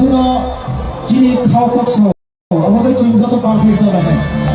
no jini khao kok so abagai chim joto parfait jaba hai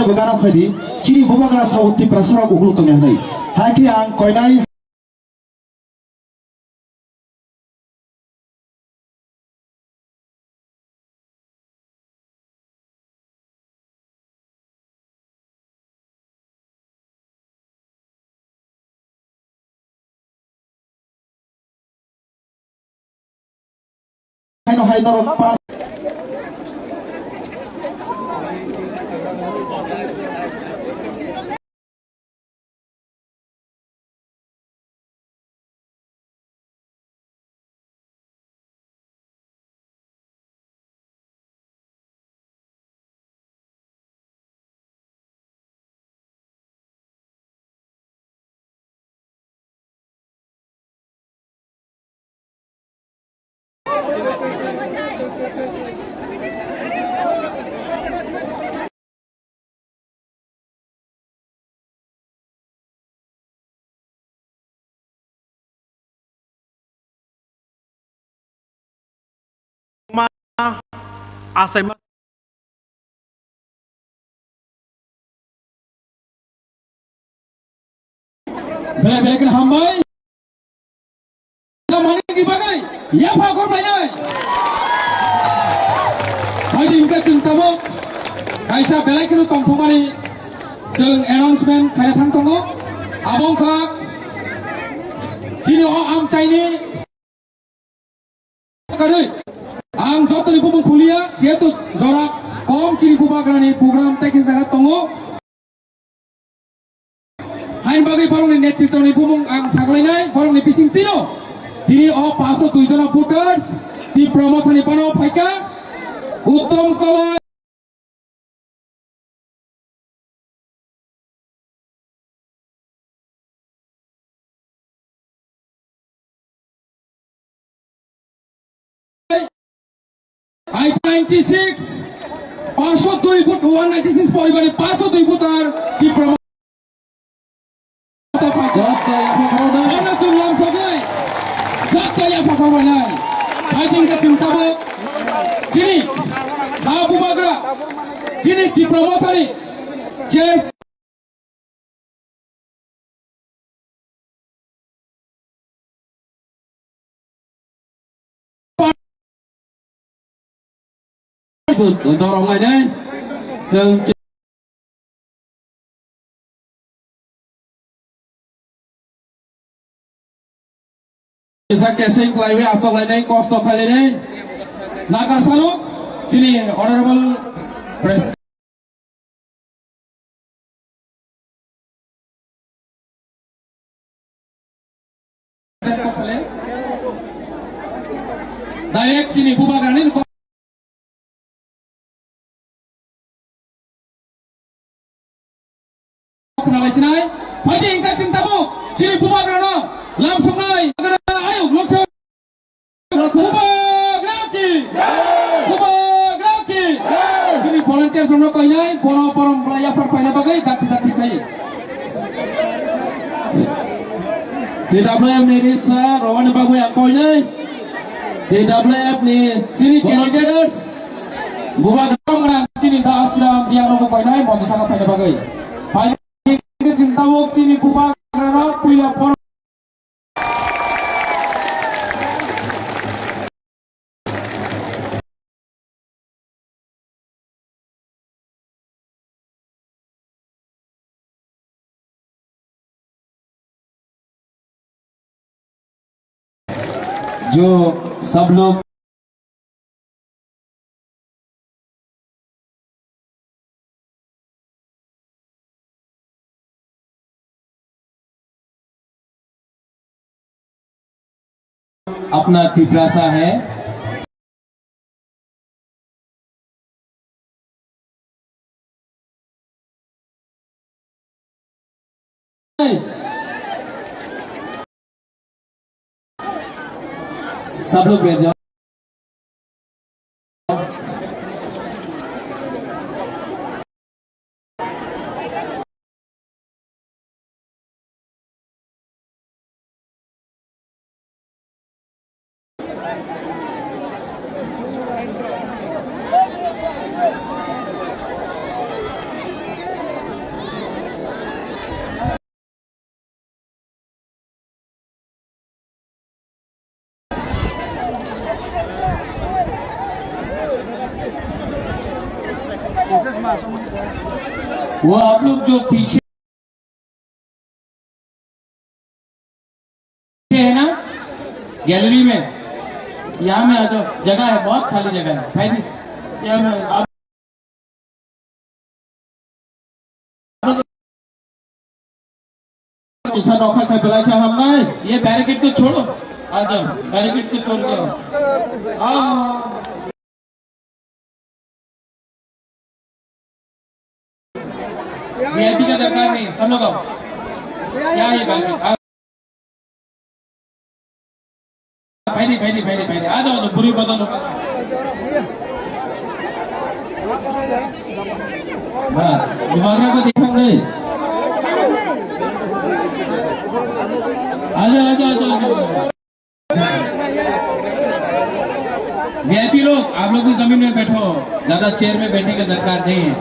bagana fadi chini bumagara sawti prasara ugul to nai haki ang koinai haino haidaro pa Asai Bela-bela hambai Kamani dibagai Ya fakor banyak Hari ini kita cintamu Kaisa belai kena tongkongani Jeng announcement kaya thang tongo Abang kak Jini o am Chinese Kadai Ang joto ni pumung kuliah Jatuh jorak Kom ciri pubagrani program teknis zakat tongo Hain bagai barang ni netitro ni pumung ang saglainai barang ni pising tino diri o paso 2 jona voters di promote ni pano phaika uttom koloi I-96 paso 2 vote 196 পরিবারে paso 2 voter di promote Mana jumlah sebagai jatuh yang pakai walai. Fighting ke cinta bo. Sini, Abu Bakar. Sini di promotor ni. Chair. untuk orang lain Isa casing klaiwe asal lain kosto kali ini Nakar Salo. Sini Honorable President. Direct sini Abu Bakar ni kenalai sinai. Fighting ke cinta bo. Sini Abu Bakar no. Langsung naik. Ayo, lokal. Kubagraki. Ini volunteer sono kainai, porom pelaya perpaina bagai dati kai. TWF ni Risa Rowan bagu yang kau ini TWF ni Sini volunteers buat orang sini dah asram dia nopo kainai, mau sangat paina bagai. Paina ke cinta wok sini kubagrana puya porom. जो सब लोग अपना पिपरासा है सब लोग बैठ जाओ वो आप लोग जो पीछे है ना गैलरी में, यहाँ में आ जाओ, जगह है, बहुत खाली जगह है भाई जी, यहाँ में आप ऐसा नौका का बेला क्या हम ना ये बैरिकेड को छोड़ो, आ जाओ, बैरिकेड को तोड़ के आओ। वीआईपी का दरकार नहीं, सब लोग आओ, क्या ये बैरिकेड, पहले आ जाओ, तो पूरी बदल बस बुबागरा को देखेंगे। आ जाओ। वीआईपी लोग, आप लोग भी जमीन में बैठो, ज्यादा चेयर में बैठने का दरकार नहीं है।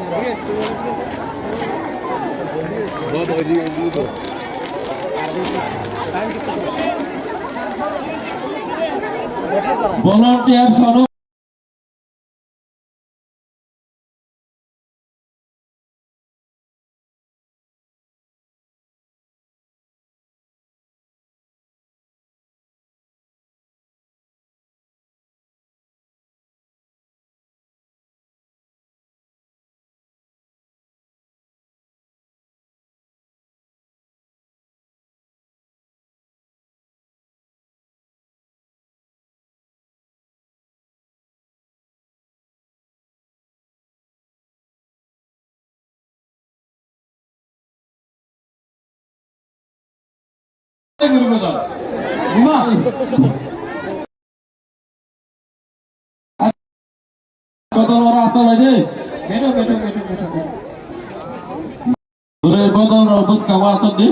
वॉलंटियर सरो बदल और आशा लगे बैठो। बदल और बस का वासद दे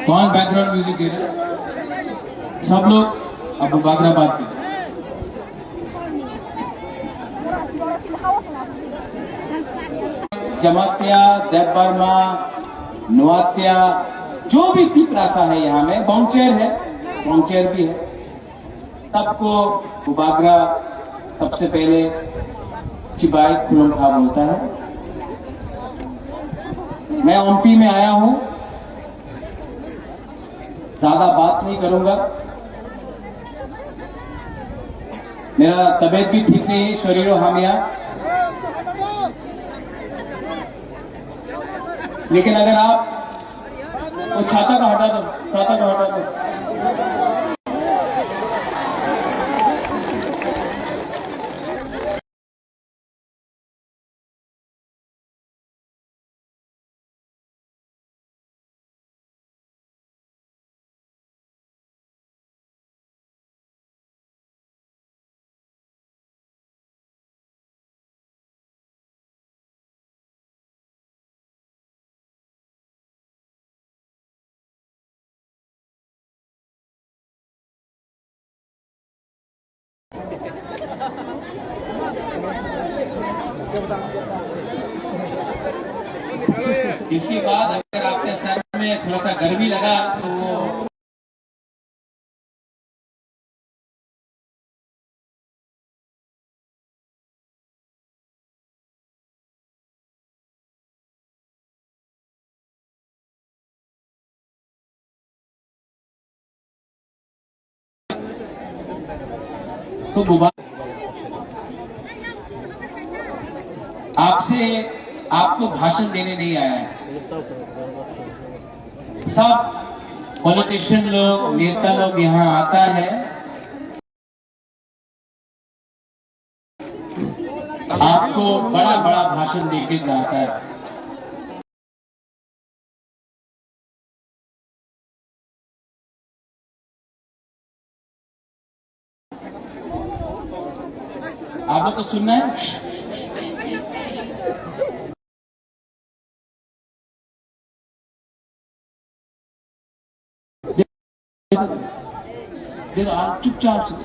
कौन बैकग्राउंड म्यूजिक दे रहे हैं? सब लोग अब बागरा बात की जमात्या, देव वर्मा, नुआत्या, जो भी तीप रासा है यहाँ में, बॉन्चेर है, बॉन्चेर भी है, सबको बुबागरा सबसे पहले चिबाई खुलम खा बोलता है। मैं एमपी में आया हूं, ज्यादा बात नहीं करूंगा, मेरा तबीयत भी ठीक नहीं है, शरीरो हामिया, लेकिन अगर आप तो छाता को हटा दो। इसके बाद अगर आपके सर में थोड़ा सा गर्मी लगा तो वो आपको भाषण देने नहीं आया है। सब पॉलिटिशियन लोग, नेता लोग यहाँ आता है, आपको बड़ा बड़ा भाषण देके जाता है। आप लोग को सुनना है? चुपचाप से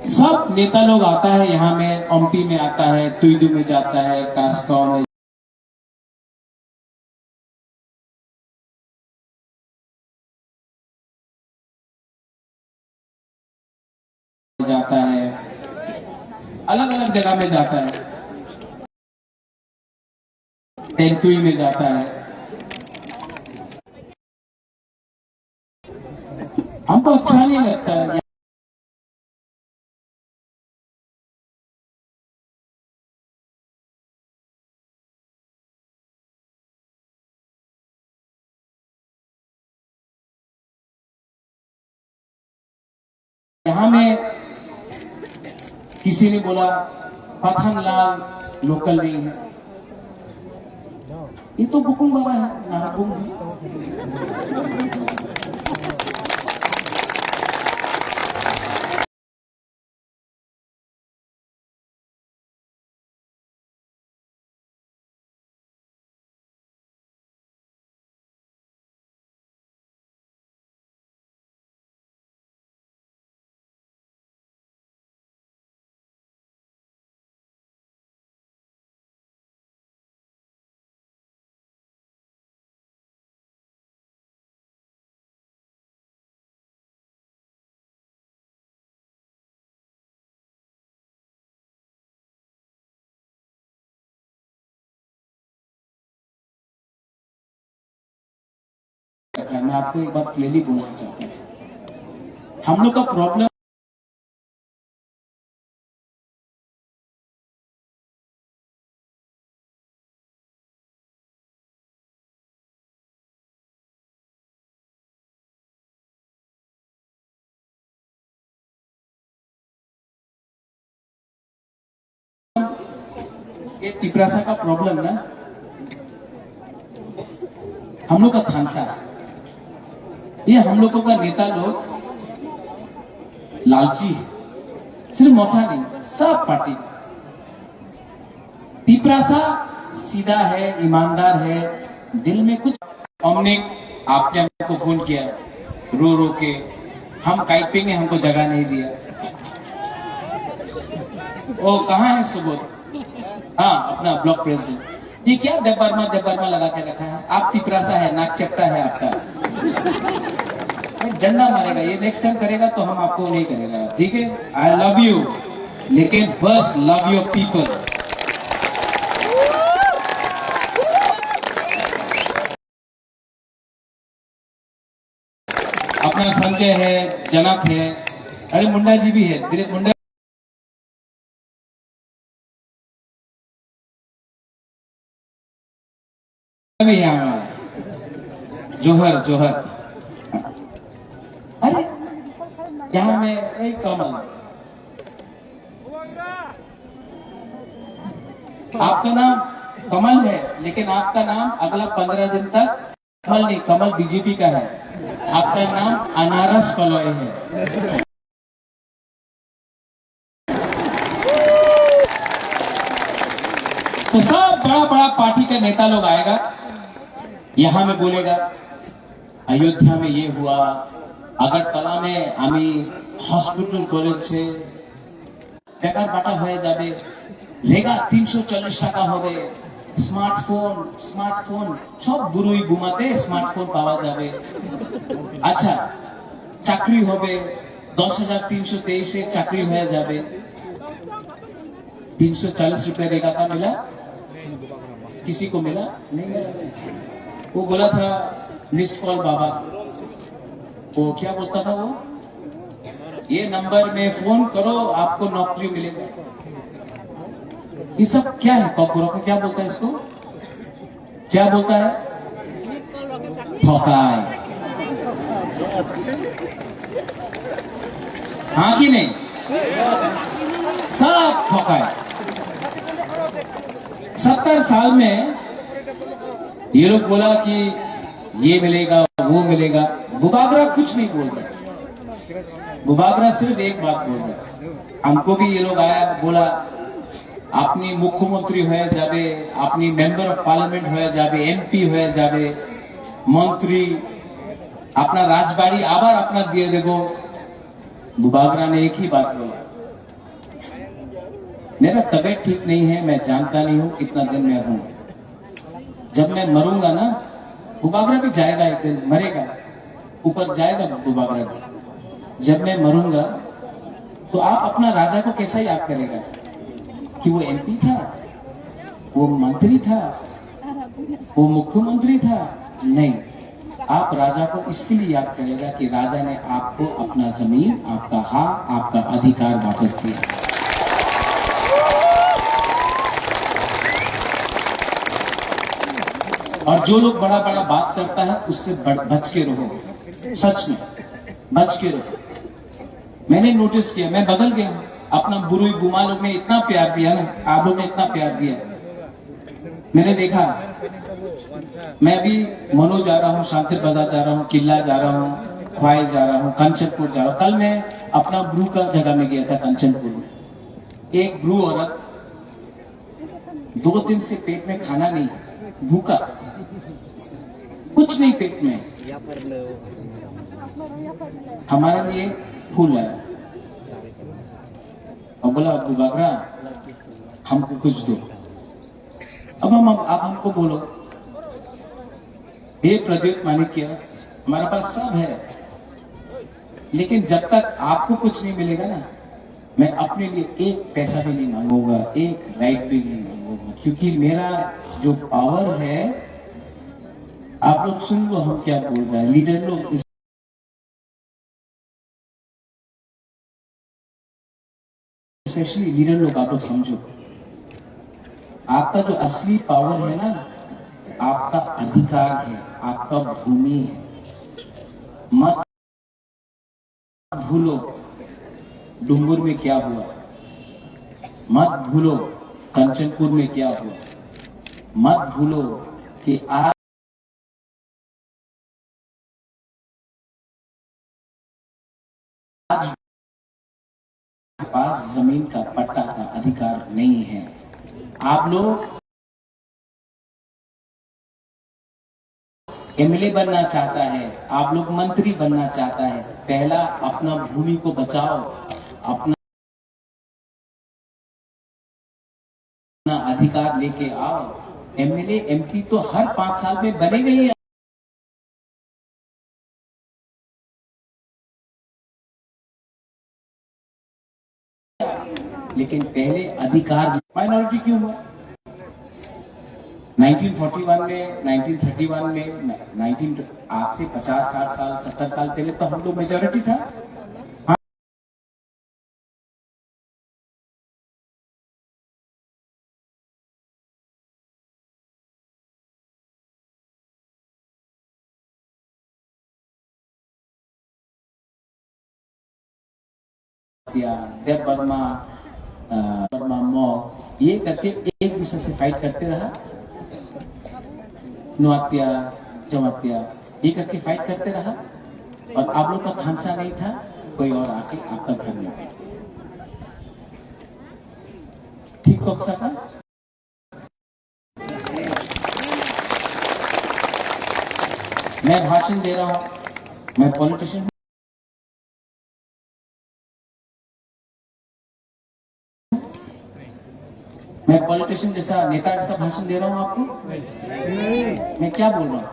सब नेता लोग आता है यहाँ में, एमपी में आता है, तुइदू में जाता है, कास्को में जाता है, अलग अलग जगह में जाता है, तेंतुई में जाता है। हमको अच्छा नहीं लगता है। यहाँ में किसी ने बोला पथनलाल लोकल नहीं है, ये तो बुकुम बाबा है, नारकुम है। मैं आपको एक बात क्लियरली बोलना चाहता हूँ, हम लोग का प्रॉब्लम ये तिपरासा का प्रॉब्लम ना, हम लोग का थानसा, ये हम लोगों का नेता लोग लालची है, सिर्फ मोटा नहीं, सब पार्टी। तिपरासा सीधा है, ईमानदार है, दिल में कुछ। हमने आपने हमको फोन किया रो रो के, हम काइपिंग है, हमको जगह नहीं दिया। ओ कहाँ है सुबोध? हाँ, अपना ब्लॉक प्रेसिडेंट। ये क्या दब्बरमा लगा के रखा है? आप तिपरासा है, नाक चपटा है आपका, डंडा मारेगा। ये नेक्स्ट टाइम करेगा तो हम आपको नहीं करेगा, ठीक है? आई लव यू, लेकिन फर्स्ट लव योर पीपल। अपना संजय है, जनक है, अरे मुंडा जी भी है, धीरे मुंडा भी यहाँ जोहर जोहर। अरे यहाँ में एक कमल, आपका नाम कमल है, लेकिन आपका नाम अगला 15 दिन तक कमल नहीं, कमल बीजेपी का है। आपका नाम अनारस कलॉय है। तो सब बड़ा बड़ा पार्टी का नेता लोग आएगा, यहाँ में बोलेगा अयोध्या में ये हुआ, अगरतला में आमी हॉस्पिटल করেছে, বেকার বাটা হয়ে যাবে, রেগা 340 টাকা হবে, স্মার্টফোন সব বুড়ুই ঘুমাতে স্মার্টফোন পাওয়া যাবে। আচ্ছা চাকরি হবে, 10,323 এ চাকরি হয়ে যাবে। 340 रुपए रेगा का मिला, किसी को मिला नहीं मिला। वो बोला था मिस्ड कॉल बाबा, वो क्या बोलता था वो, ये नंबर में फोन करो आपको नौकरी मिलेगा। ये सब क्या है? कॉकरों का क्या बोलता है इसको, क्या बोलता है? ठोकाय। हाँ कि नहीं? सब ठोकाय। 70 साल में ये लोग बोला कि ये मिलेगा वो मिलेगा, बुबागरा कुछ नहीं बोल रहा। बुबागरा सिर्फ एक बात बोल रहा, हमको भी ये लोग आया बोला আপনি মুখ্যমন্ত্রী হয়ে যাবে, আপনি মেম্বার অফ পার্লামেন্ট হয়ে যাবে, এমপি হয়ে যাবে, মন্ত্রী, আপনার রাজবাড়ি আবার আপনার দিয়ে দেব। बुबागरा ने एक ही बात बोला, मेरा तबीयत ठीक नहीं है, मैं जानता नहीं हूं कितना दिन में हूं, जब मैं मरूंगा ना, बुबागरा भी जाएगा एक दिन, मरेगा, ऊपर जाएगा बुबागरा भी, जब मैं मरूंगा तो आप अपना राजा को कैसा याद करेगा कि वो एमपी था, वो मंत्री था, वो मुख्यमंत्री था? नहीं, आप राजा को इसके लिए याद करेगा कि राजा ने आपको अपना जमीन, आपका हक, आपका अधिकार वापस दिया। और जो लोग बड़ा बड़ा बात करता है उससे बच के रहो, सच में बच के रहो। मैंने नोटिस किया, मैं बदल गया हूं। अपना बुरुई गुमा लोग ने इतना प्यार दिया ना, आप लोग ने इतना प्यार दिया, मैंने देखा। मैं अभी मनो जा रहा हूँ, शांति बाजार जा रहा हूँ, किला जा रहा हूँ, ख्वाई जा रहा हूँ, कंचनपुर जा रहा हूँ। कल मैं अपना ब्रू का जगह में गया था कंचनपुर में। एक ब्रू औरत 2 दिन से पेट में खाना नहीं, भूखा, कुछ नहीं पेट में, हमारे लिए फूल आया और बोला अबू बागरा हमको कुछ दो। अब आप हमको बोलो, हे प्रद्योत माणिक्य, हमारे पास सब है, लेकिन जब तक आपको कुछ नहीं मिलेगा ना, मैं अपने लिए एक पैसा भी नहीं मांगूंगा, एक राइट भी नहीं मांगूंगा, क्योंकि मेरा जो पावर है, आप लोग सुन लो हम क्या बोल रहे हैं, लीडर लोग, स्पेशली लीडर लोग, आप लोग समझो, आपका जो असली पावर है ना, आपका अधिकार है, आपका भूमि है। मत भूलो डूंगुर में क्या हुआ, मत भूलो कंचनपुर में क्या हुआ, मत भूलो कि आज पास जमीन का पट्टा का अधिकार नहीं है। आप लोग एमएलए बनना चाहता है, आप लोग मंत्री बनना चाहता है, पहला अपना भूमि को बचाओ, अपना अधिकार लेके आओ। एमएलए एमपी तो हर 5 साल में बनेंगे ही, लेकिन पहले अधिकार। माइनॉरिटी क्यों हुआ? 1941 में, 1931 में, 19 आज से 50, 60 साल, 70 साल पहले तो हम लोग मेजॉरिटी था। हाँ? देव वर्मा मॉक, ये करके एक दूसरे से फाइट करते रहा, नुआत्या जमात्या, ये करके फाइट करते रहा, और आप लोग का खांसा नहीं था, कोई और आके आपका घर में बैठ। ठीक हो सका? मैं भाषण दे रहा हूं, मैं पॉलिटिशियन हूं, मैं पॉलिटिशियन जैसा, नेता जैसा भाषण दे रहा हूं आपको? मैं क्या बोल रहा हूं?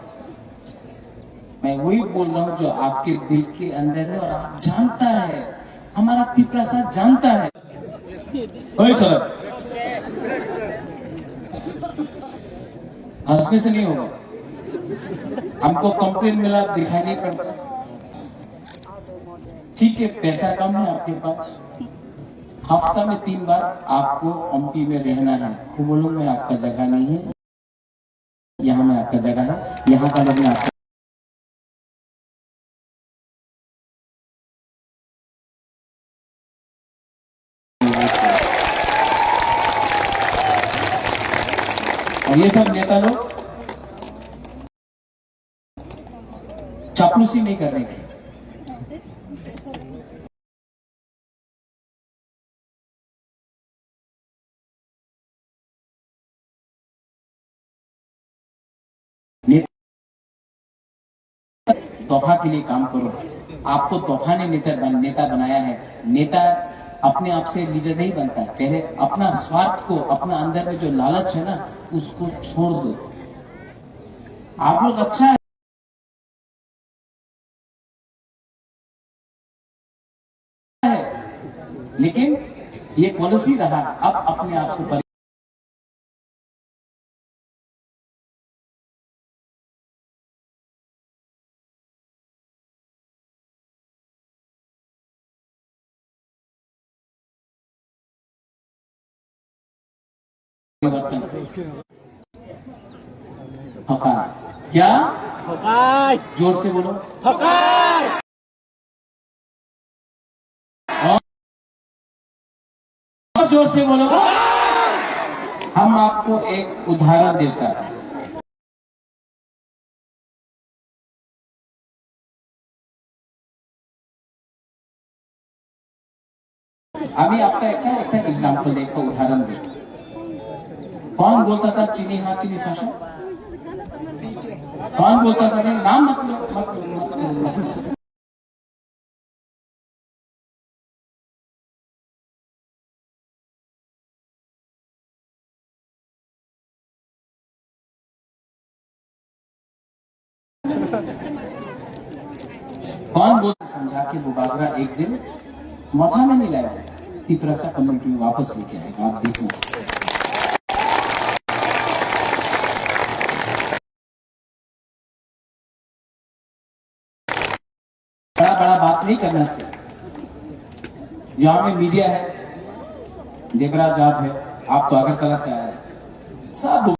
मैं वही बोल रहा हूं जो आपके दिल के अंदर है, और आप जानता है, हमारा तिप्रसाद जानता है। ओए सर, हंसने से नहीं होगा, हमको कंप्लेन मिला, दिखाई नहीं पड़ता। ठीक है, पैसा कम है आपके पास, हफ्ता में 3 बार आपको एमपी में रहना है। कुमुलुंग में आपका जगह नहीं है, यहाँ में आपका जगह है, यहाँ का लोग में आपका। और ये सब नेता लोग चापलूसी नहीं कर रहे हैं। तोहफा के लिए काम करो, आपको तोहफा ने नेता बनाया है। नेता अपने आप से लीडर नहीं बनता है, पहले अपना स्वार्थ को, अपना अंदर में जो लालच है ना, उसको छोड़ दो। आप लोग अच्छा है, लेकिन ये पॉलिसी रहा अब अपने आप को फकार क्या फकार जोर से बोलो फकार और जोर से बोलो हम आपको एक उदाहरण देता है अभी आपका एक एग्जाम्पल देखो उदाहरण दे कौन बोलता था चीनी हाँ चीनी शासन कौन बोलता था नहीं नाम मत लो कौन बोलता समझा के बुबागरा एक दिन मथा में नहीं लाया तिपरासा कम्युनिटी में वापस लेके आएगा आप देखना बड़ा बात नहीं करना चाहिए यहाँ में मीडिया है देवराज जाट है आप तो अगरतला से आए हैं सब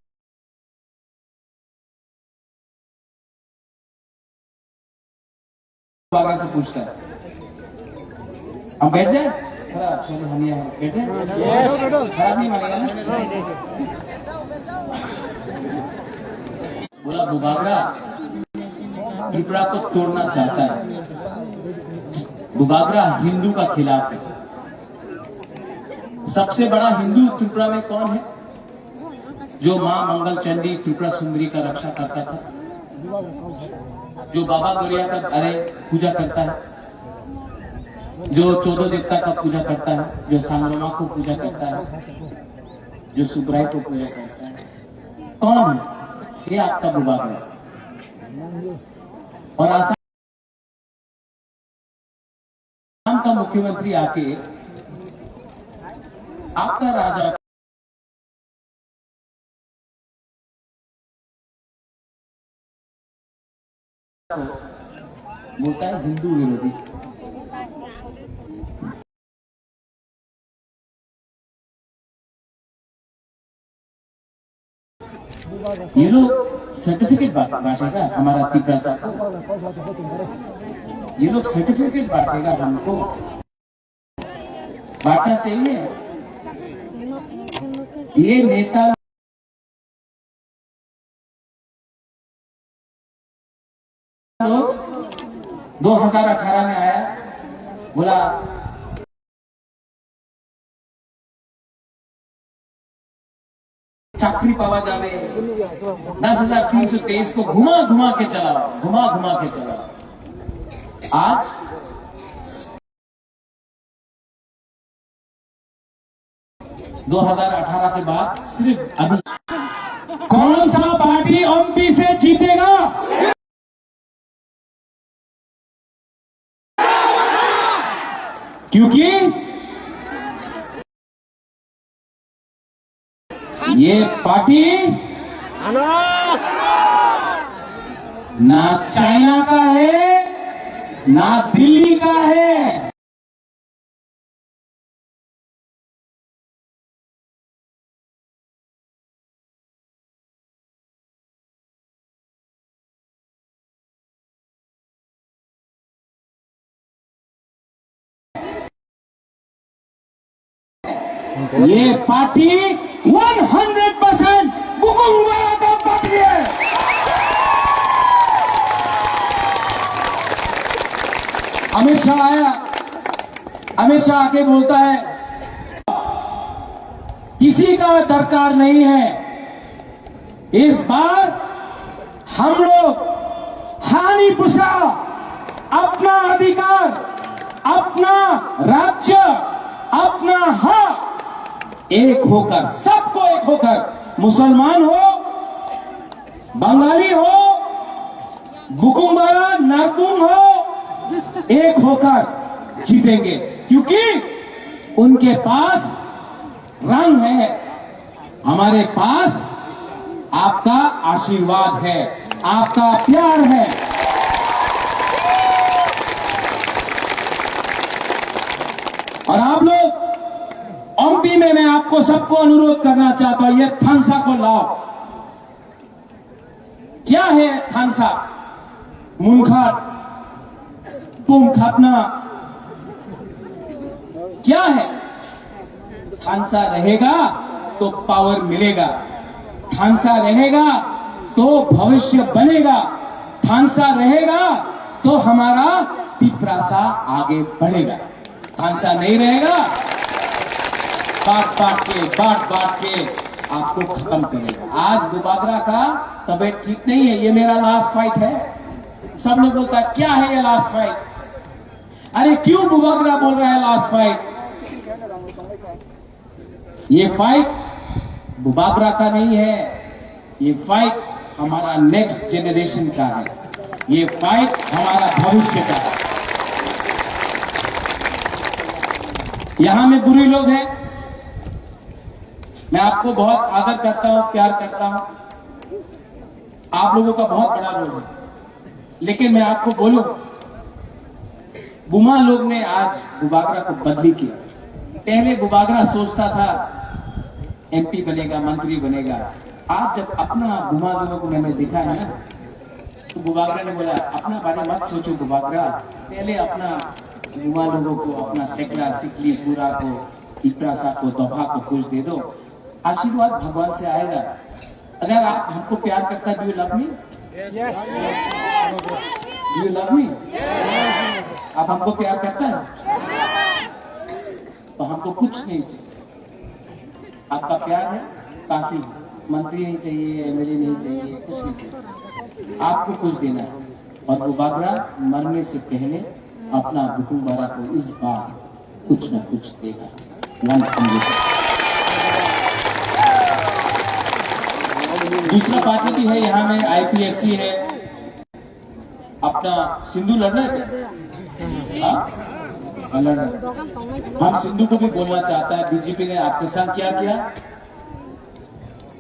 आगे से पूछता है हम बैठ जाए खराब चलो हम यहाँ बैठ जाए खराब नहीं मानेगा बोला बुबागरा त्रिपुरा को तोड़ना चाहता है बुबागरा हिंदू का खिलाफ है सबसे बड़ा हिंदू त्रिपुरा में कौन है जो मां मंगल चंडी त्रिपुरा सुंदरी का रक्षा करता था जो बाबा गोरिया का अरे पूजा करता है जो 14 देवता का पूजा करता है जो सांगमा को पूजा करता है जो सुब्राई को पूजा करता है कौन है ये आपका बुबागरा और आसाम का मुख्यमंत्री आके आपका राजा बोलता है हिंदू विरोधी ये लोग सर्टिफिकेट बांटेगा हमारा तिपरासा ये लोग सर्टिफिकेट बांटेगा हमको बांटना चाहिए ये नेता लोग 2018 में आया बोला चाकरी पावा जावे 10,323 को घुमा घुमा के चला आज दो 2018 के बाद सिर्फ अभी कौन सा पार्टी एमपी से जीतेगा क्योंकि ये पार्टी ना चाइना का है ना दिल्ली का है ये पार्टी 100% बुकुंगवाला का पार्टी है अमित शाह आया अमित शाह आके बोलता है किसी का दरकार नहीं है इस बार हम लोग हानि पुसा अपना अधिकार अपना राज्य अपना हक एक होकर सबको एक होकर मुसलमान हो बंगाली हो बुकुंबारा नारकुम हो एक होकर जीतेंगे क्योंकि उनके पास रंग है, हमारे पास आपका आशीर्वाद है, आपका प्यार है। और आप लोग एमपी में मैं आपको सबको अनुरोध करना चाहता हूं, ये थानसा को लाओ। क्या है थानसा? मुनखाट, पुम खातना, क्या है? थानसा रहेगा तो पावर मिलेगा, थानसा रहेगा तो भविष्य बनेगा, थानसा रहेगा तो हमारा तिपरासा आगे बढ़ेगा। थानसा नहीं रहेगा, बांट के आपको खत्म करेगा। आज बुबागरा का तबीयत ठीक नहीं है, ये मेरा लास्ट फाइट है। सब लोग बोलता है क्या है ये लास्ट फाइट? अरे क्यों बुबागरा बोल रहा है लास्ट फाइट? ये फाइट बुबागरा का नहीं है, ये फाइट हमारा नेक्स्ट जनरेशन का है, ये फाइट हमारा भविष्य का है। यहां में बुरे लोग हैं, मैं आपको बहुत आदर करता हूं, प्यार करता हूं, आप लोगों का बहुत बड़ा रोल है, लेकिन मैं आपको बोलूं, बुमा लोग ने आज बुबागरा को बदली किया। पहले बुबागरा सोचता था एमपी बनेगा, मंत्री बनेगा। आज जब अपना बुमा लोगों को मैंने देखा है ना, तो बुबागरा ने बोला अपना बारे मत सोचो बुबागरा, पहले अपना बुमा लोगों को, अपना सेकला, सिकली, पूरा को, तिपरासा को, दोहा को कुछ दे दो, आशीर्वाद भगवान से आएगा। अगर आप हमको प्यार करता, do you love me? Do you love me? आप हमको प्यार करता है तो हमको कुछ नहीं चाहिए, आपका प्यार है काफी। मंत्री नहीं चाहिए, एमएलए नहीं चाहिए, कुछ नहीं चाहिए, आपको कुछ देना है। और बुबागरा मरने से पहले अपना बुकुम्बारा को इस बार कुछ न कुछ देगा। दूसरा पार्टी भी है यहाँ में, आईपीएफटी है, अपना सिंधु लड़ रहा है, लड़ रहा है। हम सिंधु को भी बोलना चाहता है, बीजेपी ने आपके साथ क्या किया?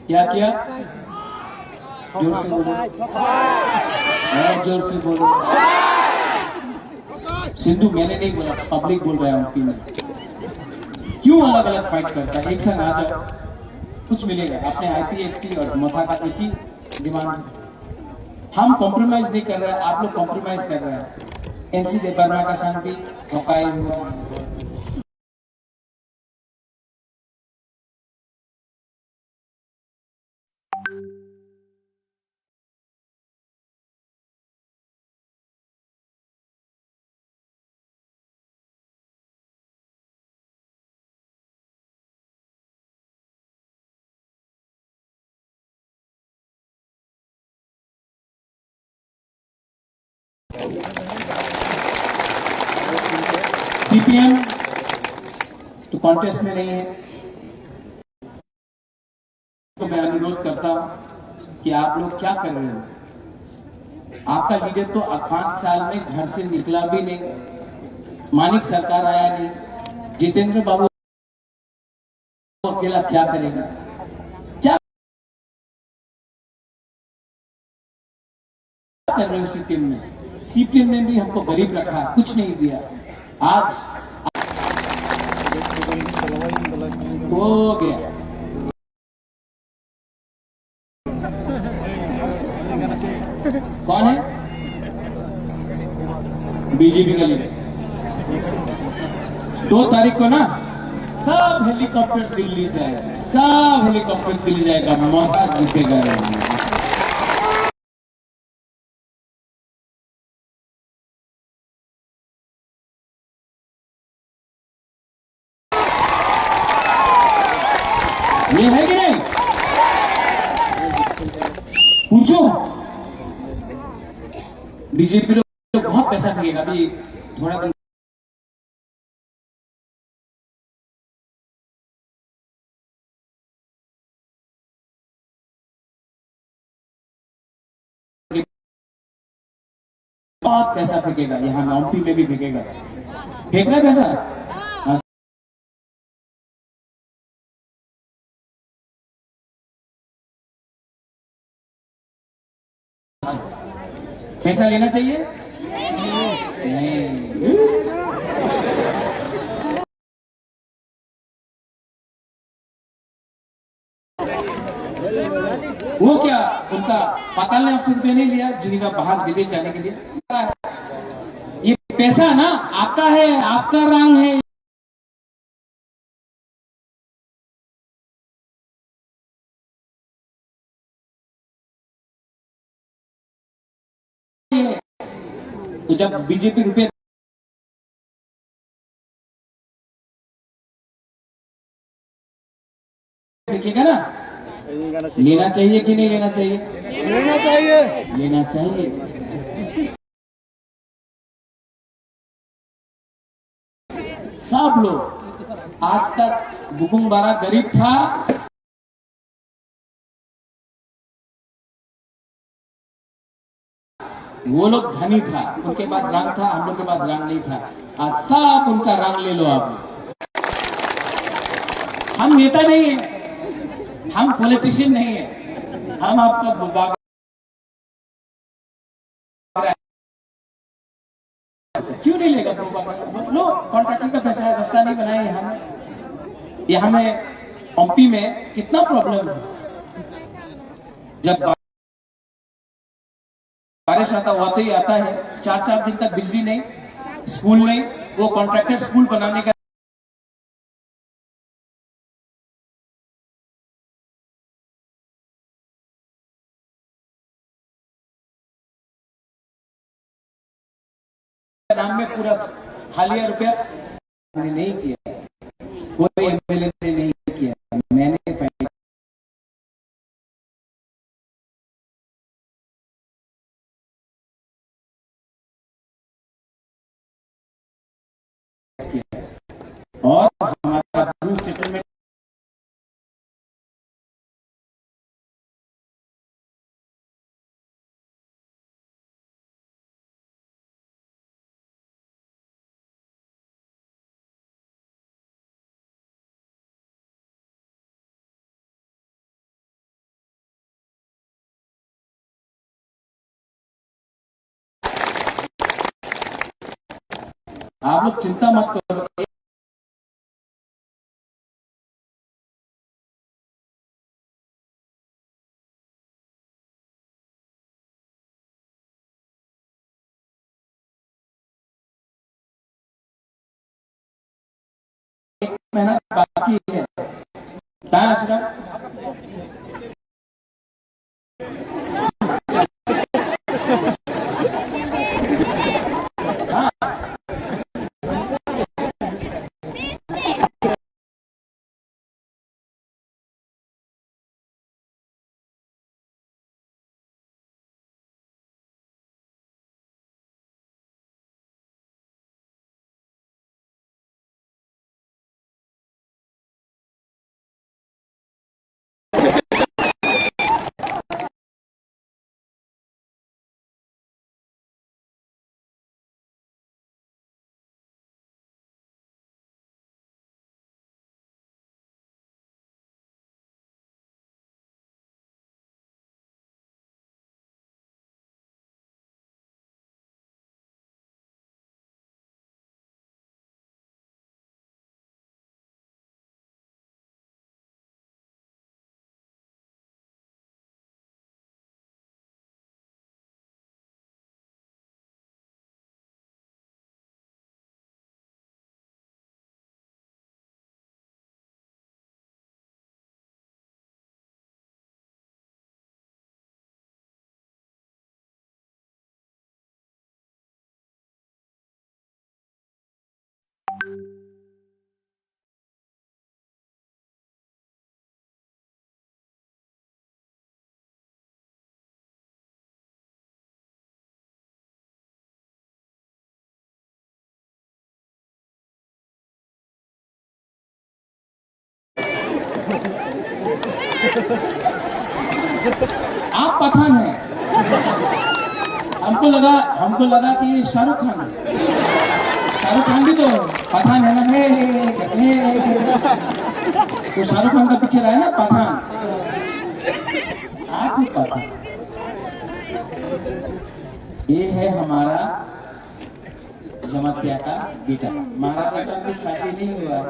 क्या किया? जोर से बोलो, और जोर से बोलो। सिंधु मैंने नहीं बोला, पब्लिक बोल रहा है एमपी में। क्यों अलग अलग फाइट करता है? एक संग आ जाओ, कुछ मिलेगा। अपने आईपीएफटी और मोथा का एक ही डिमांड, हम कॉम्प्रोमाइज नहीं कर रहे हैं, आप लोग कॉम्प्रोमाइज कर रहे हैं। एनसी दे बर्मा का शांति ठोकाई हुआ। सीपीएम तो कॉन्टेस्ट में नहीं है, तो मैं अनुरोध करता हूं कि आप लोग क्या कर रहे हो? आपका लीडर तो 5 साल में घर से निकला भी नहीं, मानिक सरकार आया नहीं, जितेंद्र बाबू अकेला क्या करेगा? क्या कर रहे हो सीपीएम में? सीपीएम ने भी हमको गरीब रखा, कुछ नहीं दिया। आज हो गया, कौन है? बीजेपी का लीडर। 2 तारीख को ना सब हेलीकॉप्टर दिल्ली जाएगा, सब हेलीकॉप्टर दिल्ली जाएगा, मौका जीतेगा। ये है कि नहीं? पूछो, बीजेपी लोग बहुत पैसा दिएगा। अभी थोड़ा दिन बहुत पैसा फेंकेगा, यहाँ एमपी में भी फेंकेगा, फेंक रहा है पैसा। पैसा लेना चाहिए नहीं। वो क्या उनका 45 रुपये नहीं लिया जिनका बाहर विदेश जाने के लिए? ये पैसा ना आपका है, आपका रंग है। तो जब बीजेपी रुपये देखिएगा ना, लेना चाहिए कि नहीं लेना चाहिए? लेना चाहिए। लेना चाहिए। सब लोग आज तक बुकुंबारा गरीब था, वो लोग धनी था, उनके पास रंग था, हम लोग के पास रंग नहीं था। आज सब उनका रंग ले लो आप। हम नेता नहीं है, हम पॉलिटिशियन नहीं है, हम आपका बुबा क्यों नहीं लेगा? लो कॉन्ट्रैक्टर का पैसा है, रास्ता नहीं बनाए यहाँ में एमपी में कितना प्रॉब्लम है। जब बारिश आता हुआ तो ही आता है, 4-4 दिन तक बिजली नहीं, स्कूल नहीं। वो कॉन्ट्रैक्टर स्कूल बनाने का नाम में पूरा हालिया रुपया मैंने नहीं किया, कोई एमएलए ने नहीं किया, मैंने फाइल किया। और हमारा ब्लू सेटलमेंट आप लोग चिंता मत करो। एक महीना बाकी है, आप पठान हैं, हमको लगा कि ये शाहरुख खान है। शाहरुख खान भी तो पठान है ना, तो शाहरुख खान का पिक्चर है ना पठान, आप भी पठान। ये है हमारा जमातिया का बेटा। महाराज बेटा की शादी नहीं हुआ है,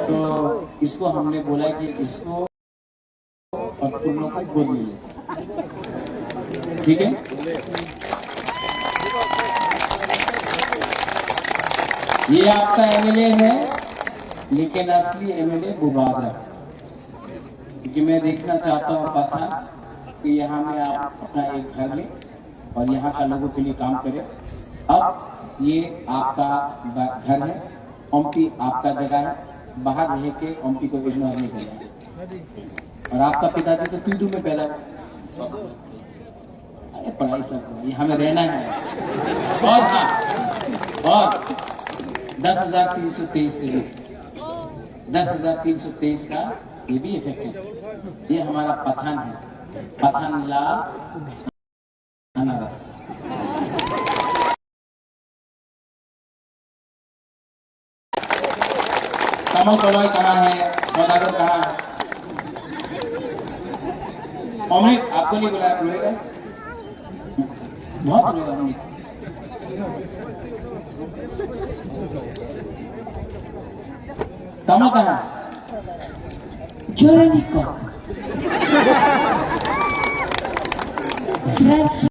तो इसको हमने बोला कि इसको और तुम लोग को गोद लीजिए, ठीक है। ये आपका एमएलए है, लेकिन असली एमएलए बुबागरा, क्योंकि मैं देखना चाहता हूँ पता कि यहाँ में आप अपना एक घर में और यहाँ का लोगों के लिए काम करें। अब ये आपका घर है, ओमपी आपका जगह है, बाहर रह के ओमपी को इग्नोर नहीं करना। और आपका पिताजी तो पीडू में पैदा हुआ, अरे पढ़ाई सब यहाँ में रहना है। और हाँ, और 10,323 से 10,323 का ये भी इफेक्टिव है। ये हमारा पठान है, पठान लाल अनारस। कमल कलवाई कहाँ है, सौदागर कहाँ है? अमृत आपको नहीं बुलाया, बुलेगा बहुत बुलेगा अमृत। कमल कहाँ है? Jeremy Cock. Yes.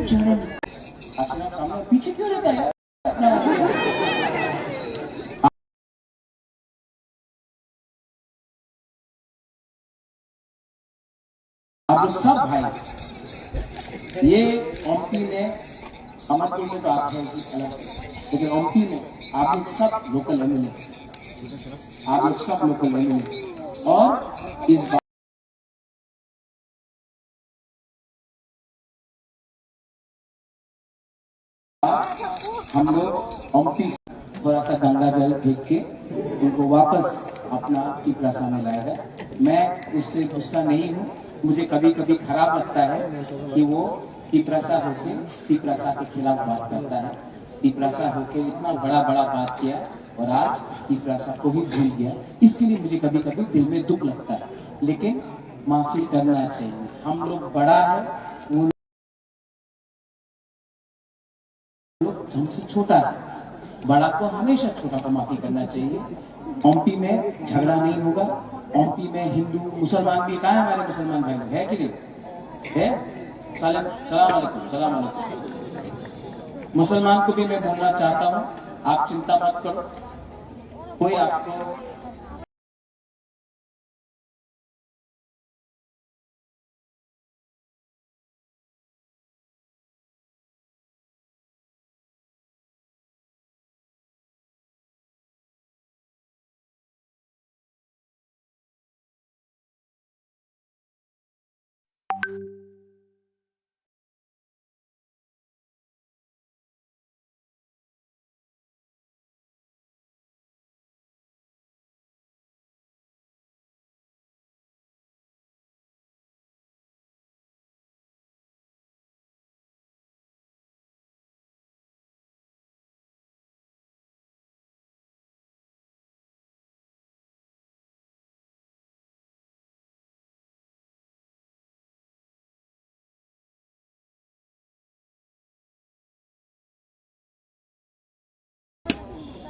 Jeremy. पीछे क्यों रहता है? आप सब भाई, ये ओमपी में अमरपुर में तो आप हैं अलग से, लेकिन ओमपी में आप लोग सब लोकल एमएलए, आप लोग सब लोकल एमएलए। और इस बात हम लोग ओमपी थोड़ा सा गंगा जल फेंक के उनको वापस अपना टिपरासा में लाएगा। मैं उससे गुस्सा नहीं हूँ, मुझे कभी कभी खराब लगता है कि वो टिपरासा होके टिपरासा के खिलाफ बात करता है। टिपरासा होके इतना बड़ा बड़ा बात किया और आज टिपरासा को भी भूल गया। इसके लिए मुझे कभी कभी दिल में दुख लगता है, लेकिन माफी करना चाहिए। हम लोग बड़ा है, वो लोग हमसे छोटा है, बड़ा को हमेशा छोटा को माफी करना चाहिए। ओमपी में झगड़ा नहीं होगा। ओमपी में हिंदू मुसलमान भी, कहाँ है हमारे मुसलमान भाई, है कि नहीं है? सलाम अलैकुम, सलाम अलैकुम। मुसलमान को भी मैं बोलना चाहता हूँ, आप चिंता मत करो, कोई आपको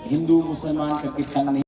हिंदू मुसलमान करके तंग नहीं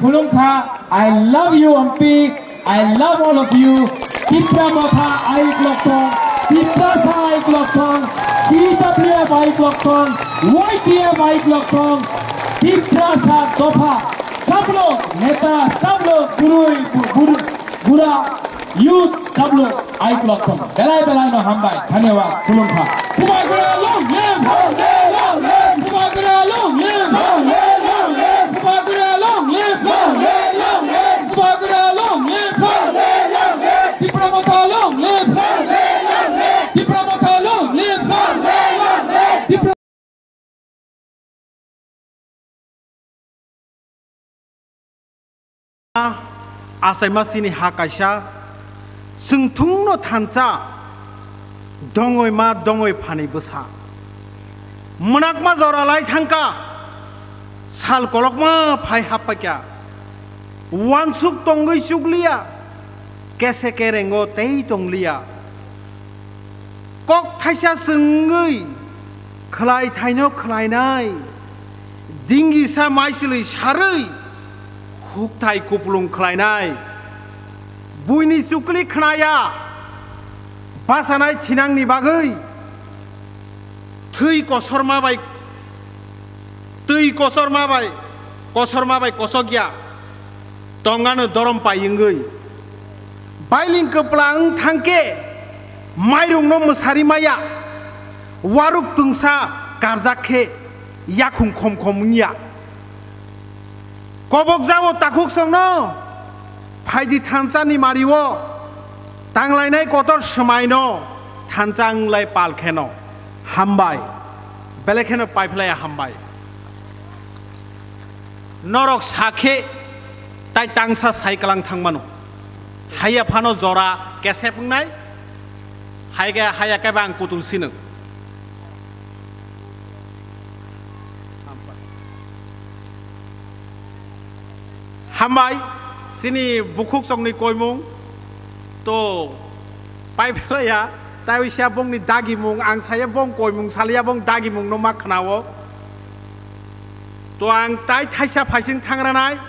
खुलुमखा I love you Ampi I love all of you Tipra Motha I Gloktong Tipra Sa I Gloktong TWF I Gloktong YTF I Gloktong Tipra Sa Dopa सब लोग नेता सब लोग बुरा यूथ सब लोग आई Gloktong बेलाय बेलाय न हम भाई धन्यवाद खुलुमखा Pumagura long live Pumagura long live Pumagura long live Pumagura long live Tipra Motha long live Tipra Motha long live Tipra Asaima sini hakaisha sungthungno thancha dongoi ma dongoi phani busa munakma joralai thangka sal kolokma phai hapakya wansuk tongoi sukliya kese kerengo tei tongliya kok thaisa sungui khlai thaino khlainai dingi sa maisili sarui Huktai kupulung khlainai buini sukli khnaya basanai thinangni bagui thui kosorma bai kosogya tongano dorom paingui bailing keplang thangke mairungno musari maya waruk tungsa karjakhe yakhung khomkhomnya Kobok jawo takuk songno phaidi thanchani mariwo tanglainai kotor smaino thanjanglai palkheno hambai belekheno paiphlaya hambai norok sakhe tai tangsa saikalang thangmano haya phano jora kesepungnai haya ke bang kutulsino Hamai sini bukuk songni koimung to paiphlaya tawisya bong ni dagimung ang saya bong koimung salia bong dagimung no maknawo to ang tai thaisa phaising thangranai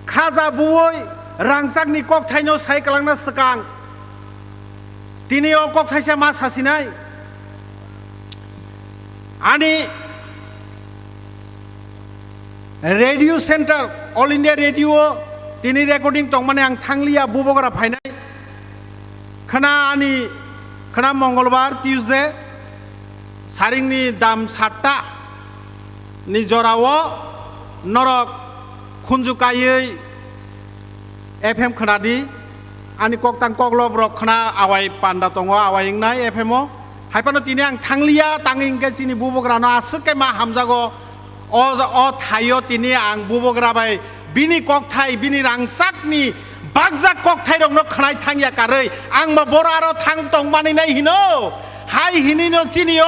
khaja buoi rangsakni kok thaino saikalangna sakang tinio kok thaisa ma sasinai ani Radio Center All India Radio tini recording tongmane ang thanglia bubogara phainai khana Mongolbar Tuesday saringni dam 7ta ni jorawo norok khunjukayei FM khnadi ani koktang koklob rok khana awai panda tongo awai ingnai FM o haipano tini ang thanglia tangingke chini bubogara no asuke ma hamjago O thayo tini ang bubogra bai bini kokthai bini rangsakni bagjak kokthai rokno khnai thangya karei ang ma boraro thang tongmani nai hino hai hinino chinio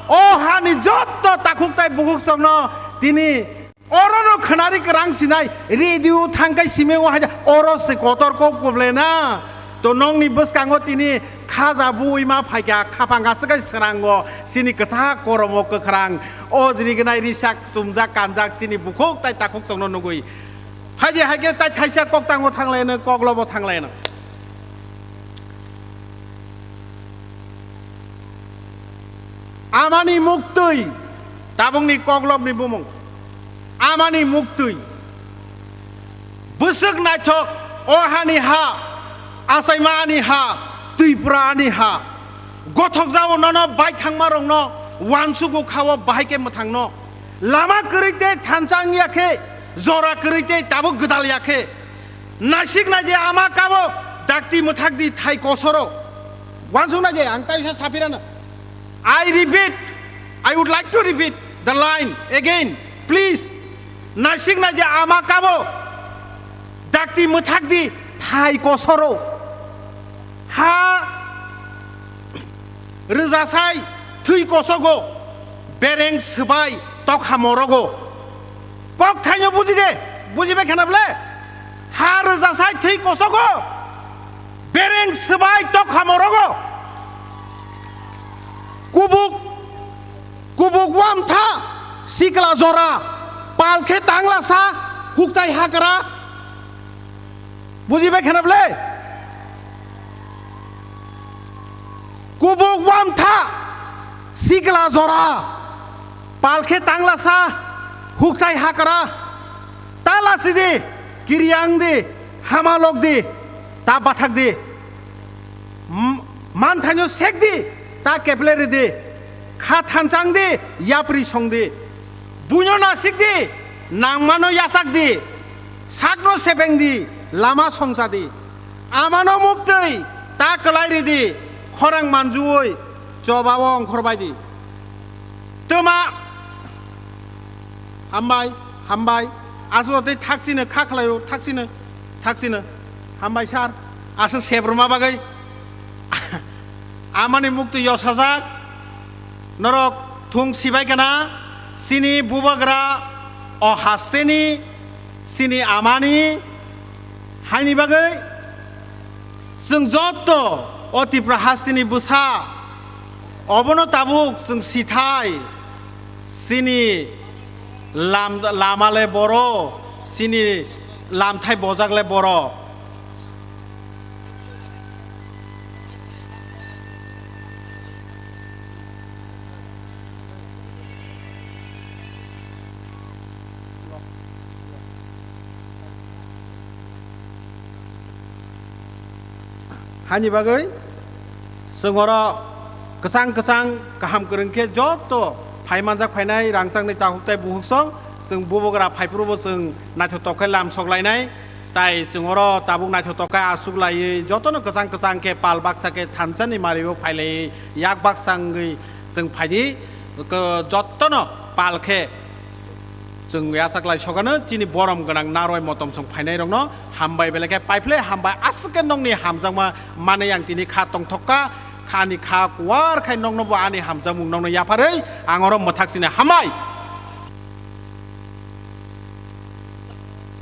o hani jotto takuktai buguk songno tini orono khnari krang sinai radio thangkai simeo haja oro se kotor ko problena to nongni buskango tini khaja buima phaikya khapanga sakai srango sini kasa koromo kkrang o jrignai risak tumjak kanjak sini bukhok tai takuk songno nugui haje hage tai thaisa koktango thanglena koklobo thanglena amani muktui tabungni koklobni bumung amani muktui busuk naithok o hani ha asaima ani ha tuipra ani ha gothok jawo nono bai thangma rongno wansugo khawo bahaike mothangno lama krite thanchang yakhe jora krite tabo gdal yakhe nasik na je ama kabo dakti mothakdi thai kosoro wansung na je angtai sa sapirana I repeat I would like to repeat the line again please nasik na je ama kabo dakti mothakdi thai kosoro ha rejasai thui kosogo bereng sebai tok hamorogo kok thaino bujibe khanable ha rejasai thui kosogo bereng sebai tok hamorogo kubuk wam tha sikla jora पालखे तांग्लासा हुक्ताय हाकरा बुझिबाय खेनाबले कुबुक वामथा सिगला जरा पालखे तांग्लासा हुक्ताय हाकरा तालासि दे किरियां दे हामालक दे ता बाथाक दे मान थान्यो सेक दे ता केपलेरि दे खा थानचां दे याप्रि सं दे बुन्यो नासिक दे नांमानो यासाक दे साकनो सेपें दे लामा संसा दे आमानो मुक्तै ता कलाइरि दे खरां मानजुयै जबाव अंखरबाय दे तोमा हामबाय हामबाय आसलते थाक्सिनो खाख्लायो थाक्सिनो हामबाय सार आसो सेब्रमा बागै आमानि मुक्ति यसाजाक नरक थुं सिबाय केना सिनि बुबाग्रा अ हास्तेनि सिनि आमानि हायनि बागै जों जत्त अतिप्रा हास्तिनि बुसा अबनो ताबुक जों सिथाय सिनि लामाले बर' सिनि लामथाय बजागले बर' हानि बागै जोंहर गोसां गाहाम गोरोंखे जत्त फाइमानजाक फाइनाय रांसांनि ताहुकताय बुहुकसं जों बुबोग्रा फाइफ्रुबो जों नाथो तखाय लामसगलायनाय ताय जोंहर ताबुक नाथो तखाय आसुगलायै जतनो गोसां के पाल बाक्साके थानसानि मारिबो फाइलायै याक बाक्सांगै जों फाइदि जत्तनो पालखे जों यासागलाय सगानो चिनि बरम गोनां नारय मतम जों फाइनाय रंनो हामबाय बेलेके पाइफ्ले हामबाय आसके नंनि हामजांमा माने आं तिनि खा तंथक्का खानि खा कुवार खाय नंनो बो आनि हामजां मुं नंनो याफारै आंर मथाक्सिने हामबाय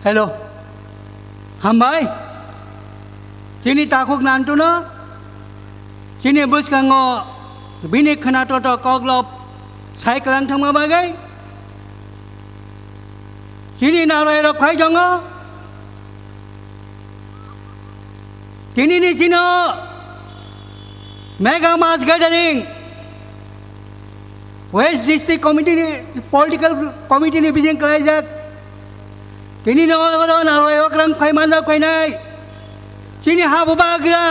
हेलो हामबाय चिनि ताकुक नांतुनो चिनि बुसकांगो बिनि खोनाटोट कग्लब साइक्लां थांमा बागै चिनि नारायण खाय दङ चिनिनि चिनो मेगा मास गैदारिं वेस्ट डिस्ट्रिक्ट कमिटिनि पलिटिकल कमिटिनि बिजिं खालायजाक चिनि नारायण रां फाइमानजा फाइनाय चिनि हाबुबाग्रा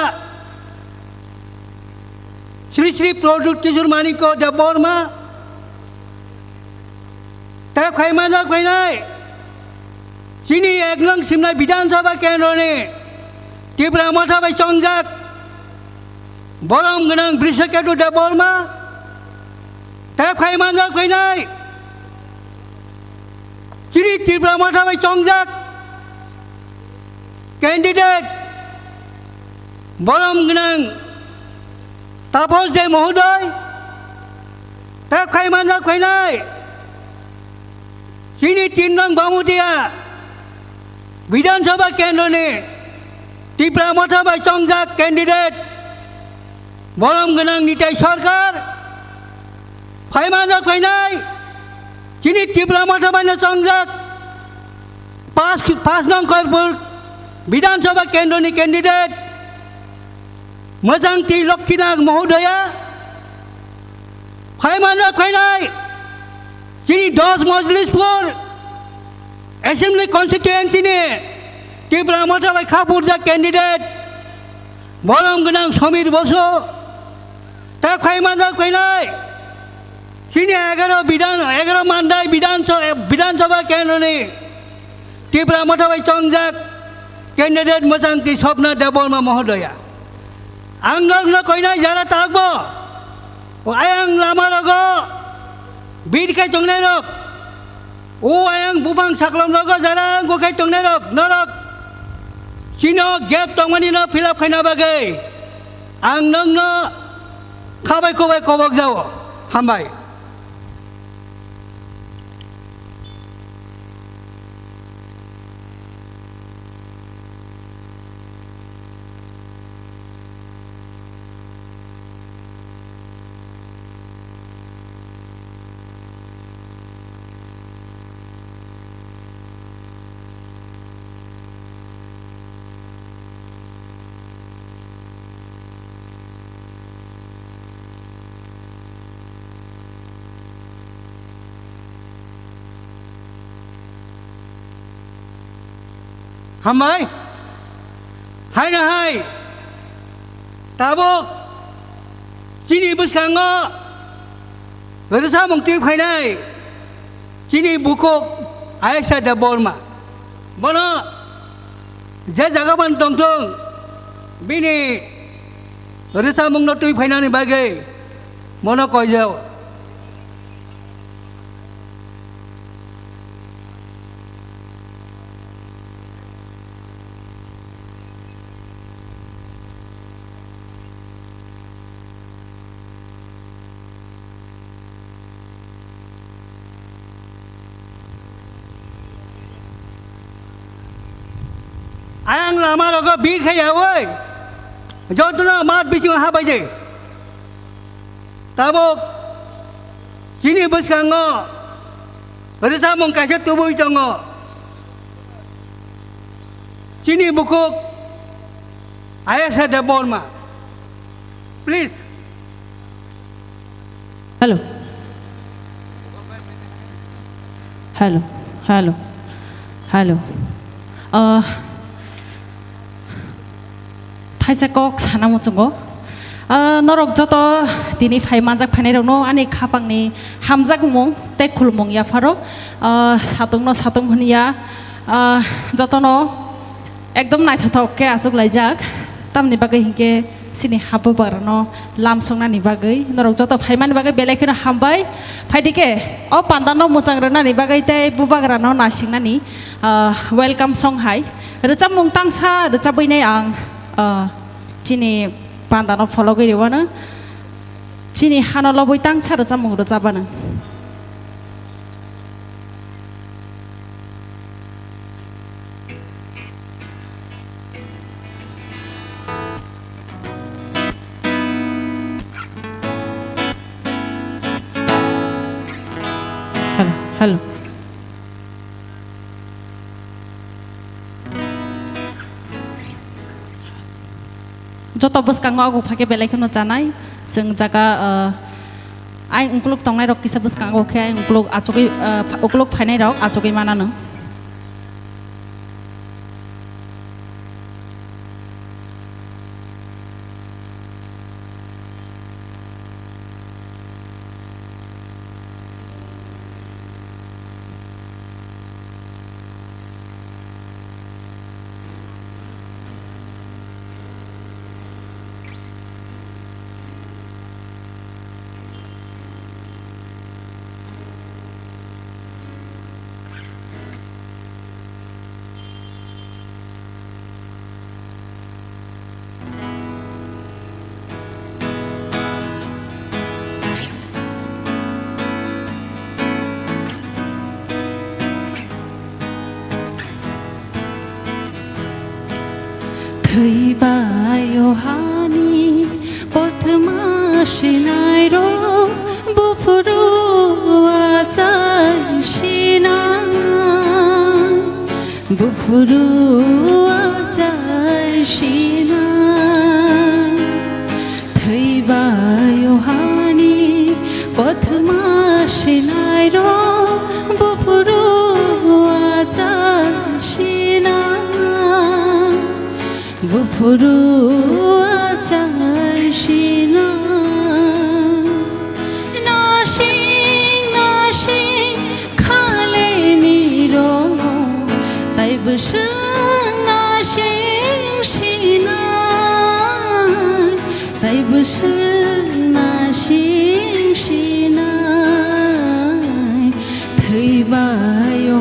श्री श्री प्रदुत किशोर मानिक देबबर्मा ता फाइमानजा फाइनाय चिनि एक नं सिमनाय विधानसभा केन्द्रनि त्रिपुरा मथाबाय चंजाक बरम गोनां बृषकेतु देबबर्मा ता फाइमानजा फाइनाय चिनि त्रिपुरा मथाबाय चंजाक कैंडिडेट बरम गोनां तापस दे महोदय ता फाइमानजा फाइनाय चिनि 3 नং बामुदिया विधानसभा केन्द्रनि त्रिपुरा मथाबाय चंजाक कैंडिडेट बरम गोनां निताय सरकार फाइमानजा फाइनाय चिनि त्रिपुरा मथाबाय चंजाक 5 नং खरपुर विधानसभा केन्द्रनि कैंडिडेट मोजांथि लक्ष्मीनाथ महोदया फाइमानजा फाइनाय चिनि 10 मजलिसपुर एसेंब्ली कन्स्टिट्युएंसी ने त्रिपुरा मथाबाय खापुरजा कैंडिडेट बरम गोनां समीर बसु ता फाइमानजा फाइनाय चिनि 11 मानदाय विधानसभा केन्द्रनि त्रिपुरा मथाबाय चंजाक कैंडिडेट मोजांथि स्वप्न देबबर्मा महोदया आं नग्न कइनाय जारा ताकबो आयां लामा रगो बिरखाय तंनाय रग ओ आयां बुबां साख्लाम रगो जारा गोखाय तंनाय रग नरक चिनो गेप तंमानि न फिलाप खायना बागै आं नंनो खाबाय खबाय कबक जाओ हामबाय हामबाय हायना हाय दाबो जिनि बुसखाङो रोजा मुंथि फैनाय जिनि बुखक आयसा दा बरमा बनो जे जागाबान दंथों बिनि रोजा मुंनो तुय फैनानै बागै मनो कयजाव आं लामा रगो बीर खैयावै जतना मात बिथिं हाबाय दे ताबो जिनि बुसखाङो रोजा मुं कायसे तुबुय दङ जिनि बुखुक आयसा दा बरमा please hello hello hello hello थाइसा कक साना मुचुंगो नरक जत दिनै फाइ मानजाक फाइनायरावनो आनि खापांनि हामजाक मुं ते खुलमुं याफारो सातुंनो सातुं हनिया जतनो एकदम नायथावथाव के आजुक लायजाक तामनि बागै हिंके सिनि हाबो बारनो लामसंनानि बागै नरक जत फाइमानि बागै बेलायखौनो हामबाय फाइदिके अ पान्दानो मोजांरनानि बागै ते बुबाग्रानो नासिंनानि वेलकाम सं हाय रोजाब मुं तांसा रोजाबैनाय आं चिनि पान्दानो फलो गैरेवानो चिनि हानलो बै तांसा रोजाब मुं रोजाबानो हेलो हेलो जत बुसखाङो आगु फाके बेलायखौनो जानाय जों जागा आइ उंक्लुक तंनाय रक किसा बुसखाङो के आइ उंक्लुक आचगै उंक्लुक फाइनाय रक आचगै मानानो थैबायहानि पथमासिनाय रो बुफुरुआ जायसिना थैबायहानि पथमासिनाय रो बुफुरुआ जायसिना बुफुरुआ जायसिना नासिं नासिं खालेनि रङ ताइबोसो नासिं सिनाय ताइबोसो नासिं सिनाय थैबायहानि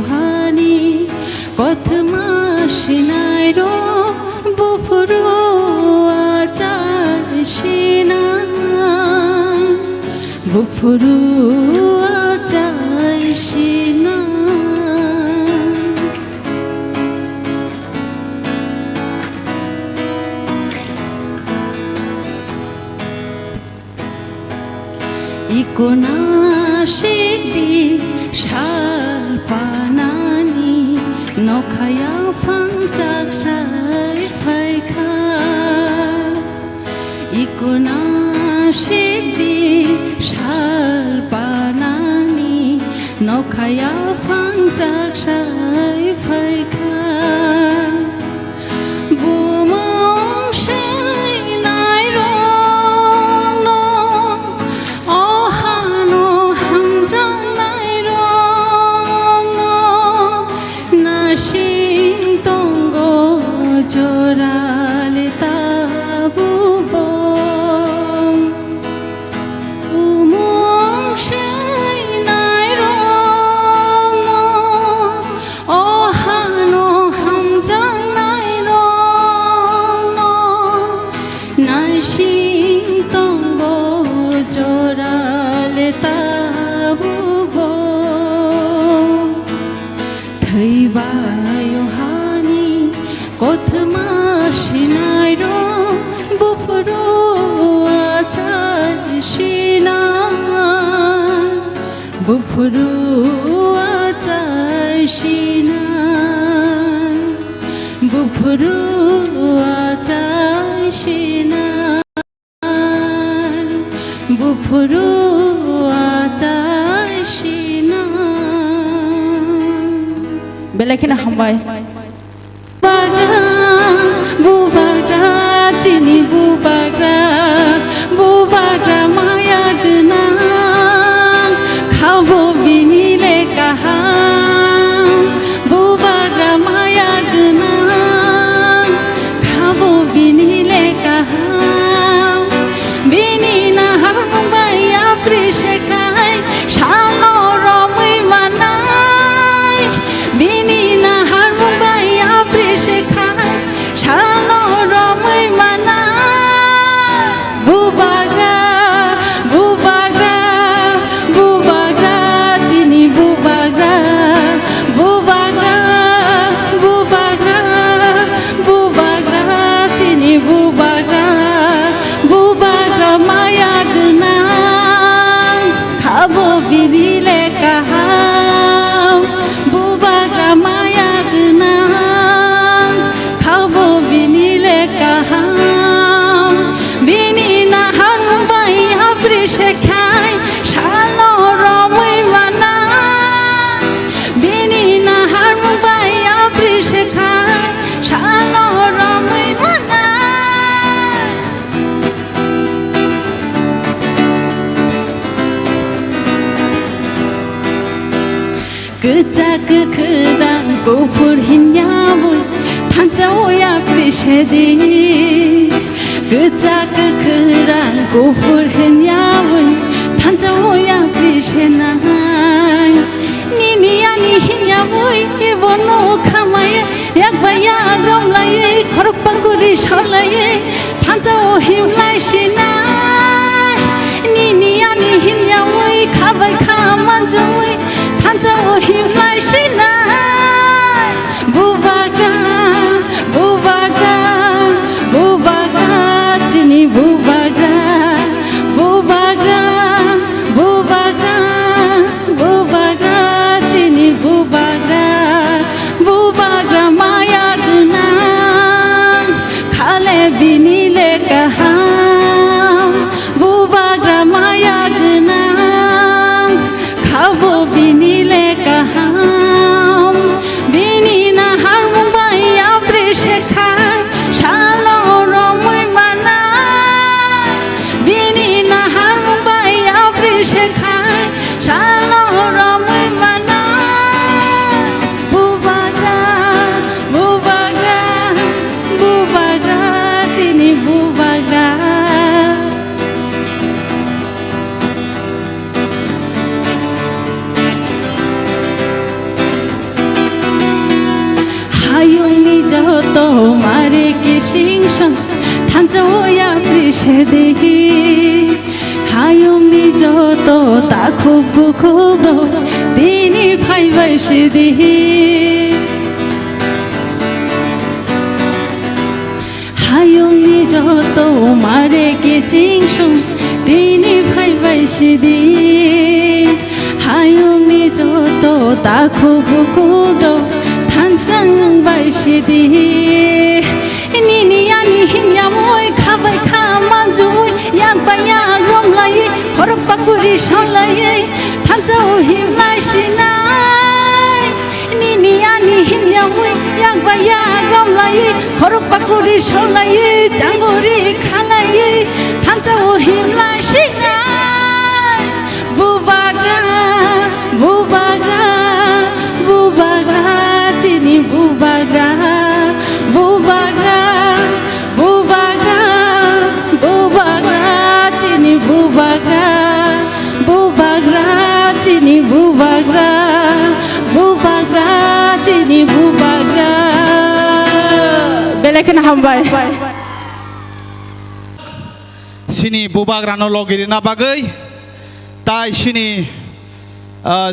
कथमासिनाय रङ बुफुरुआ जायसिना बुफुरुआ जायसिना इकोनासिदि सालपानानि नखाया फांसाक फाइखा इकोनासिदि सालपानानि नखाया फांसाक फाइखा Kothma shinairo bufuro achar shina bufuro achar shina bufuro achar shina bufuro achar shina belakina hambai bubagra chini bubagra maya gna khabo binile kaha bubagra maya gna khabo binile kaha binina hambaya prishe khai shano romai manai binina hambaya prishe khai shano romai manai bubagra chini bubagra chini bubagra maya gna khabo binile kaha bubagra maya gna khabo binile kaha binina hanbaya prishe khai shano romai mana binina hanbaya prishe khai shano romai mana Kecak kekedang kupur hinyawui Tanjawaya prishedi Kecak kekedang kupur hinyawui Tanjawaya prishenai Nini ani hinyawui Ibono kamaya Yakbaya romlaye Korok pangkuri sholaye Tanjawo himlai shinai Nini ani hinyawui Kabai kamanjawui Tanjawo himlai shinai bubagra chini bubagra chini bubagra maya gna khale binile kaha bubagra maya gna khabo binile kaha binina hambaya prishe khai shalo romai mana binina hambaya prishe khai shalo romai mana bubagra chini bubagra hayoni joto mare ki singson tanjawaya prishedi hayoni joto takhub khubro dini phaibai shedi hayoni joto mare ki singson dini phaibai shedi hayoni joto takhub khubro tanjang bai shedi nini ani hinyamoi khabai khamanjui yakbaya romlaye korok pangkuri sholaye tanjawo himlai shinai nini ani hinyamoi yakbaya romlaye korok pangkuri sholaye jangori khalaye tanjawo himlai shinai bubagra chini bubagra chini bubagra chini bubagra belakina hambai sini bubagrano logirina bagai tai sini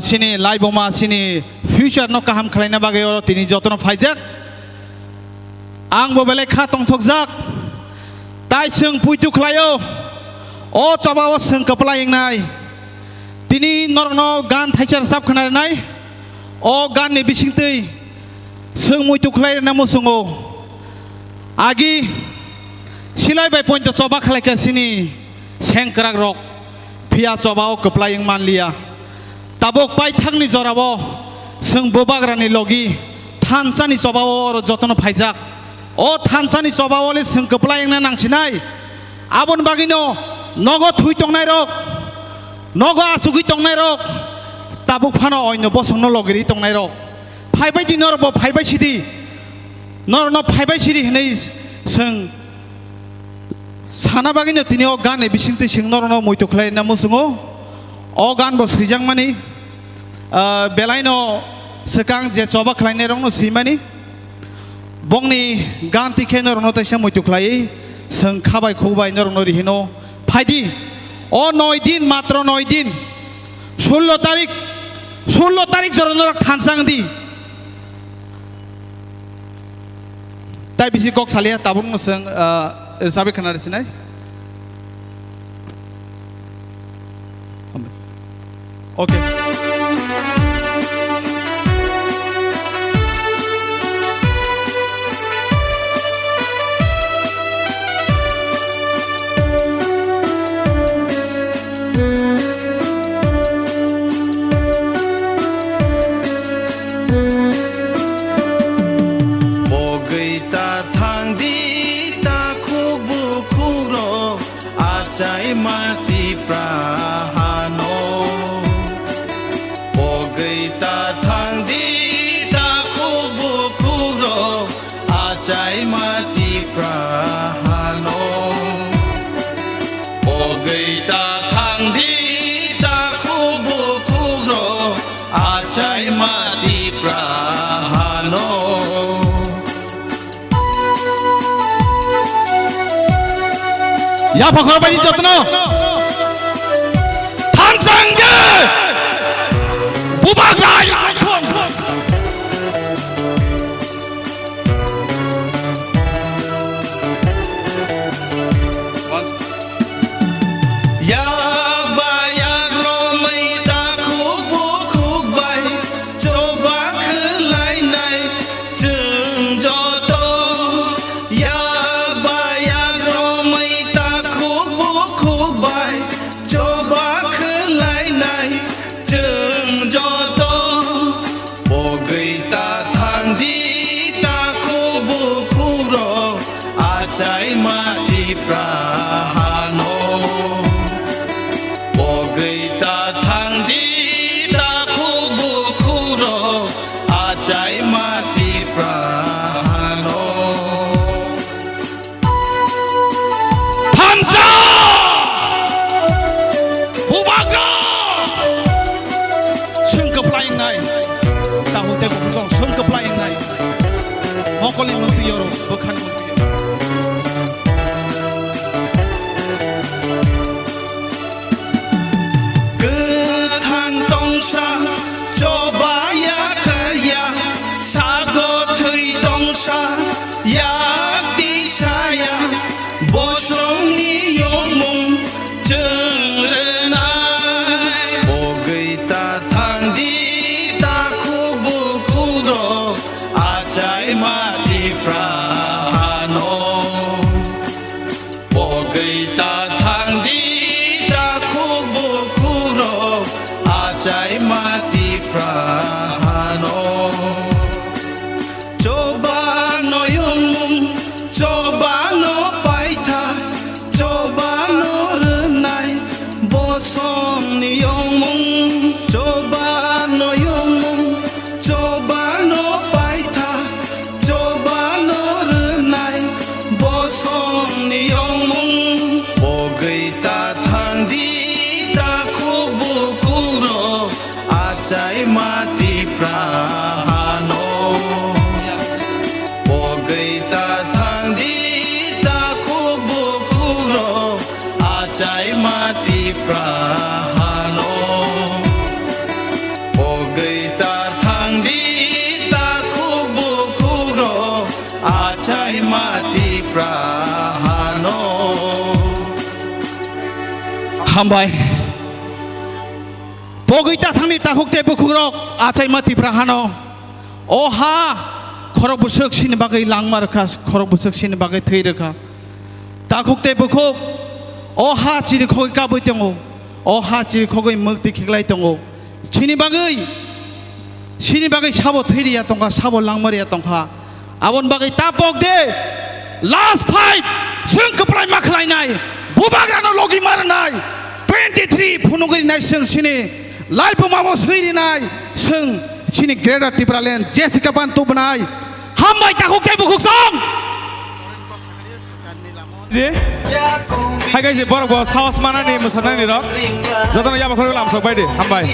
sini laiboma sini future no kaham khlaina bagai oro tini jotono phaijak आंबो बेलेखा तंथकजाक ताइ जों पुइतु खलायो अ चबाव जों कपलायनाय दिनै नरनो गान थाइचार साब खोनानाय अ गाननि बिसिंतै जों मुइतु खलायना मोसङो आगि सिलायबाय पइन्ट चबा खलायगासिनि सेंक्राक रक फिया चबाव कपलायं मानलिया ताबक पाइ थांनि जराव जों बोबाग्रानि लगी थानसानि चबाव जतन फाइजाक अ थानसानि चबावले जों कपलायंना नांसिनाय आबन बागिनो नगो थुइ तंनाय रक नगो आसुगि तंनाय रक ताबुक फानो अयनो बसंनो लगिरि तंनाय रक फाइबाय दि नरबो फाइबाय सिदि नरनो फाइबाय सिदि हनै जों साना बागिनो तिनि अ गान बिसिंतै सिं नरनो मयतो खलायना मोसङो अ गान बो सैजां मानि बेलायनो सकां जे चबा खलायनाय रंनो सैमानि बंनि गान तिखे नरनो तैसा मयतो खलायै जों खाबाय खौबाय नरनो रिहिनो फाइदि अ 9 दिन मात्र 9 दिन 16 तारिख जरनो थानसांदि ताइ बिसि कक सालिया ताबुंनो जों साबे खोनादोंसिनाय okay Jai mati prahano Ogai ta thang di ta kubu kuro Ajai mati prahano Ogai ta thang di ta kubu kuro Ajai mati prahano या फखर बायदि जतन थानसांगे बुबाग्राय Mokoli mesti yoro, bukan mesti. Ketang tongsha, coba ya kerja, sago tui tongsha, ya di saya, bosong yomong cenrenai. Ogai ta thang di ta kubu kuro, ajai mati prahano. Ogai ta thang di ta kubu kuro, ajai mati prahano. Coba no yomong, coba no paita, coba no renai, bosong ni yomong. Coba no yomong, coba no paita, coba no renai, bosong ni yomong. Ogai ta thang di ta kubu kuro, ajai mati prahano. Ogai ta thang di ta kubu kuro, ajai mati prahano. Ogai ta thang di ta kubu kuro, ajai acai mati prahano Hambai Pogita thangni takuk te bukurok acai mati prahano Oha khorok busuk sini bagai langmar kas khorok busuk sini bagai thei reka takuk te bukuk Oha chiri khoi ka boi tongo Oha chiri khoi mukti khiklai tongo sini bagai sabo thei ya tongka sabo langmar ya tongka abon bagai tapok de last fight sung kaplai makhlai nai bubagrano logi marnai 23 phunugri nai sung sini lai pumamo sui nai sung sini Greater Tipraland Jessica Bantu benai hambai takuk te bukuk song Hai guys, borok bo sawas mana nih musanai nih rok. Jodoh ya bakal ulam sok baik deh, hambai.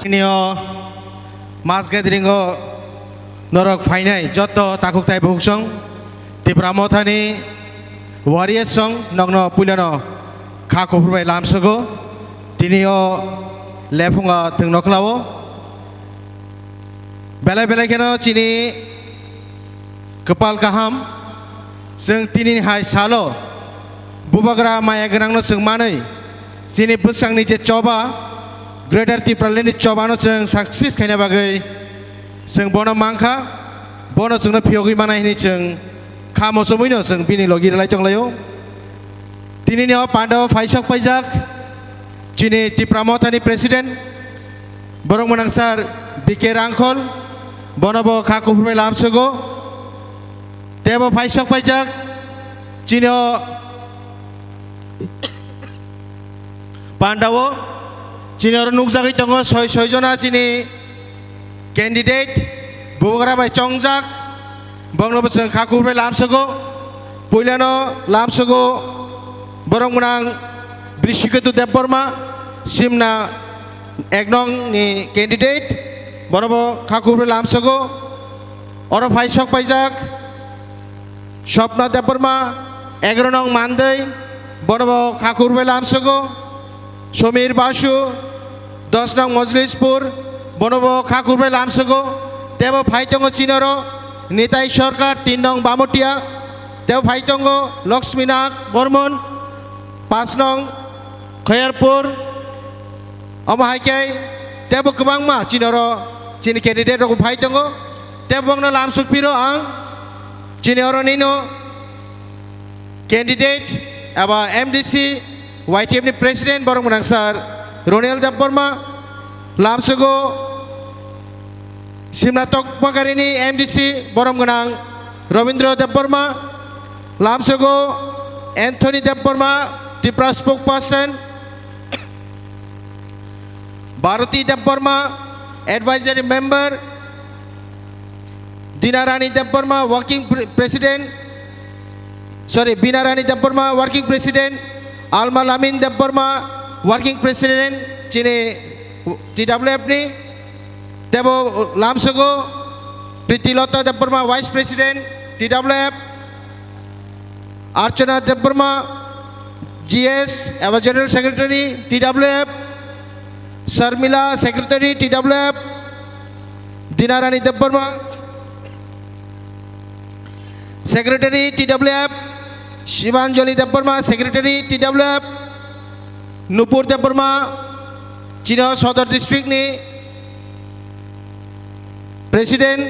Nio mas gatheringo norok fainai joto takuk tai buk song Tipramo thani warriors song nongno pulano kha khopurbai lamsogo tinio lefunga thungno khlawo belai keno chini kepal kaham seng tini hai salo bubagra maya gerangno seng manai sini busangni je coba Greater Tipraland cobano seng success khaina bagai seng bono mangkha bono sengna phiogi manai ni seng khamo somoino seng bini logi lai tonglayo tini ne Pandawa Faisok Paijak chini Tipramo thani president borong manangsar BK Rangkhol bonobo kha khopurbai lamsogo tebo Faisok Paijak chini Pandawa chini orang nukjaki tongo soi jona chini candidate bubagra bai chongjak banglo beseng khakur bai lamsogo puilano lamsogo borong menang Brishiketu Debborma simna eknong ni candidate বনব খাকুরবে লামসগো অর ফাইসক পাইজাক স্বপ্ন দেববর্মা 11 নং মানदै বনব খাকুরবে লামসগো সমীর বাসু 10 নং মজলিসপুর বনব খাকুরবে লামসগো তেব ফাইতঙ্গ চিনর নিতাই সরকার 3 নং বামটিয়া তেব ফাইতঙ্গ লক্ষ্মীনাথ বর্মন 5 নং खयरपुर अमाहायkai tebo kebangma cinoro cini candidate rok phai tongo tebo bangna lamsuk piro ang cinoro nino candidate aba MDC YTF ni president borong menangsar Ronel Deborma lamsugo Simnatok Pagarini MDC borong menang Robindro Deborma lamsugo Anthony Deborma Tipra spokesperson Bharati Deborma, advisory member, Dinarani Deborma, working president, Binarani Deborma, working president, Alma Lamin Deborma, working president, Chine TWF ni, Debo Lamsogo, Pritilota Deborma, vice president, TWF, Archana Deborma, GS, our general secretary, TWF, Sarmila secretary TWF Dinarani Deborma secretary TWF Shivanjali Deborma secretary TWF Nupur Deborma Chino Sodar district ni president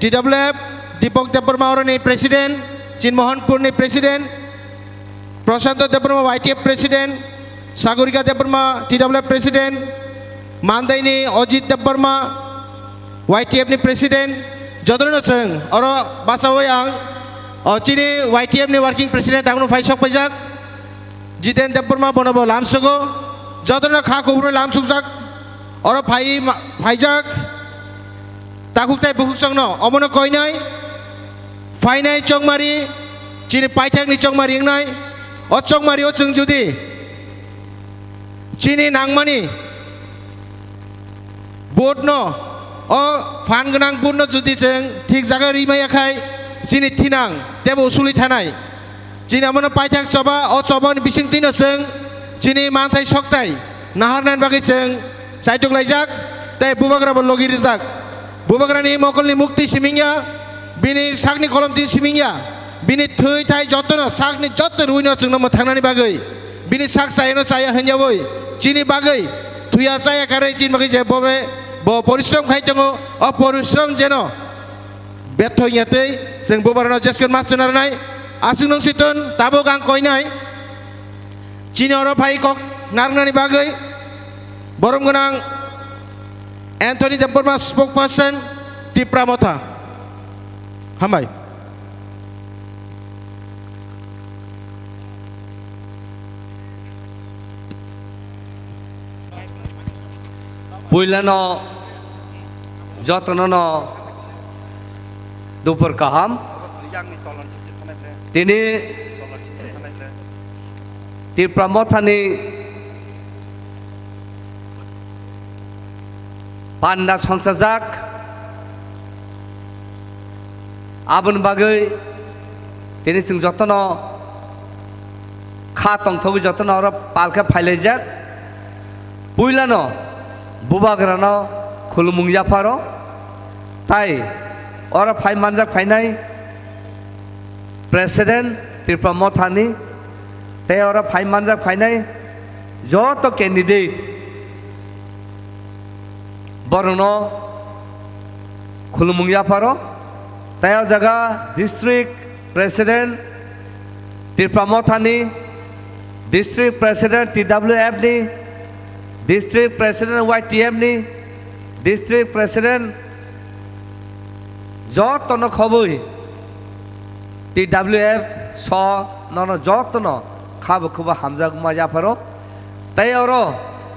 TWF Deepak Deborma orani president Chinmohanpur ni president Prasanto Deborma YTF president Sagurika Deborma TWF president Mandai ni Ojit Deborma YTF ni president Jodrono Seng oro basawayang Chini YTF ni working president takunu faisok pajak Jiten Deborma bonobo lamsugo Jodrono kha kubro lamsugjak oro faijak takuktai bukuksongno omono koinai fainai chongmari Chini paitak ni chongmari ngai o chongmari o chung judi Chini nangmani board no o fan gonang board no judi jeng thik jaga rimai akhai chini thinang tebo usuli thanai chini amono paithak choba o choba ni bising tino jeng chini manthai soktai naharnan bagi jeng saitok laijak tai bubagra bo logi rijak bubagra ni mokolni mukti simingya bini sakni kolom ti simingya bini thoi thai jotono sakni jotto ruino jeng no thangnani bagai bini sak sayano saya hanjawoi Chini bagai tuya saya karai chin bagai je bobe bo porishram khai tongo o porishram jeno betho yate seng bobarano jeskon mas chonar nai asing nong siton tabo gang koi nai chini oro phai kok narnani bagai borom gonang Anthony Deborma spokesperson Tipra Motha hambai Puilano jotono dupur kaham tini Tipra Motha ni panda songsajak abun bagai tini sing jotono kha tongthobi jotono oro palkha phailajak puilano bubagrano khulumung yaparo tai ora phai manjak phainai president Tipra Motha ni te ora phai manjak phainai joto candidate borno khulumung yaparo tai jaga district president Tipra Motha ni district president TWF ni District President YTM ni District President jotono khoboi TWF so nono jotono khab khuba hamjak maja paro tai oro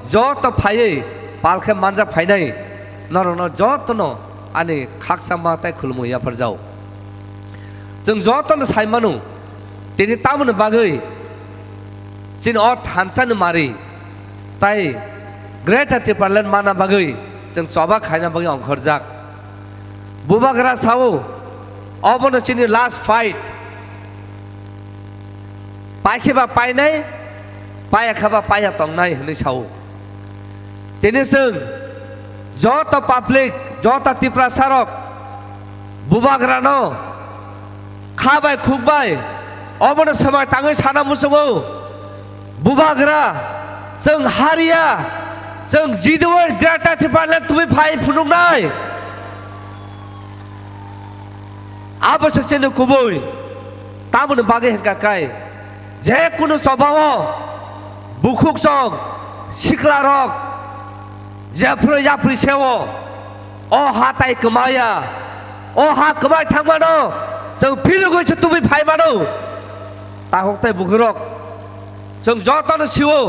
joto phai palkhe manja phainai nono jotono ani khaksama tai khulmu ya parjau jeng jotono saimanu tini tamun bagai chin ot hansan mari tai Greater Tipalan mana bagai जों सभा खायना बागै अंखरजाक बुबाग्रा सावो अबनो चिनि last fight पाइखेबा पाइनाय पायाखाबा पाया तंनाय होनै सावो तेने जों जत पाब्लिक जत तिप्रा सारक बुबाग्रानो खाबाय खुबाय अबनो समय ताङै साना मुसुगौ बुबाग्रा जों हारिया जों जिदुवर द्राटा तिपाले तुमि फाइ फुनुंनाय आबस चेनो कुबुय तामनो बागे हेकाकाय जे कुनु सभाव बुखुक सं सिखला रक जेफ्रो याफ्रि सेवो अ हाताय कमाया अ हा कमाय थांबानो जों फिरगैसो तुमि फाइबानो ताहकताय बुखरक जों जतनो सिवो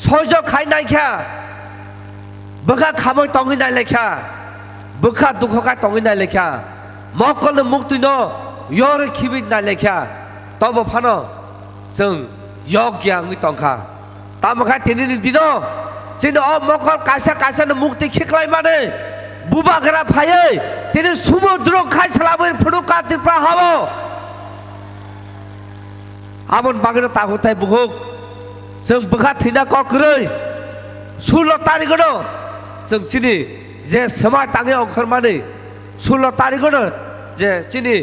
सज खायनायखा बखा खामै तंगिनाय लेखा बखा दुखका तंगिनाय लेखा मकल मुक्तिनो यर खिबिनाय लेखा तब फानो जों यज्ञांनि तंखा तामखा तिनि दिनो जिनो अ मकल कासा कासानो मुक्ति खिखलाय माने बुबाग्रा फायै तिनि समुद्र खायसलाबै फुनुका तिफ्रा हाबो आमन बागनो तागुताय बुहुक जों बखा थैना कक्रै 16 तारिखनो जों सिनि जे समाय ताङै अंखरमानै 16 तारिखनो जे सिनि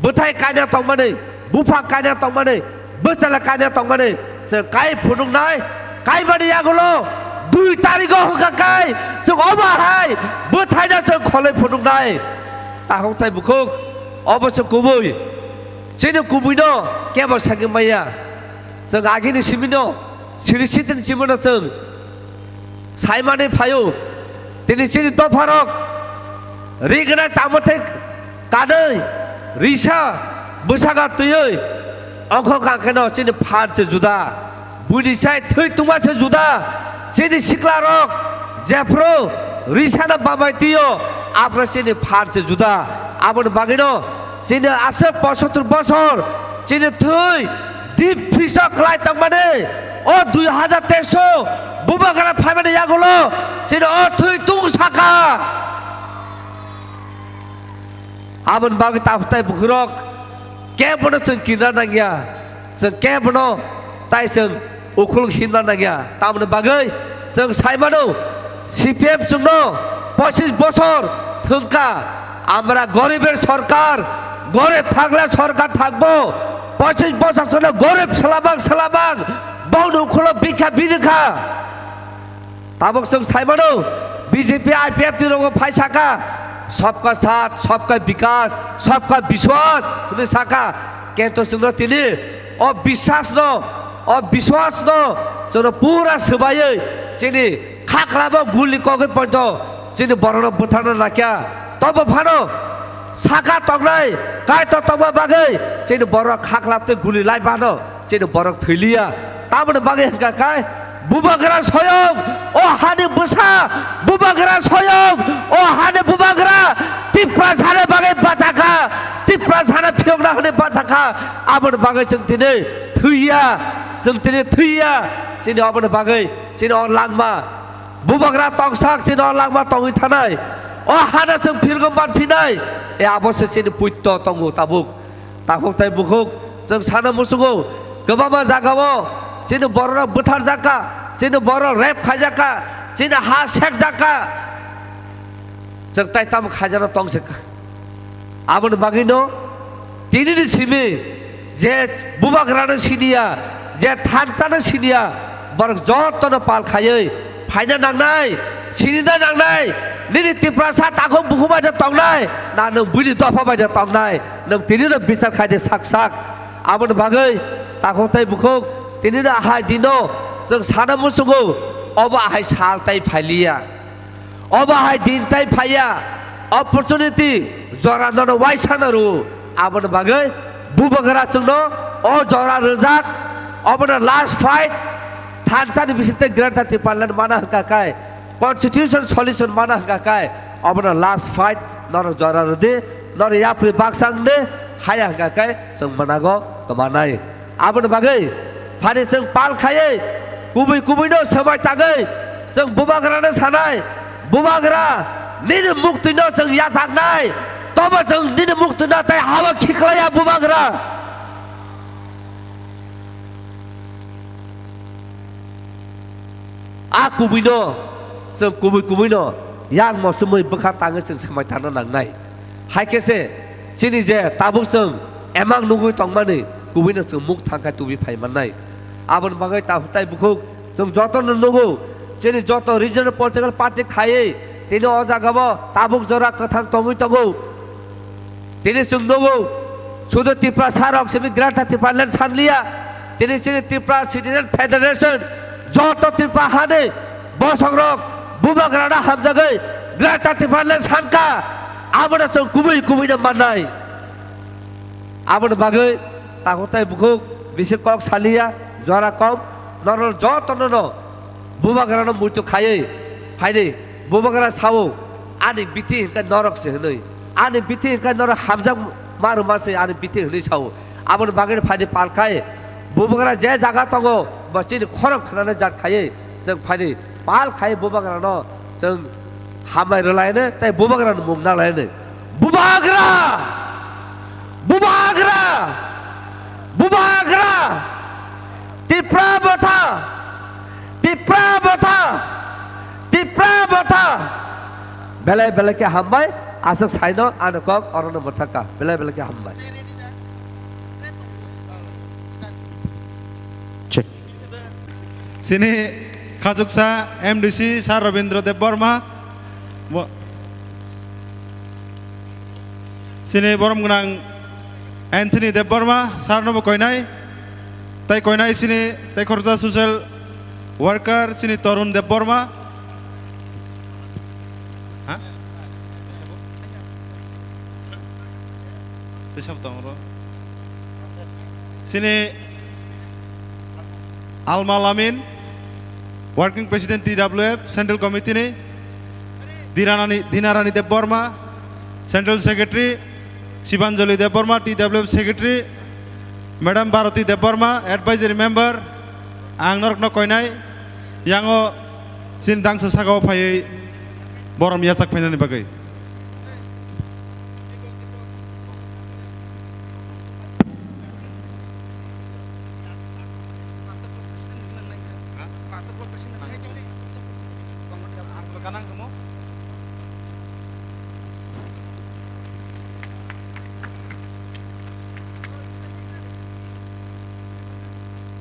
बोथाय कायना तंमानै बुफा कायना तंमानै बोसला कायना तंमानै जों काय फुनुंनाय काय बादि आगलो 2 तारिखो हकाकाय जों अबाहाय बोथायना जों खलै फुनुंनाय ताहंताय बुखुक अबश्य कुबुय सिनि कुबुयनो केबो सागिमाया जों आगिनि सिमिनो सिरिसितिन सिमनो जों साइमाने फायो तिनि सिनि दफारक रिगना चामथे कादै रिसा बैसागा तुयै अंख कांखेनो सिनि फानसे जुदा बुनिसाय थै तुमासे जुदा सिनि सिखला रक जेफ्रो रिसाना बाबाय तियो आफ्रा सिनि फानसे जुदा आबन बागिनो सिनि आसे 75 बছর सिनि थै दीप फिसा क्लाय तंमाने ओ 2023 बुबाग्रा फाइमाने यागलो सिनि ओ थै तुं साका आबन बागै ताफताय बुखरक केबनो जों किना नागिया जों केबनो ताय जों उखुल हिनना नागिया तामनो बागै जों साइमानो सीपीएम जोंनो 25 বছর थंका আমরা গরিবের সরকার গরিব থাকলে সরকার থাকবো 25 বছর ধরে গরিব সালাবাং বাউনো উখুল বিখা বিরখা ताबक जों साइमानो बीजेपी आईपीएफ तिरंगो फाइसाका सबका साथ सबका विकास सबका विश्वास हुने साका केंतो जोंनो तिनि अ विश्वास न जोंनो पूरा सबायै जिनि खाख्लाबो गुलि कगे पन्तो जिनि बरनो बुथारनो लाखिया तब फानो साका तंनाय काय त तब बागै जिनि बर खाख्लाबते गुलि लाइ बानो जिनि बर थैलिया ताबनो बागै हका काय बुबाग्रा सयं ओ हाने बसा बुबाग्रा सयं ओ हाने बुबाग्रा तिप्रा जाने बागै बाजाखा तिप्रा जाने फियंना होने बाजाखा आबन बागै जों दिनै थैया जोंनि आबन बागै जोंनि अनलांमा बुबाग्रा तंसाक जोंनि अनलांमा तंगै थानाय ओ हाने जों फिरगम बानफिनाय ए आबसे जोंनि पुत्य तंगो ताबुक ताखौताय बुखुक जों साना मुसुगौ गोबां जागावो जिनो बरना बुथार जाका जिनो बर रेप खाजाका जिनो हा सेक जाका जों ताइताम खाजाना तंसेका आबन बागिनो तिनिनि सिमि जे बुबाग्रानो सिनिया जे थानसानो सिनिया बर जतनो पाल खायै फाइना नांनाय सिनिना नांनाय निनि तिप्रासा ताखौ बुखुबायदो तंनाय ना नों बुनि दफाबायदो तंनाय नों तिनिनो बिसार खायदे साक आबन बागै ताखौताय बुखुक तिनिनो आहाय दिनो जों साना मुसुगौ अबा आहाय सालताय फाइलिया अबा आहाय दिनताय फाइया अपरचुनिटी जराननो वाइसानरु आबन बागै बुबाग्रा जोंनो अ जरा रजाक अबन लास्ट फाइट थानसानि बिसिते ग्रेट पार्लामेन्ट माना हकाकाय कन्स्टिट्यूशन सल्यूशन माना हकाकाय अबन लास्ट फाइट नर जरा रदे नर याफ्रि बाक्सांने हाया हकाकाय जों मनागो कमानाय आबन बागै फारि जों पाल खायै गुबै गुबैनो सबाय तागै जों बुबाग्रानो सानाय बुबाग्रा निने मुक्तिनो जों यासांनाय तबो जों निने मुक्तिनो ताय हाबा खिख्लाया बुबाग्रा आ कुबिनो जों कुबिनो यां मसुमै बखा ताङो जों समाय थानो नांनाय हायकेसे चिनि जे ताबुक जों एमां नुगुइ तंमानि कुबिनो जों मुख थांखाय तुबि फायमाननाय आबन बागै ताहुताय बुखौ जों जतन नुगु चिनि जत रिजनल पलिटिकल पार्टी खायै तिनि अजागाबो ताबुक जरा कथां तंगुइ तंगौ तिनि जों नुगु सुदु त्रिपुरा सारक सिमि ग्रान्था त्रिपुरालेण्ड सानलिया तिनि चिनि त्रिपुरा सिटिजेन फेडारेशन जत त्रिपुरा हाने बसंरक बुबाग्राना हामजागै ग्रान्था त्रिपुरालेण्ड सानका आबना जों कुबिनो माननाय आबन बागै ताहुताय बुखौ बिसोर कक सालिया जरा कम नरल जतन न बुबाग्राना मृत्यु खायै फायदे बुबाग्रा सावो आनि बिथि हिंका नरकसे हनै आनि बिथि हिंका नरक हामजाग मारु मासे आनि बिथि हनै सावो आबन बागै फायदे पालखाय बुबाग्रा जे जागा तंगो बचिनि खरक खनानै जात खायै जों फायदे पाल खायै बुबाग्रा न जों हामाय रलायनो ताय बुबाग्रा मुंना लायनो बुबाग्रा बुबाग्रा बुबाग्रा त्रिपुरा बथा बेले बेले के हामबाय आसक साइनो आनो कक अरनो बथाका बेले बेले के हामबाय Sini Kazuksa MDC Sar Rabindra Dev Burma Sini Borom Gunang Anthony Dev Burma Sar Nobo Koinai Tai Koinai sini Tai Korza Social Worker sini Torun Dev Burma Sini Alma Lamin Working President TWF Central Committee ni Dinarani Dev Burma Central Secretary Shivanjali Dev Burma TWF Secretary Madam Bharati Dev Burma Advisory Member Ang Norokno Koinai Yango Sin Dangsa Sagaw Phai Borom Yasak Phainani Bagai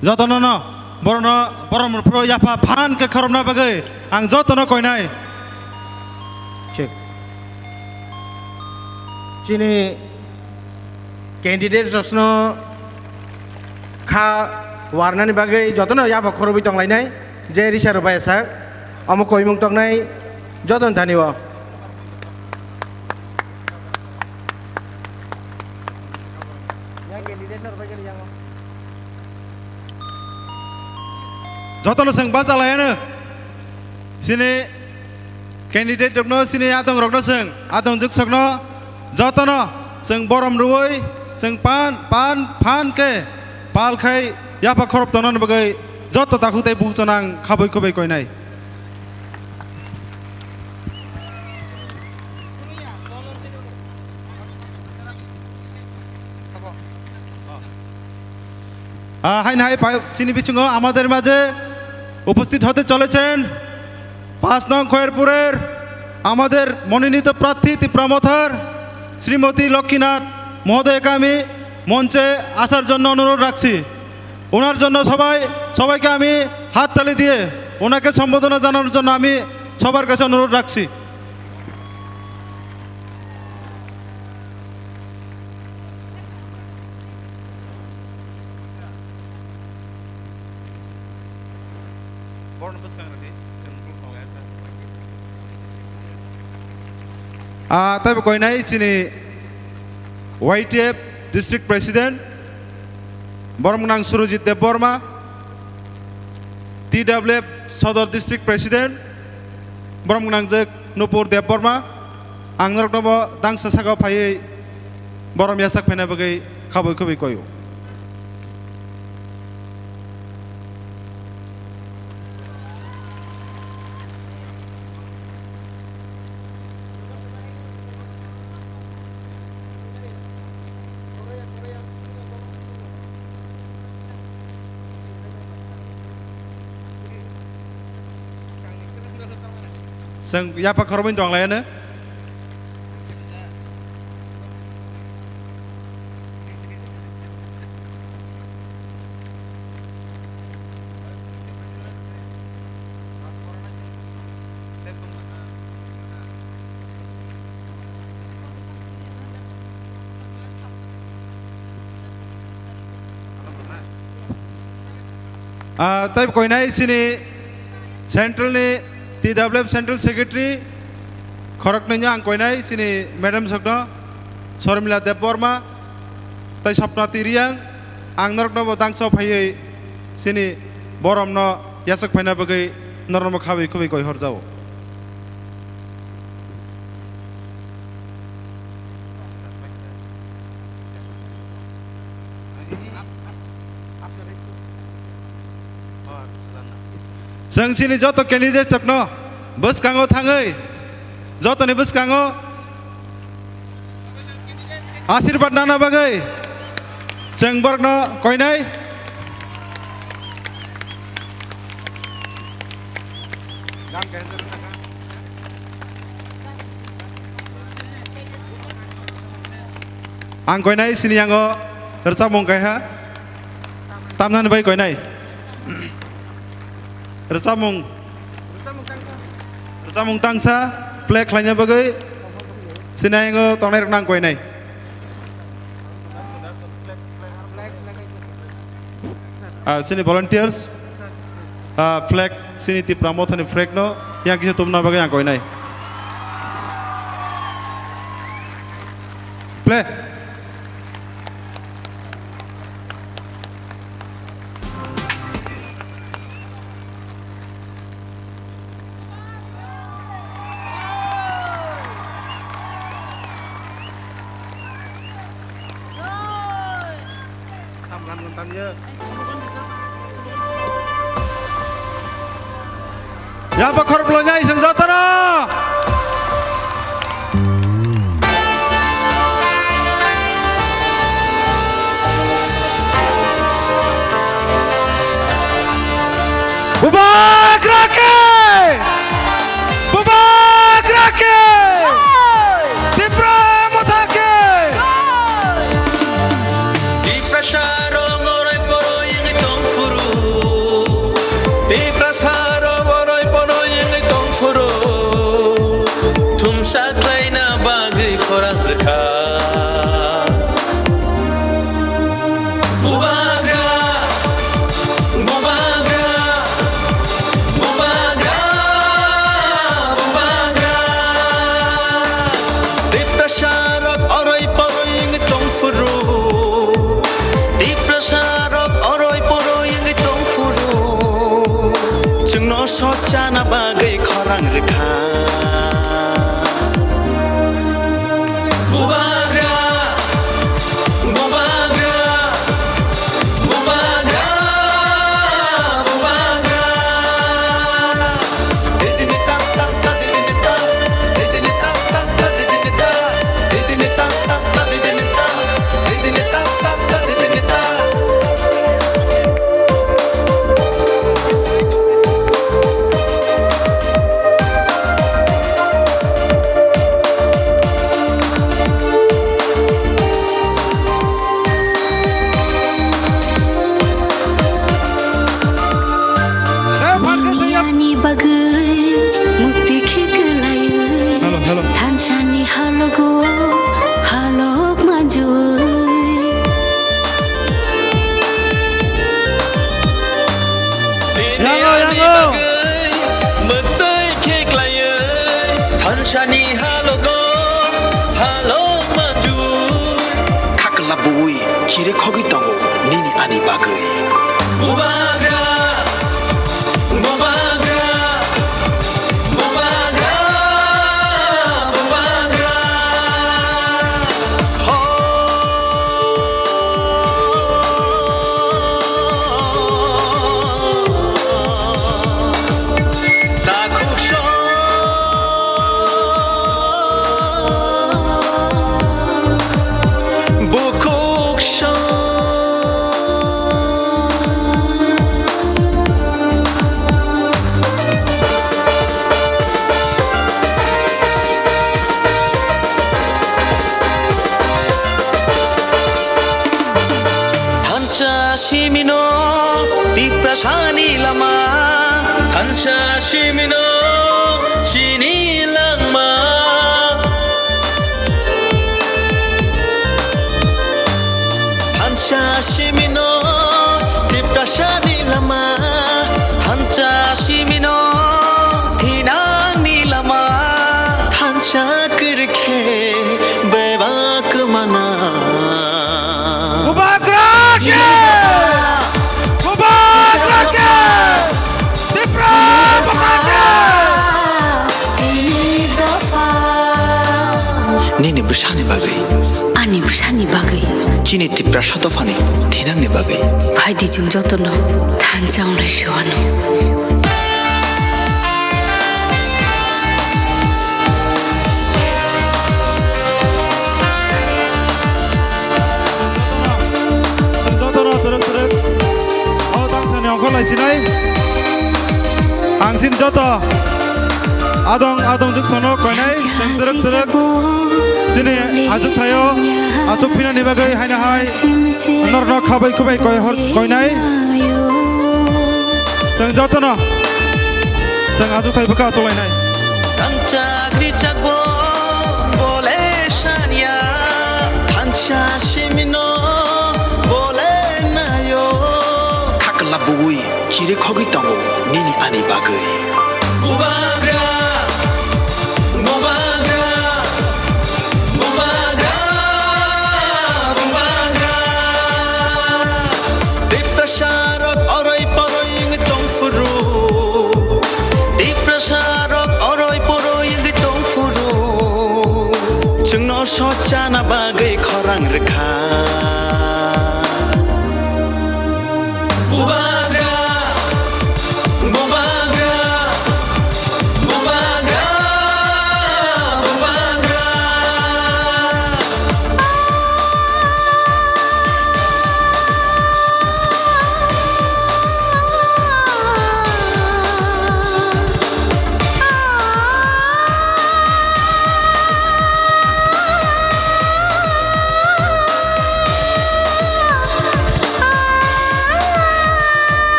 Jotono no borom pro yapa phan ke khoromna bagai ang jotono koinai check chini candidate josno kha warnani bagai jotono yapa khorobi tonglainai je risa rupai sak amo koimung tongnai joton thaniwa Jotono sang baca layana sini candidate dokno sini atong rokno sang atong juk sakno jotono sang borom ruwoi sang pan ke pal khai yapa khorop tonon bagai joto takutai buchonang khaboi kobai koinai হাই চিনি বিচুঙ্গ আমাদের মাঝে উপস্থিত হতে চলেছেন 5 নং খয়েরপুরের আমাদের মনোনীত প্রার্থী ত্রিপুরামথার শ্রীমতী লক্ষ্মীনাথ মহোদয়কে আমি মঞ্চে আসার জন্য অনুরোধ রাখছি ওনার জন্য সবাইকে আমি হাততালি দিয়ে ওনাকে সম্বোধনা জানানোর জন্য আমি সবার কাছে অনুরোধ রাখছি Tapi koinai sini YTF District President Boromnang Surujit Dev Burma TWF Sodor District President Boromnang Jek Nupur Dev Burma Angnar Nobo Dangsa Sagaw Phai Borom Yasak Phena Bagai Khaboi Khaboi Koyo जों याफा खरबैन दंलायानो तब कोई नहीं सिनी central ने TWF central secretary खरक नहीं आं कोई नहीं सिनी मैडम सकना शर्मिला देवबर्मा तय सपना तिरियां आं नरकनो बदांग सौ फाये सिनी बरम न यासक फायना बगै नरम खाबै खुबै कोई हर जाओ जों सिनि जत कैंडिडेट सकनो बस कांगो थाङै जतनि बस कांगो आशीर्वाद नाना बागै जों बरगनो कोइनाय आं कोइनाय सिनि आंगो रचा मंगाय हा तामनान bye कोइनाय Resamung tangsa flag lainnya bagai sinai ngo tongnai renang koi nai sini volunteers flag sini ti pramothani flag no yang kisah tumna bagai yang koi nai play Ya bakar pelonnya iseng jatana. Bubak Rake, Bubak Rake, Tipra Motake. Tipra Sharong orai poro yang tong furu. Tipra Sharong orai poro yang tong furu. Tumsak laina bagi korang rekha. Sochana bagai korang rekha Bubagra Bubagra Bubagra Bubagra Dedini tap tap tap dedini tap Dedini tap tap tap dedini tap Dedini tap tap tap dedini tap Dedini tap tap tap dedini tap Shani halogo halo manjur kakla bui chire khogi tongo nini ani bagai bubagra bubagra bubagra bubagra ho takusho Shimino Diprashani Lama Hansha Shimino Shini Lama Hansha Shimino Diprashani Lama Hansha Shimino Hinani Lama Hansha Kirke Beba Kumana Nini bersani bagai, ani bersani bagai, kini tipra satu fani, tinang ni bagai. Hai di jungjo tono, tanjang lesuano. Angsin joto, adong juk sono koinai, teruk. Sini ajuk sayo, ajuk pina ni bagai hai na hai, nor kabai koinai. Sang joto no, sang ajuk sayo buka ajuk lainai. Angcak dicak boleh shania, hansha shimino boleh nayo. Kakak bui, ciri kogi tamu, nini ani bagai. Bubagra, bubagra, bubagra, bubagra. Diprasarok oroi poroi ngitong furu. Diprasarok oroi poroi ngitong furu. Jengno sojana bagai korang rekha. Bubagra, bubagra.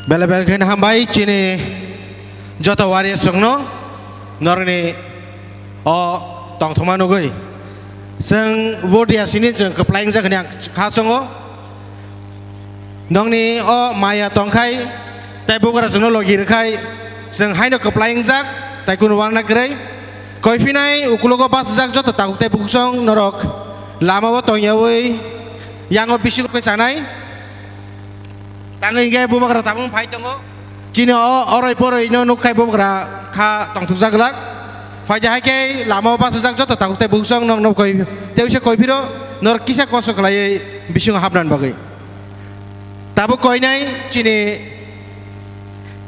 Bela bergen hambai cini joto waria songno norni o tong thoma nugui seng vodia sini jeng keplaing jak yang khasongo nongni o maya tongkai tai bukara songno logi rekai seng haino keplaing jak tai kun warna grey koifinai ukulogo pas jak joto takuk tai buksong norok lama wo tong yawi yang o bisik ke sanai Tangan ingai buba kera tabung pai tunggu. Cina orang poroi ino nukai buba kera ka tong tuza gelak. Pai jahai ke lama apa sejak jatuh takut teh busong nong koi. Teh usah koi piro nor kisah kosok lagi bisung habnan bagai. Tabu koi nai cini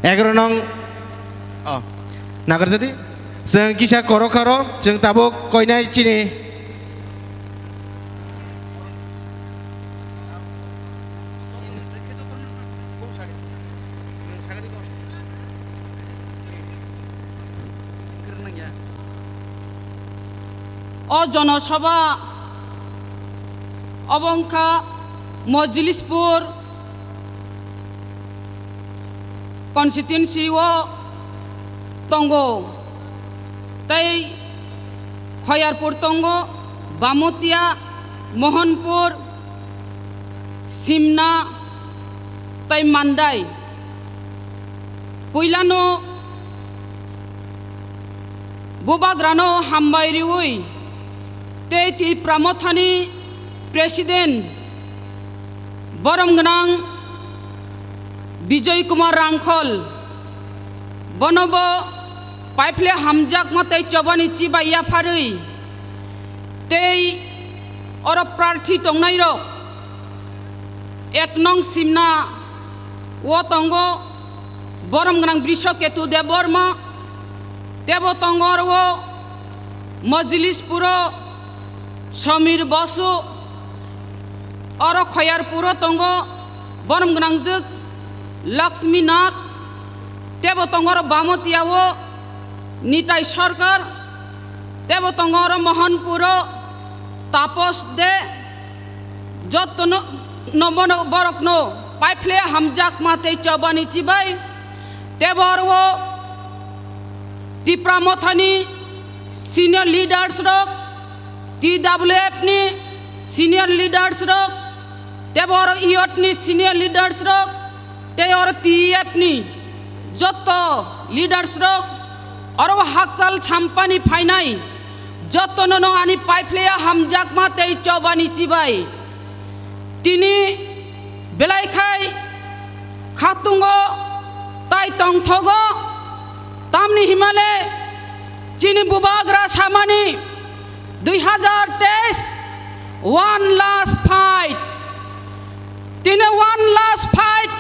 egro nong nagar jadi. Seng kisah koro seng tabu koi nai cini. O জনসভা অবংকা Majlishpur constituency ও তঙ্গো তাই খয়ারপুর তঙ্গো বামতিয়া মোহনপুর সিমনা তাই Mandai পইলানো বুবাগ্রানো হামবাইরিউই Teti Pramothani Presiden Boromganang Bijoy Kumar Rangkhol Bonobo Paiple Hamjak Matai Chobani Chiba Yafarui Tei Oro Prarthi Tongnairo Ek Nong Simna Wotongo Boromganang Brisho Ketu Deborma Debo Tongorwo Majlis Puro Samir Basu Oro Khayarpuro Tongo Borom Gnangjuk Lakshmi Nak Tebo Tongor Bamotiawo Nitai Sarkar তেবো তঙ্গর Mohanpur Tapas দে যত নবন বরকনো পাইফ্লে হামজাক মাতে চবানি চিবাই তেবর ও ত্রিপুরা মথানি senior leaders রক TWF ni senior leaders rok tebor iot ni senior leaders rok teor TF ni joto leaders rok aro haksal champani phainai joto nono ani paipleya hamjak ma tei chobani chibai tini belai khai khatungo tai tongthogo tamni himale chini bubagra samani 2023 one last fight tine one last fight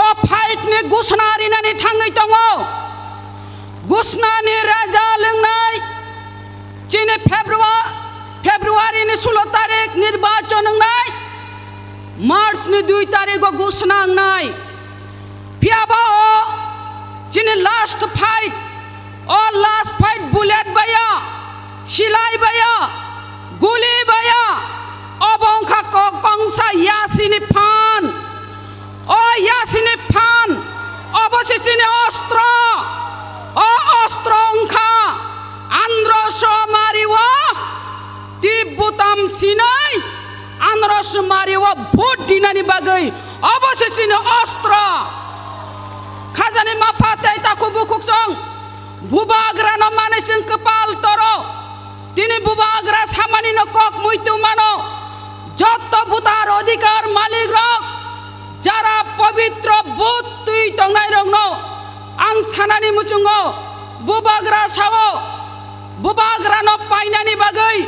o fight ni gusnari nani thangai tongo gusnani raja lengnai chine february ni 16 tarik nirbachon ngai march ni 2 tarik go gusna ngai piaba o chine last fight bullet baya silai baya guli baya obongkha kongsa yasini phan obosisini ostro ongkha andro somariwa tibutam sinai andro somariwa bhut dinani bagai obosisini ostro khajani mapate takubukuk-song bubagra no manising kepal toro tini bubagra samani no kok muitu mano joto butar odhikar malik rok jara pavitro but tui tongnai rok no ang sanani muchungo bubagra sawo bubagra no painani bagai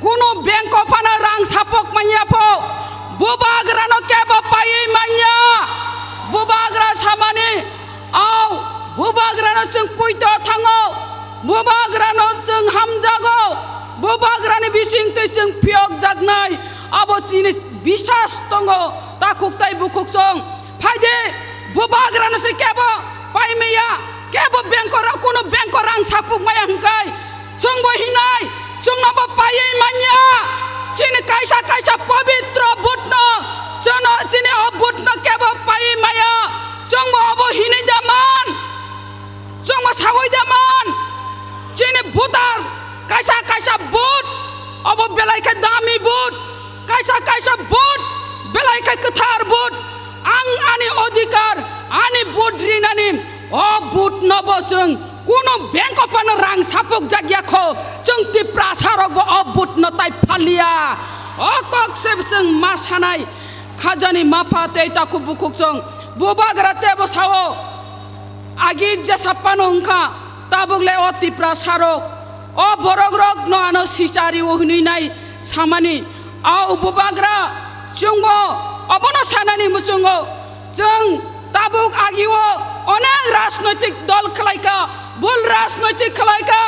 kuno bank opana rang sapok manya po bubagra no kebo pai manya bubagra samani au bubagra no chung puito thango bubagra no chung hamjago bubagra ni bising te chung phiok jagnai abo chini bisas tongo takuktai bukuk-song phaide bubagra no se kebo pai meya kebo bengkor kuno bengkor rang sapuk maya hingkai chung bo hinai chung no pai manya chini kaisa pavitra butno chono chini obutno kebo pai maya chung bo abo hinai jaman chung bo sawai jaman chini butar kaisa but abo belai ka dami but kaisa but belai ka kathar but ang ani odhikar ani but rinani o but nobo chung kuno bank opan rang sapok jagya kho chung ti prasarok bo o but no tai phalia o kok se chung masanai khajani mapate taku bukuk chung bubagra tebo sawo agi jasapano ongkha tabugle o ti prasarok o borogrok no ano sisari o hunui nai samani au bubagra chungbo obono sanani muchungo chung tabuk agiwo onek rajnoitik dol khlaika bul rajnoitik khlaika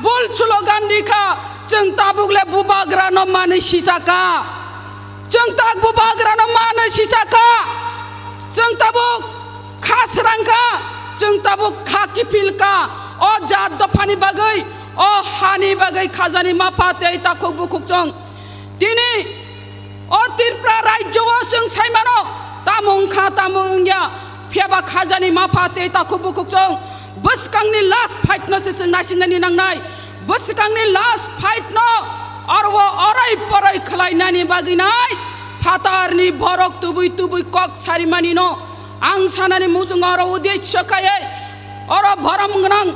bul slogan dikha chung tabukle bubagra no mane sisaka chung tak bubagra no mane sisaka chung tabuk khasrangka chung tabuk khakipilka o jat dofani bagai o hani bagai khajani mapate takuk bukuk chung tini o tirpra rajyo chung saimano tamungya phiaba khajani mapate takuk bukuk chung buskangni last fight no se nasingani nangnai buskangni last fight no arwo orai porai khlainani baginai phatarni borok tubui kok sarimani no ang sanani mujung aro uddesho kaye aro bharam gnang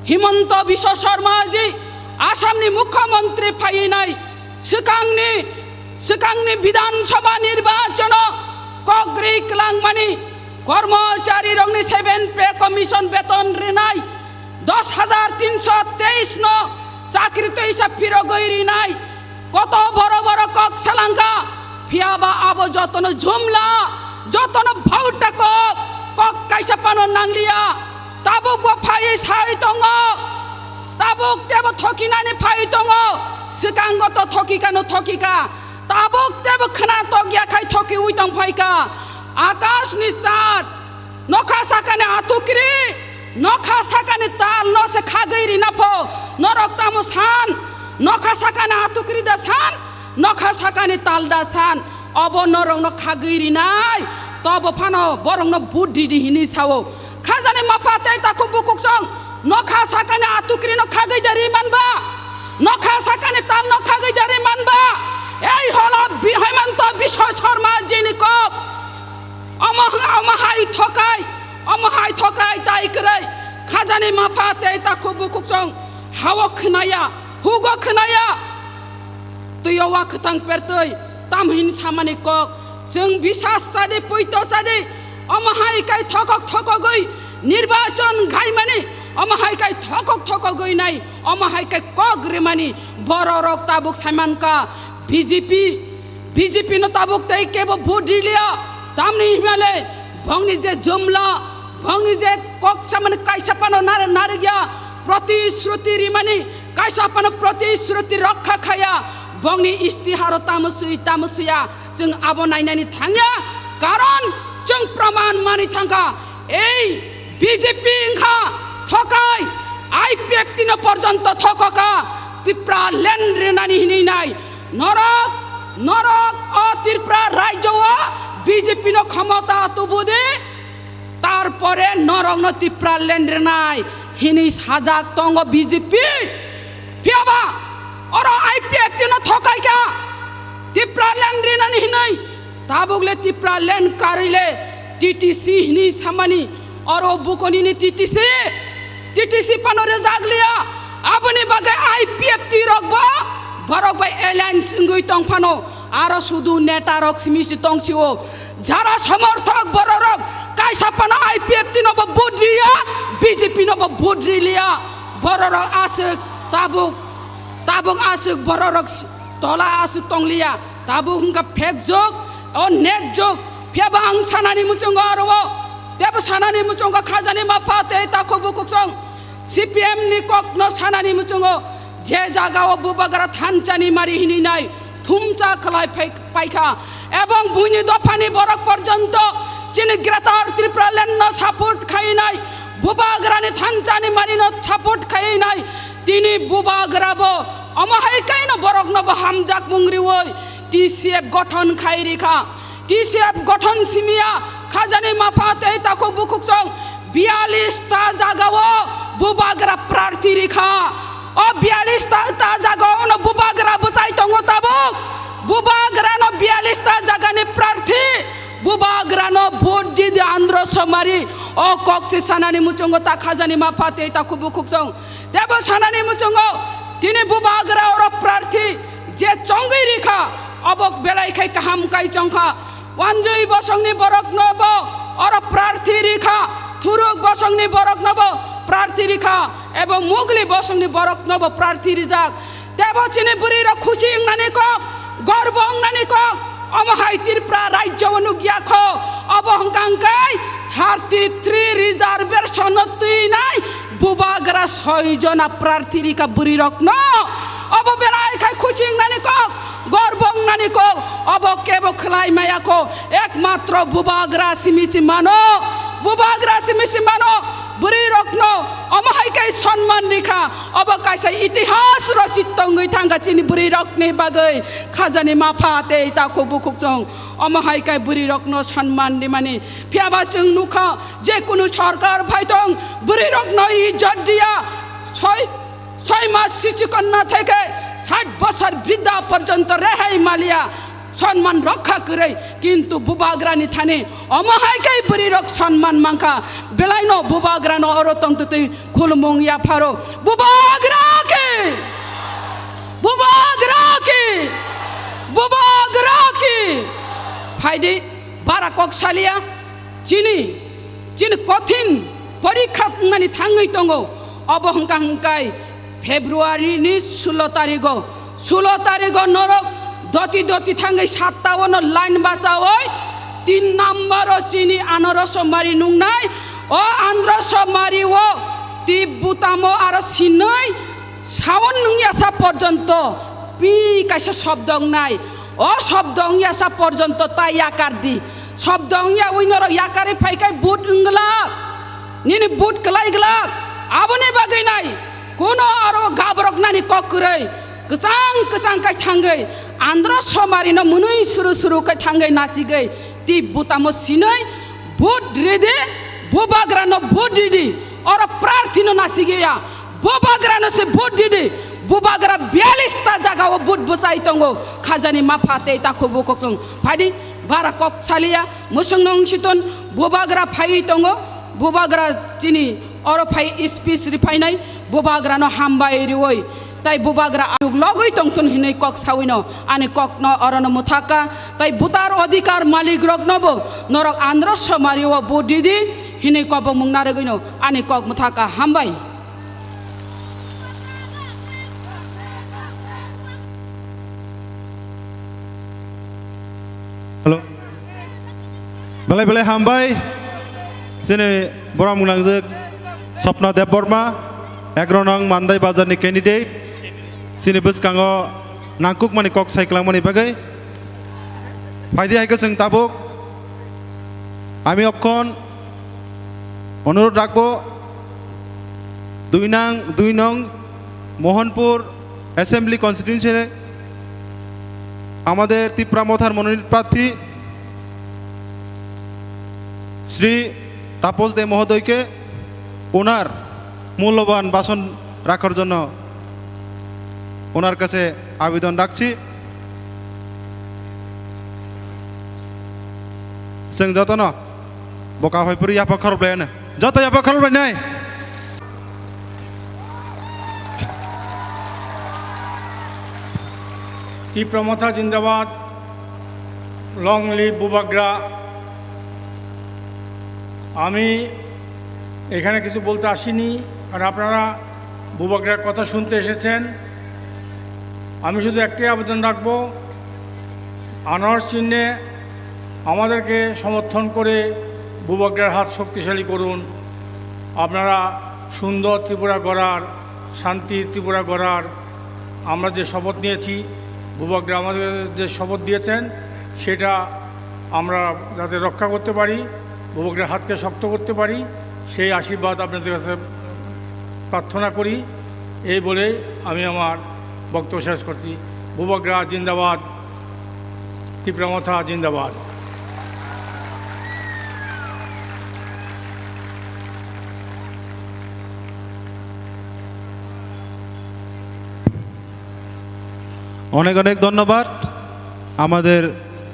Himanta Biswa Sharma ji Asamni Mukhyamantri phainai sikangni Bidhan Sabha nirbachano kogri klangmani कर्मचारी रंगनी 7 पे commission बेतन रिनाई 10,323 no चाकरी तो हिसाब फिरो गई रिनाई कत बड़ बड़ कक सलांगा फियाबा अब जतन झुमला जतन भाउटा कक कैसा पानो नांगलिया ताबुक बो फाई साई तंगो ताबुक तेबो थकिनानि फाई तंगो सिकांग तो थकिका नो थकिका ताबुक तेबो खना तो गया खाई थकी उइतंग फाइका आकाश निसार नखा साकाने आतुकरी नखा साकाने ताल न से खा गई रि नफो নরক তামো সান নখা সাকানে আতুকরি দা সান নখা সাকানে তাল দা সান অব নরং ন খাগিরি নাই তব ফানো বরং ন বুদ্ধি দি হিনি সাও খাজানে মাপাতে তাকু বুকুক সং নখা সাকানে আতুকরি ন খাগই দারি মানবা নখা সাকানে তাল ন খাগই দারি মানবা এই হলো হেমন্ত বিশ্ব শর্মা যিনি কক অমহাই ঠকাই তাই করে খাজানে মাপাতে তাকু বুকুক সং হাওয়া খনায়া হুগো খনায়া তুই ওয়া খতাং পেরতই তামহিন সামানি কক जों বিশ্বাস চাদে পৈত চাদে অমহাইকাই ঠকক গই নির্বাচন গাই মানে অমহাইকাই ঠকক গই নাই অমহাইকাই কক রে মানে বড় রক তাবুক সাইমানকা বিজেপি ন তাবুক তাই কেব ভোট দিলিয়া তামনি হিমালে ভংনি যে জমলা ভংনি যে কক সামানে কাইসাপানো নারগিয়া প্রতিশ্রুতি রিমানি কাইসাপানো প্রতিশ্রুতি রক্ষা খায়া বংনি ইস্তিহার তামসুয়া जों आबो नायनानै थाङा कारण जों प्रमाण मानि थांगा এই বিজেপি इंखा थकाय आइ व्यक्तिन पर्यन्त थकका त्रिपुरा ল্যান্ড রেনানি হিনি নাই নরক ও ত্রিপুরা রাজ্যवा বিজেপি ন ক্ষমতা তুবুদে তারপরে নরক ন ত্রিপুরা ল্যান্ড রেনাই হিনি সাজাক তঙ্গ বিজেপি ফিয়াবা और आइ व्यक्ति न थकाय का त्रिपुरा ল্যান্ড রেনানি হিনাই তাবুগলে ত্রিপুরা ল্যান্ড কারিলে টিটিসি হিনি সামানি और बुकोनी टीटीसी पानोरे जागलिया आबनि बागे आईपीएफटी रखबा बरक बाय एलायन सिंगै तंफानो आरो सुदु नेता रक सिमिसि तंसिओ जारा समर्थक बररक कायसा पाना आईपीएफटी नब बुद्रिया बीजेपी नब बुद्रिलिया बररक आसक ताबुक आसक बररक तला आसक तंगलिया ताबुक हुंका फेक जोक ओ नेट जोक फेबा आं सानानि मुचंग आरो तेब सानानि मुचंग खाजानि माफाते ताको बुकुसं सीपीएम नि ककन सानानि मुचंग जे जागाव बुबागरा थानचानि मारि हिनि नाय थुमचा खलाय पाइखा एवं बुनि दफानि बरक पर्यन्त जिनि ग्रेटर त्रिपुरा ल्यान्ड सापोर्ट खाइ नाय बुबागरानि थानचानि मारि न सापोर्ट खाइ नाय तिनि बुबागराबो अमहाय काइन बरक न हामजाक मुंग्रि वय टीसीएफ गठन खाइ रेखा टीसीएफ गठन सिमिया खाजानि माफाते ताको बुकुसं 42 ता जागाव बुबागरा प्रार्थी रेखा ओ 42 ता जागाव न बुबागरा बचाइ दङ ताबुक बुबागरा न 42 ता जागानि प्रार्थी बुबागरा न भोट दि आंध्र समारि ओ कक्सि सानानि मुचंग ता खाजानि माफाते ताको बुकुसं देबो सानानि मुचंग तिनि बुबागरा और प्रार्थी जे चंगै रेखा अबक बेलाइखाय काहाम काइ चंखा वानजै बसंनि बरक नब और प्रार्थी रेखा थुरुक बसंनि बरक नब प्रार्थी रेखा एवं मुगली बसंनि बरक नब प्रार्थी रिजाक तेबो चिनि बुरि र खुशी इंनानि कक गर्व इंनानि कक अमहाय त्रिपुरा राज्य अनुज्ञाख अब हंकांकाय 33 रिजर्वेशन तुइनाय बुबागरा 6 जना प्रार्थी रेखा बुरि रक्न अब बेलाइखाय खुशी इंनानि कक गर्वं नानी को अब केबो खलाई माया को एकमात्र बुबागरा सिमिसि मानो बुरी रखनो अमहाय काई सम्मान रेखा अब काइसा इतिहास रचित तंगै थांगा चिनि बुरी रखने बागै खाजानि माफाते ताको बुकुकजों अमहाय काई बुरी रखनो सम्मान दिमानि फियाबा जों नुखा जे कुनु सरकार फाइतों बुरी रखनो इज्जत दिया 6 मास शिशुकन्या থেকে 60 বছর বৃদ্ধা পর্যন্ত রেহাই মালিয়া সম্মান রক্ষা করে কিন্তু বুবাগরানি থানে অমহায়কাই বুরি রক সম্মান মাংকা বেলাইন বুবাগরান অরতংতই খুলমুং ইয়া ফারো বুবাগরাকে ফাইদে বারা ককসালিয়া চিনি কঠিন পরীক্ষা নানি থাঙ্গই তঙ্গো অবহংকা হংকাই फेब्रुआरी 16 तारिख नरक दति थांगै 57 लाइन बाचावै 3 नम्बर चिनी आनरस मारि नुंगनाय ओ आनरस मारि ओ ति बुतामो आरो सिनै सावन नुंगियासा पर्यन्त पि काइसा शब्दं नाय ओ शब्दं यासा पर्यन्त ता याकार दि शब्दं या उइनर याकारे फाइकाय बुट इंगला निनि बुट कलाइगला आबने बागै नाय কোনো আরো গাবরকনানি ককरै কচাং কচাং কাই থাঙ্গै আন্ধ্র সমারিনো মুনুই সুরু সুরু কাই থাঙ্গै নাচিগै তি বুতামো সিनै ভোট রেদে বুবাগ্রানো ভোট দিদি और प्रार्थीनो नासिगेया बुबाग्रानो से भोट दिदी बुबाग्रा 42 ता जगह वो भोट बचाई तंगो खाजानी माफाते ताको बोकसं फादी बारा कक सालिया मुसंग नंगसितन बुबाग्रा फाई तंगो बुबाग्रा चिनी और फाई स्पीच रिफाइनाय बुबाग्रानो हामबाय रिवय ताई बुबाग्रा आयुग लगै तंगतन हिनै कक साविनो आने कक न अरन मुथाका ताई बुतार अधिकार मालिक रगनबो नरक आंध्र समारियो भोट दिदी हिनै कब मुंगनारे गइनो आने कक मुथाका हामबाय हेलो बेलाय बेलाय हामबाय जेने बरा मुंगनांजों सपना देब बर्मा 11 नং मानदाय बाजारनि कैंडिडेट जेने बसकांगो नांकुक माने कक साइक्लांगमानि बागै फायदे हायखो जों ताबुक आमी अक्षन अनुरोध राखबो 2 নং मोहनपुर असेंबली कन्स्टिट्यूएंसि আমাদের তিপ্রামথার মনোনীত প্রার্থী শ্রী তাপস দে মহোদয়কে ওনার মূল্যবান ভাষণ রাখার জন্য ওনার কাছে আবেদন রাখছি जों जतन बका भाइफोर याफा खरब्लायानो जत याफा खरब्लायनाय তিপ্রামথা জিন্দাবাদ লং লিভ বুবাগ্রা আমি এখানে কিছু বলতে আসিনি আর আপনারা বুবাগ্রার কথা শুনতে এসেছেন আমি শুধু একটাই আবেদন রাখব আনারস চিহ্নে আমাদেরকে সমর্থন করে বুবাগ্রার হাত শক্তিশালী করুন আপনারা সুন্দর ত্রিপুরা গড়ার শান্তি ত্রিপুরা গড়ার আমরা যে শপথ নিয়েছি বুবাগ্রা আমাদের যে শপথ দিয়েছেন সেটা আমরা যাতে রক্ষা করতে পারি বুবাগ্রার হাতকে শক্ত করতে পারি সেই আশীর্বাদ আপনাদের কাছে প্রার্থনা করি এই বলে আমি আমার বক্তব্য শেষ করছি বুবাগ্রা জিন্দাবাদ তিপ্রামথা জিন্দাবাদ অনেক অনেক ধন্যবাদ আমাদের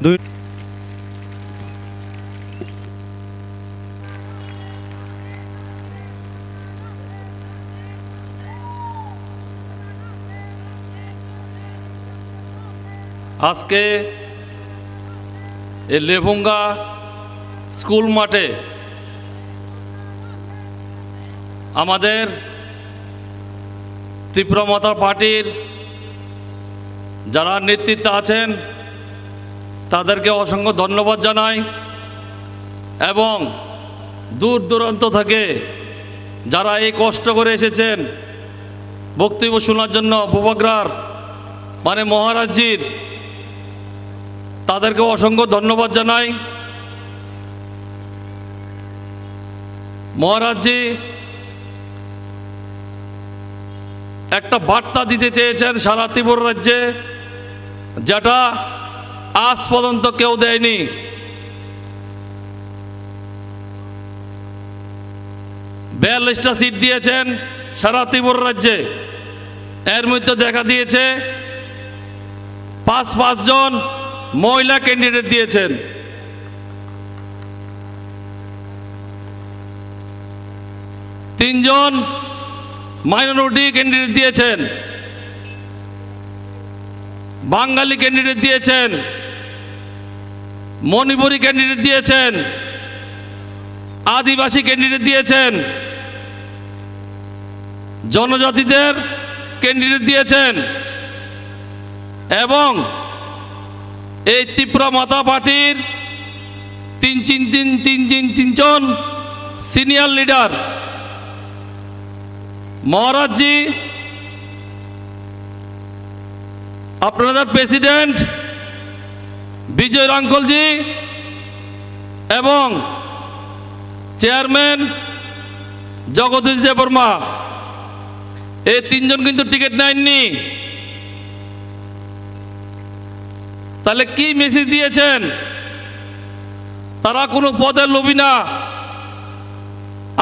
দুই আজকে এই লেভুঙ্গা স্কুল মাঠে আমাদের তিপ্রামথা পার্টির যারা নেতৃত্বে আছেন তাদেরকে অসংখ্য ধন্যবাদ জানাই এবং দূর দূরান্ত থেকে যারা এই কষ্ট করে এসেছেন বক্তব্য শোনার জন্য বুবাগ্রার মানে মহারাজজির তাদেরকে অসংখ্য ধন্যবাদ জানাই মহারাজজি একটা বার্তা দিতে চেয়েছেন সারা ত্রিপুরা রাজ্যে যেটা আজ পর্যন্ত কেউ দেয়নি বিয়াল্লিশটা সিট দিয়েছেন সারা ত্রিপুরা রাজ্যে এর মধ্যে দেখা দিয়েছে 5 জন মহিলা ক্যান্ডিডেট দিয়েছেন তিনজন মাইনরিটি ক্যান্ডিডেট দিয়েছেন বাঙালি ক্যান্ডিডেট দিয়েছেন মণিপুরি ক্যান্ডিডেট দিয়েছেন আদিবাসী ক্যান্ডিডেট দিয়েছেন জনজাতিদের ক্যান্ডিডেট দিয়েছেন এবং এই তিপ্রামথা পার্টির তিনজন সিনিয়র লিডার মহারাজজি আপনাদের প্রেসিডেন্ট বিজয় রাঙ্কলজি এবং চেয়ারম্যান জগদীশ দেববর্মা এই তিনজন কিন্তু টিকিট নেননি। তাহলে কি মেসেজ দিয়েছেন? তারা কোনো পদের লোভী না,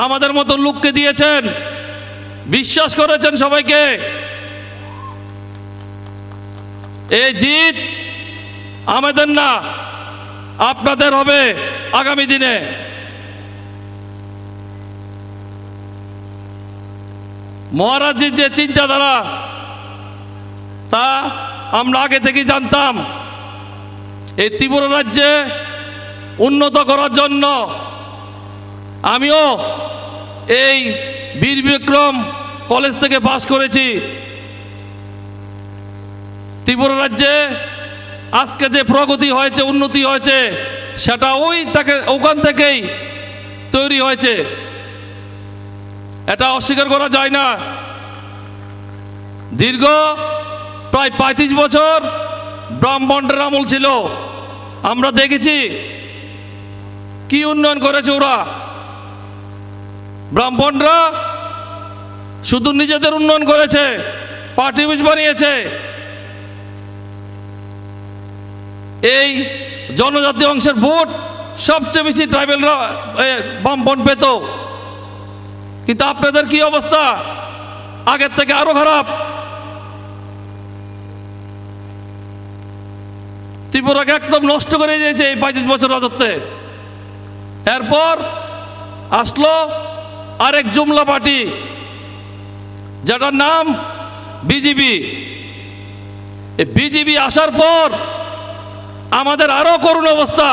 আমাদের মতো লোককে দিয়েছেন, বিশ্বাস করেছেন সবাইকে। এই জিত আমাদের না, আপনাদের হবে আগামী দিনে। মহারাজজির যে চিন্তাধারা তা আমরা আগে থেকে জানতাম। এই ত্রিপুরা রাজ্যে উন্নত করার জন্য আমিও এই বীর বিক্রম কলেজ থেকে পাশ করেছি। ত্রিপুরা রাজ্যে আজকে যে প্রগতি হয়েছে, উন্নতি হয়েছে, সেটা ওখান থেকেই তৈরি হয়েছে, এটা অস্বীকার করা যায় না। দীর্ঘ প্রায় 35 বছর ব্রাহ্মণের আমল ছিল, আমরা দেখেছি কি উন্নয়ন করেছে ওরা। ব্রাহ্মণরা শুধু নিজেদের উন্নয়ন করেছে, পার্টি অফিস বানিয়েছে, এই জনজাতি অংশের ভোট সবচেয়ে বেশি ট্রাইবেলরা বামপন্থ পেত। কিন্তু আপনাদের কি অবস্থা? আগের থেকে আরো খারাপ। ত্রিপুরাকে একদম নষ্ট করে দিয়েছে এই 25 বছর রাজত্বে। এরপর আসলো আরেক জুমলা পার্টি, যেটার নাম বিজেপি। বিজেপি আসার পর আমাদের আরো করুণ অবস্থা।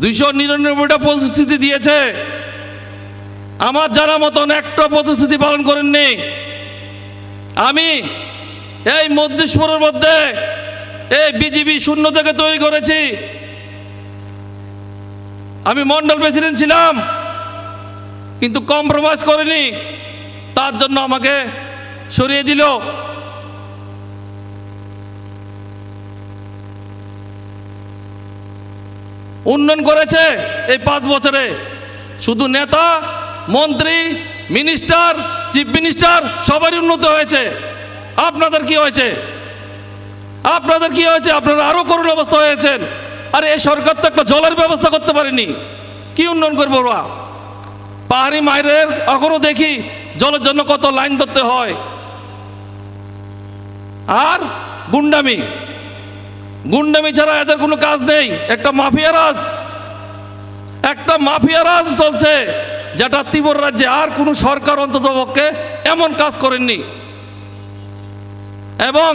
299টা প্রতিশ্রুতি দিয়েছে, আমার জানা মতন একটা প্রতিশ্রুতি পালন করেননি। আমি এই মধ্যেশ্বরের মধ্যে এই বিজেপি শূন্য থেকে তৈরি করেছি। আমি মন্ডল প্রেসিডেন্ট ছিলাম, কিন্তু কম্প্রোমাইজ করিনি, তার জন্য আমাকে সরিয়ে দিল। উন্নয়ন করেছে এই 5 বছরে, শুধু নেতা, মন্ত্রী, মিনিস্টার, চিফ মিনিস্টার সবারই উন্নত হয়েছে। আপনাদের কি হয়েছে? আপনাদের কি হয়েছে? আপনারা আরো করুণ অবস্থা হয়েছেন। আরে এই সরকার তো একটা জলের ব্যবস্থা করতে পারেনি, কি উন্নয়ন করবো ওরা? পাহাড়ি মায়ের এখনো দেখি জলের জন্য কত লাইন ধরতে হয়। আর গুন্ডামি, গুন্ডামি ছাড়া এদের কোনো কাজ নেই। একটা মাফিয়া রাজ চলছে, যেটা ত্রিপুরা রাজ্যে আর কোনো সরকার অন্ততপক্ষে এমন কাজ করেননি। এবং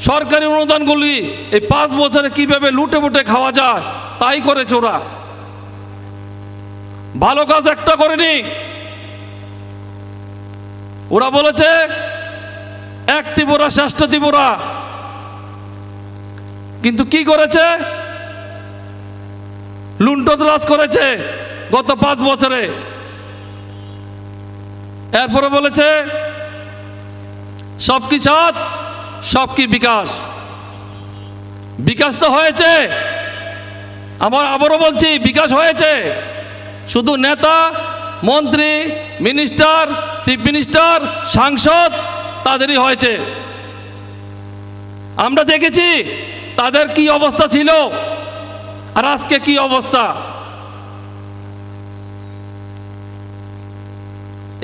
সরকারি অনুদানগুলি এই 5 বছরে কিভাবে লুটে পুটে খাওয়া যায় তাই করেছে ওরা, ভালো কাজ একটা করেনি। ওরা বলেছে এক ত্রিপুরা শ্রেষ্ঠ ত্রিপুরা, কিন্তু কি করেছে? লুণ্ঠনরাজ করেছে গত 5 বছরে। এরপরে বলেছে সবকি সাথ সবকি বিকাশ। বিকাশ তো হয়েছে, আবারও বলছি বিকাশ হয়েছে, শুধু নেতা, মন্ত্রী, মিনিস্টার, চিফ মিনিস্টার, সাংসদ তাদেরই হয়েছে। আমরা দেখেছি তাদের কি অবস্থা ছিল আর আজকে কি অবস্থা।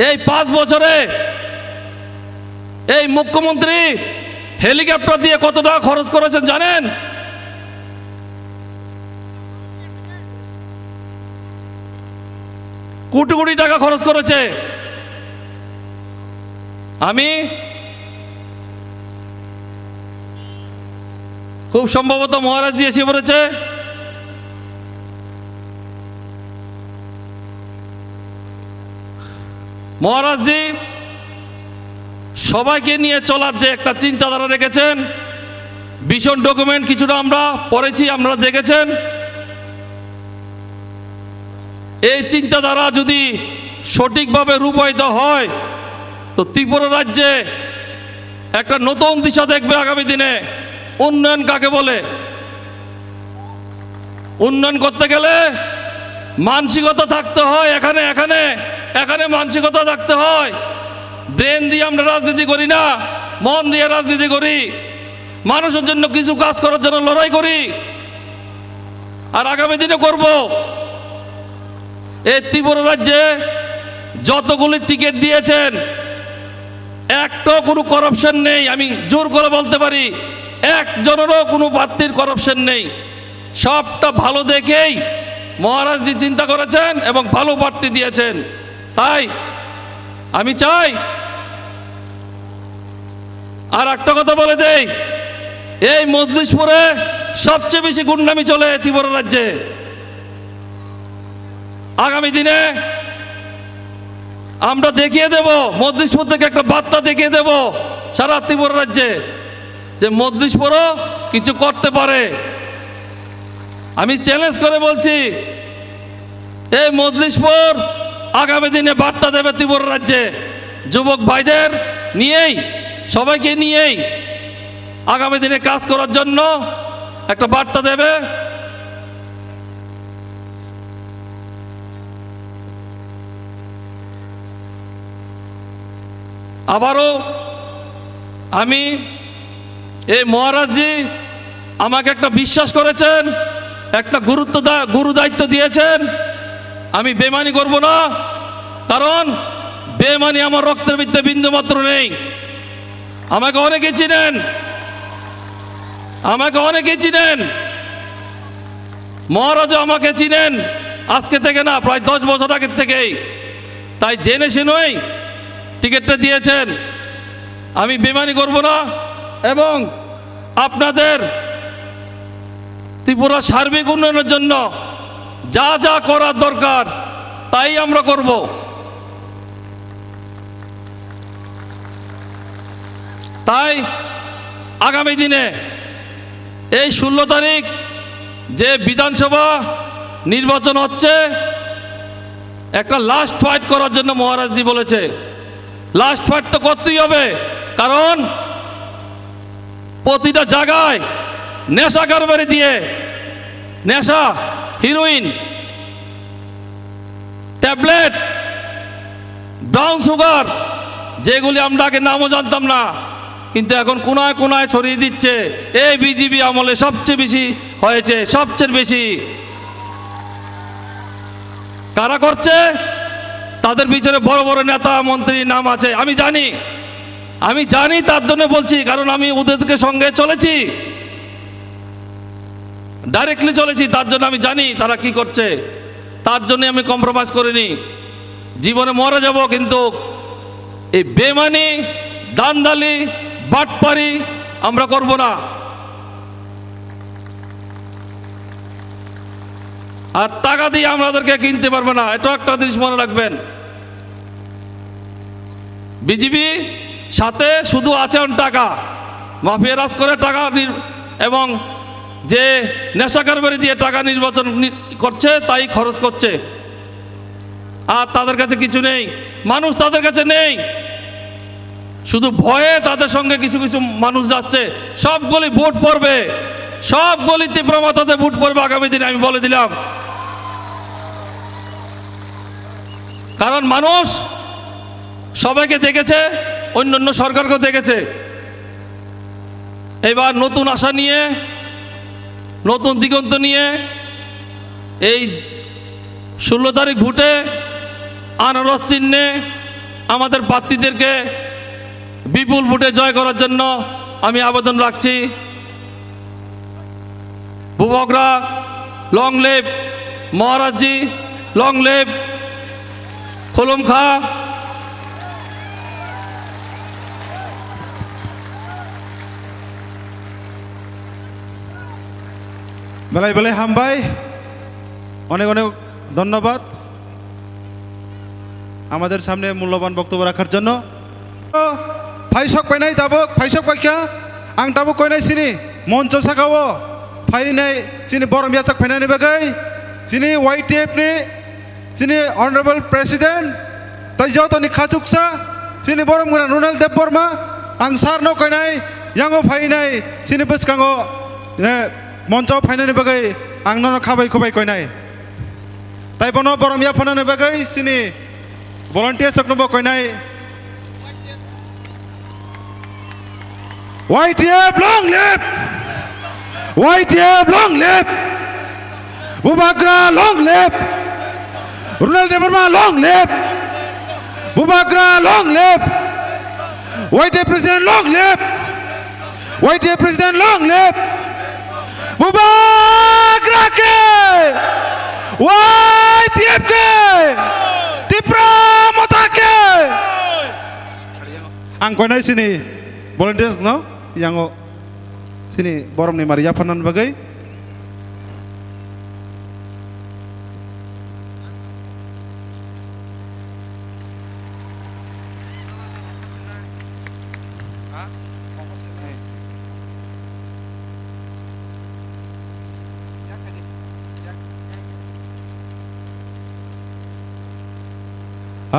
এই 5 বছরে এই মুখ্যমন্ত্রী হেলিকপ্টার দিয়ে কত টাকা খরচ করেছেন জানেন? কোটি কোটি টাকা খরচ করেছে। আমি খুব সম্ভবত মহারাজজি এসে পড়েছে। মহারাজজি সবাইকে নিয়ে চলার যে একটা চিন্তাধারা রেখেছেন, ভীষণ ডকুমেন্ট কিছুটা আমরা পড়েছি, আপনারা দেখেছেন। এই চিন্তাধারা যদি সঠিকভাবে রূপায়িত হয় তো ত্রিপুরা রাজ্যে একটা নতুন দিশা দেখবে আগামী দিনে। উন্নয়ন কাকে বলে? উন্নয়ন করতে গেলে মানসিকতা থাকতে হয়, এখানে মানসিকতা থাকতে হয়। ব্রেন দিয়ে আমরা রাজনীতি করি না, মন দিয়ে রাজনীতি করি, মানুষের জন্য কিছু কাজ করার জন্য লড়াই করি, আর আগামী দিনে করব। এই ত্রিপুরা রাজ্যে যতগুলি টিকিট দিয়েছেন একটাও কোনো করাপশন নেই, আমি জোর করে বলতে পারি একজনেরও কোনো প্রার্থীর করাপশন নেই। সবটা ভালো দেখেই মহারাজজি চিন্তা করেছেন এবং ভালো প্রার্থী দিয়েছেন। তাই আমি চাই, আর একটা কথা বলে দেই, এই মজলিশপুরে সবচেয়ে বেশি গুন্ডামি চলে ত্রিপুরা রাজ্যে। আগামী দিনে আমরা দেখিয়ে দেব, মজলিশপুর থেকে একটা বার্তা দেখিয়ে দেব সারা ত্রিপুরা রাজ্যে যে মজলিশপুরও কিছু করতে পারে। আমি চ্যালেঞ্জ করে বলছি, এই মজলিশপুর আগামী দিনে বার্তা দেবে ত্রিপুরা রাজ্যে, যুবক ভাইদের নিয়েই, সবাইকে নিয়েই আগামী দিনে কাজ করার জন্য একটা বার্তা দেবে। আবারও আমি এই মহারাজজি আমাকে একটা বিশ্বাস করেছেন, একটা গুরু দায়িত্ব দিয়েছেন, আমি বেমানি করব না, কারণ বেমানি আমার রক্তের ভিতরে বিন্দু মাত্র নেই। আমাকে অনেকে চিনেন, মহারাজা আমাকে চিনেন আজকে থেকে না, প্রায় 10 বছর আগের থেকেই। তাই জেনে শুনেই টিকিটটা দিয়েছেন, আমি বেমানি করব না এবং আপনাদের ত্রিপুরা সার্বিক উন্নয়নের জন্য যা যা করার দরকার তাই আমরা করব। তাই আগামী দিনে এই 16 তারিখ যে বিধানসভা নির্বাচন হচ্ছে, একটা লাস্ট ফাইট করার জন্য মহারাজজি বলেছে। লাস্ট ফাইট তো করতেই হবে, কারণ প্রতিটা জায়গায় নেশা কারবারি দিয়ে, নেশা, হিরোইন, ট্যাবলেট, ব্রাউন সুগার, যেগুলি আমরা আগে নামও জানতাম না, কিন্তু এখন কোনায় কোনায় ছড়িয়ে দিচ্ছে। এই বিজেপি আমলে সবচেয়ে বেশি হয়েছে, সবচেয়ে বেশি। কারা করছে? তাদের পিছনে বড় বড় নেতা মন্ত্রীর নাম আছে, আমি জানি, তার জন্য বলছি, কারণ আমি ওদেরকে সঙ্গে চলেছি, ডাইরেক্টলি চলেছি, তার জন্য আমি জানি তারা কি করছে। তার জন্য আমি কম্প্রোমাইজ করিনি। জীবনে মরে যাব, কিন্তু এই বেমানি, দান্দালি, বাটপারি আমরা করব না। আর টাকা দিয়ে আমাদেরকে কিনতে পারবে না, এটা একটা জিনিস মনে রাখবেন। বিজেপি সাথে শুধু আছে টাকা, মাফিয়া রাজ করে টাকা, এবং যে নেশা কারবারি দিয়ে টাকা নির্বাচন করছে তাই খরচ করছে, আর তাদের কাছে কিছু নেই, মানুষ তাদের কাছে নেই। শুধু ভয়ে তাদের সঙ্গে কিছু কিছু মানুষ যাচ্ছে। সবগুলি ভোট পড়বে, সবগুলি ত্রিপুরা মাথাতে ভোট পড়বে আগামী দিনে, আমি বলে দিলাম। কারণ মানুষ সবাইকে দেখেছে, অন্য সরকারকেও দেখেছে। এবার নতুন আশা নিয়ে, নতুন দিগন্ত নিয়ে এই 16 তারিখ ভোটে আনারস চিহ্নে আমাদের প্রার্থীদেরকে বিপুল ভোটে জয় করার জন্য আমি আবেদন রাখছি। বুবগরা, লং লিভ মহারাজজি, লং লিভ খোলমখা। বেলায় বেলায় হামবাই, অনেক অনেক ধন্যবাদ আমাদের সামনে মূল্যবান বক্তব্য রাখার জন্য। ফাইসক পাইনাই তাবক, ফাইসক পাইকা আং তাবক কইনাই সিনি মঞ্চ সাকাও ফাইনাই সিনি বরম ইয়াসাক ফাইনানি বাগै সিনি YTF ni sini honorable president tai joto ni khachuksa sini borom guna Ronald Dev Burma ang sarno koinai yango phainai sini buskango মঞ্চ ফাইনানি বাগै ang nono khabai khubai koinai tai bono borom ya phanani bagai sini volunteer saknobo koinai YTF long live! YTF long live! Bubagra long live! Ronald Deborah long live! Bubagra long live! YTF President long live! YTF President long live! Bubagra ke! YTF ke! Tipra Mota ke! Ang koinai sini volunteers no yang sini borom ni Maria Fanan bagai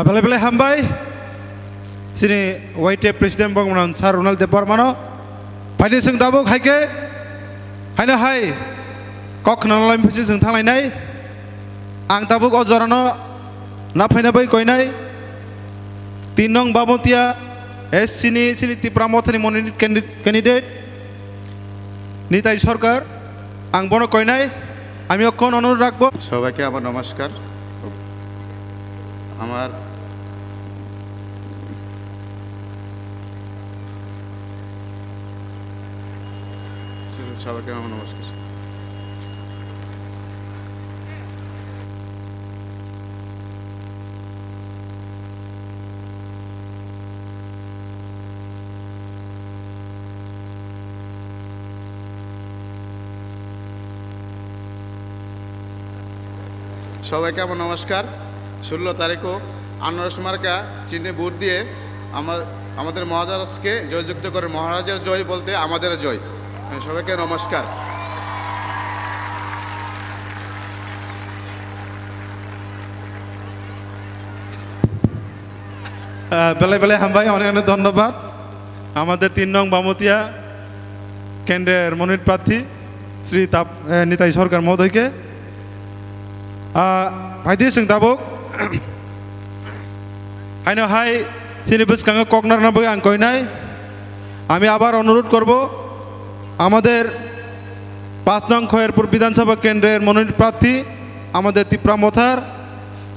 Bele-bele hambai sini YTF Presiden Bangmanan Sar Ronald Deparmano Paini sing tabuk haike haina hai kok nalai pisi sing thanglai nai ang tabuk ojorano na phaina bai koinai tinong bamotia es sini Tipra Mothani monini candidate Nitai সরকার ang bono koinai আমি অক্ষণ অনুরোধ রাখবো সবাইকে আমার নমস্কার আমার সবাইকে আমার নমস্কার সবাইকে আমার নমস্কার 16 তারিখও আনারস মার্কা চিহ্নে ভোট দিয়ে আমাদের মহারাজকে জয়যুক্ত করে মহারাজের জয় বলতে আমাদের জয় সবাইকে নমস্কার বেলে হামবাই অনেক অনেক ধন্যবাদ আমাদের 3 নং বামতিয়া কেন্দ্রের মনোনীত প্রার্থী শ্রী নিতাই সরকার মহোদয়কে ভাইদি সিং তাবুক আইনো হাই সিনি বসকাঙ্গ ককনার নাবই আং কইনাই আমি আবার অনুরোধ করব আমাদের 5 নং খয়েরপুর বিধানসভা কেন্দ্রের মনোনীত প্রার্থী আমাদের তিপ্রা মথার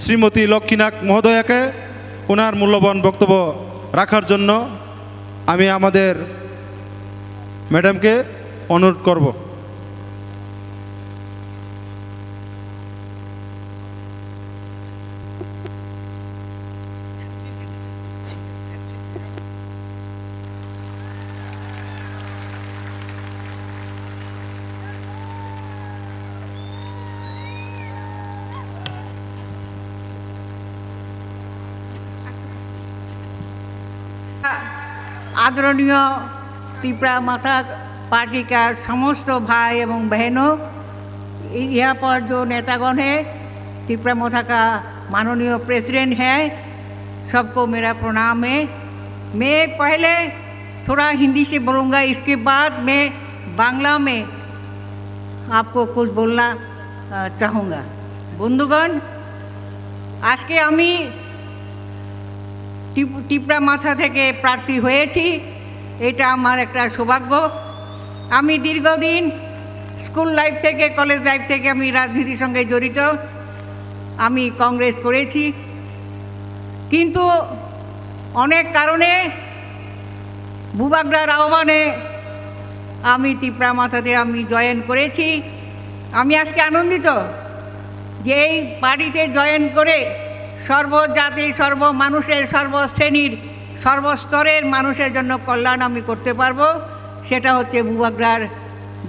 শ্রীমতী লক্ষ্মীনাথ মহোদয়াকে ওনার মূল্যবান বক্তব্য রাখার জন্য আমি আমাদের ম্যাডামকে অনুরোধ করব आदरणीय तिप्रा माता पार्टी का समस्त भाई एवं बहनों यहाँ पर जो नेतागण है तिप्रा माता का माननीय प्रेसिडेंट है सबको मेरा प्रणाम है मैं पहले थोड़ा हिंदी से बोलूँगा इसके बाद मैं बांग्ला में आपको कुछ बोलना चाहूँगा बंधुगण आज के आमी টিপরা মাথা থেকে প্রার্থী হয়েছি এটা আমার একটা সৌভাগ্য আমি দীর্ঘদিন স্কুল লাইফ থেকে কলেজ লাইফ থেকে আমি রাজনীতির সঙ্গে জড়িত আমি কংগ্রেস করেছি কিন্তু অনেক কারণে বুবাগ্রার আহ্বানে আমি টিপরা মাথাতে আমি জয়েন করেছি আমি আজকে আনন্দিত যে এই পার্টিতে জয়েন করে সর্বজাতির সর্বমানুষের সর্বশ্রেণীর সর্বস্তরের মানুষের জন্য কল্যাণ আমি করতে পারবো সেটা হচ্ছে বুবাগ্রার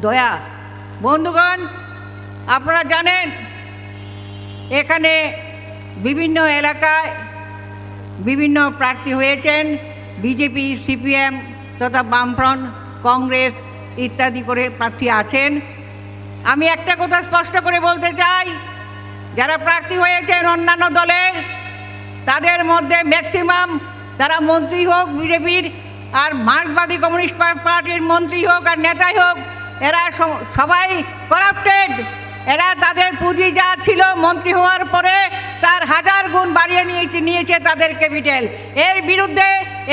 দয়া বন্ধুগণ আপনারা জানেন এখানে বিভিন্ন এলাকায় বিভিন্ন প্রার্থী হয়েছেন বিজেপি সিপিএম তথা বামফ্রন্ট কংগ্রেস ইত্যাদি করে প্রার্থী আছেন আমি একটা কথা স্পষ্ট করে বলতে চাই যারা প্রার্থী হয়েছেন অন্যান্য দলের তাদের মধ্যে ম্যাক্সিমাম তারা মন্ত্রী হোক বিজেপির আর মার্ক্সবাদী কমিউনিস্ট পার্টির মন্ত্রী হোক আর নেতাই হোক এরা সবাই করাপ্টেড এরা তাদের পুঁজি যা ছিল মন্ত্রী হওয়ার পরে তার 1000 গুণ বাড়িয়ে নিয়েছে তাদের ক্যাপিটাল এর বিরুদ্ধে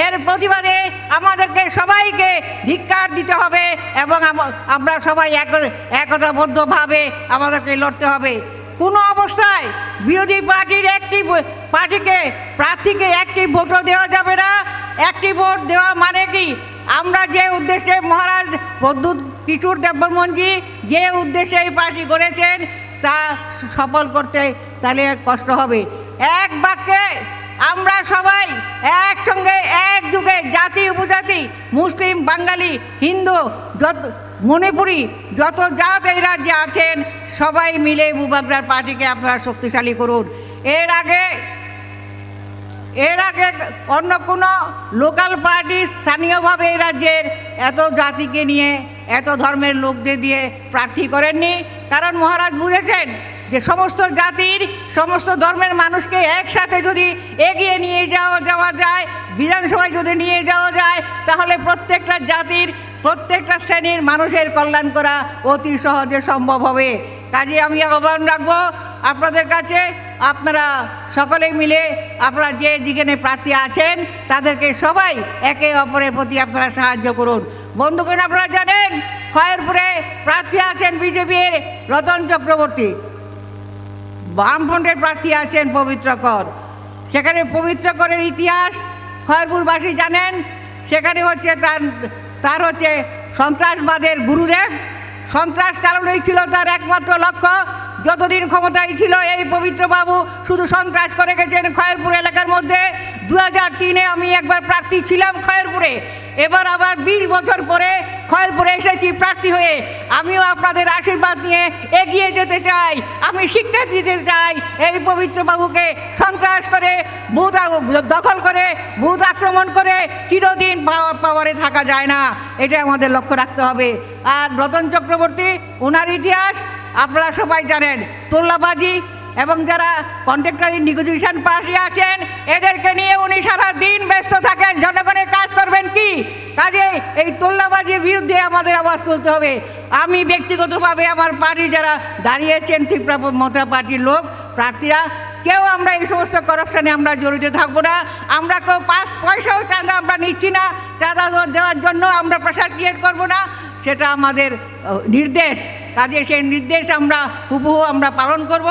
এর প্রতিবাদে আমাদেরকে সবাইকে ধিক্কার দিতে হবে এবং আমরা সবাই একতাবদ্ধভাবে আমাদেরকে লড়তে হবে। কোনো অবস্থায় বিরোধী পার্টির একটি প্রার্থীকে একটি ভোটও দেওয়া যাবে না। একটি ভোট দেওয়া মানে কি, আমরা যে উদ্দেশ্যে মহারাজ প্রদ্যুৎ কিশোর দেববর্মনজি যে উদ্দেশ্যে এই পার্টি করেছেন তা সফল করতে তাহলে কষ্ট হবে। এক বাক্যে আমরা সবাই একসঙ্গে একযুগে জাতি উপজাতি মুসলিম বাঙালি হিন্দু মণিপুরি যত জাত এই রাজ্যে আছেন সবাই মিলে বুবাগ্রার পার্টিকে আপনারা শক্তিশালী করুন। এর আগে অন্য কোনো লোকাল পার্টি স্থানীয়ভাবে এই রাজ্যের এত জাতিকে নিয়ে এত ধর্মের লোকদের দিয়ে প্রার্থী করেননি, কারণ মহারাজ বুঝেছেন যে সমস্ত জাতির সমস্ত ধর্মের মানুষকে একসাথে যদি এগিয়ে নিয়ে যাওয়া যায়, বিধানসভায় যদি নিয়ে যাওয়া যায়, তাহলে প্রত্যেকটা জাতির প্রত্যেকটা শ্রেণীর মানুষের কল্যাণ করা অতি সহজে সম্ভব হবে। কাজে আমি আহ্বান রাখবো আপনাদের কাছে, আপনারা সকলে মিলে আপনারা যে যেখানে প্রার্থী আছেন তাদেরকে সবাই একে অপরের প্রতি আপনারা সাহায্য করুন। বন্ধুগণ, আপনারা জানেন খয়েরপুরে প্রার্থী আছেন বিজেপির রতন চক্রবর্তী, বামফ্রন্টের প্রার্থী আছেন পবিত্র কর। সেখানে পবিত্র করের ইতিহাস খয়েরপুরবাসী জানেন। সেখানে হচ্ছে তার হচ্ছে সন্ত্রাসবাদের গুরুদেব, সন্ত্রাস চালানোই ছিল তার একমাত্র লক্ষ্য। যতদিন ক্ষমতায় ছিল এই পবিত্র বাবু শুধু সন্ত্রাস করে গেছেন খয়েরপুর এলাকার মধ্যে। 2003-এ আমি একবার প্রার্থী ছিলাম খয়েরপুরে, এবার আবার 20 বছর পরে খয়েরপুরে এসেছি প্রার্থী হয়ে। আমিও আপনাদের আশীর্বাদ নিয়ে এগিয়ে যেতে চাই। আমি শিক্ষা দিতে চাই এই পবিত্র বাবুকে সন্ত্রাস করে বুথ দখল করে বুথ আক্রমণ করে চিরদিন পাওয়ারে থাকা যায় না, এটা আমাদের লক্ষ্য রাখতে হবে। আর রতন চক্রবর্তী, ওনার ইতিহাস আপনারা সবাই জানেন। তোল্লাবাজি এবং যারা কন্ট্রাক্টরি নেগোসিয়েশন পার্টি আছেন এদেরকে নিয়ে উনি সারা দিন ব্যস্ত থাকেন। জনগণের কাজ করবেন কি? কাজে এই তোল্লাবাজির বিরুদ্ধে আমাদের আওয়াজ তুলতে হবে। আমি ব্যক্তিগতভাবে আমার পার্টি যারা দাঁড়িয়েছেন ত্রিপুরা মমতা পার্টির লোক প্রার্থীরা কেউ আমরা এই সমস্ত কারাপশনে আমরা জড়িত থাকবো না। আমরা কেউ 5 পয়সাও চাঁদা আমরা নিচ্ছি না। চাঁদা দেওয়ার জন্য আমরা প্রেশার ক্রিয়েট করবো না, সেটা আমাদের নির্দেশ। কাজে সেই নির্দেশ আমরা হুবহু আমরা পালন করব।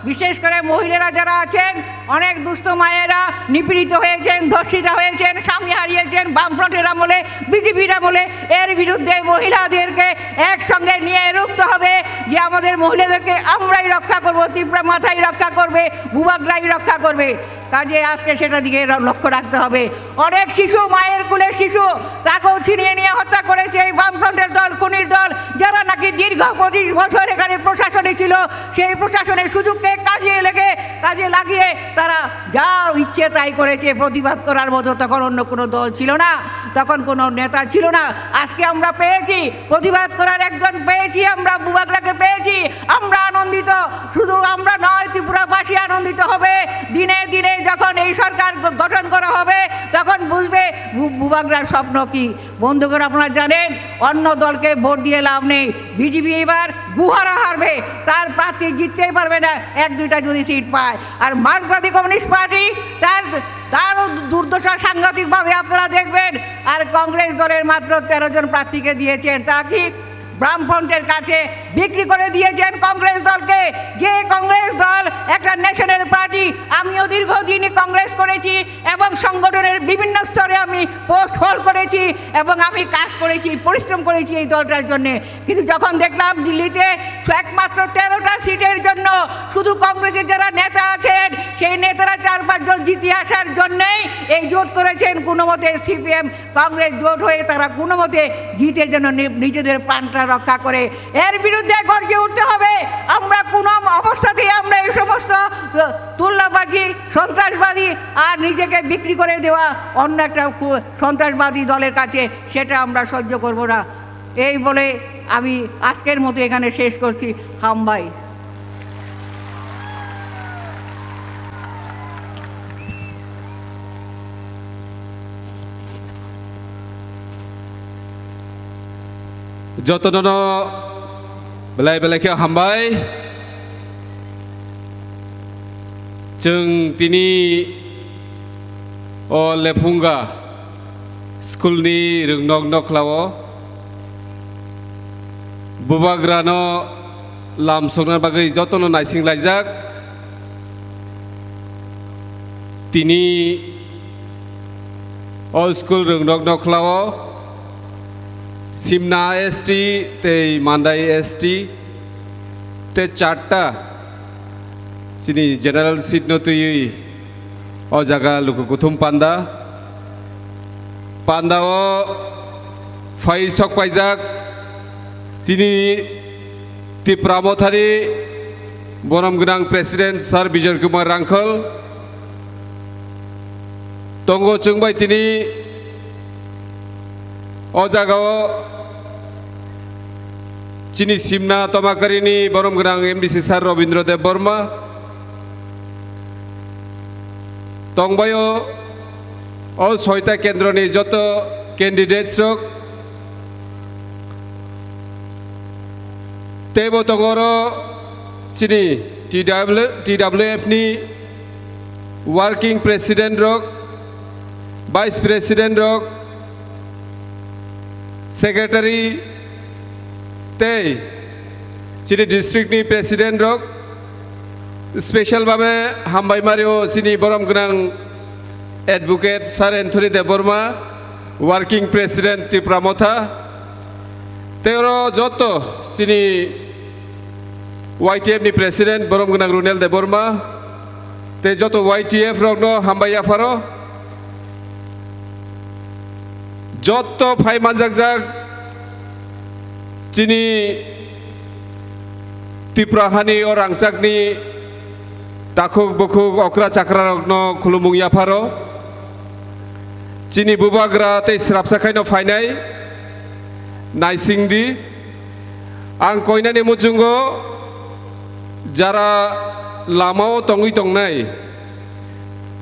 বিশেষ করে মহিলারা যারা আছেন, অনেক দুস্থ মায়েরা নিপীড়িত হয়েছেন, ধর্ষিত হয়েছেন, স্বামী হারিয়েছেন বামফ্রন্টের আমলে, বিজেপির আমলে। এর বিরুদ্ধে মহিলাদেরকে একসঙ্গে নিয়ে রুখতে হবে যে আমাদের মহিলাদেরকে আমরাই রক্ষা করব, ত্রিপুরা মাথায় রক্ষা করবে, ভূভাগরাই রক্ষা করবে। কাজে আজকে সেটা দিকে লক্ষ্য রাখতে হবে। অনেক শিশু, মায়ের কুলের শিশু, তাকেও ছিনিয়ে নিয়ে হত্যা করেছে এই বামফ্রন্টের দল, খুনির দল, যারা নাকি দীর্ঘ 25 বছর এখানে প্রশাসনে ছিল। সেই প্রশাসনের সুযোগকে কাজে লাগিয়ে তারা যা ইচ্ছে তাই করেছে। প্রতিবাদ করার মতো তখন অন্য কোনো দল ছিল না, তখন কোনো নেতা ছিল না। আজকে আমরা পেয়েছি, প্রতিবাদ করার একজন পেয়েছি, আমরা বুবাগরাকে পেয়েছি। আমরা আনন্দিত, শুধু আমরা নয় ত্রিপুরাবাসী আনন্দিত হবে। দিনে দিনে যখন এই সরকার গঠন করা হবে তখন বুঝবে বুবাগরার স্বপ্ন কি। বন্ধুগণ, আপনারা জানেন অন্য দলকে ভোট দিয়ে লাভ নেই। বিজেপি এবার গুহারা হারবে, তার প্রার্থী জিততেই পারবে না 1-2টা যদি সিট পায়। আর মার্কসবাদী কমিউনিস্ট পার্টি তারও দুর্দশা সাংঘাতিকভাবে আপনারা দেখবেন। আর কংগ্রেস দলের মাত্র 13 জন প্রার্থীকে দিয়েছেন, তা কি বামফ্রন্টের কাছে বিক্রি করে দিয়েছেন কংগ্রেস দলকে। যে কংগ্রেস দল একটা ন্যাশনাল পার্টি, আমিও দীর্ঘদিনই কংগ্রেস করেছি এবং সংগঠনের বিভিন্ন স্তরে আমি পোস্ট হোল্ড করেছি এবং আমি কাজ করেছি, পরিশ্রম করেছি এই দলটার জন্য। কিন্তু যখন দেখলাম দিল্লিতে একমাত্র 13টা সিটের জন্য শুধু কংগ্রেসের যারা নেতা আছেন সেই নেতারা 4-5 জন জিতে আসার জন্যেই এই জোট করেছেন। কোনো মতে সিপিএম কংগ্রেস জোট হয়ে তারা কোনো মতে জিতে যেন নিজেদের প্রাণটা রক্ষা করে। এর বিরুদ্ধে গর্জে উঠতে হবে। আমরা কোনো অবস্থাতেই আমরা এই সমস্ত তুল্লাবাজি, সন্ত্রাসবাদী আর নিজেকে বিক্রি করে দেওয়া অন্য একটা সন্ত্রাসবাদী দলের কাছে সেটা আমরা সহ্য করব না। এই বলে আমি আজকের মতো এখানে শেষ করছি। হামবাই। যতন বেলাय बेलायखौ हामबाय जों दिनै लेफुंगा स्कुलनि रोंनक नख्लाव बुबाग्रानो लामसंनार बागै जतन नायसिंलायजाक तिनि अ स्कुल रोंनक नख्लाव सिमना एसटी ते मान्दाय एसटी ते चारटा सिनि जेनारेल सीट न तुई अ जागा लुकु कुथुम पान्दा पान्दाव फाइ सक पाइजाक सिनि तिप्रामथारि बनम गोनां प्रेसिडेंट सर बिजय कुमार रांखल तंगो चुंबाय तिनि अ जागाव चिनी सिमना तमाकारिनी बनम गोनां एमडीसी सर रवींद्र देव बर्मा तंबायो अ छयटा केंद्रनि जत कैंडिडेट्स रक तेबो तंगरो चिनी TWF नि वर्किंग प्रेसिडेंट रक वाइस प्रेसिडेंट रक सेक्रेटारी ते चिनी डिस्ट्रिक्ट नि प्रेसिडेंट रक स्पेशल भावे हामबाय मारियो चिनी बरम गोनां advocate sir Anthony Debbarma working president Tipra Motha तेरो जतो चिनी YTF नि प्रेसिडेंट बरम गोनां रुनेल देवबर्मा ते जतो YTF रकनो हामबाय आफारो जतो फाइ मानजाक चिनी तिप्राहानि और आंसाकनि ताखुक बुखुक अक्रा चाक्रा रकनो खुलुमुंग याफारो चिनी बुबाग्रा ते स्राबसाखायनो फाइनाय नाइसिंदि आं कयनानि मुजुंगो जारा लामाव तंगै तंनाय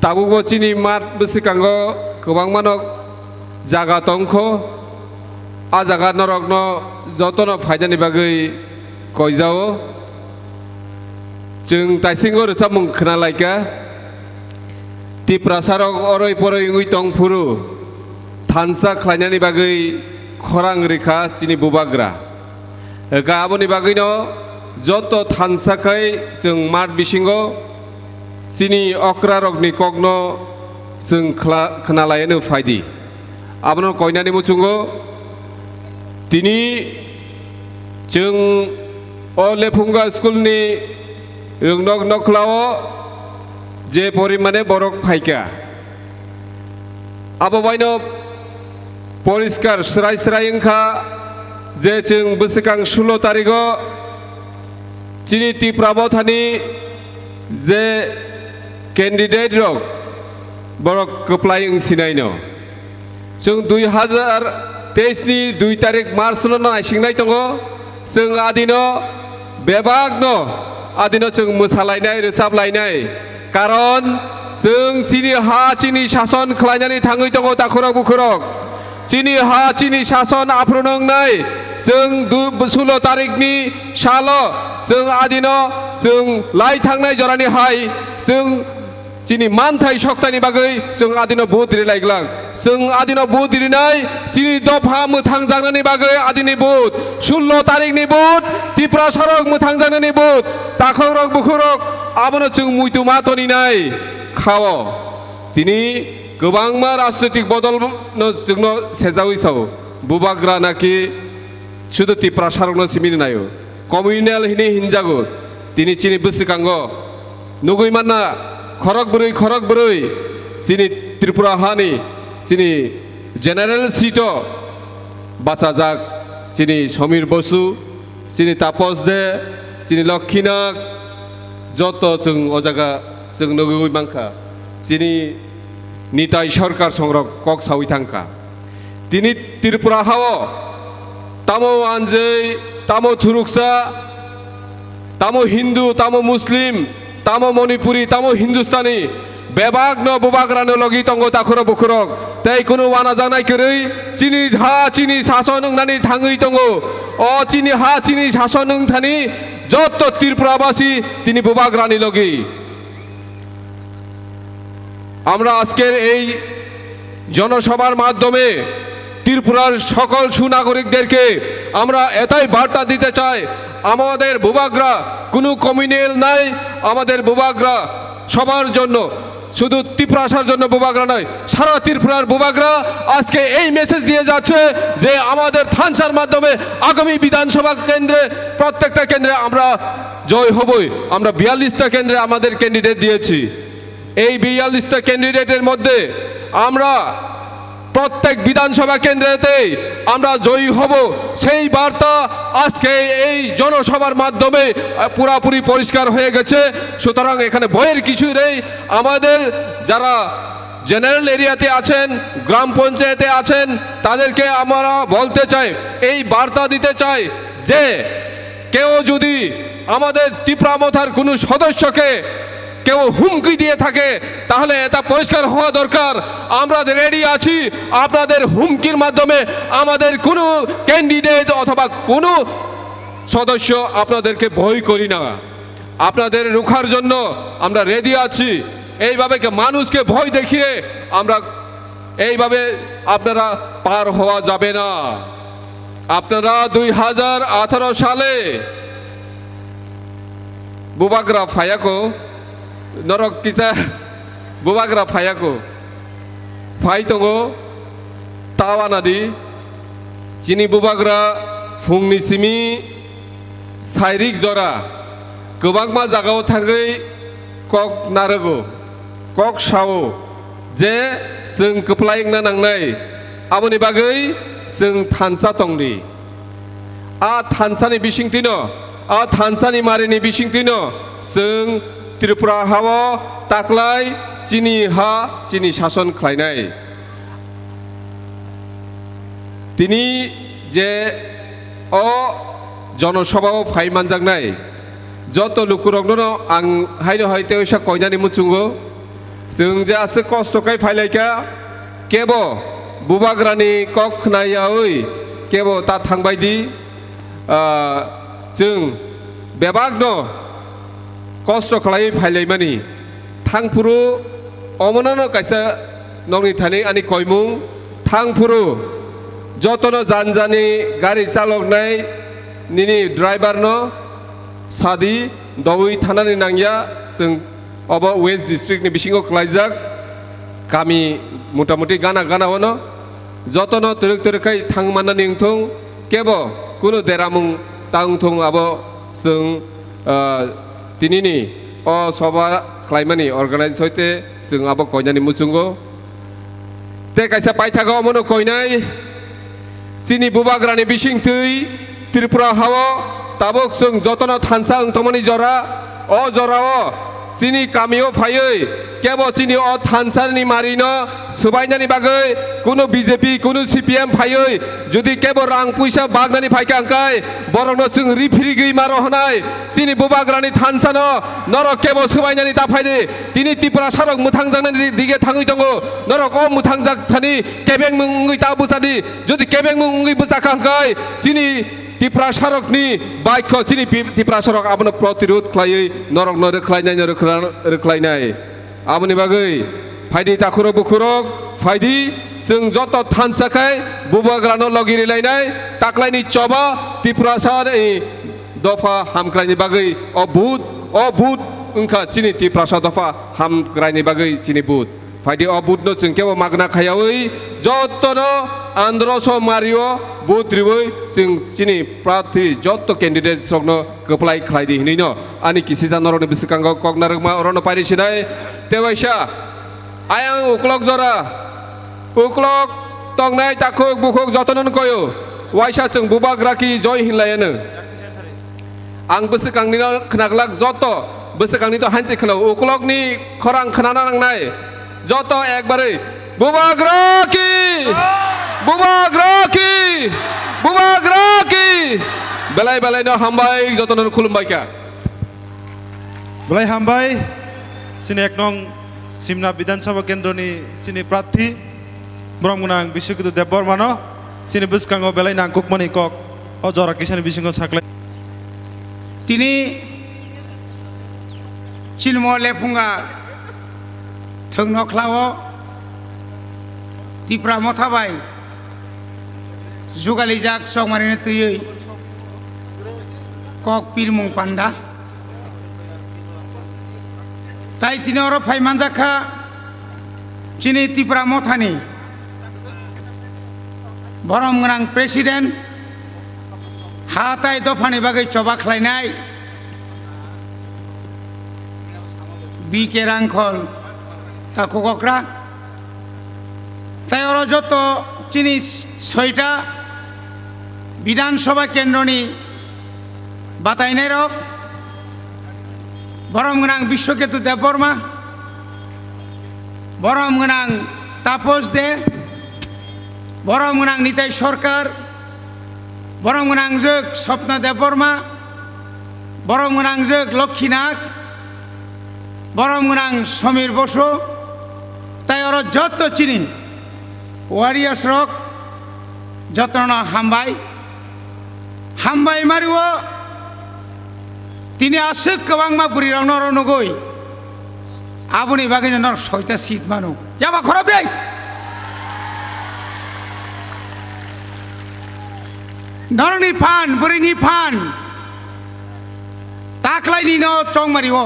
ताबुबो चिनी मात बसिकांगो गोबां मानक जागा तंखो आ जागा नरकनो जतनो फायदानि बागै कयजाओ जों ताइसिंगो रोजाब मुं खोनालायका तिप्रासारक अरय परय उइ तंफुरु थानसा ख्लायनानि बागै खरां रेखा चिनि बुबाग्रा गाबोनि बागैनो जत थानसाखै जों मात बिसिंगो चिनि अक्रा रकनि कगनो जों खोनालायनो फायदि आबनो कयनानि मुचुंगो तिनि जों अ लेफुंगा स्कुलनि रोंनक नख्लाव जे परिमाणे बरक फायका आबवायनो परिष्कार स्राय स्राय इंखा जे जों बोसोरखां 16 तारिखो चिनि तिप्रामथानि जे कैंडिडेट रक बरक कप्लायिं सिनायनो जों 2023 नि 2 तारिख मार्च नो नायसिंनाय दङो जों आदिनो बेबागनो आदिनो जों मोसालायनाय रोजाबलायनाय कारण जों चिनि हा चिनि शासन खालायनानै थाङै दङ दाखुरक बुखुरक चिनि हा चिनि शासन आफ्रुनंनाय जों 16 तारिखनि सालो जों आदिनो जों लाइ थांनाय जरानि हाय जों चिनि मानथाय सक्तानि बागै जों आदिनो बुहुत रिलायग्लां जों आदिनो बुहुत रिनाय चिनि दफा मोथां जानायनि बागै आदिनि बुहुत 16 तारिखनि बुहुत तिप्रा सरक मोथां जानायनि बुहुत दाखुरक बुखुरक आबनो जों मुइतुमा तनिनाय खाओ तिनि गोबांमा राजनैतिक बदल जोंनो सेजावैसाव बुबाग्रा नाकि शुद्ध तिप्रा सरकनो सिमिनि नायो कम्युनेल हिनि हिनजागो तिनि चिनि बसिकांगो नुगैमाना खरक बुरै चिनि त्रिपुरा हानि चिनि जेनारेल सीटो बाचाजाक चिनि समीर बसु चिनि तापस दे चिनि लक्षीनाग जत जों अजागा जों नुगै मांखा चिनि निताय सरकार संरक कक सावै थांखा तिनि त्रिपुरा हाओ तामो आनजै तामो थुरुकसा तामो हिंदू तामो मुस्लिम तामो मणिपुरी तामो हिंदुस्तानी बेबागनो बुबाग्रानो लगी तंगो दाखुरक बुखुरक तै कुनु वाना जानाय करै चिनि हा चिनि शासन नंनानै थाङै तंगो अ चिनि हा चिनि शासन नंथानि जत त्रिपुराबासी तिनि बुबाग्रानि लगी আমরা আজকের এই জনসভার মাধ্যমে ত্রিপুরার সকল সুনাগরিকদেরকে আমরা এটাই বার্তা দিতে চাই, আমাদের ভূভাগরা কোনো কমিউনাল নাই, আমাদের ভূভাগরা সবার জন্য, শুধু ত্রিপুরাসার জন্য ভূভাগরা নয়, সারা ত্রিপুরার ভূভাগরা আজকে এই মেসেজ দিয়ে যাচ্ছে যে আমাদের থানসার মাধ্যমে আগামী বিধানসভা কেন্দ্রে প্রত্যেকটা কেন্দ্রে আমরা জয় হবই। আমরা 42টা কেন্দ্রে আমাদের ক্যান্ডিডেট দিয়েছি। এই 42টা ক্যান্ডিডেটের মধ্যে আমরা প্রত্যেক বিধানসভা কেন্দ্রেতেই আমরা জয়ী হব, সেই বার্তা আজকে এই জনসভার মাধ্যমে পুরাপুরি পরিষ্কার হয়ে গেছে। সুতরাং এখানে ভয়ের কিছু নেই। আমাদের যারা জেনারেল এরিয়াতে আছেন, গ্রাম পঞ্চায়েতে আছেন, তাদেরকে আমরা বলতে চাই, এই বার্তা দিতে চাই যে কেউ যদি আমাদের ত্রিপুরামথার কোনো সদস্যকে কেউ হুমকি দিয়ে থাকে তাহলে এটা পরিষ্কার হওয়া দরকার। আমরা রেডি আছি আপনাদের হুমকির মাধ্যমে আমাদের কোনো ক্যান্ডিডেট অথবা কোনো সদস্য আপনাদেরকে ভয় করি না, আপনাদের রুখার জন্য আমরা রেডি আছি। এইভাবে মানুষকে ভয় দেখিয়ে আমরা এইভাবে আপনারা পার হওয়া যাবে না। আপনারা 2018 সালে বুবাগ্রা ফায়াকো নরক কিসা বুবাগ্রা ফায়াকো ফাই দङ तावानादि चिनि बुबाग्रा फुंनि सिमि साइरिक जरा गोबांमा जागाव थाङै कक नारगो कक सावो जे जों गोप्लायना नांनाय आबोनि बागै जों थानसा दंनि आ थानसानि बिसिंथिनो आ थानसानि मारिनि बिसिंथिनो जों त्रिपुरा हाव ताक्लाय चिनि हा चिनि शासन खालायनाय তিনি যে অ জনসভাও ফাইমানজাंनाय যত লুকুরगनो आं हायनो हायते ओइसा कयनानि मुचुंगो जों जे आसे कष्टखाय फायलायका केबो बुबाग्रानि कखनायावै केबो ता थांबायदि जों बेबागनो कष्ट खालाय फायलायमानि थांफुरु अमनानो कायसा नंनि थानि आनि कयमुं थांफुरु जतनो जानजानि गाड़ी चालक नाय निनि ड्राइवर न सादी दवै थानानि नांगिया जों अब वेस्ट डिस्ट्रिक्ट नि बिसिङाव खलायजाक गामि मुटामुटी गाना गानावनो जतनो तुरुक तुरुकै थांमानानि इंथं केबो कुनु देरामुं तांथं अब जों तिनिनि अ सभा खलायमानि अर्गानाइज होइते जों अब कयनानि मुचुंगो ते कायसा पाइथागो अमनो कयनाय चिनि बुबाग्रानि बिसिंथै त्रिपुरा हाव ताबक जों जतन थानसा अंतमनि जरा अ जराव चिनि कामियो फायै केबो चिनि अ थानसानि मारिनो सुबायनानि बागै कुनु बीजेपी कुनु सीपीएम फायै जुदि केबो रां पैसा बागनानि फायखांखाय बरनो जों रिफ्रि गै मारो हनाय चिनि बुबाग्रानि थानसानो नरक केबो सुबायनानि दाफायदि तिनि त्रिपुरा सरक मुथांजांनानि दिगे थाङै दङ नरक अ मुथांजाक थानि केबें मुंगै ता बुसादि जुदि केबें मुंगै बुसाखांखाय चिनि त्रिपुरा सरकनि बाइक चिनि त्रिपुरा सरक आबनो प्रतिरोध खालायै नरक न रोख्लायनाय आबनि बागै फायदि ताखुरो बुखुरक फायदि जों जत थानसाखाय बुबाग्रानो लगिरिलायनाय ताक्लायनि चबा त्रिपुरा सार दफा हामख्रायनि बागै अबुद ओंखा चिनि त्रिपुरा सा दफा हामख्रायनि बागै चिनि बुद फायदि अबुदनो जों केबो मागना खायावै जतनो आंध्रसो मारियो बुद्रिवै जों चिनि प्रार्थी जत कैंडिडेट सकनो गोप्लाय खालायदि हिनैनो आनि किसि जानरनो बिसकांगो कगनारगमा अरनो पारिसिनाय तेवाइसा आयां उक्लक जरा उक्लक तंनाय ताखुक बुखुक जतनन कयो वाइसा जों बुबाग्राखि जय हिनलायनो आं बिसकांनिनो खनागलाक जत बिसकांनितो हानसे खनाव उक्लकनि खरां खनाना नांनाय जत एकबारै बुबाग्रा की बेलाय बेलायनो हामबाय जतन खुलुमबायका बेलाय हामबाय चिनि एक नं सिमना विधानसभा केन्द्रनि चिनि प्रार्थी ब्रह्मगुनां बिश्वगुरु देब बर्मानो चिनि बिस्कांगो बेलाय नांकुकमनि कक अ जरा किसानि बिसिङाव साख्लाय तिनि चिनमो लेफुंगा थोंनो ख्लावो ত্রিপুরা মথাবাই जुगाली जाक चौमारिने तुयै কক পিরমুং পান্ডা তাই তিনি অর ফাই মানজাখা চিনি ত্রিপুরা মথানি বরম গোনাं প্রেসিডেন্ট হাতাই দফাनि बागै चबा खालायनाय बी के रांखल ता ककरा তাই অর যত চিনি 6টা বিধানসভা কেন্দ্রনি বাতাইনাই রক বরম গোনাं বিশ্বকেতু দেববর্মা বরম গোনাं তাপস দে বরম গোনাं নিতাই সরকার বরম গোনাं जोग স্বপ্ন দেববর্মা বরম গোনাं जोग লক্ষ্মীনাথ বরম গোনাं সমীর বসু তাই ওর যত চিনি ওয়ারিয়ার্স রক যত্ন হামবাই हामबाय मारिओ तिनी आसुक गोबांमा बुरिराव नर नगै आबुनि बागैनो नर 6टा सीट मानु याबा खराब दे नरनि फान बुरिनि फान ताख्लायनि न चंमारिओ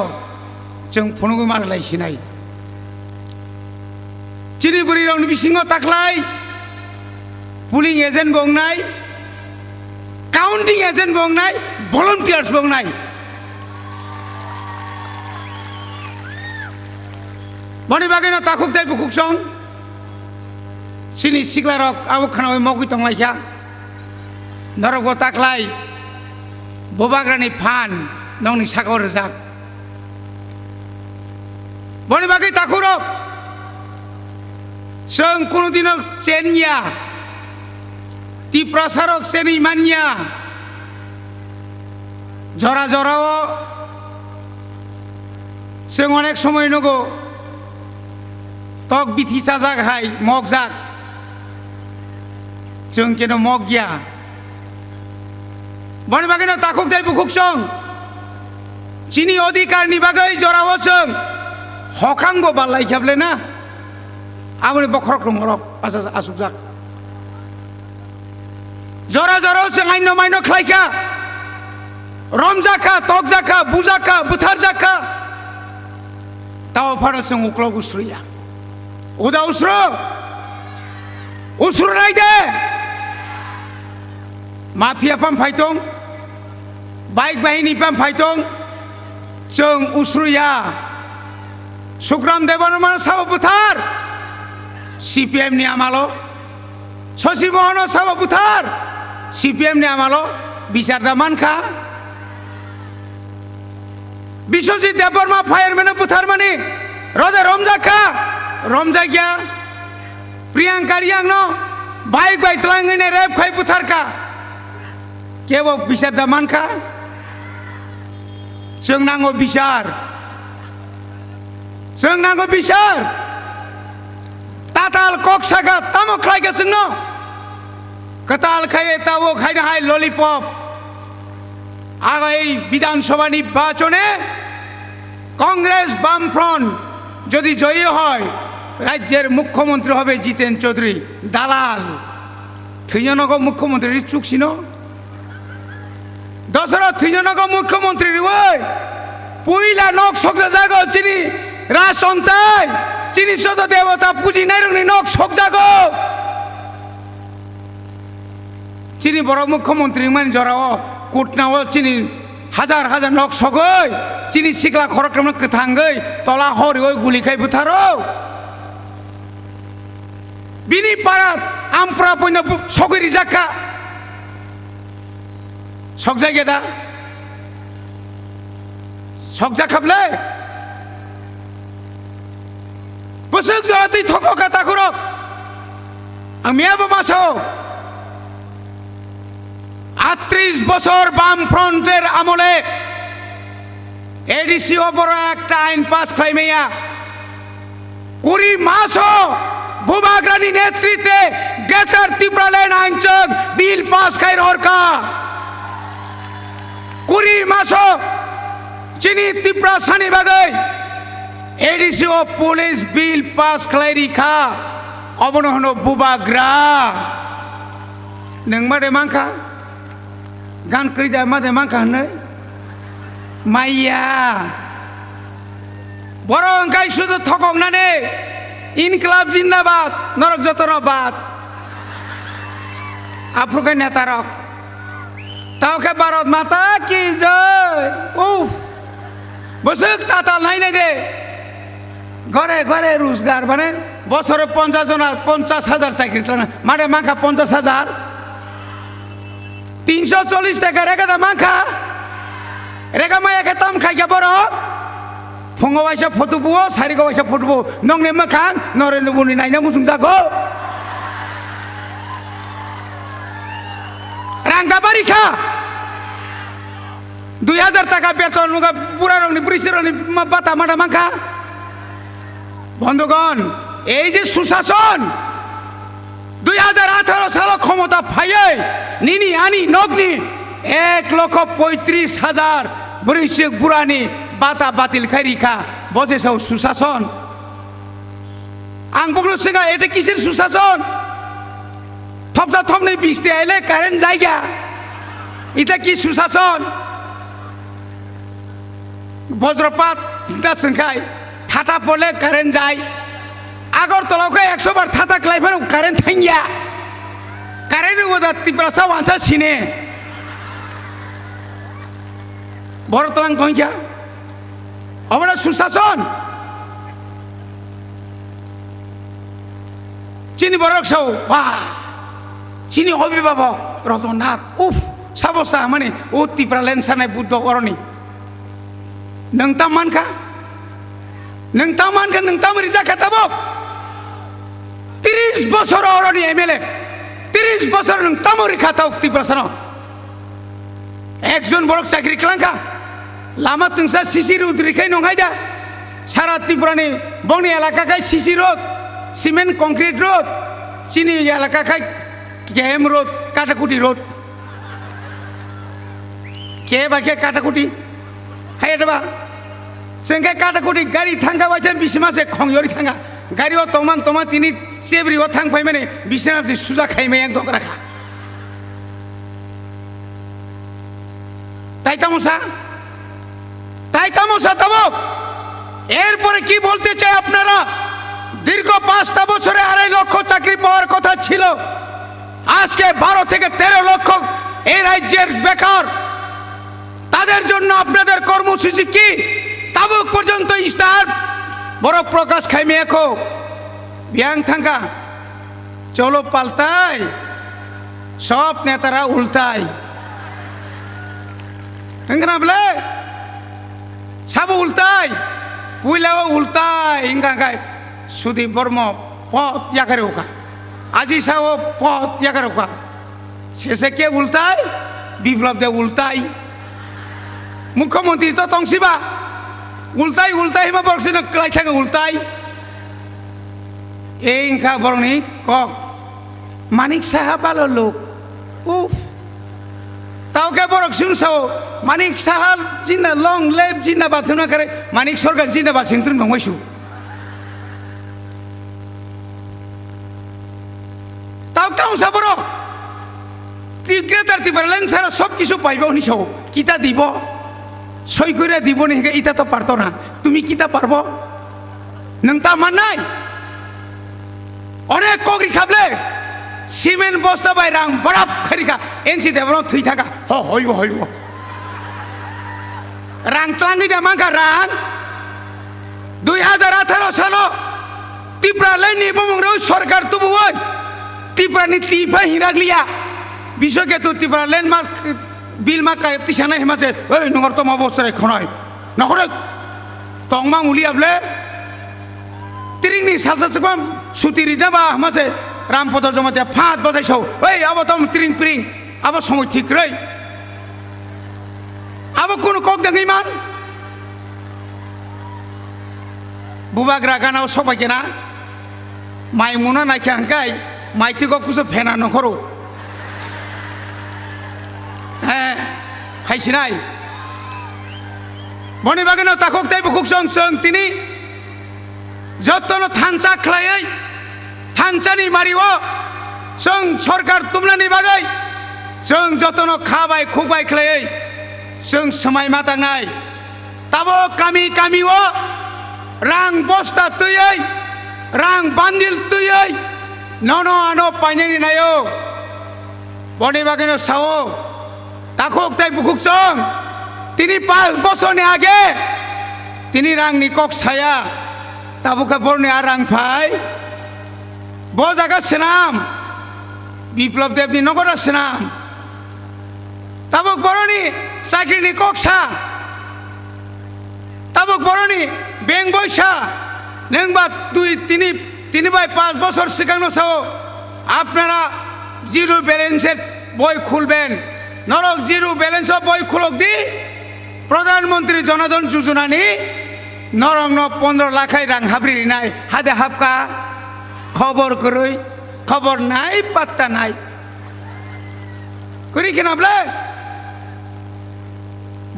जों फनुगै मारलायसिनाय चिनि बुरिरावनि बिसिङाव ताख्लाय पुलिं एजेन्ट बंनाय काउंटिंग एजेंट बंनाय volunteers बंनाय बनि बागैनो ताकुक दाय बुकुसं सिनि सिग्लारक आबो खानावै मगै तंलायखा नरगो ताख्लाय बोबाग्रानि फान नंनि सागाव रजाक बनि बागै ताकुरक जों कोनोदिनो चेनिया ত্রিপুরা সারক শ্রেণী মানিয়া জরা জরাও जों अनेक समय नगो तक बिथि चाजाक हाय मग जाक जों केनो मग गया बनि बागैनो ताकुक दाय बुकुसं चिनि अधिकारनि बागै जराव जों हखांबो बालायखाबले ना आबुनि बखरक रंरक आसुक जाक जरा जरा जों आइनो माइनो खालायखा रमजाखा तकजाखा बुजाखा बुथारजाखा ताव फारो जों उक्लग उसरुया उदा उसरुनाय दे माफिया पाम फाइटं बाइक बाहिनी पाम फाइटं जों उसरुया सुग्राम देबबर्मन साव बुथार सीपीएम नि आमालो शशि मोहन साव बुथार सीपीएम नि आमालो बिचारदा मानखा विश्वजित देबबर्मा फायरमैन बुथार माने रदे रमजाखा रमजा गया प्रियंका रियांगनो बाइक बाइक तलांगैने रेप खाय बुथारखा केबो बिचारदा मानखा जों नांगौ बिचार ताताल कक्सागा तामो खायगा जोंनो कताल खाय तावो खायनो हाय ललिपप आगामी विधानसभा निर्वाचने कांग्रेस बामफ्रंट যদি জয়ী হয় রাজ্যের মুখ্যমন্ত্রী হবে জিতেন চৌধুরী দালাল থৈজনগ মুখ্যমন্ত্রী চুকছিল দশরথ থৈজনগ মুখ্যমন্ত্রী ওই পইলা নক সকজা জাগো চিনি রাজসন্তাই চিনি সদ দেবতা পুজি নাইরংনি নক সকজাগো চিনি বড় মুখ্যমন্ত্রী মান জরাও कुटनाव चिनी हजार हजार नक सगै चिनी सिक्ला खरक्रम कथांगै तला हरि गुलिखाय बुथारो बिनि पारा आमप्रा पयना सगैरि जाखा सकजा गेदा सकजाखाबले बसक जराति थकका ताकुरक आं मियाबो मासाव 38 বছর বামফ্রন্টের আমলে এডিসি ওপর একটা আইন পাস খাইমেয়া 20 মাসও ভূভাগ্রানি নেতৃত্বে গ্রেটার ত্রিপুরা লেন আইনচক বিল পাস খাই ররকা 20 মাসও চিনি ত্রিপুরা সানি বাগৈ এডিসি ও পুলিশ বিল পাস খাই রিখা অবনো হনো বুবাগ্রা নং মাদে মাংখা গান করি দা মাদে মাংখা হनै মাইয়া বড় অঙ্কাই শুধু থকংনানে ইনকলাব জিন্দাবাদ নরক যতনবাদ আফ্রিকা নেতারক তাওকে ভারত মাতা কি জয় উফ বসুক তাতাল নাই নাই দে ঘরে ঘরে রোজগার মানে বছরে 50,000 চাকরি মাঠে মাখা 50,000 340 টাকা রেখা দা মাখা রেখা মায়াকে তাম খাইয়া বড় ফুঙ্গ বাইসা ফটুবো সারিগো বাইসা ফটুবো নংনে মাখাং নরেন্দ্র মোদী নাইনা মুসুং যাগো রাঙ্গা বাড়ি খা 2,000 টাকা বেতন পুরা রংনি পুরিশেরনি বাতা মাটা মাখা বন্ধুগণ এই যে সুশাসন 2018 সাল ক্ষমতা ফাইয়ে নিনি আনি নগ্নি 1,35,000 বরিষ্ঠ বুড়ানি বাতা বাতিল খাইরিখা বসে সব সুশাসন আং বগলো সিগা এটা কিসের সুশাসন থপসা থপনে বৃষ্টি আইলে কারেন্ট জায়গা এটা কি সুশাসন বজ্রপাত সংখ্যায় থাটা পড়লে কারেন্ট যায় আগরতলাকে 100 বার থাতা ক্লাইফানো কারেন্ট থাইয়া কারেন্ট ওদার তীব্রাসা ওয়ানসা সিনে বড়তলাং কইয়া অবরা সুশাসন চিনি বরক সাও বাহ চিনি অভিভাবক রতননাথ উফ সাবসা মানে ও তীব্রা লেনসানায় বুদ্ধ অরণি নংতা মানকা নংতাম রিজা খাতাবক 30 বছর অরণি এমএলএ 30 বছর নংতাম রিখাতাও তীব্রাসন একজন বড় চাকরি ক্লাঙ্কা লামা তুংসা সিসি রোড রিখাই নংহাইদা সারা ত্রিপুরানি বংনি এলাকাকাই CC road cement concrete road চিনি এলাকাকাই কেএম রোড কাটাকুটি রোড কে বাকে কাটাকুটি হাই দেবা সেঙ্গে কাটাকুটি গাড়ি থাঙ্গা বাইছে বিসমাসে খংজরি থাঙ্গা গাড়িও তমান তিনি চেবরিও থাং পাই মানে বিসনাসে সুজা খাইমে এক দক রাখা তাই তামসা তবক এরপরে কি বলতে চাই আপনারা দীর্ঘ 5টা বছরে 2.5 লক্ষ চাকরি পাওয়ার কথা ছিল আজকে 12 থেকে 13 লক্ষ এই রাজ্যের বেকার তাদের জন্য আপনাদের কর্মসূচি কি তাবুক পর্যন্ত ইস্তাহার বড় প্রকাশ খাইমে এখো বিয়াং থাঙ্কা চলো পাল্টাই সব নেতারা উল্টাই হেঙ্গনা বলে সব উল্টাই পুইলাও উল্টাই হিঙ্গাঙ্গাই সুদীপ বর্ম পথ ইয়াকারে হোকা আজি সাও পথ ইয়াকারে হোকা শেষে কে উল্টাই বিপ্লব দে উল্টাই মুখ্যমন্ত্রী তো তংসিবা উল্টাই হিমা বরসিন ক্লাইখাকে উল্টাই এই ইনকা বরংনি কক মানিক সাহা ভালো লোক উফ তাওকে বরক শুনছাও মানিক সাহা জিন্না লং লেভ জিন্দাবাদ ধুনা করে মানিক সরকার জিন্দাবাদ সিংতুন নংমাইছু তাও সাবর গ্রেটার ত্রিপুরা সারা সব কিছু পাইব নিছাও কিতা দিব সই করে দিব নি ইটা তো পারতো না তুমি কিতা পারব নং তা মান নাই অনেক কগরি খাবলে সিমেন্ট বস্তা বাই রাং বড়াপ খারিকা এনসি দেবন থুই থাকা হইব রাং ক্লাঙ্গি দে মাঙ্কা রাং 2018 সাল ত্রিপুরা লাইনি বমংরে সরকার তুবু ওই ত্রিপুরা নি ত্রিপা হিরাগলিয়া বিশ্বকে তো ত্রিপুরা লাইন মা বিল মা কায় তিসানা হিমাছে ওই নগর তো অবসরে খনয় নগরে তংমা উলিয়াবলে তিরিংনি সালসাসকম সুতিরি দেবা হামাছে রামপদ জমাতে ফাঁদ বজাইছৌ ওই আবার তম তিরিং পিরিং আবার সময় ঠিক রই আবার কোনো কক দেঙ্গি মান বুবাগ্রা গানাও সবাইকে না মাই মুনা নাইকে হাঙ্কাই মাইতি কুসো ফেনা নখরো হ্যাঁ খাইছি নাই বনি বাগানো তাকক তাই বুকুক সং তিনি যতন থানসা খ্লাই सानसानि मारिओ जों सरकार तुमनानि बागै जों जतनो खाबाय खुबाय खलायै जों समाय मातांनाय ताबो गामि गामिओ रां बस्ता तुयै रां बान्दिल तुयै ननो आनो पाइनानि नायो बनि बागैनो साओ ताखुक ताइ बुकुक जों तिनी 5 बছरनि आगे तिनी रांनि कक साया ताबुका बरनि रां फाय बो जागा सेनाम বিপ্লব দেবনি নগর সেনাম তাবুক বরনি চাকরিনি ককসা তাবুক বরনি বেং বৈসা নংবা 2-3 বছর সিগাংনো সাও আপনারা জিরো ব্যালেন্সের বই খুলবেন নরক জিরো ব্যালেন্সের বই খুলক দি প্রধানমন্ত্রী জনধন যোজনানি নরং 15 লাখাই রাং হাবরি নাই হাদে হাবকা খবর করই खबर नाई पत्ता नाई करी के नाबले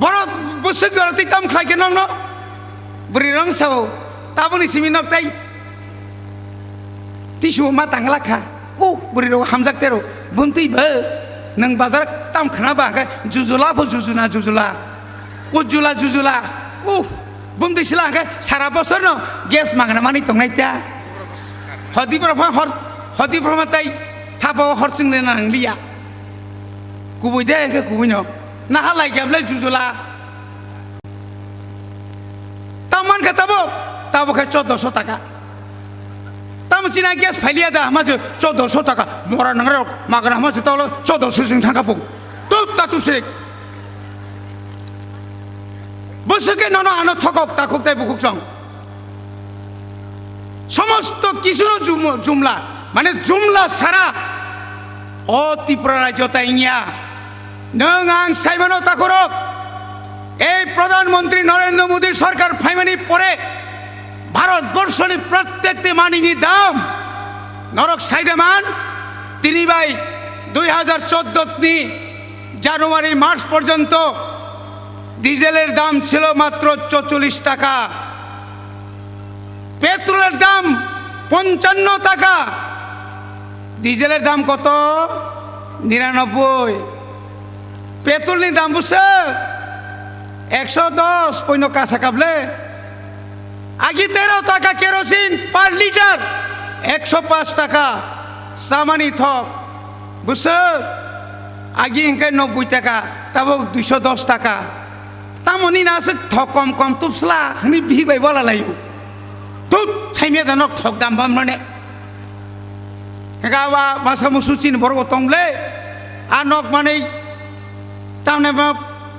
बड़ो बुसक जरती तम खाई के नंग नो बुरी रंग साओ ताबुनी सिमी नक ताई तिशु मा तांगला खा ओ बुरी रो हमजाक तेरो बुंती बे नंग बाजार तम खना बा का जुजुला फो जुजुना जुजुला उजुला जुजुला ओ बुंती सिला का सारा बसर न गेस मांगना मानी तंगनाय त्या हदी प्रफा हर हदी प्रमाताई थापो हरसिं लेना लिया कुबुय दे के कुबुय न ना हालाय गेबले जुजुला तामान के ताबो के 1400 टाका ताम चिना गैस फाइलिया दा हमाज 1400 टाका मोरा नंगरा मागरा हमाज तलो 1400 सिं थाका पु तो तातु से बसके ननो आनो थकक ताखुक ताइ बुकुक सं समस्त किसुनो जुमला माने जुमला सारा ओ त्रिपुरा राज्य ताइनिया नों आं साइमानो ताकरक এই প্রধানমন্ত্রী নরেন্দ্র মোদী সরকার ফাইমানি পরে ভারতবর্ষের প্রত্যেকটি মানিনি দাম নরক সাইডমান তিনি ভাই 2014 নি জানুয়ারি মার্চ পর্যন্ত ডিজেলের দাম ছিল মাত্র 44 টাকা পেট্রোলের দাম 55 টাকা ডিজেলের দাম কত 99 পেট্রোলের দাম বুঝছে 110 পয়নো কাঁচা কাবলে আগে 13 টাকা কেরোসিন পার লিটার 105 টাকা সামানি থক বুঝছে আগে ইনকে 90 টাকা তাবো 210 টাকা তামনি না আছে থক কম কম তুপসলা হনি বিবাই বলা লাইব তো ছাইমে দানক থক দাম বাম মানে গাওয়া মাসা মুসুচিন বড় তংলে আর নক মানে তামনে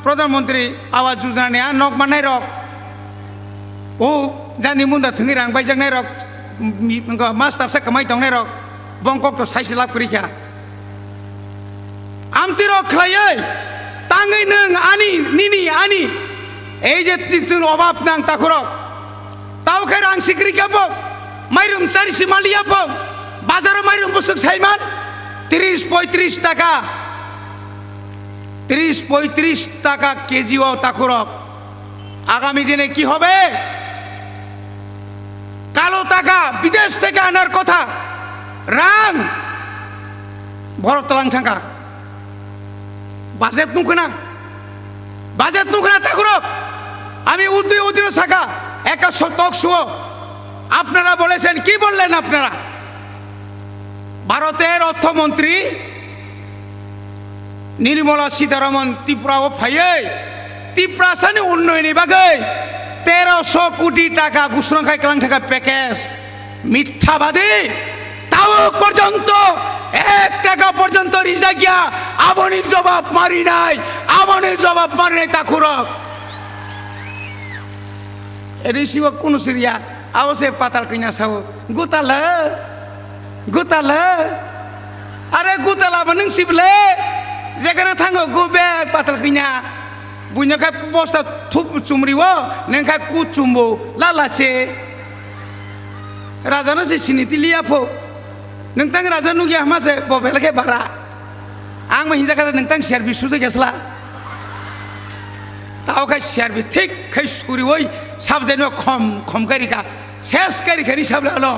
प्रधानमंत्री आवास योजना ने नक मानाय रक ओ जानि मुंदा थंगि रां बायजांनाय रक मास्टार से कमाय दंनाय रक बंकक तो साइस लाभ करिखा आमति रक खलायै तांगै नों आनि निनि आनि এই যে তিন অভাব নাং তাখরক তাও কে রাং সিকরিকা বক মাইরুম চারিসি মালিয়া বক বাজারে মাইরুম বসক সাইমান 30-35 টাকা 30-35 টাকা কেজিও তাকুরক আগামী দিনে কি হবে কালো টাকা বিদেশ থেকে আনার কথা রাং ভরতলাং থাকা বাজেট নুখনা তাকুরক আমি উদ্দিন শাখা একটা শতক শুও আপনারা বলেছেন কি বললেন আপনারা ভারতের অর্থমন্ত্রী निर्मला सीतारमन त्रिपुरा फाइयै त्रिपुरासानि उन्नयननि बागै 1300 कोटी टाका घोषणा खालामनो थाखाय पैकेज मिथ्याबादी ताও পর্যন্ত 1 টাকা পর্যন্ত রিজা গিয়া আবনি জবাব মারি নাই তাকুরক এদিসিব কোন সিরিয়া আওসে পাতাল কইনা সাও গুতালে আরে গুতালা নং সিবলে যেখানে থাঙ্গো গুবে পাতাল কিনা বুইনাখায় বস্তা থুপ চুমরিও নংখায় কু চুমবো লালাছে রাজানো সে সিনিতি লিয়াফো নংতাং রাজা নুগিয়া হামাছে ববেলকে বারা आं महिंजाखा नोंथां सार्भिस सुदो गेसला तावखाय सार्भिस ठीक खै सुरिवै साबजेनो खम गारिखा सेस गारिखानि साबलानो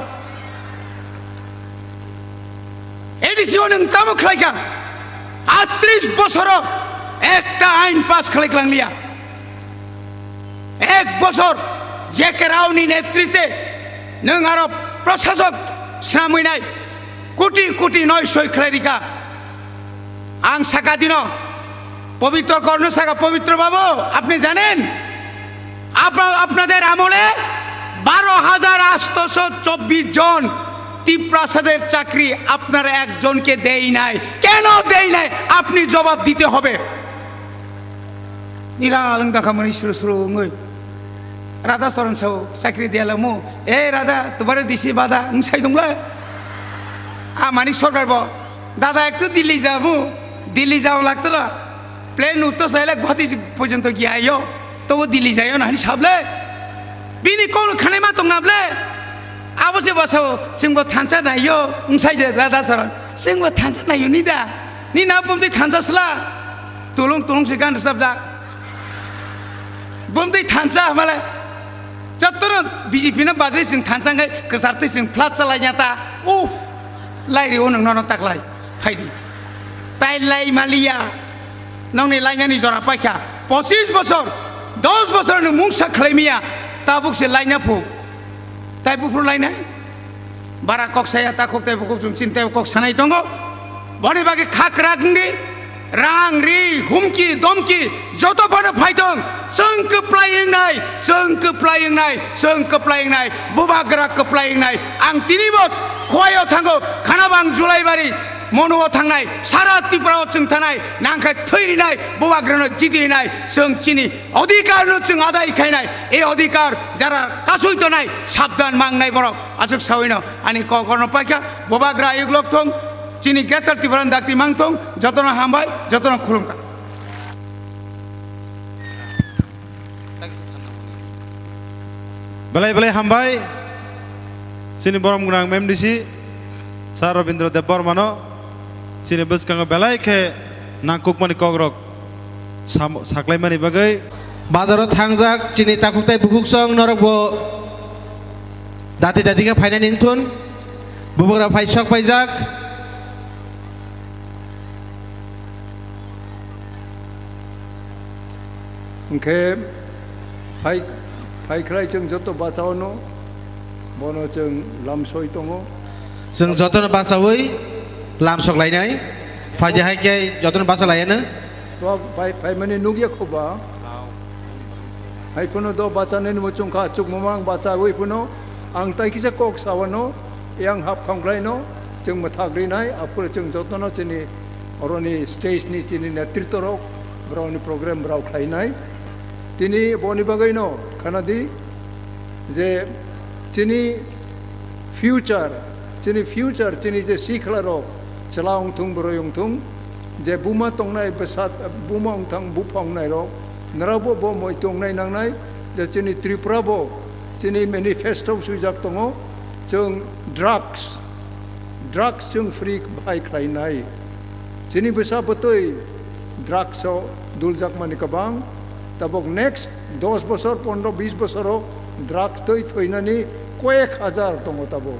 সিও নং তামো খাইকা 38 বছর একটা আইন পাস খাইলাংলিয়া 1 বছর যে কেরাউনি নেতৃত্বে নং আরো প্রশাসক শ্রামইনাই কোটি কোটি নয় সই খাইরিকা আং সাকা দিন পবিত্র কর্ণ সাকা পবিত্র বাবু আপনি জানেন আপনাদের আমলে 12,824 জন টিপ্রাসাদের চাকরি আপনারা একজনকে দেই নাই কেন দেই নাই আপনি জবাব দিতে হবে নিরা আলংদা খামনি শুরু শুরু ngui রাধা সরণ সাউ চাকরি দিয়ালামু এ রাধা তোমারে দিছি বাধা সাই দংলা আমানি সরকার ব দাদা একটু দিল্লি যাবো দিল্লি যাওয়া লাগতো না প্লেন উঠতে চাইলে গুয়াহাটি পর্যন্ত গিয়ে আইও তবু দিল্লি যাইও না সাবলে বিনি কোন খানে মা দंनाब्ले আবসে বাসাও जोंबो थांसा नायो साइजे राधा सरण जोंबो थांसा नायो निदा नि ना बुमदै थांसासला तुलुं तुलुं से गान सबदा बुमदै थांसा माले जत्तर बीजेपी न बाद्रे जों थांसांगै गोसारते जों फ्लाट चलायनाता उफ लाइरे ओ नोंनाव ताकलाय फाइदि ताइलाय मालिया नंनि लाइनानि जरा पाइखा 25 বছর 10 বছর नो मुंसा खलायमिया ताबुकसे लाइना फु ताइ बुफुर लाइना बारा कक साया ता कक ताइ बुकक जों चिन्ताय कक सानाय दङ बने बागे खाक रागनि रां रि हुमकि दमकि जत बने फाइदों जों कप्लायनाय बुबाग्रा कप्लायनाय आं तिनिबो खवायाव थांगो खानाबां जुलाइबारि मन'आव थांनाय सारा त्रिपुरायाव जों थानाय नांखाय थैनाय बुबाग्रानो जिदिनाय जों चिनि अधिकारनो जों आदाय खायनाय ए अधिकार যারা কাছুই তো নাই সাবধান মাংনাই বড় আজক সাউইনো আনি ককর্ণ পাইকা বুবাগ্রা ইগলক থং চিনি গ্রেটার ত্রিপুরান দাক্তি মাংথং যতনা হামবাই যতনা খুলুমকা বেলাই বেলাই হামবাই চিনি বরম গুনাং মেমডিসি সার রবীন্দ্র দেব বর্মানো চিনি বসকাঙ্গ বেলাই খে নাকুকমানি কগ্রক সাকলাইমানি বাগै बाजाराव थांजाक चिनि ताकुकताय बुकुकसं नरक बो दाति दातिका फाइनाय निंथुन बुबग्रा फाइसक फाइजाक ओंखे फाइख्राय जों जत बाचावनो बनो जों लामसय दङ जों जतन बासावै लामसक लायनाय फाइदे हायके जतन बासा लायानो तो फाइ माने नुगिया खोबा हाइफोनो दो बाचाने मुचुंखा चुक ममांग बाचा वैफोनो आं ताइकिसे कक सावनो यां हाब खांग्रायनो जों मथाग्रिनाय आपुर जों जतन चिनि अरनि स्टेजनि चिनि नेतृत्व ब्राउनि प्रग्राम ब्राउ खायनाय तिनि बनि बागैनो खानादि जे चिनि फ्यूचर चिनि जे सिखलारो चलाउं थुं बरयं थुं जे बुमा तंनाय बेसाद बुमा उंथां बुफांनाय रो नराबो बो मैतंनाय नांनाय जे चिनि त्रिपुरा बो चिनि मेनिफेस्टो सुजाक दङ जों ड्राग्स जों फ्रि बाहाय खायनाय चिनि बेसाबतै ड्राग्सआव दुलजाक मानि गोबां ताबक नेक्स्ट 10 বছর 15-20 বছরাव ड्राग्स थैनानै कयेक हाजार दङ ताबो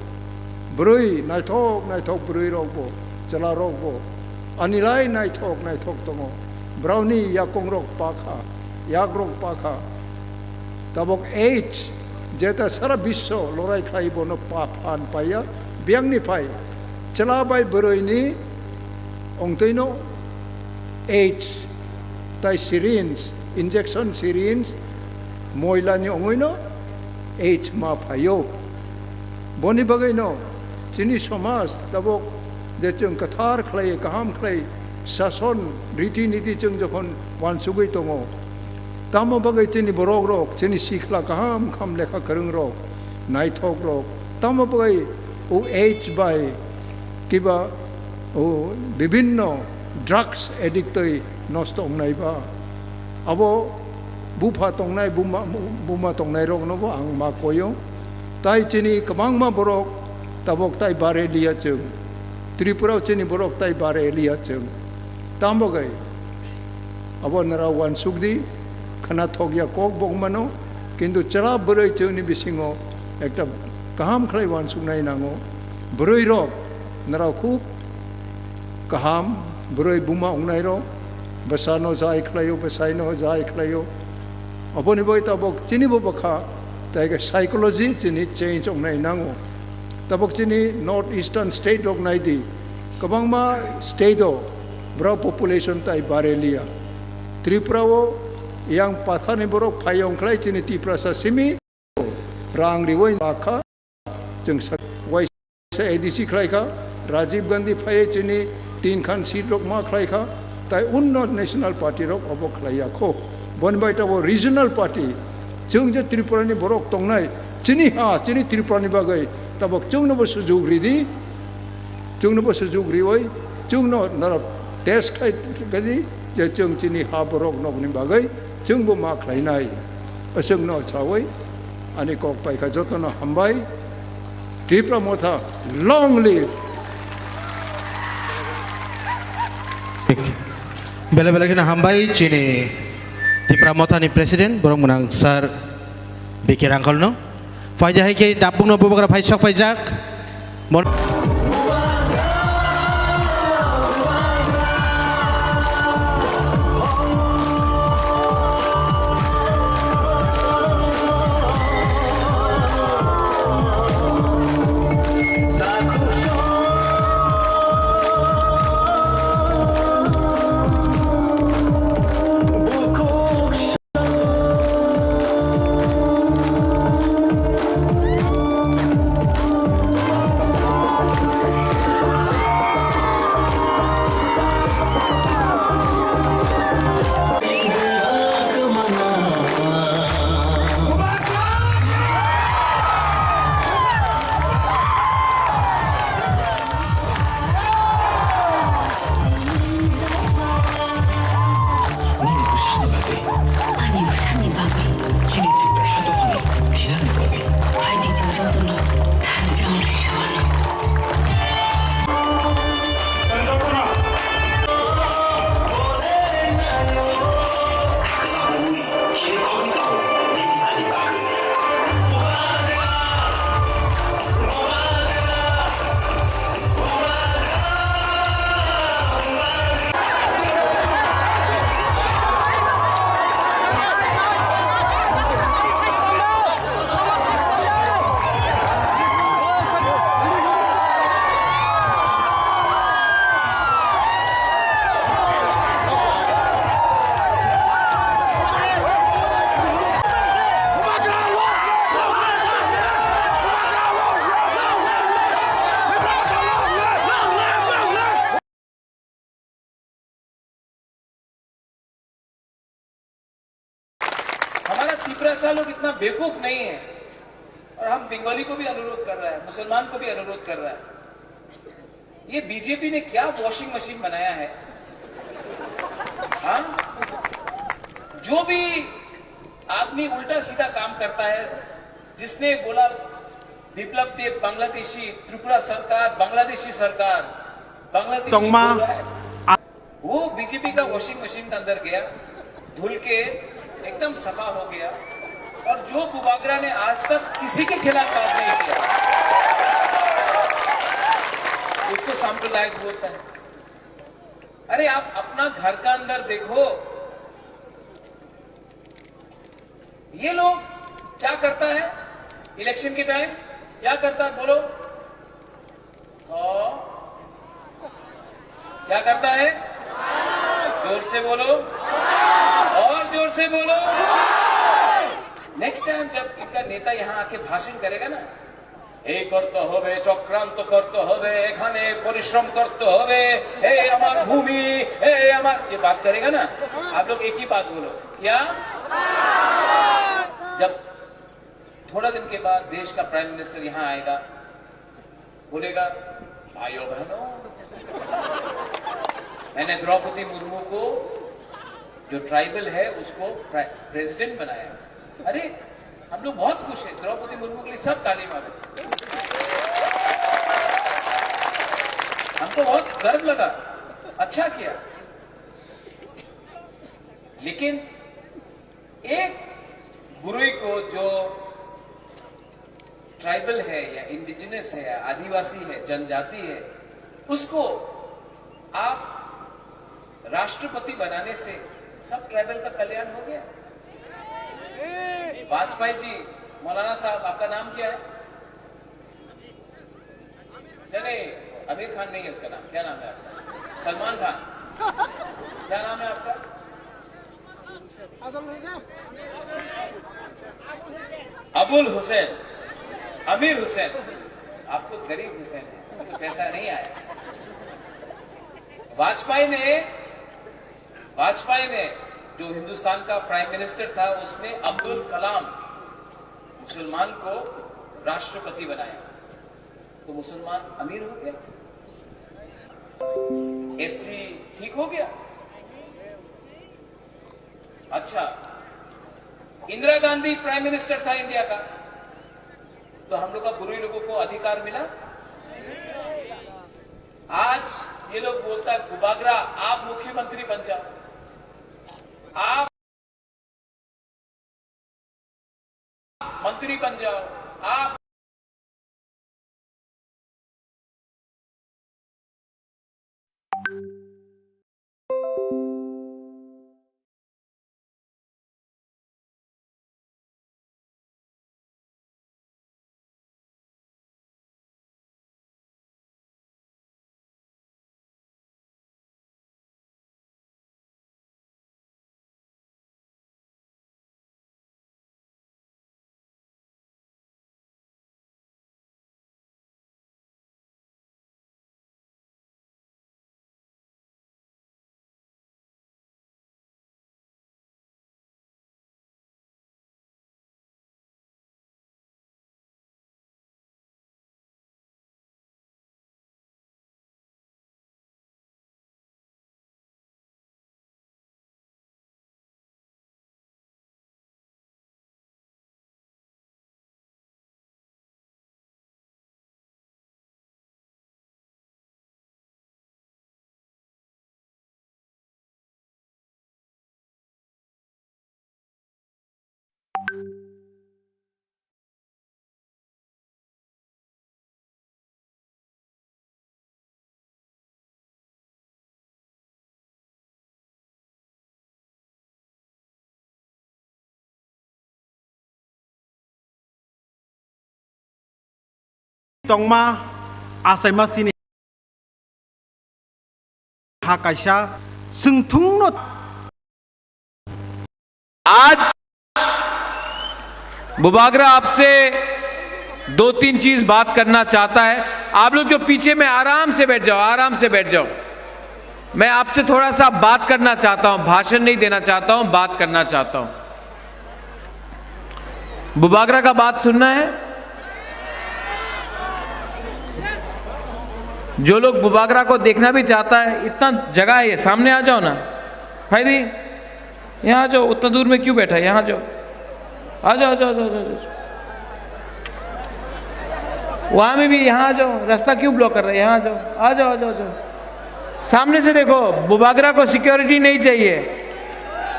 ब्रै नायथक ब्रै रावबो चला रावबो अनिलाय नायथक दङ ब्राउनि याकं रक पाखा याक रक पाखा ताबक 8 जेता सारा विश्व लराय खायबनो पाफान पाया बियांनि पाय चला बाय ब्रैनि अंतैनो 8 ताइ सिरिंज इंजेक्शन सिरिंज महिलानि अंगैनो 8 मा पायो बनि बागैनो चिनि समाज ताबक जे जों कथार खालाय गाहाम खालाय शासन रीति नीति जों जखन वानसुगै दङ तामो बागै चिनि बरक रक चिनि सिखला गाहाम खाम लेखा गोरों रक नायथक रक तामो बागै ओ एज बाय किबा ओ विभिन्न ड्राग्स एडिक्टै नष्ट हमनायबा अब बुफा तंनाय बुमा तंनाय रक नबो आं मा कयो ताइ चिनि गोबां मा बरक ताबक ताइ बारे लिया जों त्रिपुराव चिनि बरक ताइ बारे लिया जों तामबगै अब नरा वानसुगदि खाना थगिया कक बगमानो किन्तु चला बोरै जोंनि बिसिङाव एकटा गाहाम खालाय वानसुगनाय नांगौ बोरै रक नरा खुब kaham beroi buma ungnai ro besano jai khlayo besaino jai khlayo aboni boi tabok chini bo bakha taiga psychology chini change ungnai nango tabok chini north eastern state ungnai di kabangma state o bra population tai barelia Tripura o yang pathani borok phayong khlai chini Tripura sa simi rang riwoi makha jeng wai sa ADC khlai kha Rajiv Gandhi phaye chini 3 khan seat rok ma khlai kha tai unnot national party rok obok khlai kho bonbai ta bo regional party jeng je Tripura ni borok tongnai chini chini Tripura ni bagai tabok jeng no bo sujug ridi jeng no bo sujug riwoi jeng no narap test khai gadi je jeng chini borok nok ni bagai jeng bo ma khlai nai aseng no chawai ani kok pai kha jotona hambai Tripura motha long live bela-bela kena hambai cini Tripura motha ni presiden borong menang sar bikir angkol no faida hai ke dapung no bubakra phai sok paijak हमारा त्रिपुरा सा लोग इतना बेवकूफ नहीं है और हम बंगाली को भी अनुरोध कर रहा है मुसलमान को भी अनुरोध कर रहा है ये बीजेपी ने क्या वॉशिंग मशीन बनाया है हाँ जो भी आदमी उल्टा सीधा काम करता है जिसने बोला विप्लव देव बांग्लादेशी त्रिपुरा सरकार बांग्लादेशी सरकार बांग्लादेशी वो बीजेपी का वॉशिंग मशीन के अंदर गया धुल के एकदम सफा हो गया और जो बुबागरा ने आज तक किसी के खिलाफ बात नहीं किया उसको सांप्रदायिक बोलता है। अरे आप अपना घर का अंदर देखो ये लोग क्या करता है इलेक्शन के टाइम क्या करता है बोलो क्या करता है जोर से बोलो और जोर से बोलो नेक्स्ट टाइम जब इनका नेता यहाँ आके भाषण करेगा ना এই করতে হবে চক্রান্ত করতে হবে এখানে পরিশ্রম করতে হবে এই আমার ভূমি এই আমার ये बात करेगा ना आप लोग एक ही बात बोलो क्या जब थोड़ा दिन के बाद देश का प्राइम मिनिस्टर यहाँ आएगा बोलेगा भाइयों बहनों मैंने द्रौपदी मुर्मू को जो ट्राइबल है उसको प्रेसिडेंट बनाया। अरे हम लोग बहुत खुश हैं द्रौपदी मुर्मू के लिए सब ताली मारे हमको बहुत गर्व लगा अच्छा किया लेकिन एक बुरुई को जो ट्राइबल है या इंडिजिनस है या आदिवासी है जनजाति है उसको आप राष्ट्रपति बनाने से सब ट्राइबल का कल्याण हो गया। वाजपेयी जी, मौलाना साहब, आपका नाम क्या है? नहीं, आमिर खान नहीं है उसका नाम। क्या नाम है आपका? सलमान खान। क्या नाम है आपका? अबुल हुसैन, अमीर हुसैन। आपको गरीब हुसैन है, तो पैसा नहीं आया। वाजपेयी ने जो हिंदुस्तान का प्राइम मिनिस्टर था, उसने अब्दुल कलाम मुसलमान को राष्ट्रपति बनाया, तो मुसलमान अमीर हो गया, एससी ठीक हो गया। अच्छा, इंदिरा गांधी प्राइम मिनिस्टर था इंडिया का, तो हम लोग का बुरे लोगों को अधिकार मिला। आज ये लोग बोलता है बुबागरा आप मुख्यमंत्री बन जाओ, आप मंत्री बन जाओ, आप तंगमा आसाइमा सिनी हा काइसा सुंथुंनो। आज बुबागरा आपसे 2-3 चीज बात करना चाहता है। आप लोग जो पीछे में आराम से बैठ जाओ, आराम से बैठ जाओ। मैं आपसे थोड़ा सा बात करना चाहता हूं, भाषण नहीं देना चाहता हूं, बात करना चाहता हूं। बुबागरा का बात सुनना है। जो लोग बुबागरा को देखना भी चाहता है, इतना जगह है, सामने आ जाओ ना। भाई यहाँ आ जाओ, उतना दूर में क्यों बैठा है? यहाँ जाओ, आ जाओ, आ जाओ, आ जाओ, आ जाओ। वहां में भी यहाँ आ जाओ, रास्ता क्यों ब्लॉक कर रहे हैं? यहाँ आ जाओ, आ जाओ, आ जाओ, आ जाओ। सामने से देखो, बुबागरा को सिक्योरिटी नहीं चाहिए।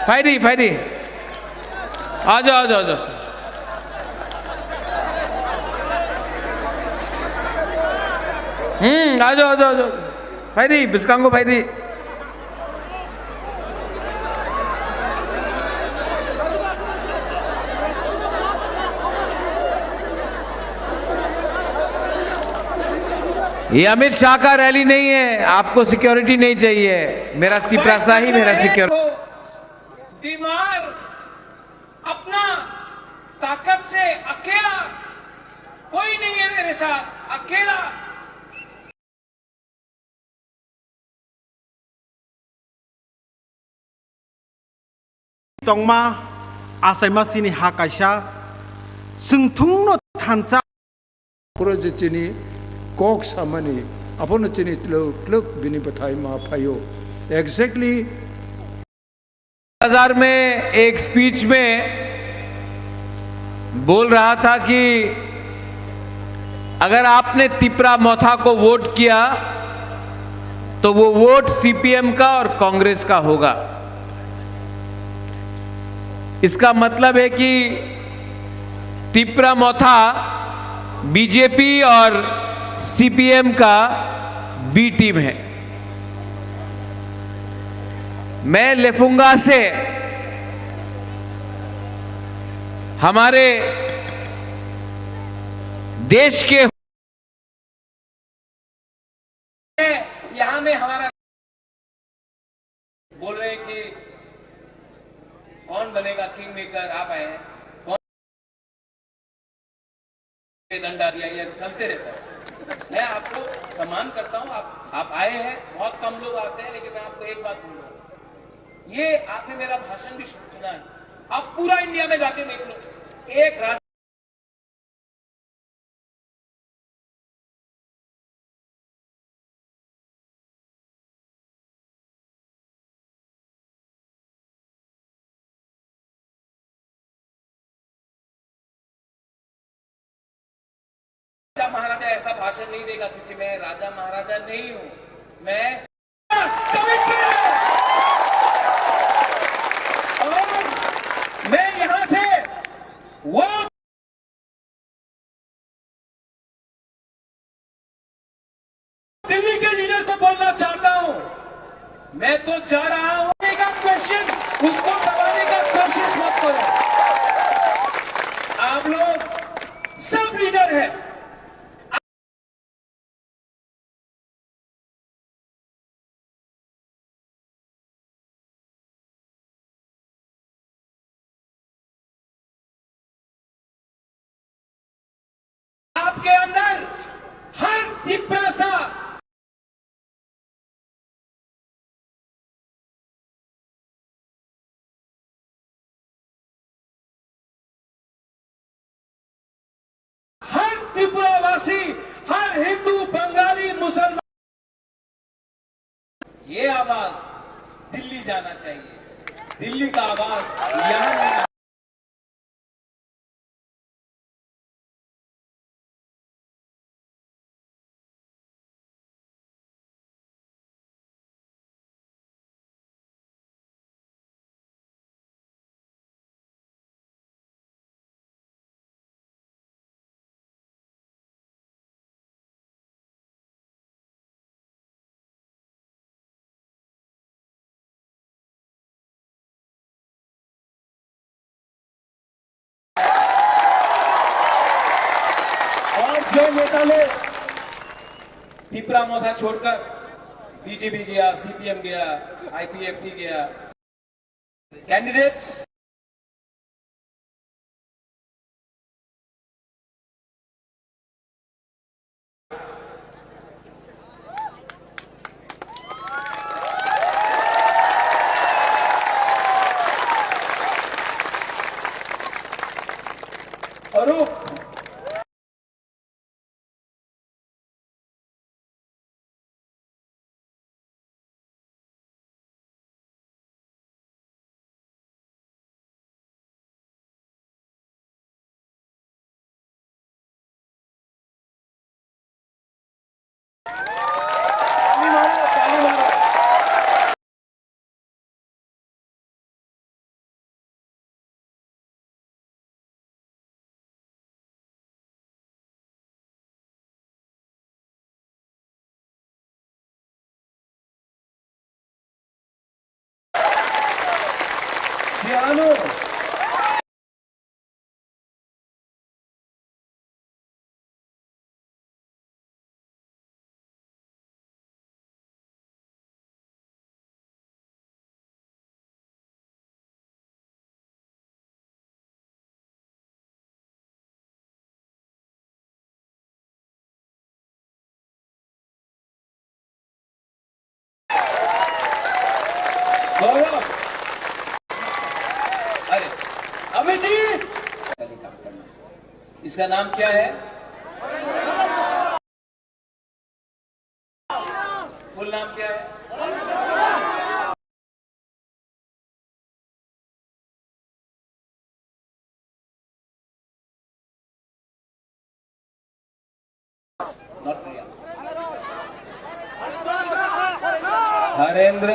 फायरी आ जाओ, आ जाओ, आ जाओ। आ जाओ, आ जाओ, आ जाओ। फायरी बिस्कांगो फायरी। ये अमित शाह का रैली नहीं है, आपको सिक्योरिटी नहीं चाहिए। मेरा तिपरासा ही मेरा सिक्योरिटी। बीमार अपना ताकत से अकेला, कोई नहीं है मेरे साथ, अकेला। तंगमा आसाइमा सिनी हा काइसा सुंथुंनो थानचा प्रोजेक्टनी कोक सामनी अपन चिनी क्लब बिनी बताई मा फायो एग्जैक्टली। 2000 में एक स्पीच में बोल रहा था कि अगर आपने तिपरा मोथा को वोट किया तो वो वोट सीपीएम का और कांग्रेस का होगा। इसका मतलब है कि तिपरा मोथा बीजेपी और सीपीएम का बी टीम है। मैं लेफुंगा से हमारे देश के यहाँ में हमारा बोल रहे हैं कि कौन बनेगा किंग मेकर, आप आए हैं, कौन डंडा दिया, ये चलते रहता है। मैं आपको सम्मान करता हूं, आप आए हैं, बहुत कम लोग आते हैं, लेकिन मैं आपको एक बात बोल रहा हूं, ये आपने मेरा भाषण भी सुना है, आप पूरा इंडिया में जाके देख लो, एक राज्य महाराजा ऐसा भाषण नहीं देगा, क्योंकि मैं राजा महाराजा नहीं हूं, मैं और मैं यहां से वो दिल्ली के लीडर को बोलना चाहता हूं, मैं तो चाह रहा हूं क्वेश्चन उसको दबाने का कोशिश मत करो। आप लोग सब लीडर हैं, आपके अंदर हर जिज्ञासा हर त्रिपुरावासी, हर हिंदू, बंगाली, मुसलमान, ये आवाज दिल्ली जाना चाहिए, दिल्ली का आवाज यहां नहीं। जो नेता लोग टिपरा मोथा छोड़कर बीजेपी गया, सीपीएम गया, आईपीएफटी गया, कैंडिडेट्स अरूप सियानो गौरव, अरे अमित जी, इसका नाम क्या है? फुल नाम क्या है? नॉट प्रिया, हरेंद्र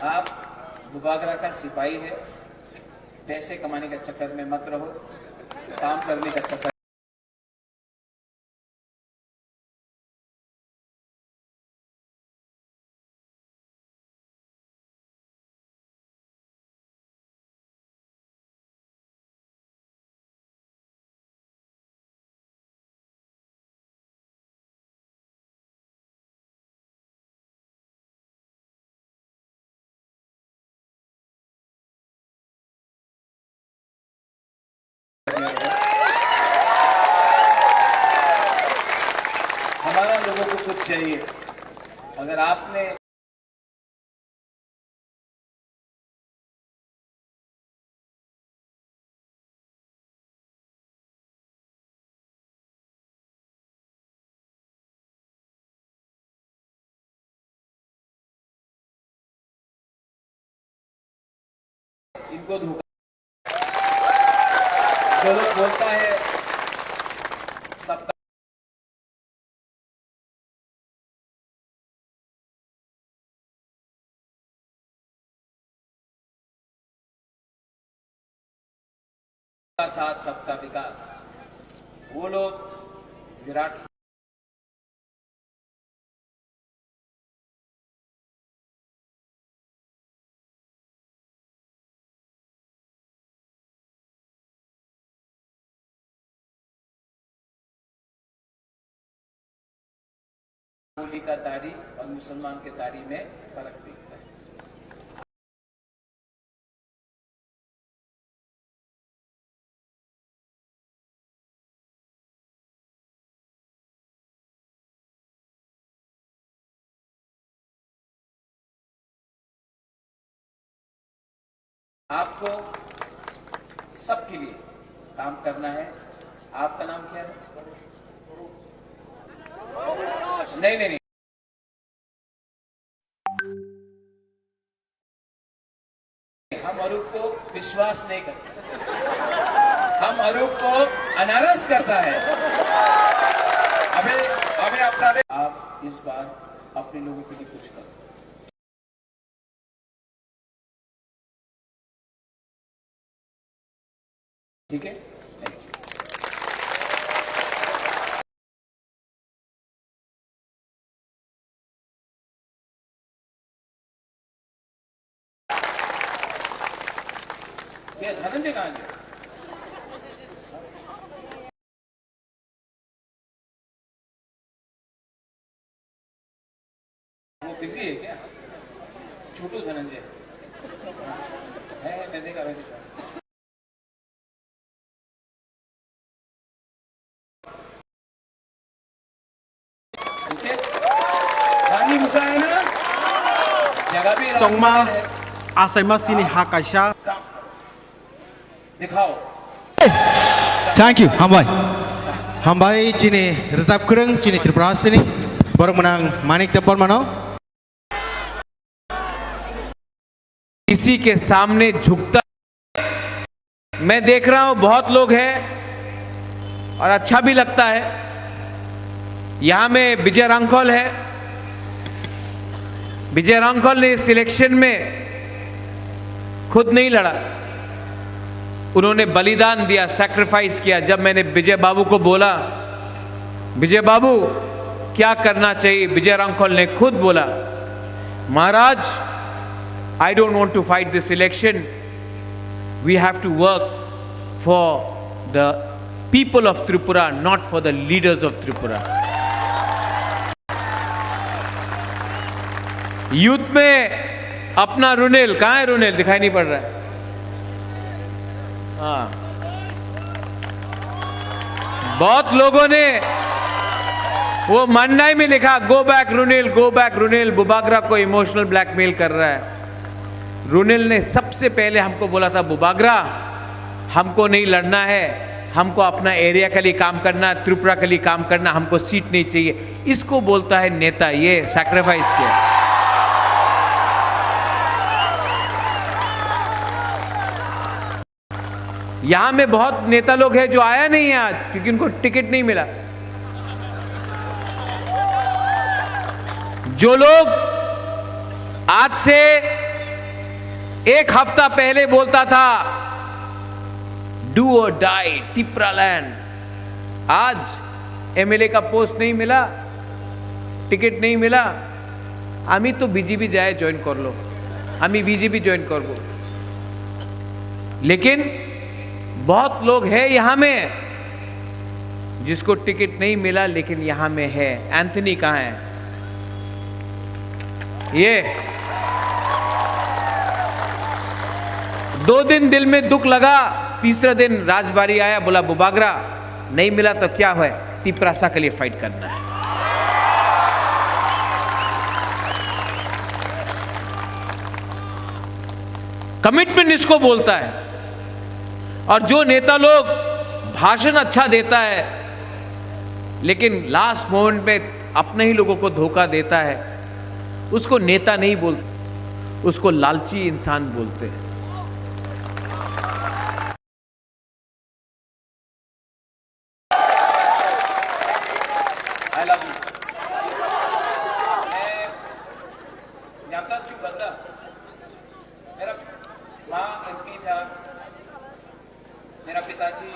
आप बुबागरा का सिपाही है, पैसे कमाने के चक्कर में मत रहो, काम करने का चक्कर। हमारा लोगों को कुछ चाहिए, अगर आपने इनको धोखा, जो लोग बोलता है सबका साथ सबका विकास, वो लोग विराट होली का दाढ़ी और मुसलमान के दाढ़ी में फर्क दिखता है। आपको सबके लिए काम करना है। आपका नाम क्या है? नहीं नहीं नहीं, हम अरूप को विश्वास नहीं करते, हम अरूप को अनारस करता है। हमें अपना आप इस बार अपने लोगों के लिए कुछ करो। ठीक है, ये धनंजय कहाँ गया? वो बिजी है क्या? छोटू धनंजय है, मैं देखा तंगमा आसाइमा सिनी हा काइसा दिखाओ। थैंक यू हामबाय चिनी रिजार्व करं चिनी त्रिपुरा सिनी बरमनांग मानिक तपरमानो किसी के सामने झुकता। मैं देख रहा हूं बहुत लोग हैं और अच्छा भी लगता है। यहां में विजय रांखोल है। विजय रांखोल ने इस इलेक्शन में खुद नहीं लड़ा, उन्होंने बलिदान दिया, सैक्रिफाइस किया। जब मैंने विजय बाबू को बोला विजय बाबू क्या करना चाहिए, विजय रांखोल ने खुद बोला महाराज I don't want to fight this election. We have to work for the people of Tripura, not for the leaders of Tripura. Youth में अपना रुनेल, कहाँ है रुनेल? दिखाई नहीं पड़ रहा है। हाँ, बहुत लोगों ने वो मंडाई में लिखा गो बैक रुनेल, गो बैक रुनेल, बुबागरा को इमोशनल ब्लैकमेल कर रहा है। रुनेल ने सबसे पहले हमको बोला था बुबागरा हमको नहीं लड़ना है, हमको अपना एरिया के लिए काम करना, त्रिपुरा के लिए काम करना, हमको सीट नहीं चाहिए। इसको बोलता है नेता, ये सैक्रिफाइस किया। यहां में बहुत नेता लोग हैं जो आया नहीं है आज क्योंकि उनको टिकट नहीं मिला। जो लोग आज से एक हफ्ता पहले बोलता था डू और डाई टिप्रालैंड। आज एमएलए का पोस्ट नहीं मिला, टिकट नहीं मिला, आमी तो बीजेपी जाए ज्वाइन कर लो, आमी बीजेपी ज्वाइन करबो। लेकिन बहुत लोग हैं यहां में जिसको टिकट नहीं मिला लेकिन यहां में है। एंथनी कहां है? ये 2 दिन दिल में दुख लगा, तीसरा दिन राजबारी आया, बोला बुबागरा नहीं मिला तो क्या है, तिपरासा के लिए फाइट करना है। कमिटमेंट इसको बोलता है। और जो नेता लोग भाषण अच्छा देता है लेकिन लास्ट मोमेंट में अपने ही लोगों को धोखा देता है, उसको नेता नहीं बोलते, उसको लालची इंसान बोलते हैं। मेरा पिताजी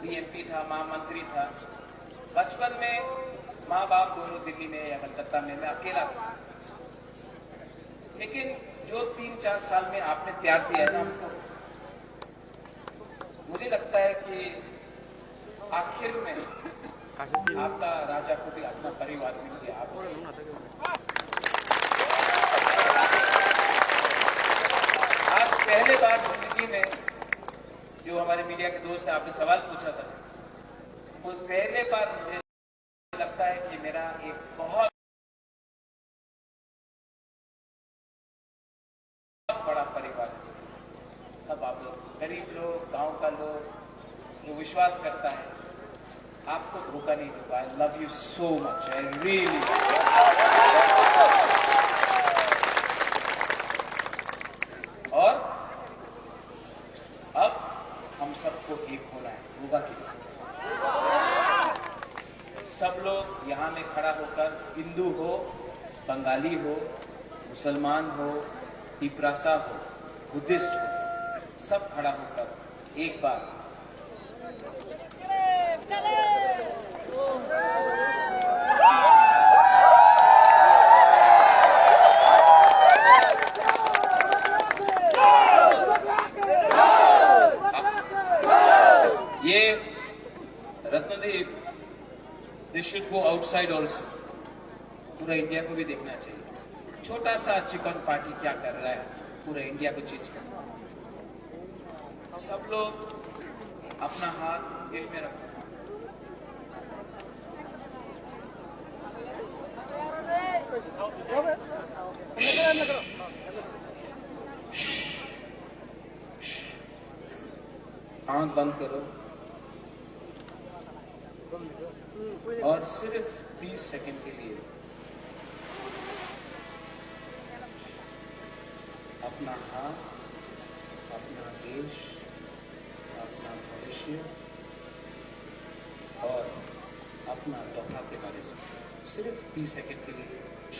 भी एमपी था, माँ मंत्री था। बचपन में माँ बाप दोनों दिल्ली में या कलकत्ता में, मैं अकेला था। लेकिन जो 3-4 साल में आपने प्यार दिया है ना हमको, मुझे लगता है कि आखिर में आपका राजा को भी अपना परिवार मिल गया। आज पहले बार जिंदगी में जो हमारे मीडिया के दोस्त हैं, आपने सवाल पूछा था, वो पहले बार मुझे लगता है कि मेरा एक बहुत बड़ा परिवार है। सब आप लोग, गरीब लोग, गांव का लोग, जो विश्वास करता है, आपको धोखा नहीं दूंगा। आई love you so much, I really. और अब हम सबको एक होना है, होगा कि सब लोग यहाँ में खड़ा होकर, हिंदू हो, बंगाली हो, मुसलमान हो, तिपरासा हो, बुद्धिस्ट हो, सब खड़ा होकर एक बार ये Ratnadeep, this should go outside also. पूरा इंडिया को भी देखना चाहिए। छोटा सा चिकन पार्टी क्या कर रहा है, पूरे इंडिया को चीज कर। सब लोग अपना हाथ दिल में रखो। आंख बंद करो और सिर्फ 20 सेकंड के लिए अपना हाथ, अपना देश, अपना भविष्य और अपना तोहफा के बारे में सोचो। सिर्फ 30 सेकंड के लिए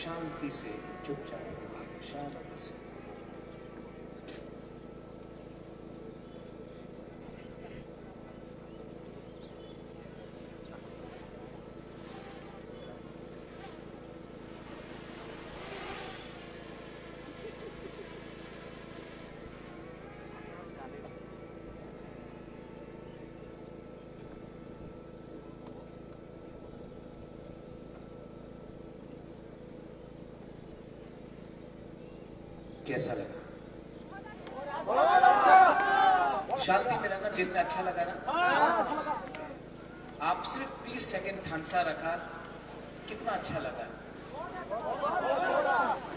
शांति से, चुपचाप, शांति से। कैसा लगा? शांति में रहना दिल में अच्छा लगा ना? आप सिर्फ 30 सेकंड थानसा रखा, कितना अच्छा लगा।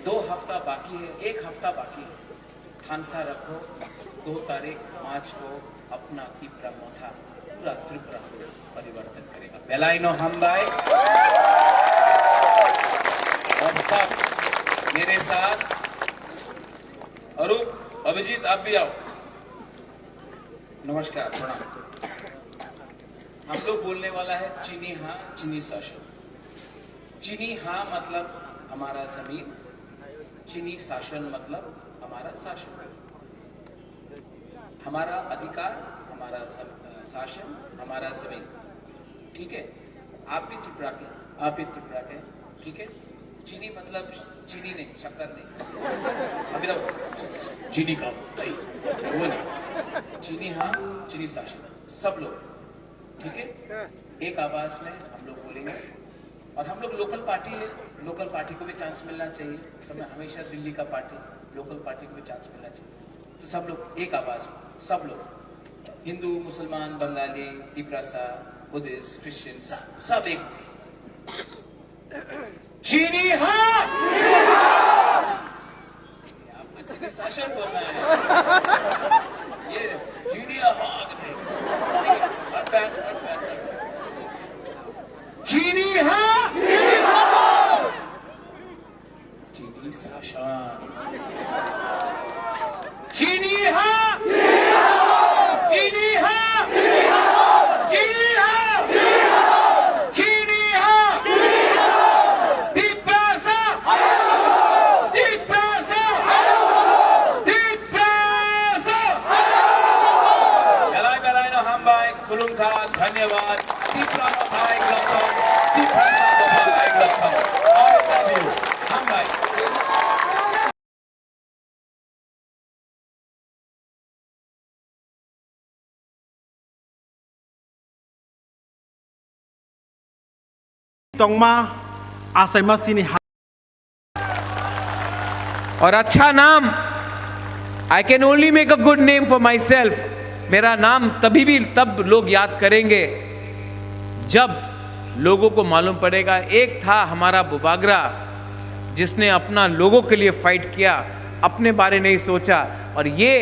2 हफ्ता बाकी है, 1 हफ्ता बाकी है। थानसा रखो। 2 तारीख मार्च को अपना तीपरा मोथा पूरा त्रिपुरा परिवर्तन करेगा। बेलाइनो हमदाय और सब मेरे साथ। अरूप, अभिजीत, आप भी आओ। नमस्कार, प्रणाम। हम लोग बोलने वाला है चीनी हाँ, चीनी शासन। चीनी हाँ मतलब हमारा जमीन, चीनी शासन मतलब हमारा शासन। हमारा अधिकार, हमारा शासन, हमारा जमीन, ठीक है। आप भी त्रिपुरा के, आप भी त्रिपुरा के, ठीक है। चीनी मतलब चीनी नहीं, शक्कर नहीं, अभी चीनी का नहीं, वो नहीं, चीनी हाँ, चीनी शासन, सब लोग, ठीक है। एक आवाज में हम लोग बोलेंगे और हम लोग लोकल पार्टी है, लोकल पार्टी को भी चांस मिलना चाहिए। इस समय हमेशा दिल्ली का पार्टी, लोकल पार्टी को भी चांस मिलना चाहिए। तो सब लोग एक आवाज में, सब लोग, हिंदू, मुसलमान, बंगाली, तिपरासा, बुद्धिस्ट, क्रिश्चियन, सब एक। चीनी हाँ, आपको चीनी शासन बोलना है, ये चीनी हाँ नहीं, चीनी हाँ, चीनी शासन, चीनी हाँ, चीनी हाँ, चीनी हाँ, चीनी हाँ, Tiprasa, Tiprasa, Tiprasa. Galai galai no hambai, kulungka, धन्यवाद। तिपरा भाई लखन, तिपरासा भाई Lakhan, I love you, hambai। तोंगमा आसाइमा सिनी और अच्छा नाम, I can only make a good name for my self. मेरा नाम तभी भी तब लोग याद करेंगे जब लोगों को मालूम पड़ेगा एक था हमारा बुबागरा जिसने अपना लोगों के लिए फाइट किया, अपने बारे नहीं सोचा। और ये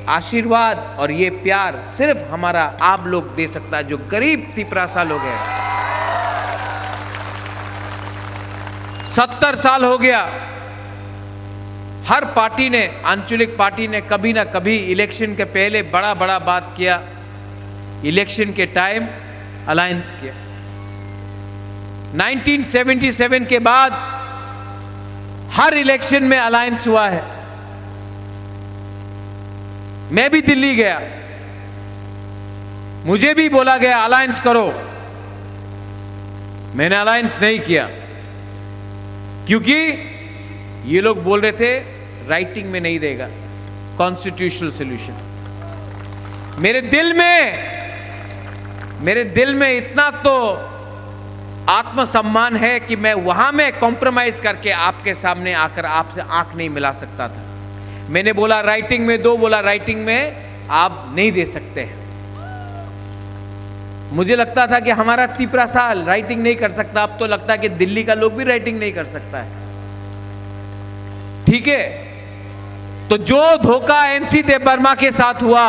आशीर्वाद और ये प्यार सिर्फ हमारा आप लोग दे सकता है, जो गरीब तिपरासा लोग हैं। 70 साल हो गया, हर पार्टी ने, आंचलिक पार्टी ने कभी ना कभी इलेक्शन के पहले बड़ा बड़ा बात किया, इलेक्शन के टाइम अलायंस किया। 1977 के बाद हर इलेक्शन में अलायंस हुआ है। मैं भी दिल्ली गया, मुझे भी बोला गया अलायंस करो, मैंने अलायंस नहीं किया क्योंकि ये लोग बोल रहे थे राइटिंग में नहीं देगा कॉन्स्टिट्यूशनल सॉल्यूशन। मेरे दिल में इतना तो आत्मसम्मान है कि मैं वहां में कॉम्प्रोमाइज करके आपके सामने आकर आपसे आंख नहीं मिला सकता था। मैंने बोला राइटिंग में दो, बोला राइटिंग में आप नहीं दे सकते हैं। मुझे लगता था कि हमारा तिपरासा राइटिंग नहीं कर सकता, अब तो लगता है कि दिल्ली का लोग भी राइटिंग नहीं कर सकता है। ठीक है, तो जो धोखा एनसी देवबर्मा के साथ हुआ,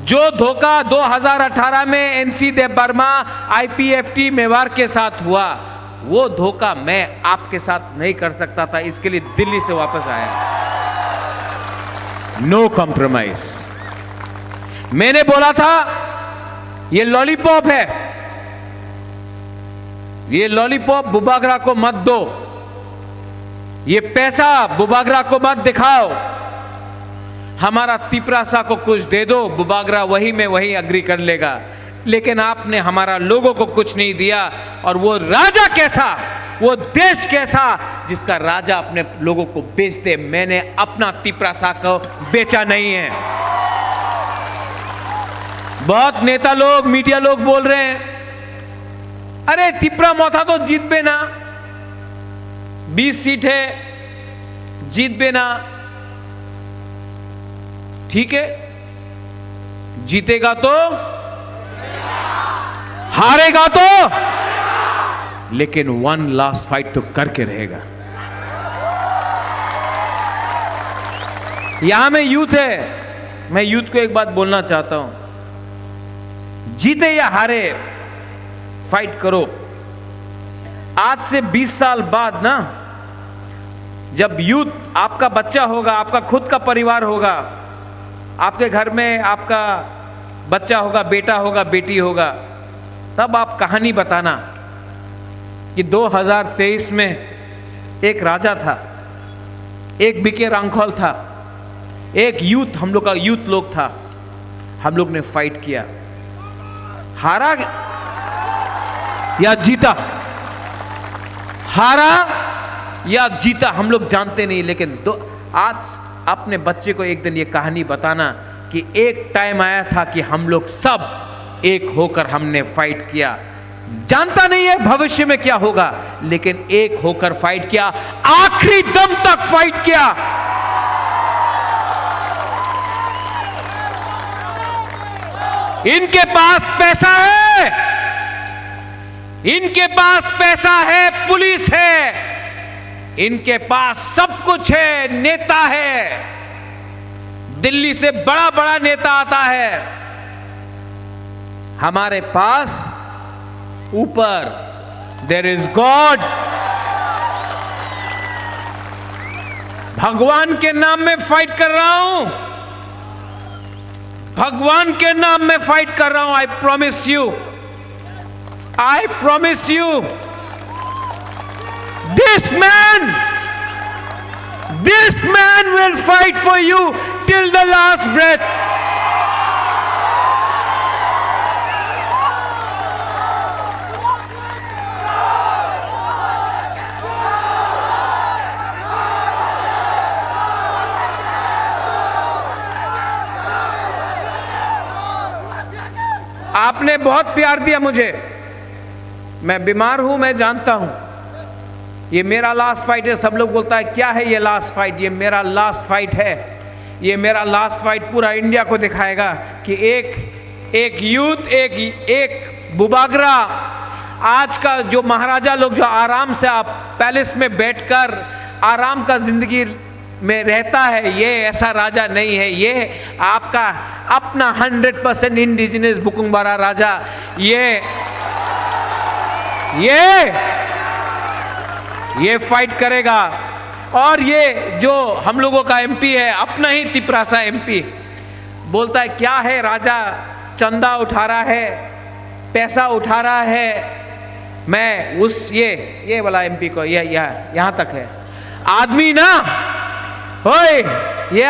जो धोखा 2018 में एनसी देवबर्मा आईपीएफटी मेवाड़ के साथ हुआ, वो धोखा मैं आपके साथ नहीं कर सकता था। इसके लिए दिल्ली से वापस आया, नो कॉम्प्रोमाइज। मैंने बोला था ये लॉलीपॉप है, ये लॉलीपॉप बुबागरा को मत दो, ये पैसा बुबागरा को मत दिखाओ, हमारा तिपरासा को कुछ दे दो, बुबागरा वही में वही अग्री कर लेगा। लेकिन आपने हमारा लोगों को कुछ नहीं दिया। और वो राजा कैसा, वो देश कैसा जिसका राजा अपने लोगों को बेच दे। मैंने अपना तिपरासा को बेचा नहीं है। बहुत नेता लोग, मीडिया लोग बोल रहे हैं अरे तिपरा मोथा तो जीत बे ना, 20 सीट है, जीत बे ना। ठीक है, जीतेगा तो, हारेगा तो, लेकिन वन लास्ट फाइट तो करके रहेगा। यहां में यूथ है, मैं यूथ को एक बात बोलना चाहता हूं, जीते या हारे फाइट करो। आज से 20 साल बाद ना, जब यूथ, आपका बच्चा होगा, आपका खुद का परिवार होगा, आपके घर में आपका बच्चा होगा, बेटा होगा, बेटी होगा, तब आप कहानी बताना कि 2023 में एक राजा था, एक बीके रांखौल था, एक यूथ, हम लोग का यूथ लोग था, हम लोग ने फाइट किया, हारा या जीता, हारा या जीता हम लोग जानते नहीं, लेकिन आज अपने बच्चे को एक दिन ये कहानी बताना कि एक टाइम आया था कि हम लोग सब एक होकर हमने फाइट किया। जानता नहीं है भविष्य में क्या होगा, लेकिन एक होकर फाइट किया, आखिरी दम तक फाइट किया। इनके पास पैसा है, इनके पास पैसा है, पुलिस है, इनके पास सब कुछ है, नेता है, दिल्ली से बड़ा बड़ा नेता आता है। हमारे पास ऊपर देयर इज गॉड। भगवान के नाम में फाइट कर रहा हूं, भगवान के नाम में फाइट कर रहा हूं। I promise you, I promise you, this man will fight for you till the last breath. आपने बहुत प्यार दिया मुझे, मैं बीमार हूं, मैं जानता हूं। ये मेरा लास्ट फाइट है। सब लोग बोलता है क्या है ये लास्ट फाइट? ये मेरा लास्ट फाइट है। ये मेरा लास्ट फाइट पूरा इंडिया को दिखाएगा कि एक यूथ, एक बुबागरा, आज का जो महाराजा लोग जो आराम से आप पैलेस में बैठकर आराम का जिंदगी में रहता है, ये ऐसा राजा नहीं है। ये आपका अपना 100% इंडिजिनस बुकुंबारा राजा, ये फाइट करेगा। और ये जो हम लोगों का एमपी है, अपना ही तिपरासा एमपी, बोलता है क्या है राजा, चंदा उठा रहा है, पैसा उठा रहा है। मैं उस ये वाला एमपी को यहां तक है आदमी ना, ओए ये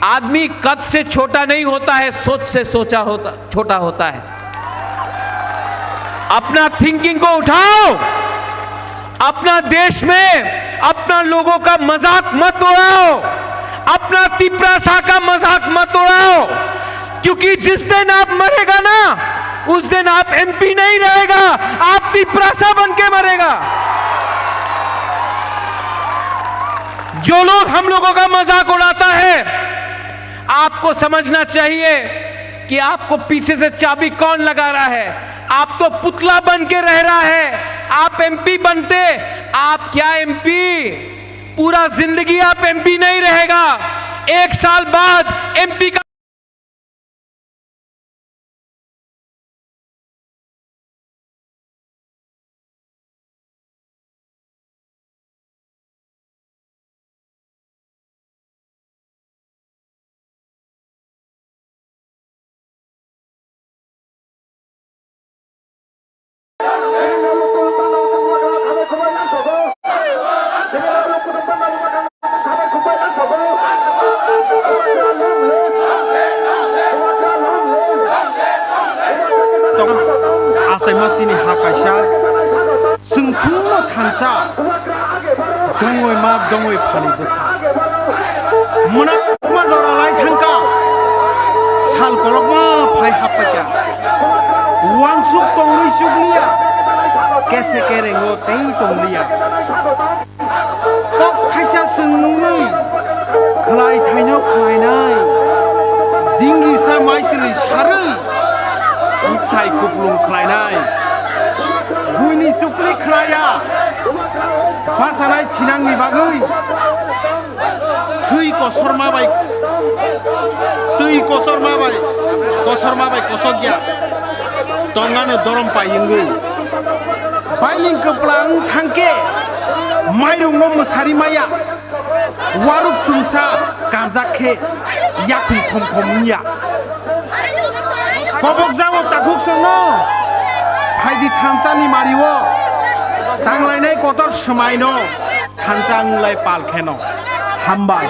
आदमी कद से छोटा नहीं होता है, सोच से छोटा होता है। अपना थिंकिंग को उठाओ, अपना देश में अपना लोगों का मजाक मत उड़ाओ, अपना तिपरासा का मजाक मत उड़ाओ, क्योंकि जिस दिन आप मरेगा ना, उस दिन आप एमपी नहीं रहेगा, आप तिपरासा बन के मरेगा। जो लोग हम लोगों का मजाक उड़ाता है, आपको समझना चाहिए कि आपको पीछे से चाबी कौन लगा रहा है। आप तो पुतला बन के रह रहा है। आप एमपी बनते, आप क्या एमपी, पूरा जिंदगी आप एमपी नहीं रहेगा। 1 साल बाद एमपी का आसाइमासिनि हाकाशा जोंथुनो थांचा दङै मा दङै फालि बोसा मोना मा जरालाय थांका साल कलक मा फाइ हापाया वान सुक तंगै सुकलिया कैसे केरेंगो तै तंलिया कक थाइसा जोंङै खलाय थाइनो खलायनाय दिंगिसा माइसोलै सारै उथाय कुपलुं खलायनाय बुइनि सुकलि खलाया बासानाय थिनांनि बागै थै कसर माबाय कसगिया दंगानो दरम पायिंगै बाइलिं कप्लां थांके माइरंनो मोसारि माया वारुक तुंसा गारजाखे याखुं खमखमनिया कबक जाओ ताकुक संनो फाइदि थांचानि मारिवो तांलायनाय कतर समायनो थांचांलाय पालखेनो हामबाय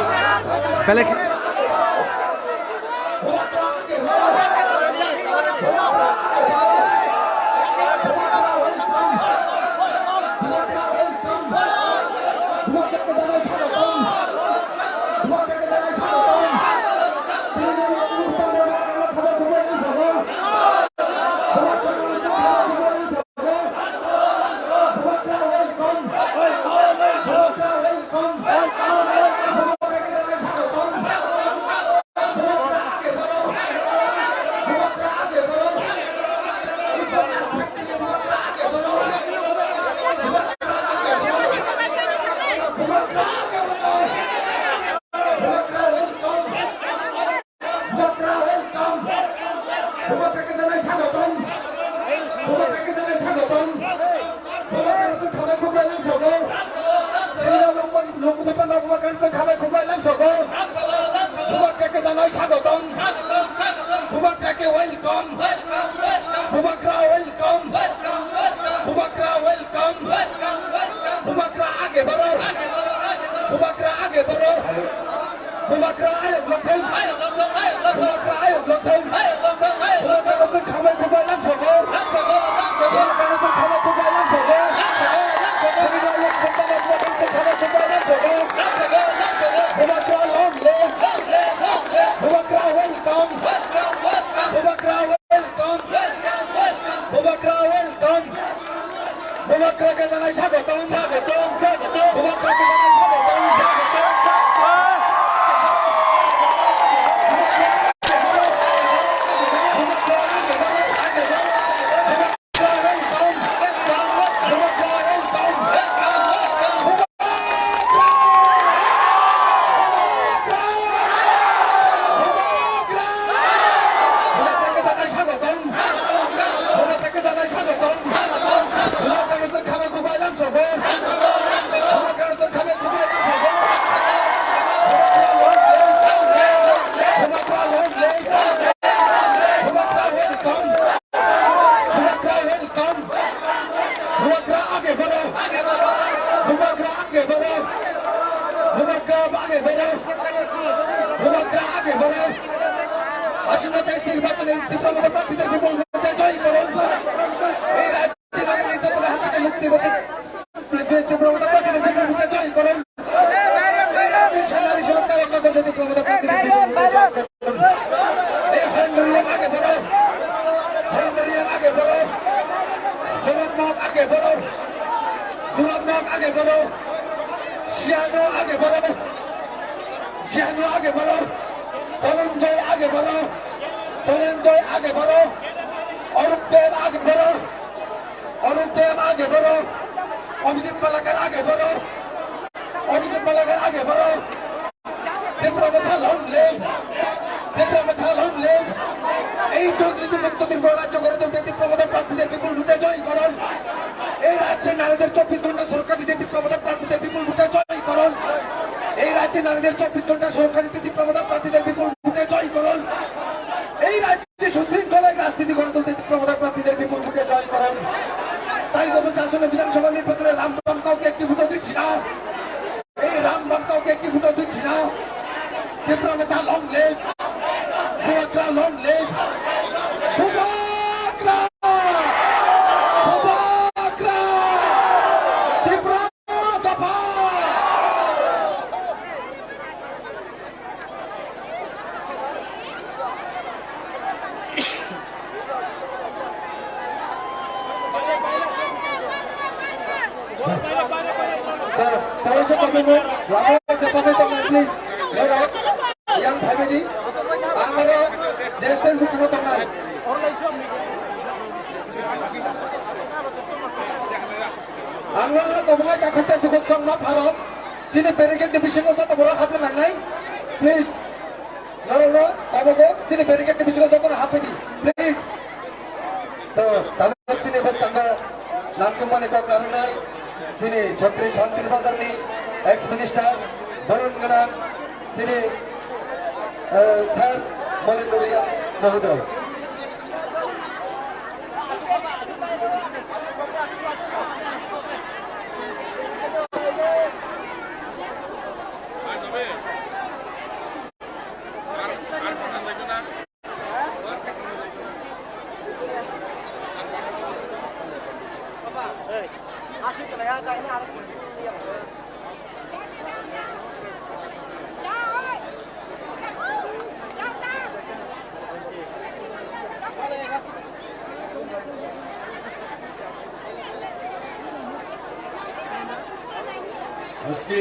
আজকে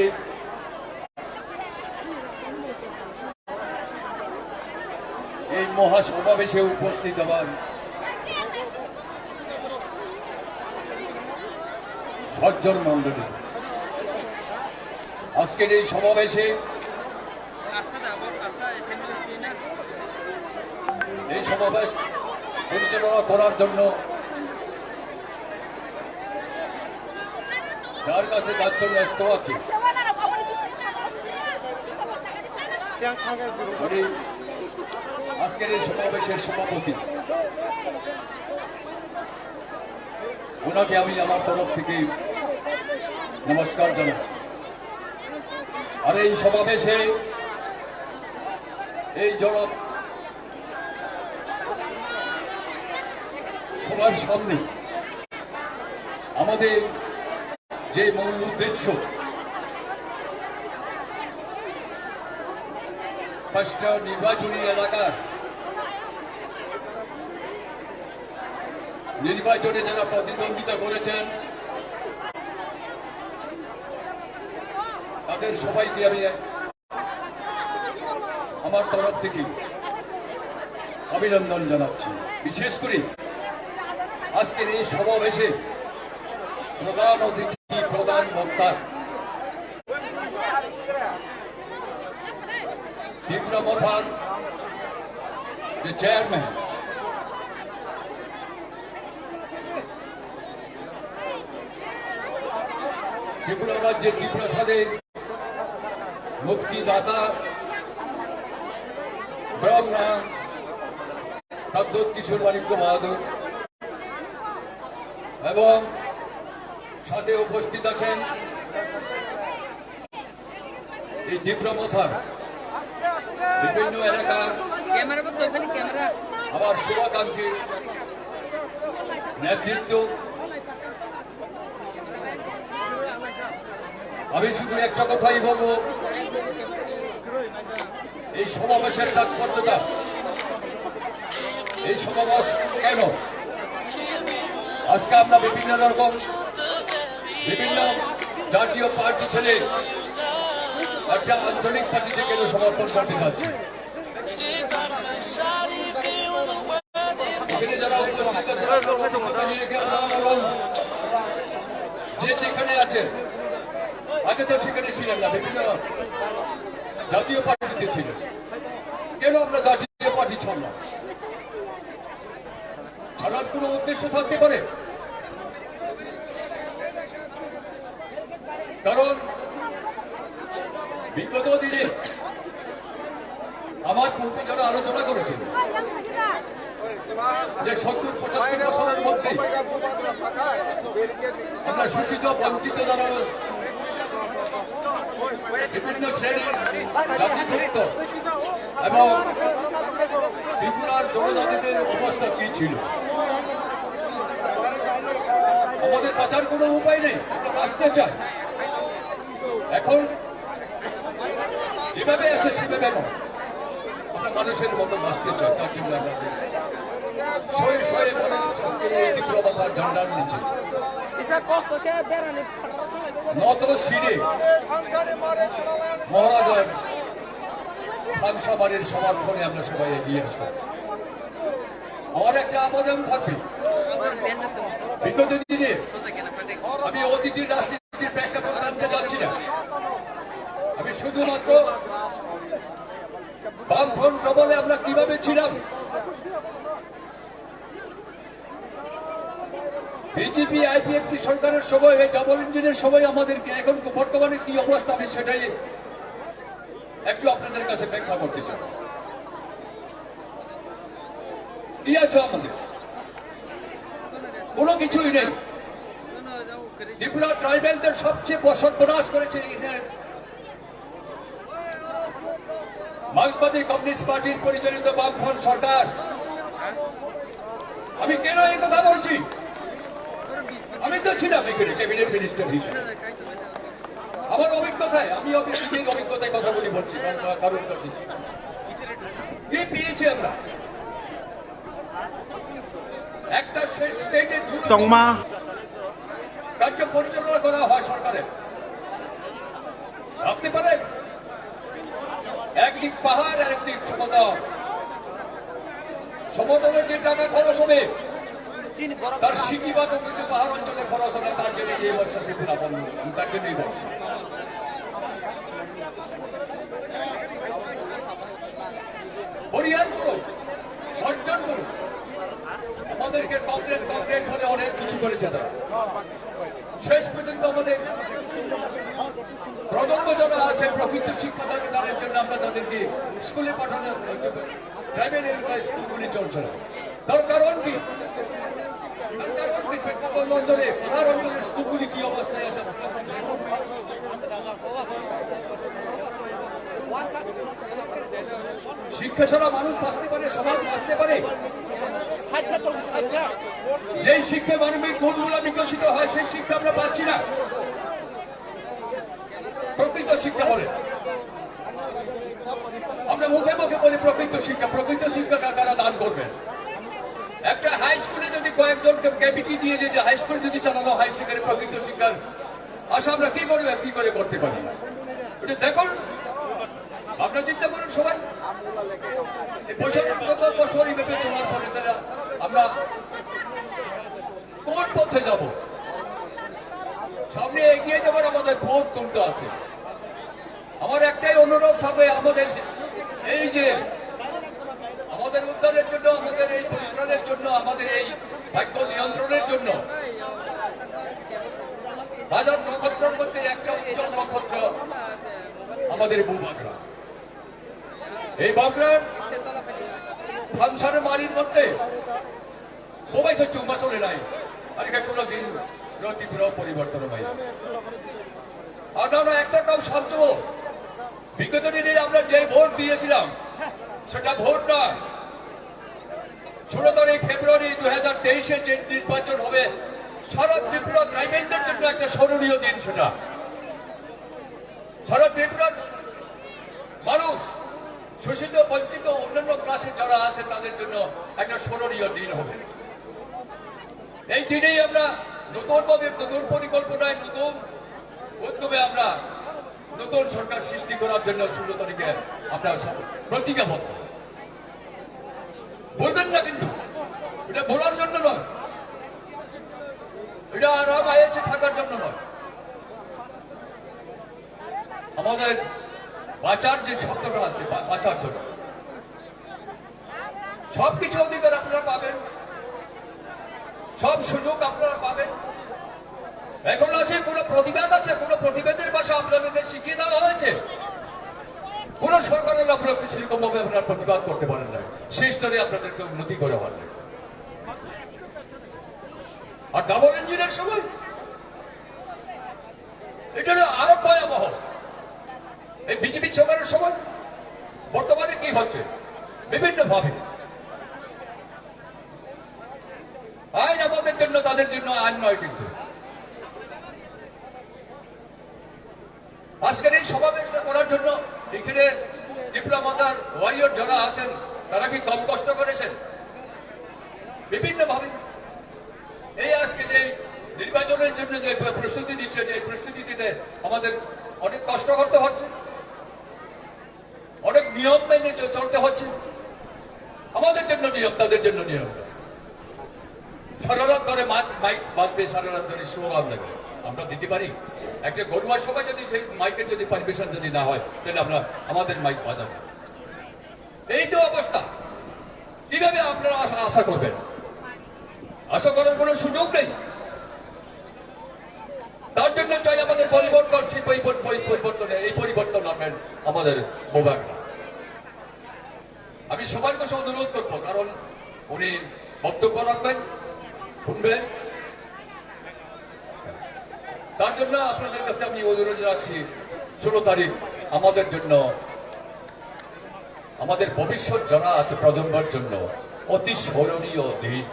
এই মহাসমাবেশে উপস্থিত হবার সজ্জন মণ্ডলী, আজকের এই সমাবেশে এই সমাবেশ পরিচালনা করার জন্য যার কাছে দায়িত্ব ন্যস্ত আছে উনি আজকের এই সমাবেশের সভাপতি, ওনাকে আমি আমার তরফ থেকে নমস্কার জানাচ্ছি। আর এই সমাবেশে এই জনক সবার সামনে আমাদের যে মূল উদ্দেশ্য, পাঁচটা নির্বাচনী এলাকার নির্বাচনে যারা প্রতিদ্বন্দ্বিতা করেছেন তাদের সবাইকে আমি আমার তরফ থেকে অভিনন্দন জানাচ্ছি। বিশেষ করে আজকের এই সমাবেশে প্রধান অতিথি, প্রধান বক্তা ত্রিপুরা মথার যে চেয়ারম্যান ত্রিপুরা রাজ্যের ত্রিপুরা স্বাধীন মুক্তিদাতা ব্রহ্মা ডক্টর কিশোর মানিক্য বাহাদুর এবং সাথে উপস্থিত আছেন এই ত্রিপুরা মথার বিভিন্ন এলাকার আমার শুভাকাঙ্ক্ষী নেতৃত্ব। আমি শুধু একটা কথাই বলবো, এই সমাবেশের তাৎপর্যতা, এই সমাবেশ কেন আজকে আমরা বিভিন্ন রকম বিভিন্ন জাতীয় পার্টি ছেড়ে একটা আঞ্চলিক পার্টিতে কেন সমর্থন করতে যাচ্ছি। এখানে যারা উপস্থিত যে যেখানে আছে, আগে তো সেখানে ছিলেন না, বিভিন্ন জাতীয় পার্টিতে ছিলেন, কেন আমরা জাতীয় পার্টি ছাড়লাম? ছাড়ার কোনো উদ্দেশ্য থাকতে পারে? কারণ বিগত দিনে আমার পূর্বে যারা আলোচনা করেছেন যে 70-75 বছরের মধ্যে আমরা শোষিত বঞ্চিত যারা বিভিন্ন শ্রেণীর জাতিভুক্ত এবং ত্রিপুরার জনজাতিদের অবস্থা কি ছিল, আমাদের বাঁচার কোনো উপায় নেই, আমরা বাঁচতে চাই। এখন যেভাবে আছে সেভাবে নয়, আমরা মানুষের মতো বাঁচতে চাই। তার জন্য আমাদের শয়ে শয়ে ত্রিপুরা মাথার ঝান্ডার নিচে নত শিরে মহারাজার খানসাবাড়ির সমর্থনে আমরা সবাই এগিয়ে আসবো। আমার একটা আবেদন থাকবে, বিগত দিনে আমি অতিথির রাজনীতির প্রেক্ষাপট আনতে যাচ্ছি না, আমি শুধুমাত্র বামফ্রন্ট বলে আমরা কিভাবে ছিলাম, বিজেপি আইপিএফটি সরকারের সময়, এই ডাবল ইঞ্জিনের সময় আমাদেরকে এখন বর্তমানে কি অবস্থা, আমি সেটাই একটু আপনাদের কাছে ব্যাখ্যা করতে চাই। কি আছে আমাদের? কোনো কিছুই নেই। ত্রিপুরা ট্রাইবেলদের সবচেয়ে সর্বনাশ করেছে মার্ক্সবাদী কমিউনিস্ট পার্টির পরিচালিত বামফ্রন্ট সরকার। আমি কেন এই কথা বলছি? আমি তো ছিলাম এখানে ক্যাবিনেট মিনিস্টার হিসেবে আমার অভিজ্ঞতায় আমি নিজের অভিজ্ঞতায় কথাগুলি বলছি কারণ কি পেয়েছি আমরা একটা স্টেটের তংমা কার্য পরিচালনা করা হয় সরকারের ভাবতে পারেন একদিক পাহাড় আর একদিক সমতল সমতলের যে টাকা খরচ হবে তার সিকিবাদও কিন্তু পাহাড় অঞ্চলে খরচ হবে তার জন্য এই অবস্থা ত্রিপুরা বন্ধ তার জন্যই বলছি পরিহার করুন অর্জন করুন আমাদেরকে কমপ্লেন বলে অনেক কিছু করেছে তারা শেষ পর্যন্ত আমাদের প্রজন্ম যারা আছে প্রকৃত শিক্ষাদানের জন্য আমরা তাদেরকে স্কুলে পাঠানোর প্রাইমারি এলাকায় স্কুলগুলি চলছে না তার কারণ কি অঞ্চলে পাহাড় অঞ্চলের স্কুলগুলি কি অবস্থায় আছে শিক্ষা ছাড়া মানুষ বাঁচতে পারে সমাজ বাঁচতে পারে যেই শিক্ষা মানবিক গুণগুলো বিকশিত হয় সেই শিক্ষা আমরা পাচ্ছি না প্রকৃত শিক্ষা বলে আমরা মুখে মুখে বলি প্রকৃত শিক্ষা কারা দান করবেন একটা হাই স্কুলে যদি কয়েকজন ক্যাপিটি দিয়ে যে হাই স্কুল যদি চালানো হয় সেখানে প্রকৃত শিক্ষার আশা আমরা কি করে করতে পারি এটা দেখুন আপনারা চিন্তা করুন সবাই বছর এইভাবে চলার পরে তারা আমরা কোন পথে যাব সামনে এগিয়ে যাবার আমাদের ভোট কমতে আছে আমার একটাই অনুরোধ থাকবে আমাদের এই যে আমাদের উদ্ধারের জন্য আমাদের এই পরিত্রাণের জন্য আমাদের এই ভাগ্য নিয়ন্ত্রণের জন্য হাজার নক্ষত্রের মধ্যে একটা উজ্জ্বল নক্ষত্র আমাদের বউবাগড়া এই বাগড়ার ফাংশনের বাড়ির মধ্যে মোবাইল চুম্বা চলে নাই আর কোনোদিন তীব্র পরিবর্তন হয় আর না একটাও সহ্য বিগত দিনে আমরা যে ভোট দিয়েছিলাম সেটা ভোট না 16 তারিখ ফেব্রুয়ারি 2023-এ যে নির্বাচন হবে সারা ত্রিপুরা ট্রাইবেলদের জন্য একটা স্মরণীয় দিন সেটা সারা ত্রিপুরার মানুষ শোষিত বঞ্চিত অন্যান্য ক্লাসে যারা আছে তাদের জন্য একটা স্মরণীয় দিন হবে এই দিনেই আমরা নতুনভাবে নতুন পরিকল্পনায় নতুন উদ্যমে আমরা নতুন সরকার সৃষ্টি করার জন্য 16 তারিখে আমরা সব প্রতিজ্ঞাবদ্ধ বলবেন না কিন্তু এটা বলার জন্য নয় এটা আরাম আয়েছে থাকার জন্য নয় আমাদের বাঁচার যে শব্দটা আছে বাঁচার জন্য সবকিছু অধিকার আপনারা পাবেন সব সুযোগ আপনারা পাবেন এখন আছে কোন প্রতিবাদ আছে কোন প্রতিবাদের ভাষা আপনাদের শিখিয়ে দেওয়া হয়েছে কোন সরকারের আপনাকে সেরকম ভাবে আপনারা প্রতিবাদ করতে পারেন না সেই স্তরে আপনাদেরকে উন্নতি করে হন আর ডাবল ইঞ্জিনের সময় এটা আরো ভয়াবহ এই বিজেপি সরকারের সময় বর্তমানে কি হচ্ছে বিভিন্ন ভাবে আইন আমাদের জন্য তাদের জন্য আইন নয় কিন্তু আজকের এই সমাবেশটা করার জন্য এখানে ত্রিপুরা মাতার ওয়ারিয়র যারা আছেন তারা কি কম কষ্ট করেছেন বিভিন্ন ভাবে এই আজকে যে নির্বাচনের জন্য যে প্রস্তুতি দিচ্ছে যে প্রস্তুতিতে আমাদের অনেক কষ্ট করতে হচ্ছে অনেক নিয়ম মেনে চলতে হচ্ছে আমাদের জন্য নিয়ম তাদের জন্য নিয়ম সারা রাত ধরে মাইক বাজবে সারা রাত ধরে স্লোগান দেবে আমরা দিতে পারি একটা গরুয়া সবাই যদি সেই মাইকের যদি পারমিশন যদি না হয় তাহলে আমরা আমাদের মাইক বাজাবো এই তো অবস্থা কিভাবে আপনারা আশা করবেন আশা করার কোনো সুযোগ নেই তার জন্য চাই আমাদের পরিবর্তন সেই পরিবর্তনে এই পরিবর্তন আনবেন আমাদের বউবাগড়া আমি সবার কাছে অনুরোধ করবো কারণ উনি বক্তব্য রাখবেন শুনবেন তার জন্য আপনাদের কাছে আমি অনুরোধ রাখছি 16 তারিখ আমাদের জন্য আমাদের ভবিষ্যৎ যারা আছে প্রজন্মের জন্য অতি স্মরণীয় দিন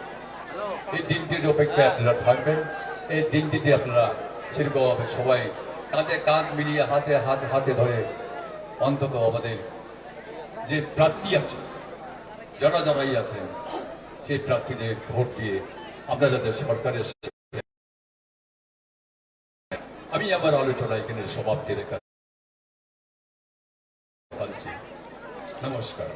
এই দিনটির অপেক্ষায় আপনারা থাকবেন এই দিনটিতে আপনারা সেরকমভাবে সবাই কাঁধে কাঁধ মিলিয়ে হাতে হাতে ধরে অন্তত আমাদের যে প্রার্থী আছে যারাই আছেন সেই প্রার্থীদের ভোট দিয়ে আমরা যাদের সরকারের আমি আমার আলোচনা এখানে সমাপ্তি রেখা নমস্কার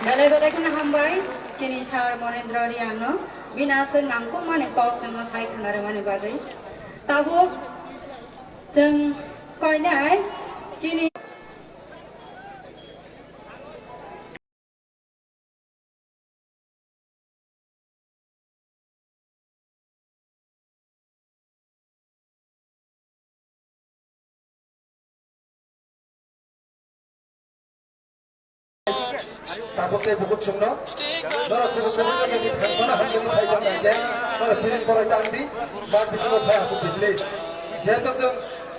Belai belai kena hambai, sini sar Monendra Riano, binasa nangku mana kau cuma saya kenal mana bagai, tahu jeng kau ini ay, sini. Takutnya buku cumno, kalau buku cumno jadi persona hancur saya jangan aja, kalau pilih pola tadi, mat bisa mau saya asuh pilih. Jadi tu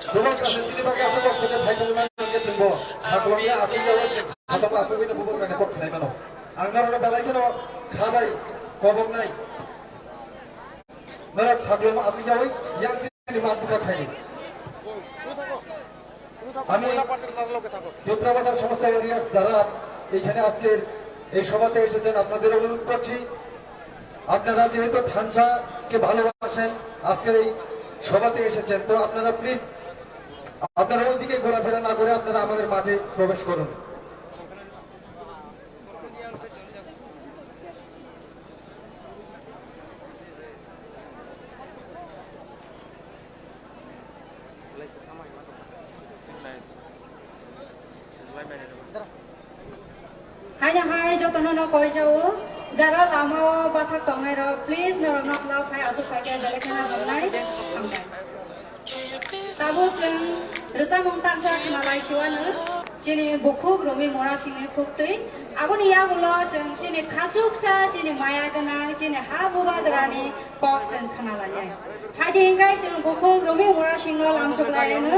semua kasus ini bagi asuh bos kita saya jangan kita timbo, sakulnya asuh jauh, atau asuh kita buku mana kok kena mana. Anggar orang belai tu no, khabai, kobong nai. Mereka sakulnya asuh jauh, yang sini mat buka kaya. আমি চিত্রাবাজার সমস্ত এরিয়ার যারা এইখানে আজকের এই সভাতে এসেছেন আপনাদের অনুরোধ করছি আপনারা যেহেতু ধানসাকে ভালোবাসেন আজকের এই সভাতে এসেছেন তো আপনারা প্লিজ আপনারা ওইদিকে ঘোরাফেরা না করে আপনারা আমাদের মাঠে প্রবেশ করুন Hanya hai joto nono koi jauh, jara lama batak tongai ro, please noro nok lau kai aju kai kai balik kena hamnai, hamnai. Tabu jeng rasa mungtan sa kena lai siwana, jini bukuk rumi mora sini kukti, aku ni ya gulo jeng jini kasuk ca, jini maya kena, jini ha buba gerani kok sen kena lai. Hai dingkai jeng bukuk rumi mora sini langsung lai nu.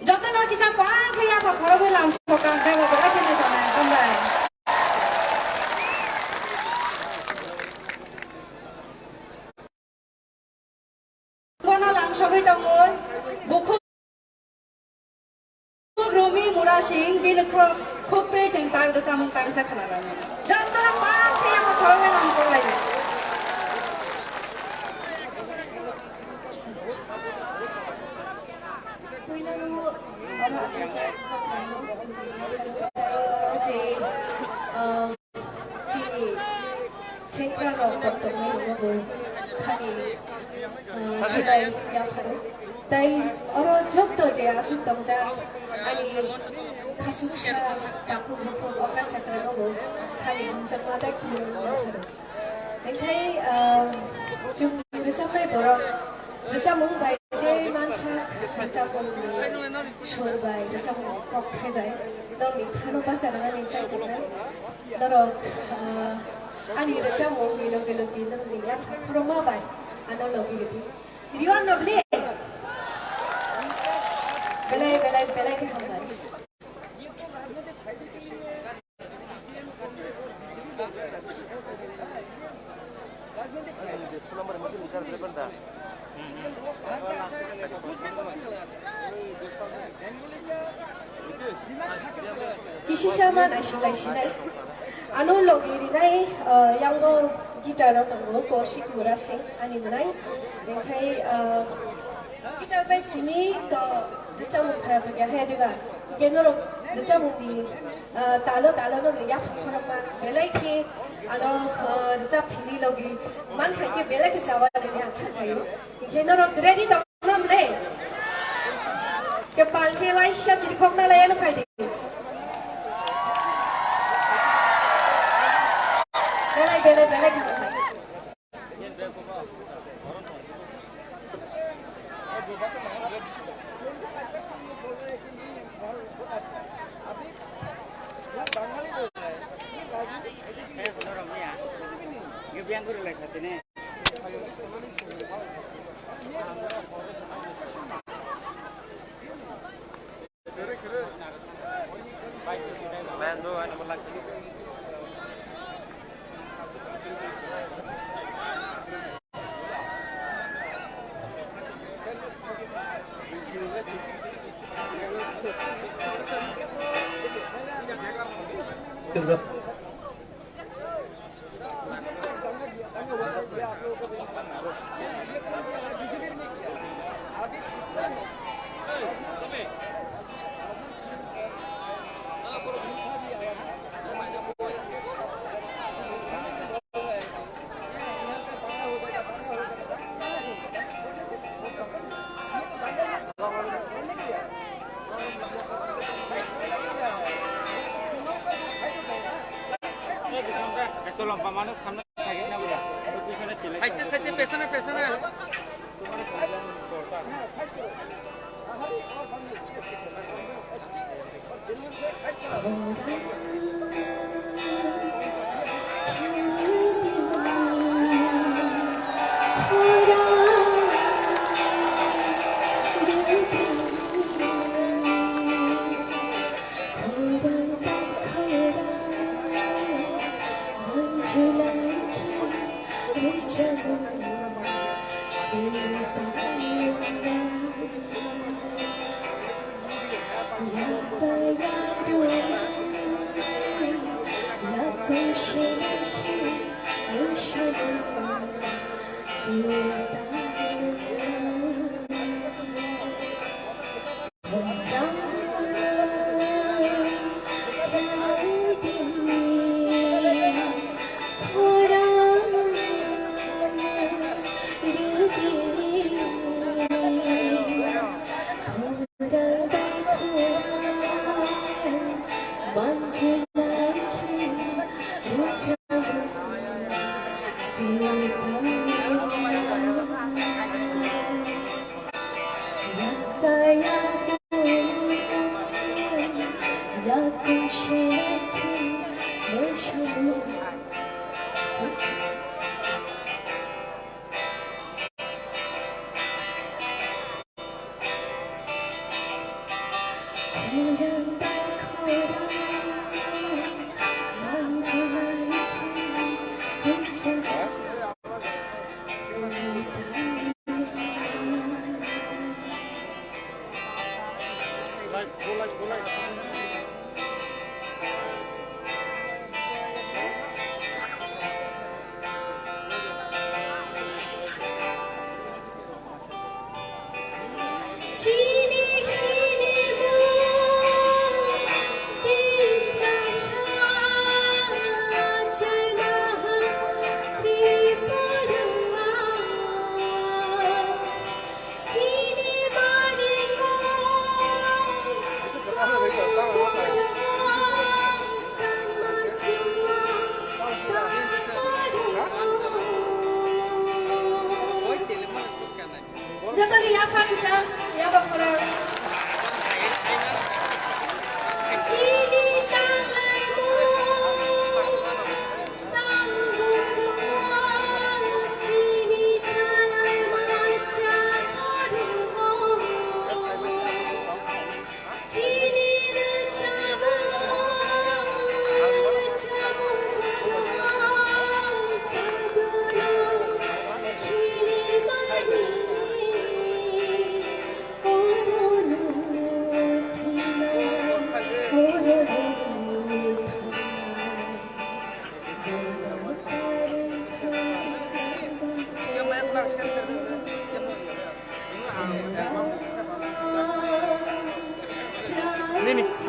যত না কিসা পান খাইয়া ঘর বইলাম সকাল দেব বলা কিনে জানা তোমরা কোন লাম সবই তমন বুকু রমি মুরা সিং বিন খুকতে চিন্তা করে সামুং কারসা খানা যত না পান খাইয়া ঘর বইলাম সবাই Tay orang jokto je asuk tangsa, ani kasuk sya taku buku orang cakra nobo, kali hamzak mata kiri. Engkai jum recamai borok, recamung bai je mansak, recamung shorbai, recamung kok khai bai, dormi khano baca dengan nisai kena, dorok ani recamung bilo dormi ya koroma bai, ano logi lebih. Riwan nobli. Belai ke hambai. Kisi sama nai sinai. Anu logi rinai yang go gitar tanggo korsik murasing ani menai. Engkai gitar bai simi to recamung thara to kya hai diba. Genoro recamung di talo no ya phara ma belai ke anu recap thini logi man khai ke belai ke chawa ne ya khai. Genoro ready to nam le. Ke pal ke wai sha chiri khok na la ya no khai di. Belai ke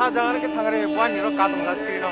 사장을 이렇게 당하래 무한히로 가동 다스크리노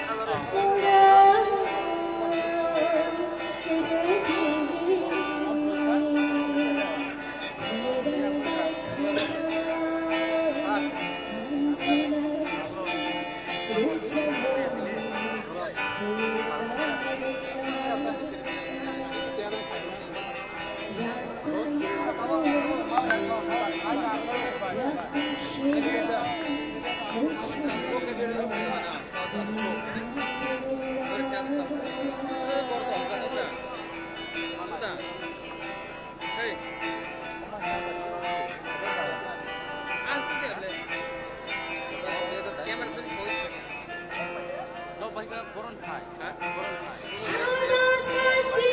Shana Sachi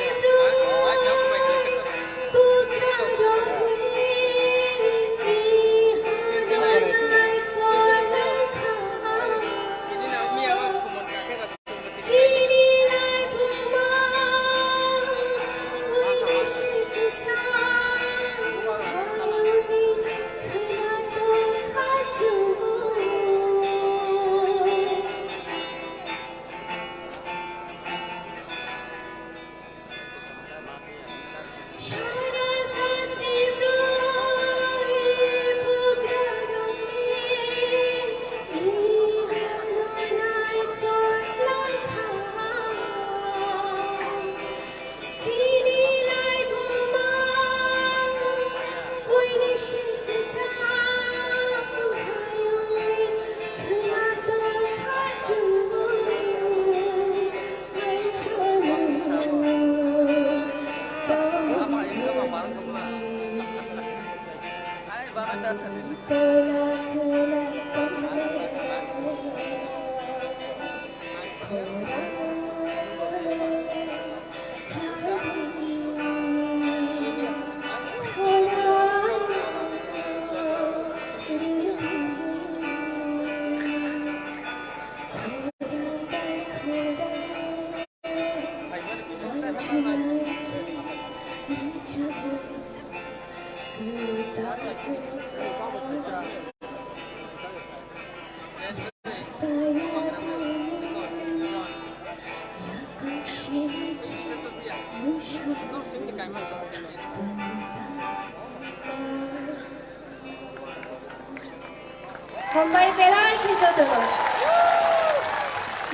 हमबाय बेलाय खिजोदों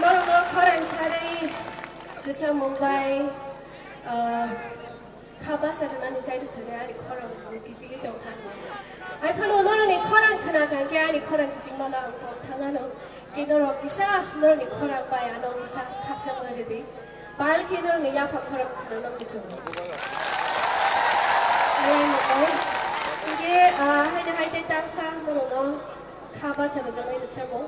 नरक खरां सारै रचा मुंबाई खाबा सारनानै जायजोबसोनो आंनि खरां गिसिगि दंखा आइ फानो नरकनि खरां खोनागोन के आंनि खरां गिसिग माला आंखौ थांनानो के नरक गिसा नरकनि खरां बाया नरक गिसा खाबजां मारिदि बालखि नरकनि याफा खरां खोनानो मिथियो आइ मबाय के हायदे हायदे दासा नरकनो खाबा सारजानाय रचा मो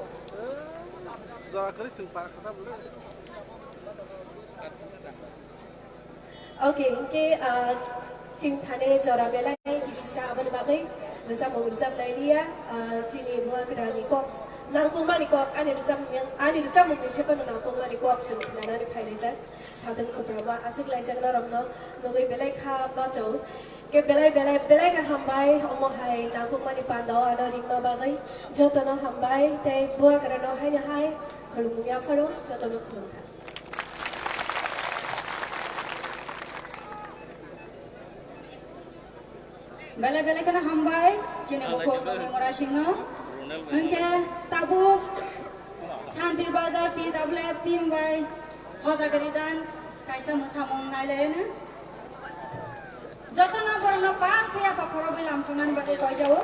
ओके के चिंताने जरा बेलाय इसिसा आबन बागै रोजाब लायरिया चिनि मुआग्रानि कक नांगौमानि कक आनि रोजाब मुंनि सेबन नांगौमानि कक जों खोनानानै फायनायजा सादों खबराबा आसुग लायजां नरमनो नगै बेलाय खा बाजौ के बेलाय का हामबाय अमहाय नांगौमानि बान्दाव आरो रिंमा बागै जतनो हामबाय ते बुआग्रानो हायनो हाय खुलुमुया फरो जतनो खुलुमखा बेले कना हामबाय जेने बको मेमोरा सिंनो उनके ताबु शांति बाजार ती दाबले टीम बाय हजागरी डांस कायसा मोसामों नायलेन जतना बरनो पान खया पखरो बिलाम सुनान बागे कय जाओ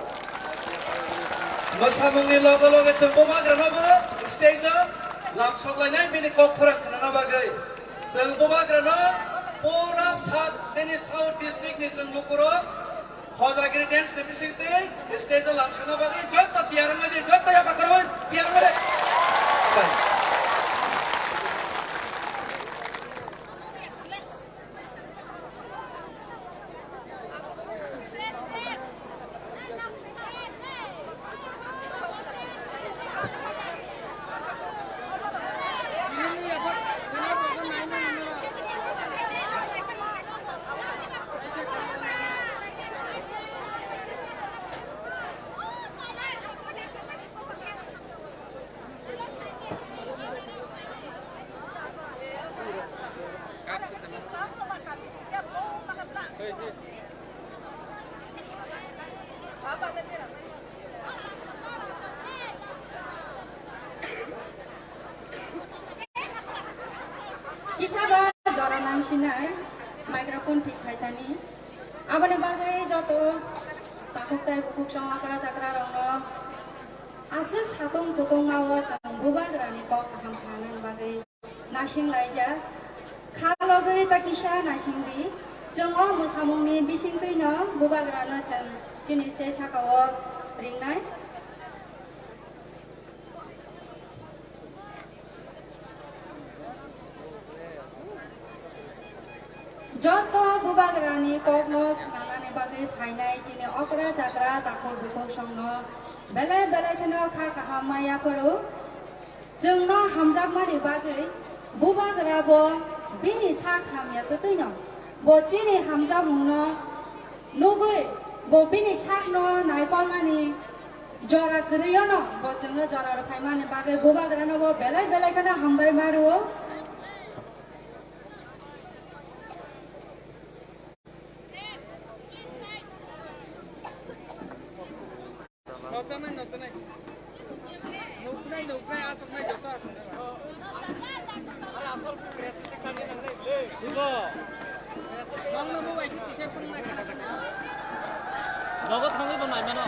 मोसामोंनि लगे लगे जों बमाग्रानाबो स्टेजआव लामसगलायनाय बिनि कखरा खाना बागै जों बमाग्रानो पोराम सात देनि साउथ डिस्ट्रिक्टनि जों लुकुरो हजागिरी डांस डिभिजनते स्टेजआव लामसना बागै जत तियार मध्ये जत या पखरो तियार मध्ये किसाबा जरा नांसिनाय माइक्रोफोन ठीक फायतानि आबने बागै जतो ताकुकताय बुकुक संवाकरा जाकरा रंग आसुक सातुं पुतुंगाव जों बुबाग्रानि कक हामखानान बागै नासिं लायजा खालगै ताकिसा नासिंदि जों अ मोसामुंनि बिसिंतैनो बुबाग्रानो जों जिनिसे साकाव रिंनाय जत बुबाग्रानि ककनो खानानै बागै फायनाय जिने अकरा जाग्रा दाखल दुखु संनो बेले खनो खा काहामायाफोरो जोंनो हामजाबमानि बागै बुबाग्राबो बिनि सा खामिया तैनो बो जिनि हामजामुनो नगै बो बिनि साकनो नायपालमानि जरा गरैयानो बो जोंनो जरा फायमानि बागै बुबाग्रानो बो बेले खनो हामबाय मारो नगद थाङै बनाय मानो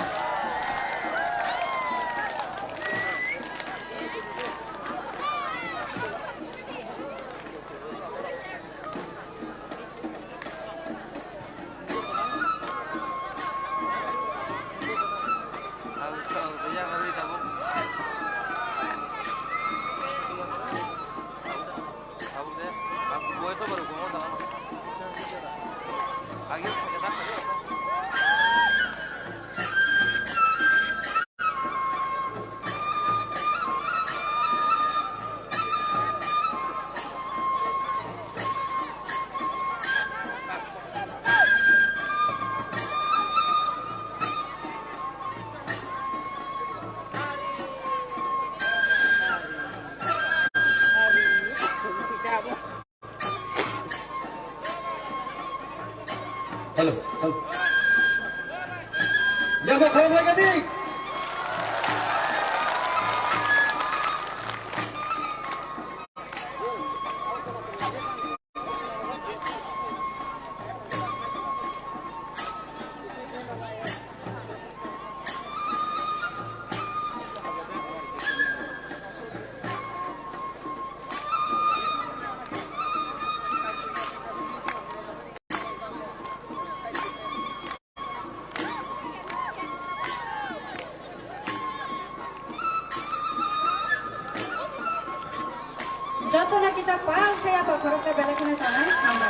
যত না কিছু পাল খেয়া বা খরচটা বেলাখানে জানাই আমরা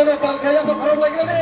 যতটা পাল খাই আমার খারাপ লাগে রে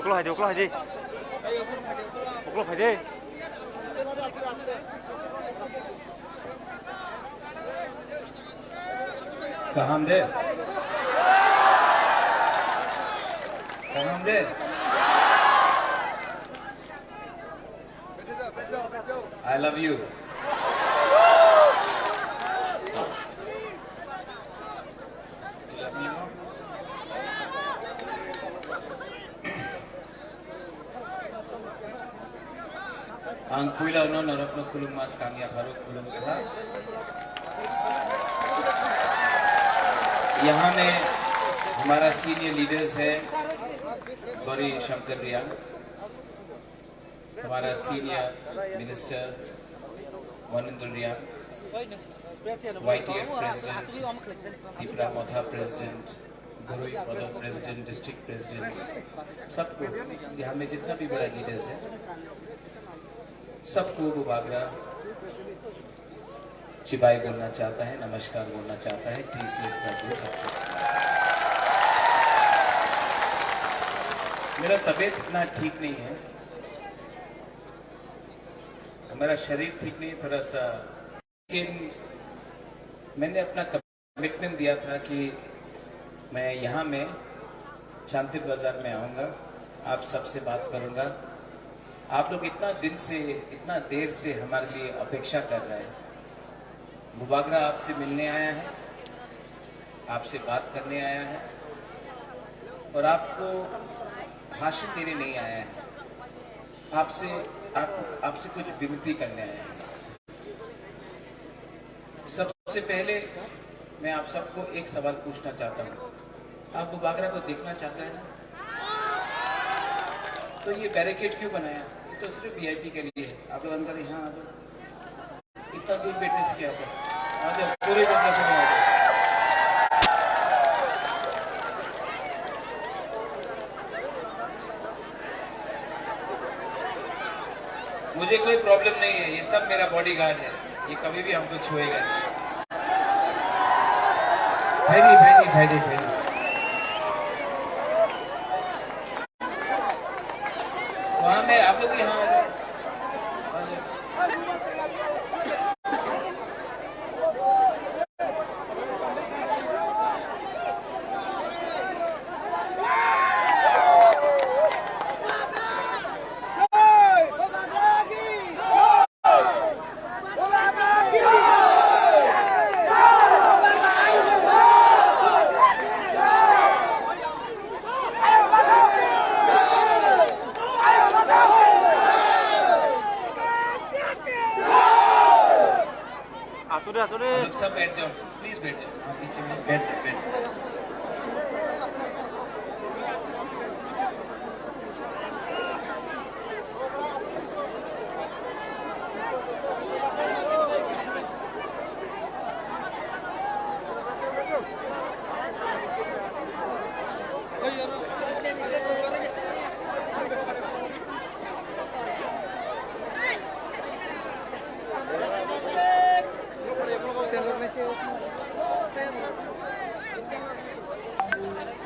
Uklo haji, uklo haji. Uklo haji. Kaham de. Kaham de. I love you. Ang kuila no narap no kulung mas kangya baru kulung था यहाँ में हमारा सीनियर लीडर्स है गौरी शंकर रिया, हमारा सीनियर मिनिस्टर वनिंद्र रिया, YTF प्रेसिडेंट दीपरा मोथा प्रेसिडेंट, गुरुई पदम प्रेसिडेंट, डिस्ट्रिक्ट प्रेसिडेंट, सबको यहाँ में जितना भी बड़ा लीडर्स है सबको वो बागरा चिबाई बोलना चाहता है, नमस्कार बोलना चाहता है। मेरा तबीयत इतना ठीक नहीं है, मेरा शरीर ठीक नहीं थोड़ा सा, लेकिन मैंने अपना कमिटमेंट दिया था कि मैं यहाँ में शांति बाजार में आऊँगा, आप सबसे बात करूँगा, आप लोग इतना देर से हमारे लिए अपेक्षा कर रहे हैं। मुबागरा आपसे मिलने आया है, आपसे बात करने आया है और आपको भाषण देने नहीं आया है, आपसे कुछ विनती करने आया है। सबसे पहले मैं आप सबको एक सवाल पूछना चाहता हूँ। आप मुबागरा को देखना चाहते हैं ना? तो ये बैरिकेड क्यों बनाया? ये तो सिर्फ वीआईपी के लिए है। आप लोग अंदर यहाँ आ जाओ, इतना दूर बैठने से क्या होता है? आ जाओ, पूरे जनता से आ जाओ। मुझे कोई प्रॉब्लम नहीं है, ये सब मेरा बॉडीगार्ड है, ये कभी भी हमको छुएगा नहीं। भाई वहां में आप लोग यहाँ आ जाओ। सब बैठ जाओ, प्लीज बैठ जाओ, पीछे में बैठ।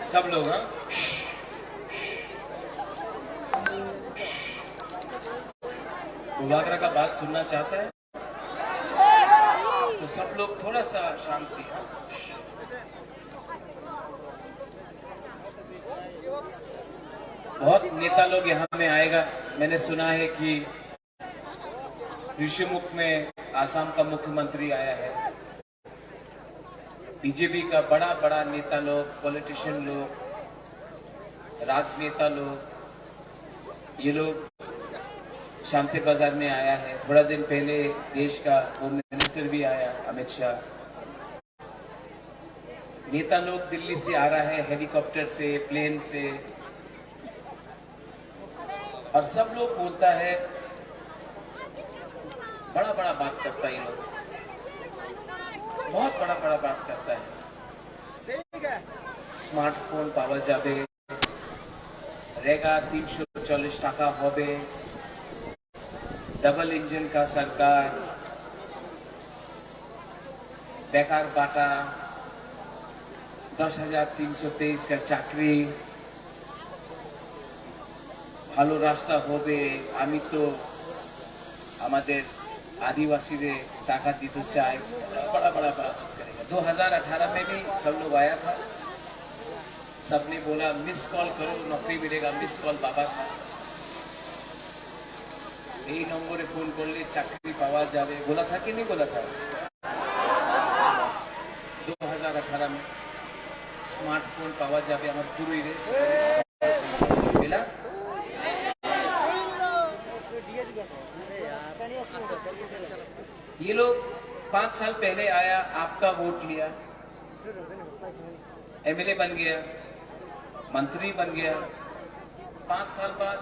सब लोग हाँ मुबागरा का बात सुनना चाहता है तो सब लोग थोड़ा सा शांति। बहुत नेता लोग यहाँ में आएगा। मैंने सुना है कि ऋषिमुख में आसाम का मुख्यमंत्री आया है, बीजेपी का बड़ा नेता लोग, पॉलिटिशियन लोग, राजनेता लोग, ये लोग शांति बाजार में आया है। थोड़ा दिन पहले देश का होम मिनिस्टर भी आया, अमित शाह। नेता लोग दिल्ली से आ रहा है, हेलीकॉप्टर से, प्लेन से, और सब लोग बोलता है, बड़ा बात करता है। ये लोग बहुत बड़ा बात करता है। स्मार्टफोन पावा जाबे, रेगा 340 टाका होबे, डबल इंजन का सरकार, बेकार बाटा, 10,323 का चाकरी, भालो रास्ता होबे। आमी तो हमारे आदिवासी रे टाका दी तो चाय, बड़ा बात करेगा। 2018 में भी सब लोग आया था, सबने बोला मिस्ड कॉल करो, नौकरी मिलेगा। मिस्ड कॉल बाबा था, यही नंबरे फोन कर ले, चाकरी पावा जावे, बोला था कि नहीं बोला था? 2018 में स्मार्टफोन पावा जावे हमारे पूरी रे मिला। ये लोग 5 साल पहले आया, आपका वोट लिया, एमएलए बन गया, मंत्री बन गया। 5 साल बाद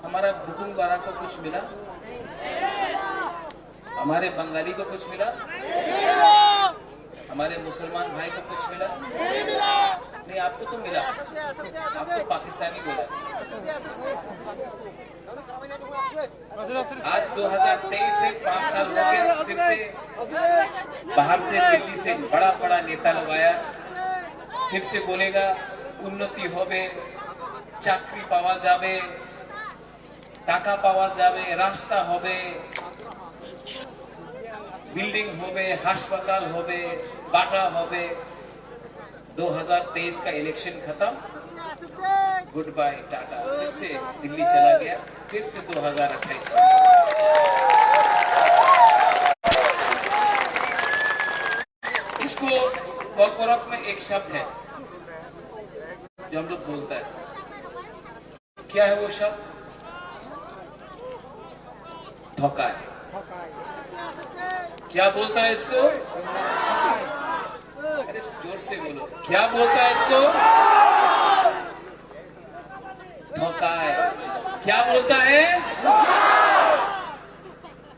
हमारा बुकुंग बारा को कुछ मिला? हमारे बंगाली को कुछ मिला? हमारे मुसलमान भाई को कुछ मिला? नहीं, आपको तो मिला, आपको पाकिस्तानी बोला। आज 2023 से 5 साल हो गए, फिर से बाहर से, दिल्ली से बड़ा नेता लोग आया, फिर से बोलेगा उन्नति होबे, चाकरी पावा जावे, टाका पावा जावे, रास्ता होबे, बिल्डिंग होबे, हास्पाताल होबे, बाटा होबे। 2023 का इलेक्शन खत्म, गुड बाय टाटा, फिर से दिल्ली चला गया, फिर से 2028 इसको कॉर्पोरेट में एक शब्द है जो हम लोग बोलता है, क्या है वो शब्द? धोखा है। क्या बोलता है इसको? अरे जोर से बोलो, क्या बोलता है इसको? धोखा है। क्या बोलता है?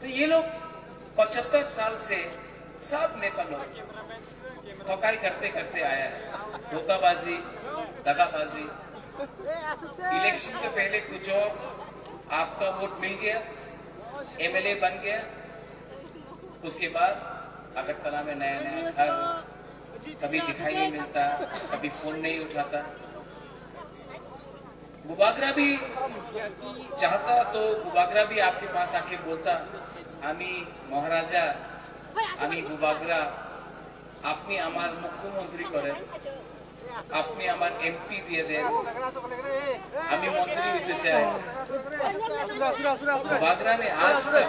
तो ये लोग 75 साल से सब नेता लोग धोखाई करते करते आया है, धोखाबाजी, दगाबाजी। इलेक्शन के पहले कुछ और, आपका वोट मिल गया, एमएलए बन गया, उसके बाद अगरतला में नया नया घर, कभी दिखाई नहीं मिलता, कभी फोन नहीं उठाता। बुबागरा भी चाहता तो बुबागरा भी आपके पास आके बोलता, आमी महाराजा, आमी बुबागरा, আপনি আমার মুখ্যমন্ত্রী করেন, আপনি আমার এমপি দিয়ে দেন, আমি মন্ত্রী হতে চাই। बुबागरा ने आज तक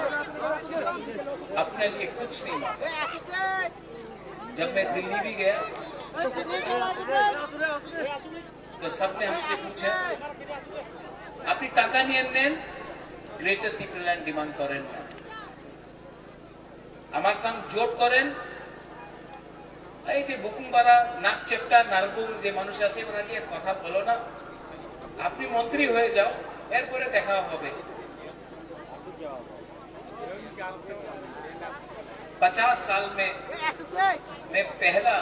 अपने लिए कुछ नहीं मांगा। जब मैं दिल्ली भी गया तो सबने हमसे पूछा, अपनी टाका নিয়ে নেন, গ্রেটার ত্রিপুরাল্যান্ড ডিমান্ড করেন না, আমার সঙ্গে জোট করেন। এই যে বুকুমবাড়া, নাকচেপটা, নারগুম যে মানুষ আছে ওরা নিয়ে কথা বলো না, আপনি মন্ত্রী হয়ে যাও, এরপরে দেখা হবে। 50 साल में मैं पहला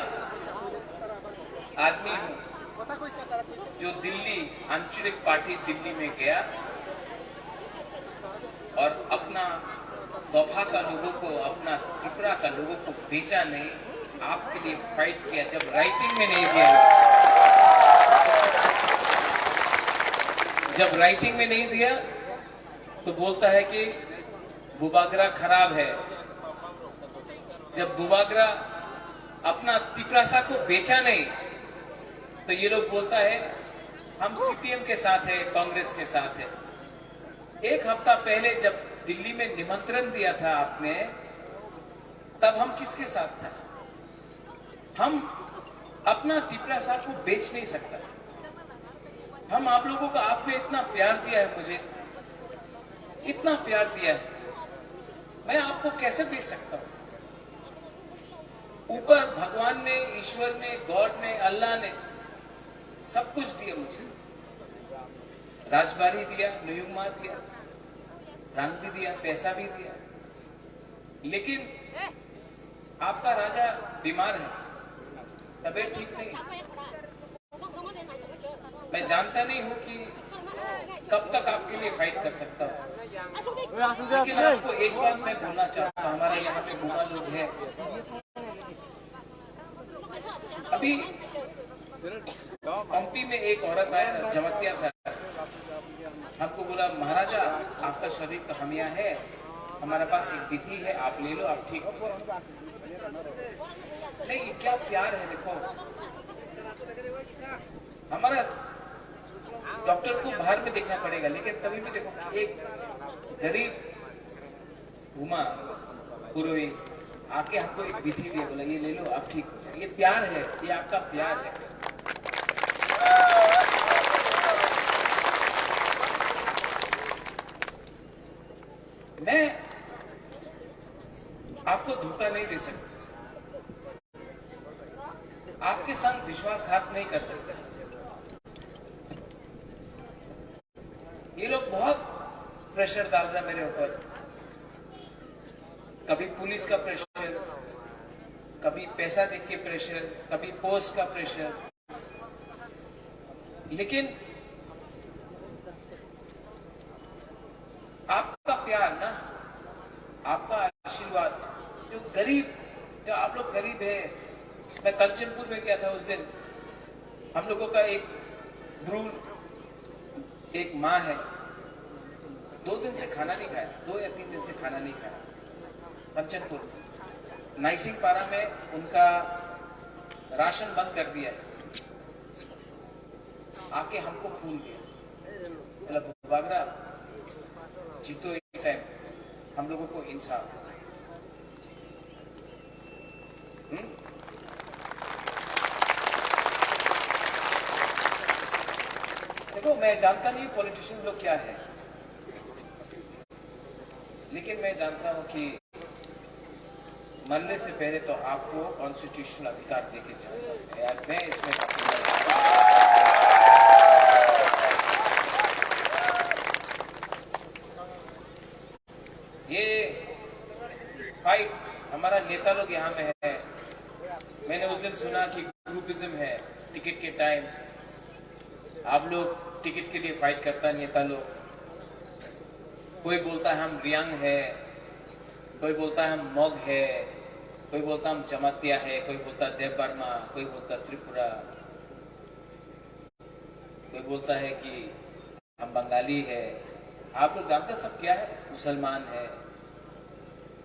आदमी हूं जो दिल्ली आंचलिक पार्टी दिल्ली में गया और अपना दोफा का लोगों को, अपना त्रिपुरा का लोगों को बेचा नहीं, आपके लिए फाइट किया जब राइटिंग में नहीं दिया। जब राइटिंग में नहीं दिया तो बोलता है कि बुबागरा खराब है। जब बुबागरा अपना तिपरासा को बेचा नहीं तो ये लोग बोलता है हम सीपीएम के साथ है, कांग्रेस के साथ है। एक हफ्ता पहले जब दिल्ली में निमंत्रण दिया था आपने, तब हम किसके साथ थे? हम अपना तिपरासा को बेच नहीं सकता। हम आप लोगों को, आपने इतना प्यार दिया है, मुझे इतना प्यार दिया है, मैं आपको कैसे बेच सकता हूं? ऊपर भगवान ने, ईश्वर ने, गॉड ने, अल्लाह ने सब कुछ दिया मुझे, राजबारी दिया, नुयुमा दिया, रंग भी दिया, पैसा भी दिया, लेकिन आपका राजा बीमार है, तबीयत ठीक नहीं। मैं जानता नहीं हूं कि कब तक आपके लिए फाइट कर सकता हूं, लेकिन आपको एक बात मैं बोलना चाहता हूं, हमारे यहाँ पे गुमा लोग हैं। अभी पंपी में एक औरत आया, जमतिया था, हमको बोला महाराजा आपका शरीर तो हम यहाँ है, हमारे पास एक तिथि है, आप ले लो, आप ठीक हो। नहीं, क्या प्यार है, देखो हमारा डॉक्टर को बाहर में देखना पड़ेगा, लेकिन तभी भी देखो एक गरीब घुमा पुरोहित आके हमको एक विधि दिया, बोला ये ले लो, आप ठीक हो जाए। ये प्यार है, ये आपका प्यार है। मैं आपको धोखा नहीं दे सकता, आपके संग विश्वासघात नहीं कर सकता। ये लोग बहुत प्रेशर डाल रहे हैं मेरे ऊपर, कभी पुलिस का प्रेशर, कभी पैसा देख के प्रेशर, कभी पोस्ट का प्रेशर, लेकिन आपका प्यार ना, आपका आशीर्वाद, जो गरीब, जो आप लोग गरीब है। मैं कंचनपुर में गया था उस दिन, हम लोगों का एक भ्रूण, एक माँ है, 2 दिन से खाना नहीं खाया, 2 या 3 दिन से खाना नहीं खाया। कंचनपुर नाइसिंग पारा में उनका राशन बंद कर दिया है, आके हमको फूल दिया, मतलब बागरा जीतो एक टाइम हम लोगों को इंसाफ। देखो मैं जानता नहीं पॉलिटिशियन लोग क्या है, लेकिन मैं जानता हूं कि मरने से पहले तो आपको कॉन्स्टिट्यूशनल अधिकार देके जाऊंगा यार। मैं इसमें ये फाइट हमारा नेता लोग यहाँ में है। मैंने उस दिन सुना कि ग्रुपिज्म है, टिकट के टाइम आप लोग टिकट के लिए फाइट करता नेता लोग। कोई बोलता है हम रियांग है, कोई बोलता है हम मॉग है, कोई बोलता हम जमातिया है, कोई बोलता देव वर्मा, कोई बोलता त्रिपुरा, कोई बोलता है कि हम बंगाली है। आप लोग जानते सब क्या है? मुसलमान है।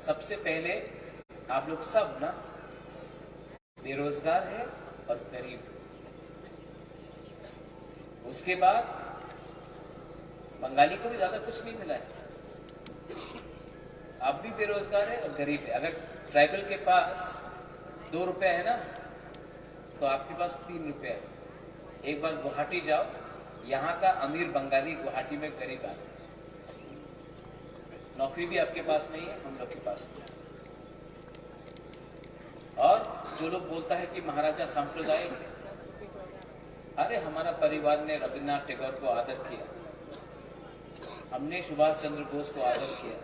सबसे पहले आप लोग सब ना बेरोजगार है और गरीब। उसके बाद बंगाली को भी ज्यादा कुछ नहीं मिला है, आप भी बेरोजगार है और गरीब है। अगर ट्राइबल के पास 2 रुपए है ना तो आपके पास 3 रुपए है। एक बार गुवाहाटी जाओ, यहाँ का अमीर बंगाली गुवाहाटी में गरीब आदमी, नौकरी भी आपके पास नहीं है, हम लोग के पास नहीं है। और जो लोग बोलता है कि महाराजा सांप्रदायिक है, अरे हमारा परिवार ने रविन्द्रनाथ टैगोर को आदर किया, हमने सुभाष चंद्र बोस को आदर किया,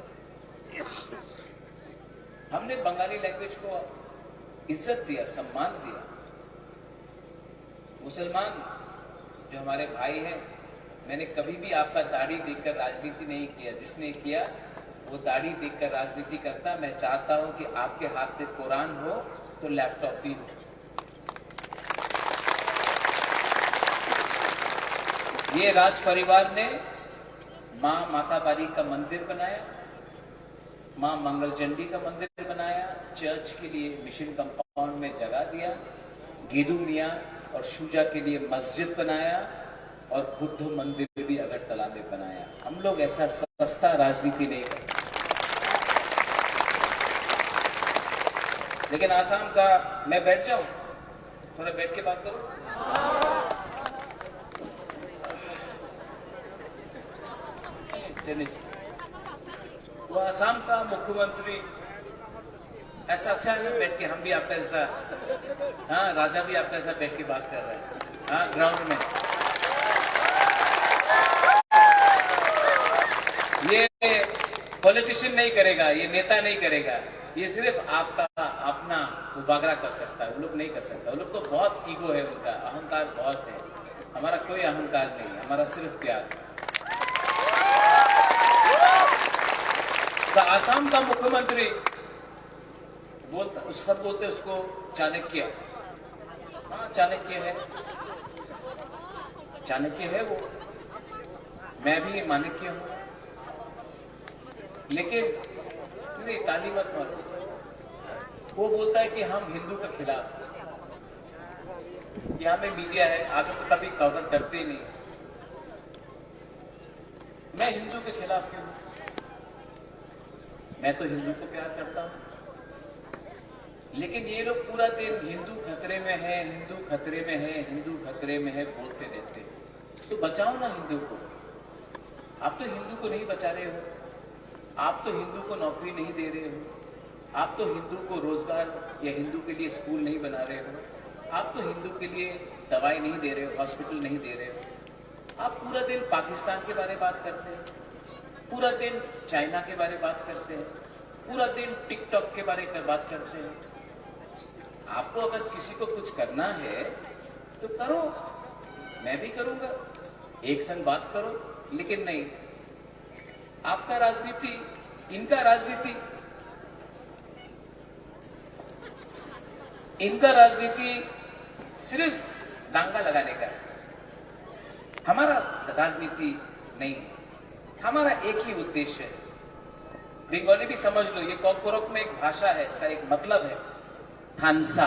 हमने बंगाली लैंग्वेज को इज्जत दिया, सम्मान दिया। मुसलमान जो हमारे भाई हैं, मैंने कभी भी आपका दाढ़ी देखकर राजनीति नहीं किया। जिसने किया वो दाढ़ी देखकर राजनीति करता। मैं चाहता हूं कि आपके हाथ में कुरान हो तो लैपटॉप भी हो। ये राज परिवार ने मां माताबारी का मंदिर बनाया, मां मंगलचंडी का मंदिर बनाया, चर्च के लिए मिशन कंपाउंड में जगह दिया, गेदू मियां और शुजा के लिए मस्जिद बनाया और बुद्ध मंदिर भी अगरतला में बनाया। हम लोग ऐसा सस्ता राजनीति नहीं करते। लेकिन आसाम का, मैं बैठ जाऊं, थोड़ा बैठ के बात करूं। वो आसाम का मुख्यमंत्री ऐसा अच्छा है ना, बैठ के हम भी आपका ऐसा, हाँ राजा भी आपका ऐसा बैठ के बात कर रहे हैं, हाँ ग्राउंड में। ये पॉलिटिशियन नहीं करेगा, ये नेता नहीं करेगा, ये सिर्फ आपका अपना उबागरा कर सकता है, वो लोग नहीं कर सकता। वो लोग तो बहुत ईगो है, उनका अहंकार बहुत है। हमारा कोई अहंकार नहीं है, हमारा सिर्फ प्यार। तो आसाम का मुख्यमंत्री बोलता, सब बोलते उसको चाणक्य। हाँ चाणक्य है, चाणक्य है वो, मैं भी माणक्य हूं। लेकिन नहीं, ताली मत मारो। वो बोलता है कि हम हिंदू के खिलाफ हैं। यहाँ में मीडिया है, आप तो कभी कवर करते ही नहीं। मैं हिंदू के खिलाफ क्यों? मैं तो हिंदू को प्यार करता हूं। लेकिन ये लोग पूरा दिन हिंदू खतरे में है, हिंदू खतरे में है, हिंदू खतरे में है बोलते रहते हैं। तो बचाओ ना हिंदू को। आप तो हिंदू को नहीं बचा रहे हो, आप तो हिंदू को नौकरी नहीं दे रहे हो, आप तो हिंदू को रोजगार या हिंदू के लिए स्कूल नहीं बना रहे हो, आप तो हिंदू के लिए दवाई नहीं दे रहे हो, हॉस्पिटल नहीं दे रहे हो। आप पूरा दिन पाकिस्तान के बारे में बात करते हैं, पूरा दिन चाइना के बारे में बात करते हैं, पूरा दिन टिकटॉक के बारे में बात करते हैं। आपको अगर किसी को कुछ करना है तो करो, मैं भी करूंगा, एक संग बात करो। लेकिन नहीं, आपका राजनीति, इनका राजनीति, इनका राजनीति सिर्फ दांगा लगाने का है। हमारा राजनीति नहीं है, हमारा एक ही उद्देश्य है। बंगाली भी समझ लो, ये कॉकबोरक में एक भाषा है, इसका एक मतलब है थानसा,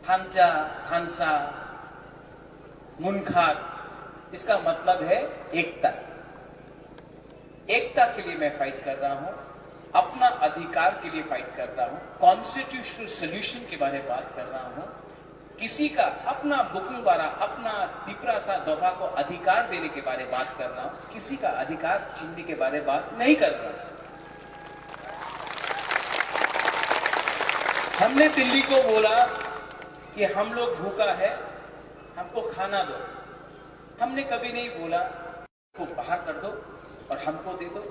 थानचा, थानसा। मुनखार, इसका मतलब है एकता। एकता के लिए मैं फाइट कर रहा हूं, अपना अधिकार के लिए फाइट कर रहा हूं, कॉन्स्टिट्यूशनल सोल्यूशन के बारे में बात कर रहा हूं, किसी का अपना बुकुलवारा, अपना पिपरासा दोभा को अधिकार देने के बारे में बात कर रहा हूं, किसी का अधिकार छीनने के बारे में बात नहीं कर रहा हूं। हमने दिल्ली को बोला कि हम लोग भूखा है, हमको खाना दो। हमने कभी नहीं बोला को बाहर कर दो और हमको दे दो।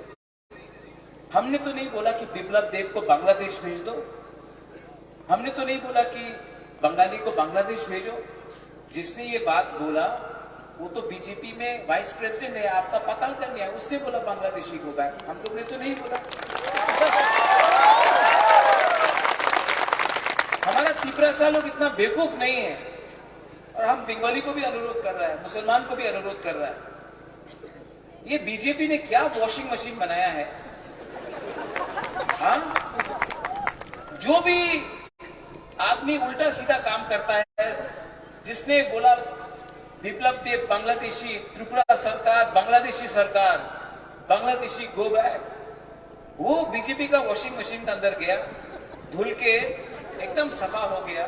हमने तो नहीं बोला कि बिप्लब देव को बांग्लादेश भेज दो। हमने तो नहीं बोला कि बंगाली को बांग्लादेश भेजो। जिसने ये बात बोला वो तो बीजेपी में वाइस प्रेसिडेंट है, आपका पता करने है, उसने बोला बांग्लादेशी को बैक। हम लोग ने तो नहीं बोला। हमारा तिपरासा लोग इतना बेवकूफ नहीं है, और हम बंगाली को भी अनुरोध कर रहा है, मुसलमान को भी अनुरोध कर रहा है। ये बीजेपी ने क्या वॉशिंग मशीन बनाया है? हाँ? जो भी आदमी उल्टा सीधा काम करता है, जिसने बोला बिप्लब देव बांग्लादेशी, त्रिपुरा सरकार बांग्लादेशी सरकार, बांग्लादेशी गो बैक, वो बीजेपी का वॉशिंग मशीन के अंदर गया, धुल के एकदम सफा हो गया।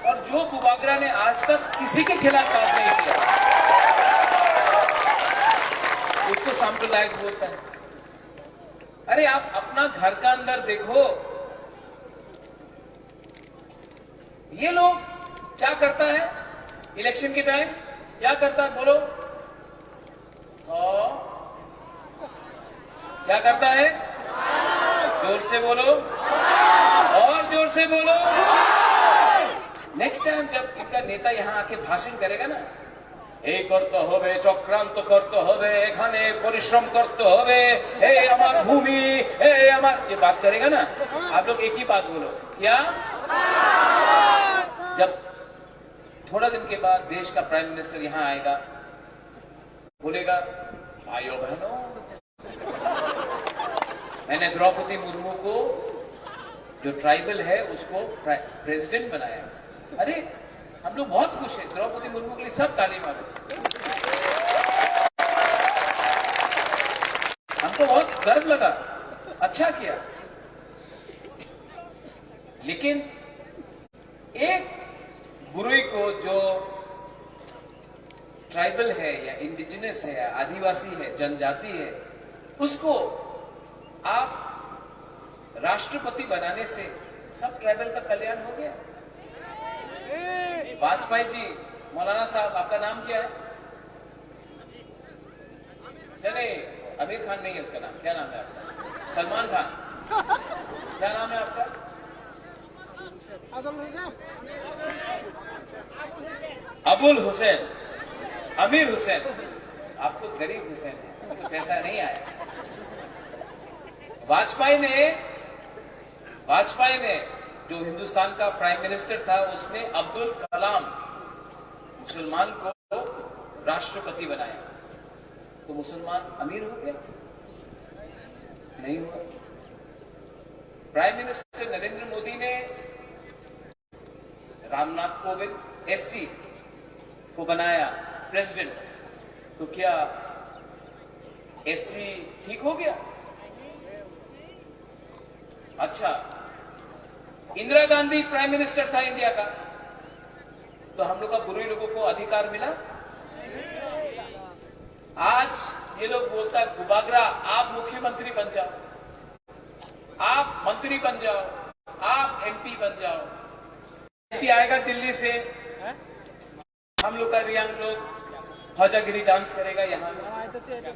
और जो बुबागरा ने आज तक किसी के खिलाफ बात नहीं किया, उसको सांप्रदायिक बोलता है। अरे आप अपना घर का अंदर देखो, ये लोग क्या करता है इलेक्शन के टाइम, क्या करता है बोलो? क्या करता है? जोर से बोलो, और जोर से बोलो। नेक्स्ट टाइम जब इनका नेता यहाँ आके भाषण करेगा ना, এই করতে হবে, চক্রান্ত করতে হবে, এখানে পরিশ্রম করতে হবে, এই আমার ভূমি, এই আমার, ये बात करेगा ना, आप लोग एक ही बात बोलो, क्या? जब थोड़ा दिन के बाद देश का प्राइम मिनिस्टर यहाँ आएगा, बोलेगा भाइयों बहनों, मैंने द्रौपदी मुर्मू को, जो ट्राइबल है, उसको प्रेसिडेंट बनाया। अरे हम लोग बहुत खुश हैं, द्रौपदी मुर्मू के लिए सब ताली मारो। हमको बहुत गर्व लगा, अच्छा किया। लेकिन एक बुरुई को, जो ट्राइबल है या इंडिजिनस है या आदिवासी है, जनजाति है, उसको आप राष्ट्रपति बनाने से सब ट्राइबल का कल्याण हो गया। वाजपेयी जी, मौलाना साहब, आपका नाम क्या है? चले, आमिर खान नहीं है उसका नाम, क्या नाम है आपका? सलमान खान, क्या नाम है आपका? अबुल हुसैन, अमीर हुसैन। आप तो गरीब हुसैन है, तो पैसा नहीं आया। वाजपेयी ने जो हिंदुस्तान का प्राइम मिनिस्टर था, उसने अब्दुल कलाम, मुसलमान को राष्ट्रपति बनाया, तो मुसलमान अमीर हो गया? नहीं हुआ। प्राइम मिनिस्टर नरेंद्र मोदी ने रामनाथ कोविंद एससी को बनाया प्रेसिडेंट, तो क्या एससी ठीक हो गया? अच्छा, इंदिरा गांधी प्राइम मिनिस्टर था इंडिया का, तो हम लोग का बुरुई लोगों को अधिकार मिला? आज ये लोग बोलता है बुबागरा, आप मुख्यमंत्री बन जाओ, आप मंत्री बन जाओ, आप एमपी बन जाओ। एमपी आएगा दिल्ली से, हम लोग का रियांग लोग हौजागिरी डांस करेगा, यहाँ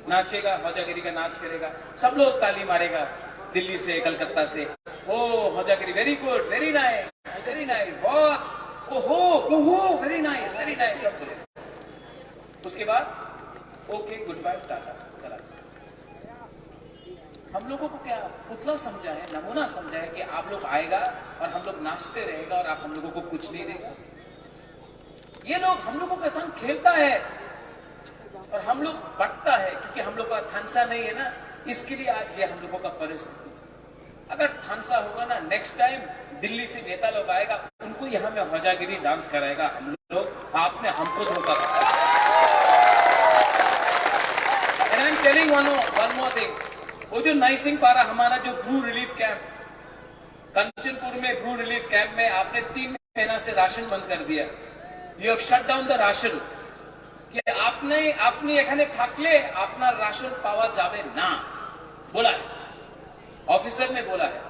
नाचेगा, हौजागिरी का नाच करेगा, सब लोग ताली मारेगा दिल्ली से, कलकत्ता से। ओ हौजागिरी, वेरी गुड, वेरी नाइस, बहुत, ओहो ओहो, वेरी नाइस, सब बोले। उसके बाद ओके, गुड बाय, टाटा, चला। हम लोगों को क्या पुतला समझा है, नमूना समझा है कि आप लोग आएगा और हम लोग नाचते रहेगा और आप हम लोगों को कुछ नहीं देगा। ये लोग हम लोगों के साथ खेलता है और हम लोग बटता है, क्योंकि हम लोग का थानसा नहीं है ना, इसके लिए आज ये हम लोगों का परिस्थिति। अगर थानसा होगा ना, नेक्स्ट टाइम दिल्ली से नेता लोग आएगा, उनको यहाँ में हौजागिरी डांस कराएगा हम लोग। आपने हमको धोखा दिया। थिंग वन मोर थिंग, वो जो नाइसिंग पारा हमारा जो ब्रू रिलीफ कैंप कंचनपुर में, ब्रू रिलीफ कैंप में आपने 3 महीना से राशन बंद कर दिया। You have shut down the ration कि आपने एखाने थाकले अपना राशन पावा जावे ना, बोला है ऑफिसर ने, बोला है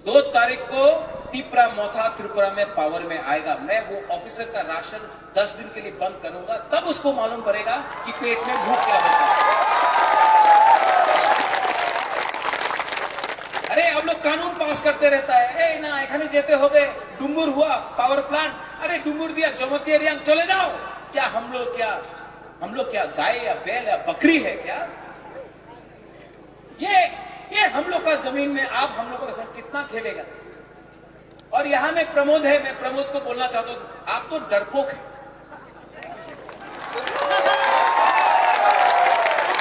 2 तारीख को टिपरा मोथा त्रिपुरा में पावर में आएगा। मैं वो ऑफिसर का राशन 10 दिन के लिए बंद करूंगा, तब उसको मालूम पड़ेगा कि पेट में भूख क्या होता है। अरे अब लोग कानून पास करते रहता है, ए ना एखाने जेते होबे, डुंगुर हुआ पावर प्लांट, अरे डुंगुर दिया जमती एरिया चले जाओ। क्या हम लोग क्या गाय या बैल या बकरी है क्या? ये हम लोग का जमीन में आप हम लोगों के साथ कितना खेलेगा? और यहां में प्रमोद है, मैं प्रमोद को बोलना चाहता हूं, आप तो डरपोक है।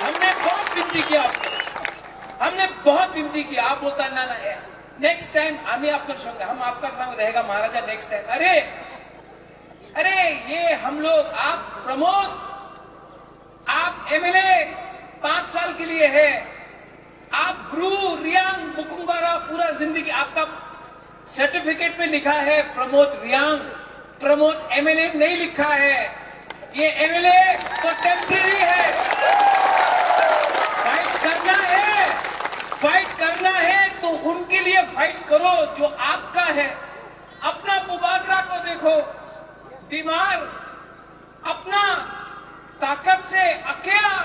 हमने बहुत विनती किया आपको, हमने बहुत विनती की, आप बोलता है ना नेक्स्ट टाइम आम्ही आपका संग, हम आपका संग रहेगा महाराजा नेक्स्ट टाइम। अरे ये हम लोग, आप प्रमोद, आप एमएलए 5 साल के लिए है, आप ब्रू रियांग बुकुंबारा पूरा जिंदगी, आपका सर्टिफिकेट में लिखा है प्रमोद रियांग, प्रमोद एमएलए नहीं लिखा है। ये एमएलए तो टेम्परेरी है। फाइट करना है तो उनके लिए फाइट करो जो आपका है। अपना मुबादरा को देखो, बीमार, अपना ताकत से अकेला,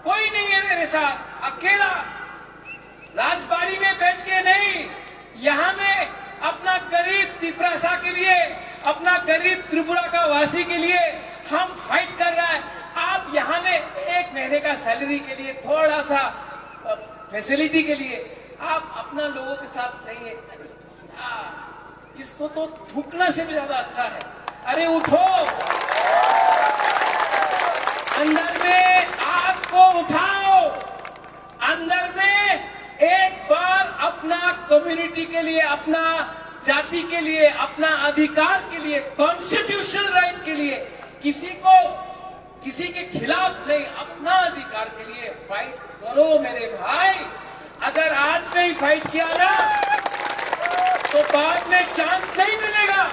कोई नहीं है मेरे साथ, अकेला राजबाड़ी में बैठ के नहीं, यहां में अपना गरीब त्रिपुरा के लिए, अपना गरीब त्रिपुरा का वासी के लिए हम फाइट कर रहा है। आप यहां में 1 महीने का सैलरी के लिए, थोड़ा सा फैसिलिटी के लिए आप अपना लोगों के साथ नहीं है। इसको तो थूकना से भी ज्यादा अच्छा है। अरे उठो, अंदर में आग को उठाओ, अंदर में एक बार अपना कम्युनिटी के लिए, अपना जाति के लिए, अपना अधिकार के लिए, कॉन्स्टिट्यूशनल राइट के लिए, किसी के खिलाफ नहीं, अपना अधिकार के लिए फाइट करो मेरे भाई। अगर आज नहीं फाइट किया ना तो बाद में चांस नहीं मिलेगा।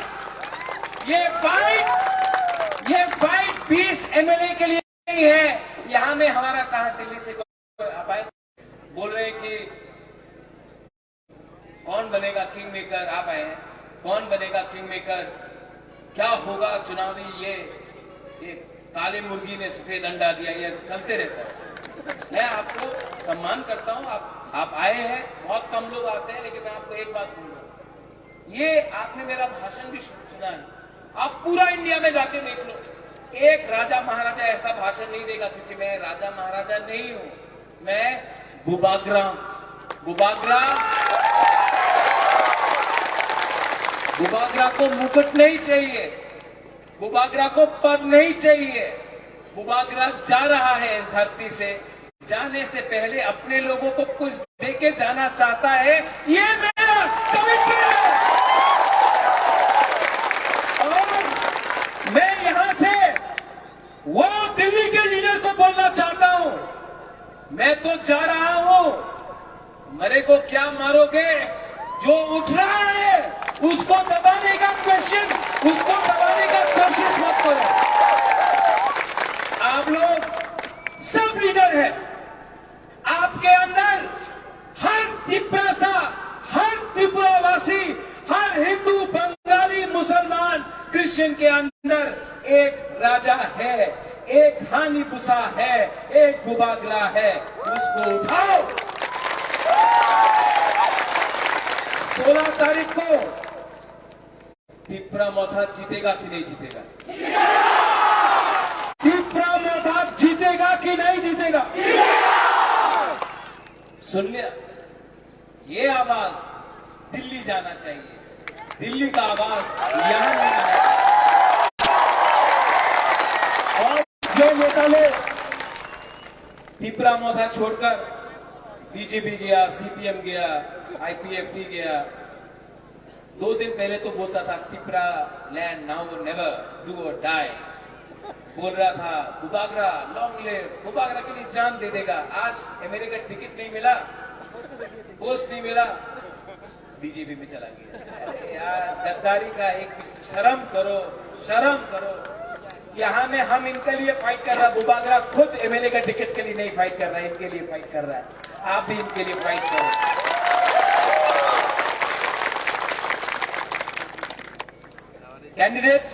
ये फाइट 20 एमएलए के लिए नहीं है। यहां में हमारा कहा दिल्ली से आप आए, बोल रहे कि कौन बनेगा किंग मेकर, आप आए हैं, कौन बनेगा किंग मेकर, क्या होगा चुनावी, ये काले मुर्गी ने सफेद अंडा दिया, ये चलते रहता है। मैं आपको सम्मान करता हूं, आप आए हैं, बहुत कम लोग आते हैं, लेकिन मैं आपको एक बात बोलूंगा, ये आपने मेरा भाषण भी सुना है, आप पूरा इंडिया में जाके देख लो, एक राजा महाराजा ऐसा भाषण नहीं देगा, क्योंकि मैं राजा महाराजा नहीं हूं, मैं बुबाग्रा को मुकुट नहीं चाहिए, बुबाग्रा को पद नहीं चाहिए। बुबाग्रा जा रहा है इस धरती से, जाने से पहले अपने लोगों को कुछ देके जाना चाहता है, ये मेरा कमिटमेंट है। और मैं यहां से वो दिल्ली के लीडर को बोलना चाहता हूं, मैं तो जा रहा हूं, मरे को क्या मारोगे, जो उठ रहा है उसको दबाने का कोशिश मत करो। आप लोग सब लीडर हैं, आपके अंदर हर त्रिपुरावासी, हर हिंदू, बंगाली, मुसलमान, क्रिश्चियन के अंदर एक राजा है, एक हानिबुसा है, एक बुबाग्रा है, उसको उठाओ। 16 तारीख को त्रिपुरा मोथा जीतेगा कि नहीं जीतेगा? त्रिपुरा मोथा जीतेगा कि नहीं जीतेगा? सुन लिया, ये आवाज दिल्ली जाना चाहिए, दिल्ली का आवाज यहां नहीं आना। और जो नेता लोग त्रिपुरा मोथा छोड़कर बीजेपी गया, सीपीएम गया, आईपीएफटी गया, 2 दिन पहले तो बोलता था त्रिपुरा लैंड नाउ और नेवर, डू और डाई। बोल रहा था बुबागरा लॉन्ग लिव, बुबागरा के लिए जान दे देगा। आज अमेरिका टिकट नहीं मिला, पोस्ट नहीं मिला, बीजेपी में चला गया। अरे यार गद्दारी का एक शर्म करो, शर्म करो। यहाँ में हम इनके लिए फाइट कर रहा है, बुबागरा खुद एमएलए का टिकट के लिए नहीं फाइट कर रहा है, इनके लिए फाइट कर रहा है। आप भी इनके लिए फाइट करो। कैंडिडेट्स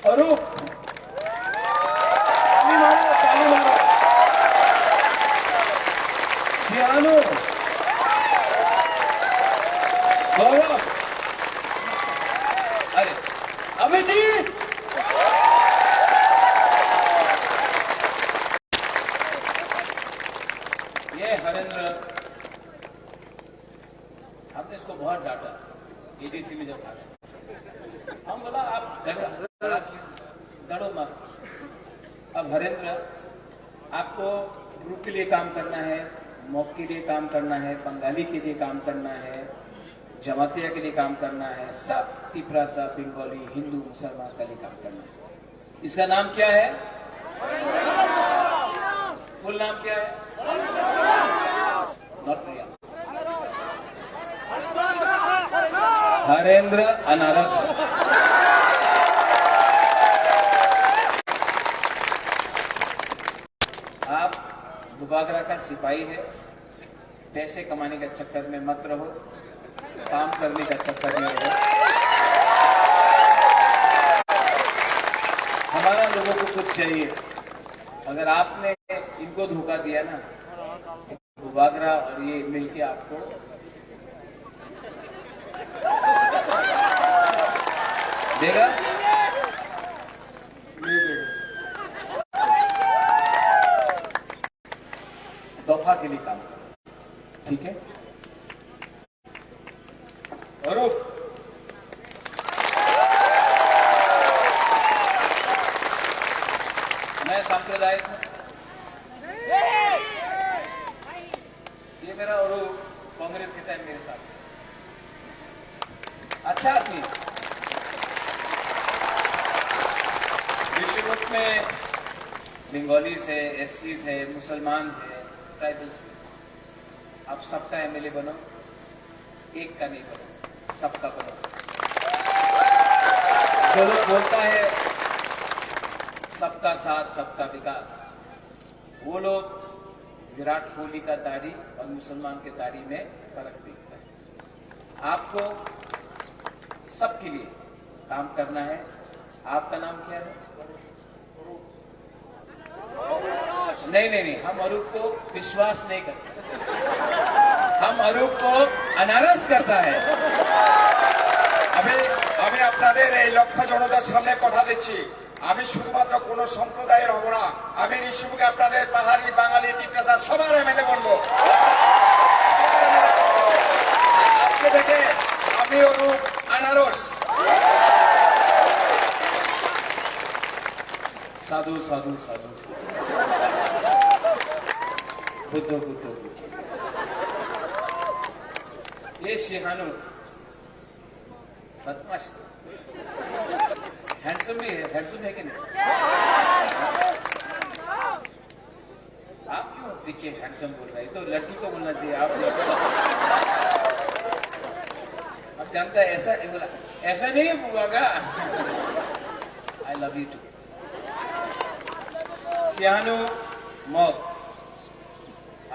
अरूप ताली मारो, सियानो, गौरव, अरे अभिजीत, ये हरेंद्र, हमने इसको बहुत डांटा एडीसी में जब आया। हम बोला आप डरो मत। अब हरेंद्र आपको ग्रुप के लिए काम करना है, मॉक के लिए काम करना है, बंगाली के लिए काम करना है, जमातिया के लिए काम करना है, सब तिपरा, सब बंगाली, हिंदू, मुसलमान के लिए काम करना है। इसका नाम क्या है? फुल नाम क्या है? नॉट प्रिया, हरेंद्र अनारस। आप बुबागरा का सिपाही है, पैसे कमाने के चक्कर में मत रहो, काम करने का चक्कर में रहो। हमारा लोगों को कुछ चाहिए। अगर आपने इनको धोखा दिया ना, बुबागरा और ये मिलके आपको देगा, दफा के लिए काम करो, ठीक है? और मैं सांप्रदायिक हूं, ये मेरा और कांग्रेस के टाइम मेरे साथ अच्छा आदमी। विश्व में बंगालीज है, एससीज है, मुसलमान है, ट्राइबल्स में। आप सबका एमएलए बनो, एक का नहीं बनो, सबका बनो। जो लोग बोलता है सबका साथ सबका विकास, वो लोग विराट कोहली का दाढ़ी और मुसलमान के दाढ़ी में फर्क दिखता है। आपको सबके लिए काम करना है। आपका नाम क्या है? नहीं, हम अरूप को विश्वास नहीं करते, हम अरूप को अनारस करता है। আমি আপনাদের এই লক্ষ্য জনতার সামনে কথা দিচ্ছি, আমি শুধুমাত্র কোন সম্প্রদায়ের হব না, আমি ঋষিমুখে আপনাদের পাহাড়ি, বাঙালি, তিপ্রাচার সবার এমএলএ বলবো। আজকে থেকে আমি অরূপ আনারস। साधु साधु साधु, बुद्ध बुद्ध बुद्ध। ये शिहानु बदमाश, हैंडसम भी है, हैंडसम है कि नहीं? आप क्यों देखिए हैंडसम बोल रहे हैं? तो लड़की को बोलना चाहिए। आप जानता है ऐसा बोला, ऐसा नहीं होगा। I love you too. सियानो मॉब,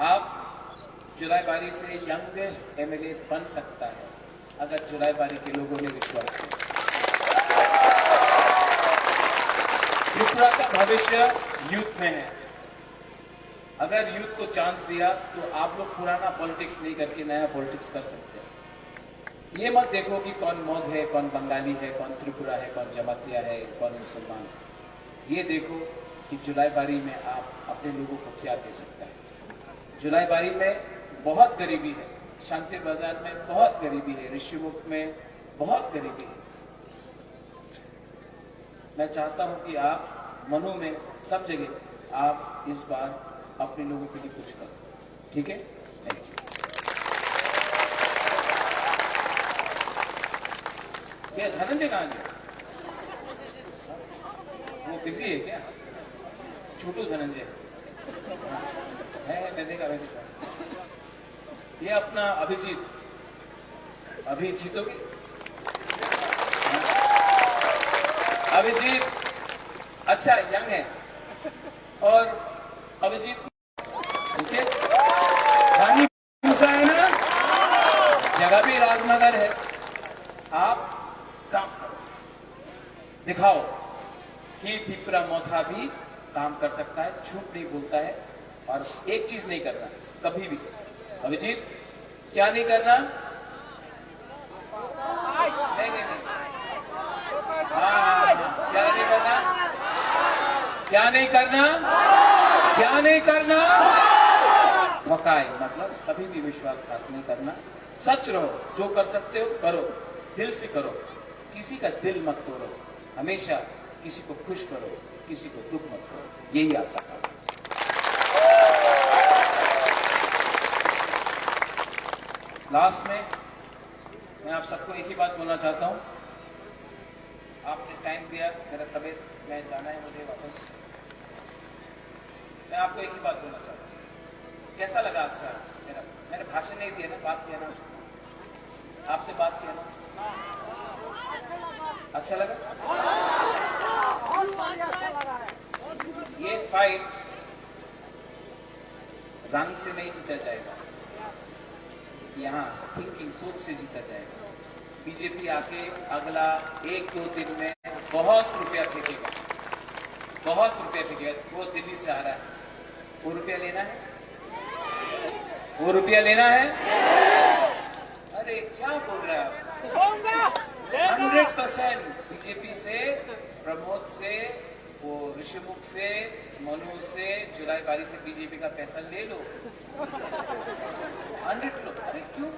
आप जुलाई बारी से यंगेस्ट एमएलए बन सकता है अगर जुलाई बारी के लोगों ने विश्वास किया। त्रिपुरा का भविष्य यूथ में है। अगर यूथ को चांस दिया तो आप लोग पुराना पॉलिटिक्स नहीं करके नया पॉलिटिक्स कर सकते हैं। ये मत देखो कि कौन मौग है, कौन बंगाली है, कौन त्रिपुरा है, कौन जमातिया है, कौन मुसलमान है। ये देखो कि जुलाई बारी में आप अपने लोगों को क्या दे सकता है। जुलाई बारी में बहुत गरीबी है, शांति बाजार में बहुत गरीबी है, ऋषिमुख में बहुत गरीबी है। मैं चाहता हूं कि आप मनों में सब जगह आप इस बार अपने लोगों के लिए कुछ करो, ठीक है? Thank you. ये धनंजय कहाँ गया? वो बिजी है क्या? छोटू धनंजय है, मैं देखा। ये अपना अभिजीत, अभी जीतोगे? अभिजीत अच्छा यंग है, और अभिजीत ठीक है, रानी पूछा है ना, जगह भी राजनगर है। आप काम करो, दिखाओ कि त्रिपुरा मोथा भी काम कर सकता है, झूठ नहीं बोलता है, और एक चीज नहीं करना कभी भी। अभिजीत क्या नहीं करना? नहीं। हाँ, क्या नहीं करना? क्या नहीं करना? क्या नहीं करना? वकाय मतलब कभी भी विश्वासघात नहीं करना। सच रहो, जो कर सकते हो करो, दिल से करो, किसी का दिल मत तोड़ो, हमेशा किसी को खुश करो, किसी को दुख मत करो, यही आपका काम है। लास्ट में मैं आप सबको एक ही बात बोलना चाहता हूं। आपने टाइम दिया, मेरा तबीयत, मैं जाना है मुझे वापस। मैं आपको एक ही बात बोलना चाहता हूँ। कैसा लगा आज का मैंने भाषण नहीं दिया ना, बात किया ना, आपसे बात किया ना, अच्छा लगा? ये फाइट रंग से नहीं जीता जाएगा, यहाँ थिंकिंग, सोच से जीता जाएगा। बीजेपी आके अगला 1-2 दिन में बहुत रुपया फेंकेगा, बहुत रुपया फेंकेगा। वो दिल्ली से आ रहा है, वो रुपया लेना है, वो रुपया लेना है। अरे क्या बोल रहे हैं आप? 100% बीजेपी से, प्रमोद से, वो ऋषिमुख से, मनु से, जुलाई 22 से बीजेपी का पैसा ले लो, 100 लो। अरे क्यों?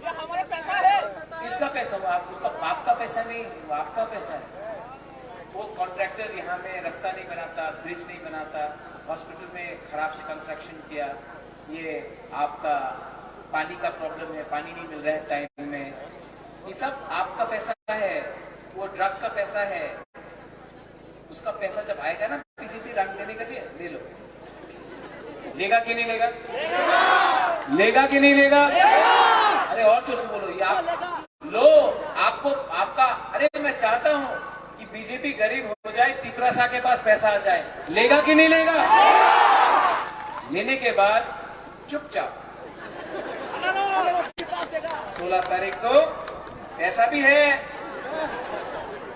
ये हमारा पैसा है। किसका पैसा? वो उसका बाप का पैसा नहीं, वो आपका पैसा है। वो कॉन्ट्रैक्टर यहाँ में रास्ता नहीं बनाता, ब्रिज नहीं बनाता, हॉस्पिटल में खराब से कंस्ट्रक्शन किया, ये आपका पानी का प्रॉब्लम है, पानी नहीं मिल रहा है टाइम में, ये सब आपका पैसा है। वो ड्रग का पैसा है, उसका पैसा जब आएगा ना बीजेपी रंग देने के लिए, ले लो। लेगा कि नहीं लेगा? लेगा कि नहीं लेगा? अरे और जो से बोलो, ये आप लो, आपको आपका। अरे मैं चाहता हूं कि बीजेपी गरीब हो जाए, त्रिपुरा शाह के पास पैसा आ जाए। लेगा कि नहीं लेगा? लेने के बाद चुपचाप 16 तारीख को ऐसा भी है,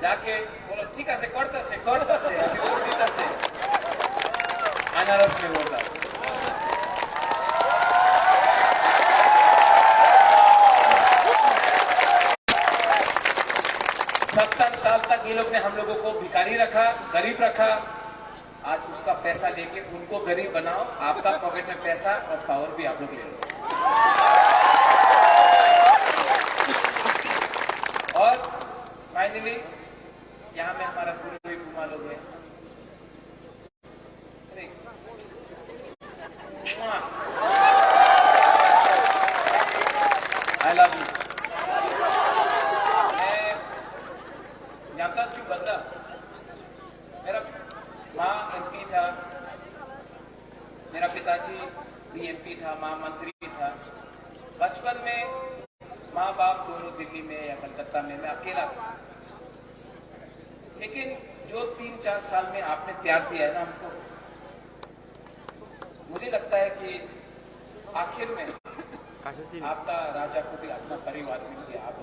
जाके बोलो ठीक है से करता से अनारस में होगा। 70 साल तक ये लोग ने हम लोगों को भिखारी रखा, गरीब रखा। आज उसका पैसा लेके उनको गरीब बनाओ, आपका पॉकेट में पैसा और पावर भी आप लोग ले लो। और फाइनली यहाँ में हमारा पूर्वी कुमा लोग हैं। आई लव यू। मैं जानता क्यों बदला? मेरा माँ MP था, मेरा पिताजी भी MP था, माँ मंत्री था। बचपन में माँ बाप दोनों दिल्ली में या कलकत्ता में, मैं अकेला था। लेकिन जो 3-4 साल में आपने प्यार दिया है ना हमको, मुझे लगता है कि आखिर में आपका राजा को भी अपना परिवार मिल गया। आप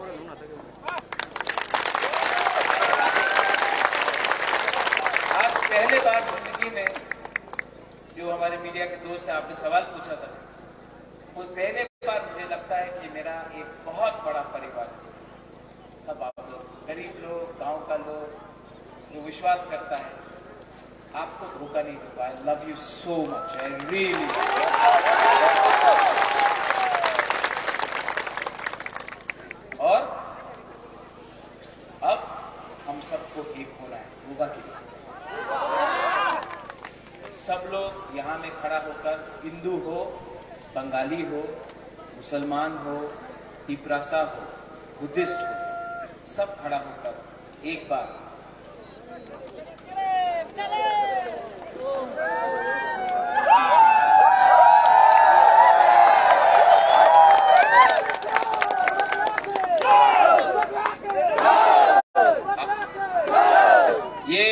आज पहले बार जिंदगी में, जो हमारे मीडिया के दोस्त हैं, आपने सवाल पूछा था, वो पहले बार मुझे लगता है कि मेरा एक बहुत बड़ा परिवार है। सब आप लोग, गरीब लोग, गांव का लोग, जो विश्वास करता है, आपको धोखा नहीं दूंगा। आई love you so much, I really. और अब हम सबको एक होना है, होगा कि सब लोग यहाँ में खड़ा होकर, हिंदू हो, बंगाली हो, मुसलमान हो, तिपरासा हो, बुद्धिस्ट हो, सब खड़ा होकर एक बार ये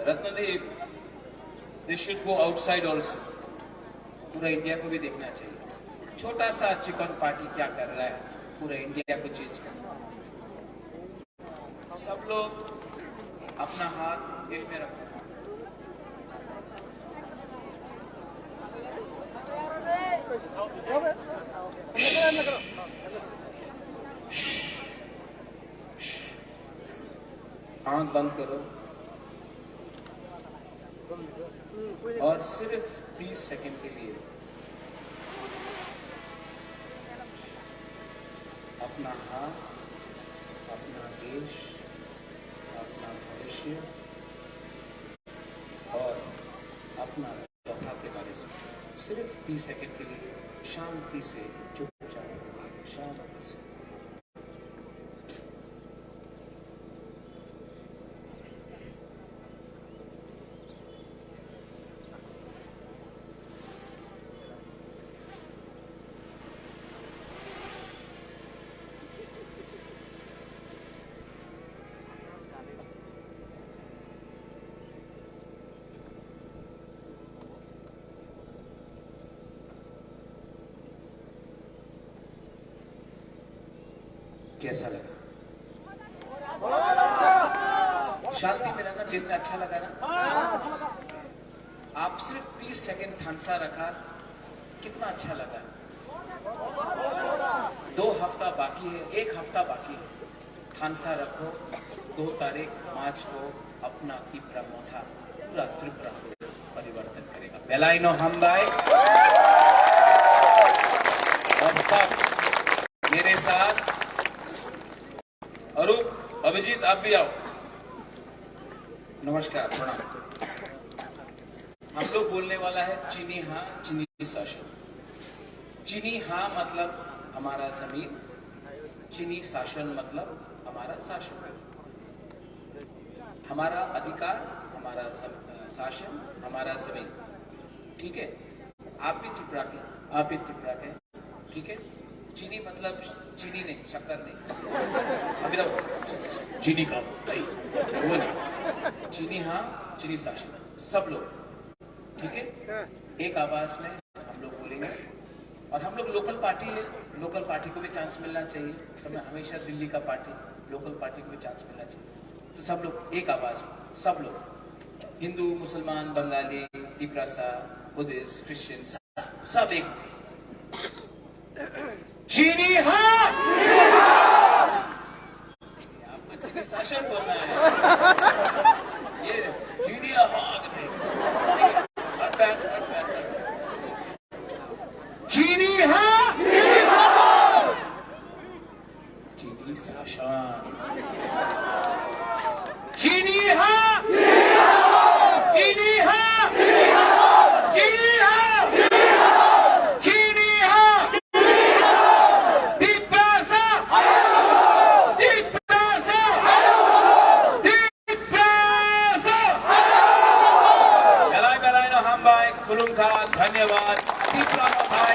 Ratnadeep, this should go outside also, पूरा इंडिया को भी देखना चाहिए। छोटा सा चिकन पार्टी क्या कर रहा है, पूरा इंडिया को चीज कर। सब लोग अपना हाथ दिल में रखो। आंख बंद करो और सिर्फ 30 सेकंड के लिए अपना हाथ, अपना देश, अपना भविष्य और अपना कथा के बारे में सोचो। सिर्फ 30 सेकंड के लिए शांति से, चुपचाप, शांति से। कैसा लगा? शांति में रहना दिल में अच्छा लगा ना? आप सिर्फ 30 सेकंड थानसा रखा, कितना अच्छा लगा। 2 हफ्ता बाकी है, 1 हफ्ता बाकी है। थानसा रखो, 2 तारीख मार्च को अपना तीपरा मोथा पूरा त्रिपुरा को परिवर्तन करेगा। बेलाइनो हमदाय और सब मेरे साथ। अरूप, अभिजीत आप भी आओ। नमस्कार, प्रणाम। हम लोग बोलने वाला है चीनी हाँ, चीनी शासन। चीनी हाँ मतलब हमारा जमीन, चीनी शासन मतलब हमारा शासन, हमारा अधिकार, हमारा शासन, हमारा जमीन। ठीक है? आप भी त्रिपुरा के, आप भी त्रिपुरा के। ठीक है? चीनी मतलब चीनी नहीं, शक्कर नहीं। अभी तक चीनी का नहीं, वो नहीं। चीनी हाँ, चीनी शासन, सब लोग। ठीक है? एक आवाज में हम लोग बोलेंगे। और हम लोग लोकल पार्टी है, लोकल पार्टी को भी चांस मिलना चाहिए। समय हमेशा दिल्ली का पार्टी, लोकल पार्टी को भी चांस मिलना चाहिए। तो सब लोग एक आवाज में, सब लोग, हिंदू, मुसलमान, बंगाली, तिपरासा, बुद्धिस्ट, क्रिश्चियन, सब एक। चीनी हाँ, आपको चीनी शासन बोलना है। ये चीनी हाँ नहीं, चीनी हाँ, चीनी शासन, चीनी हाँ, चीनी हाँ, चीनी हाँ, चीनी हाँ, तिपरासा, तिपरासा, तिपरासा। बेलाय बेलाय न हम बाय खुलुम खा, धन्यवाद। तिपरा भाई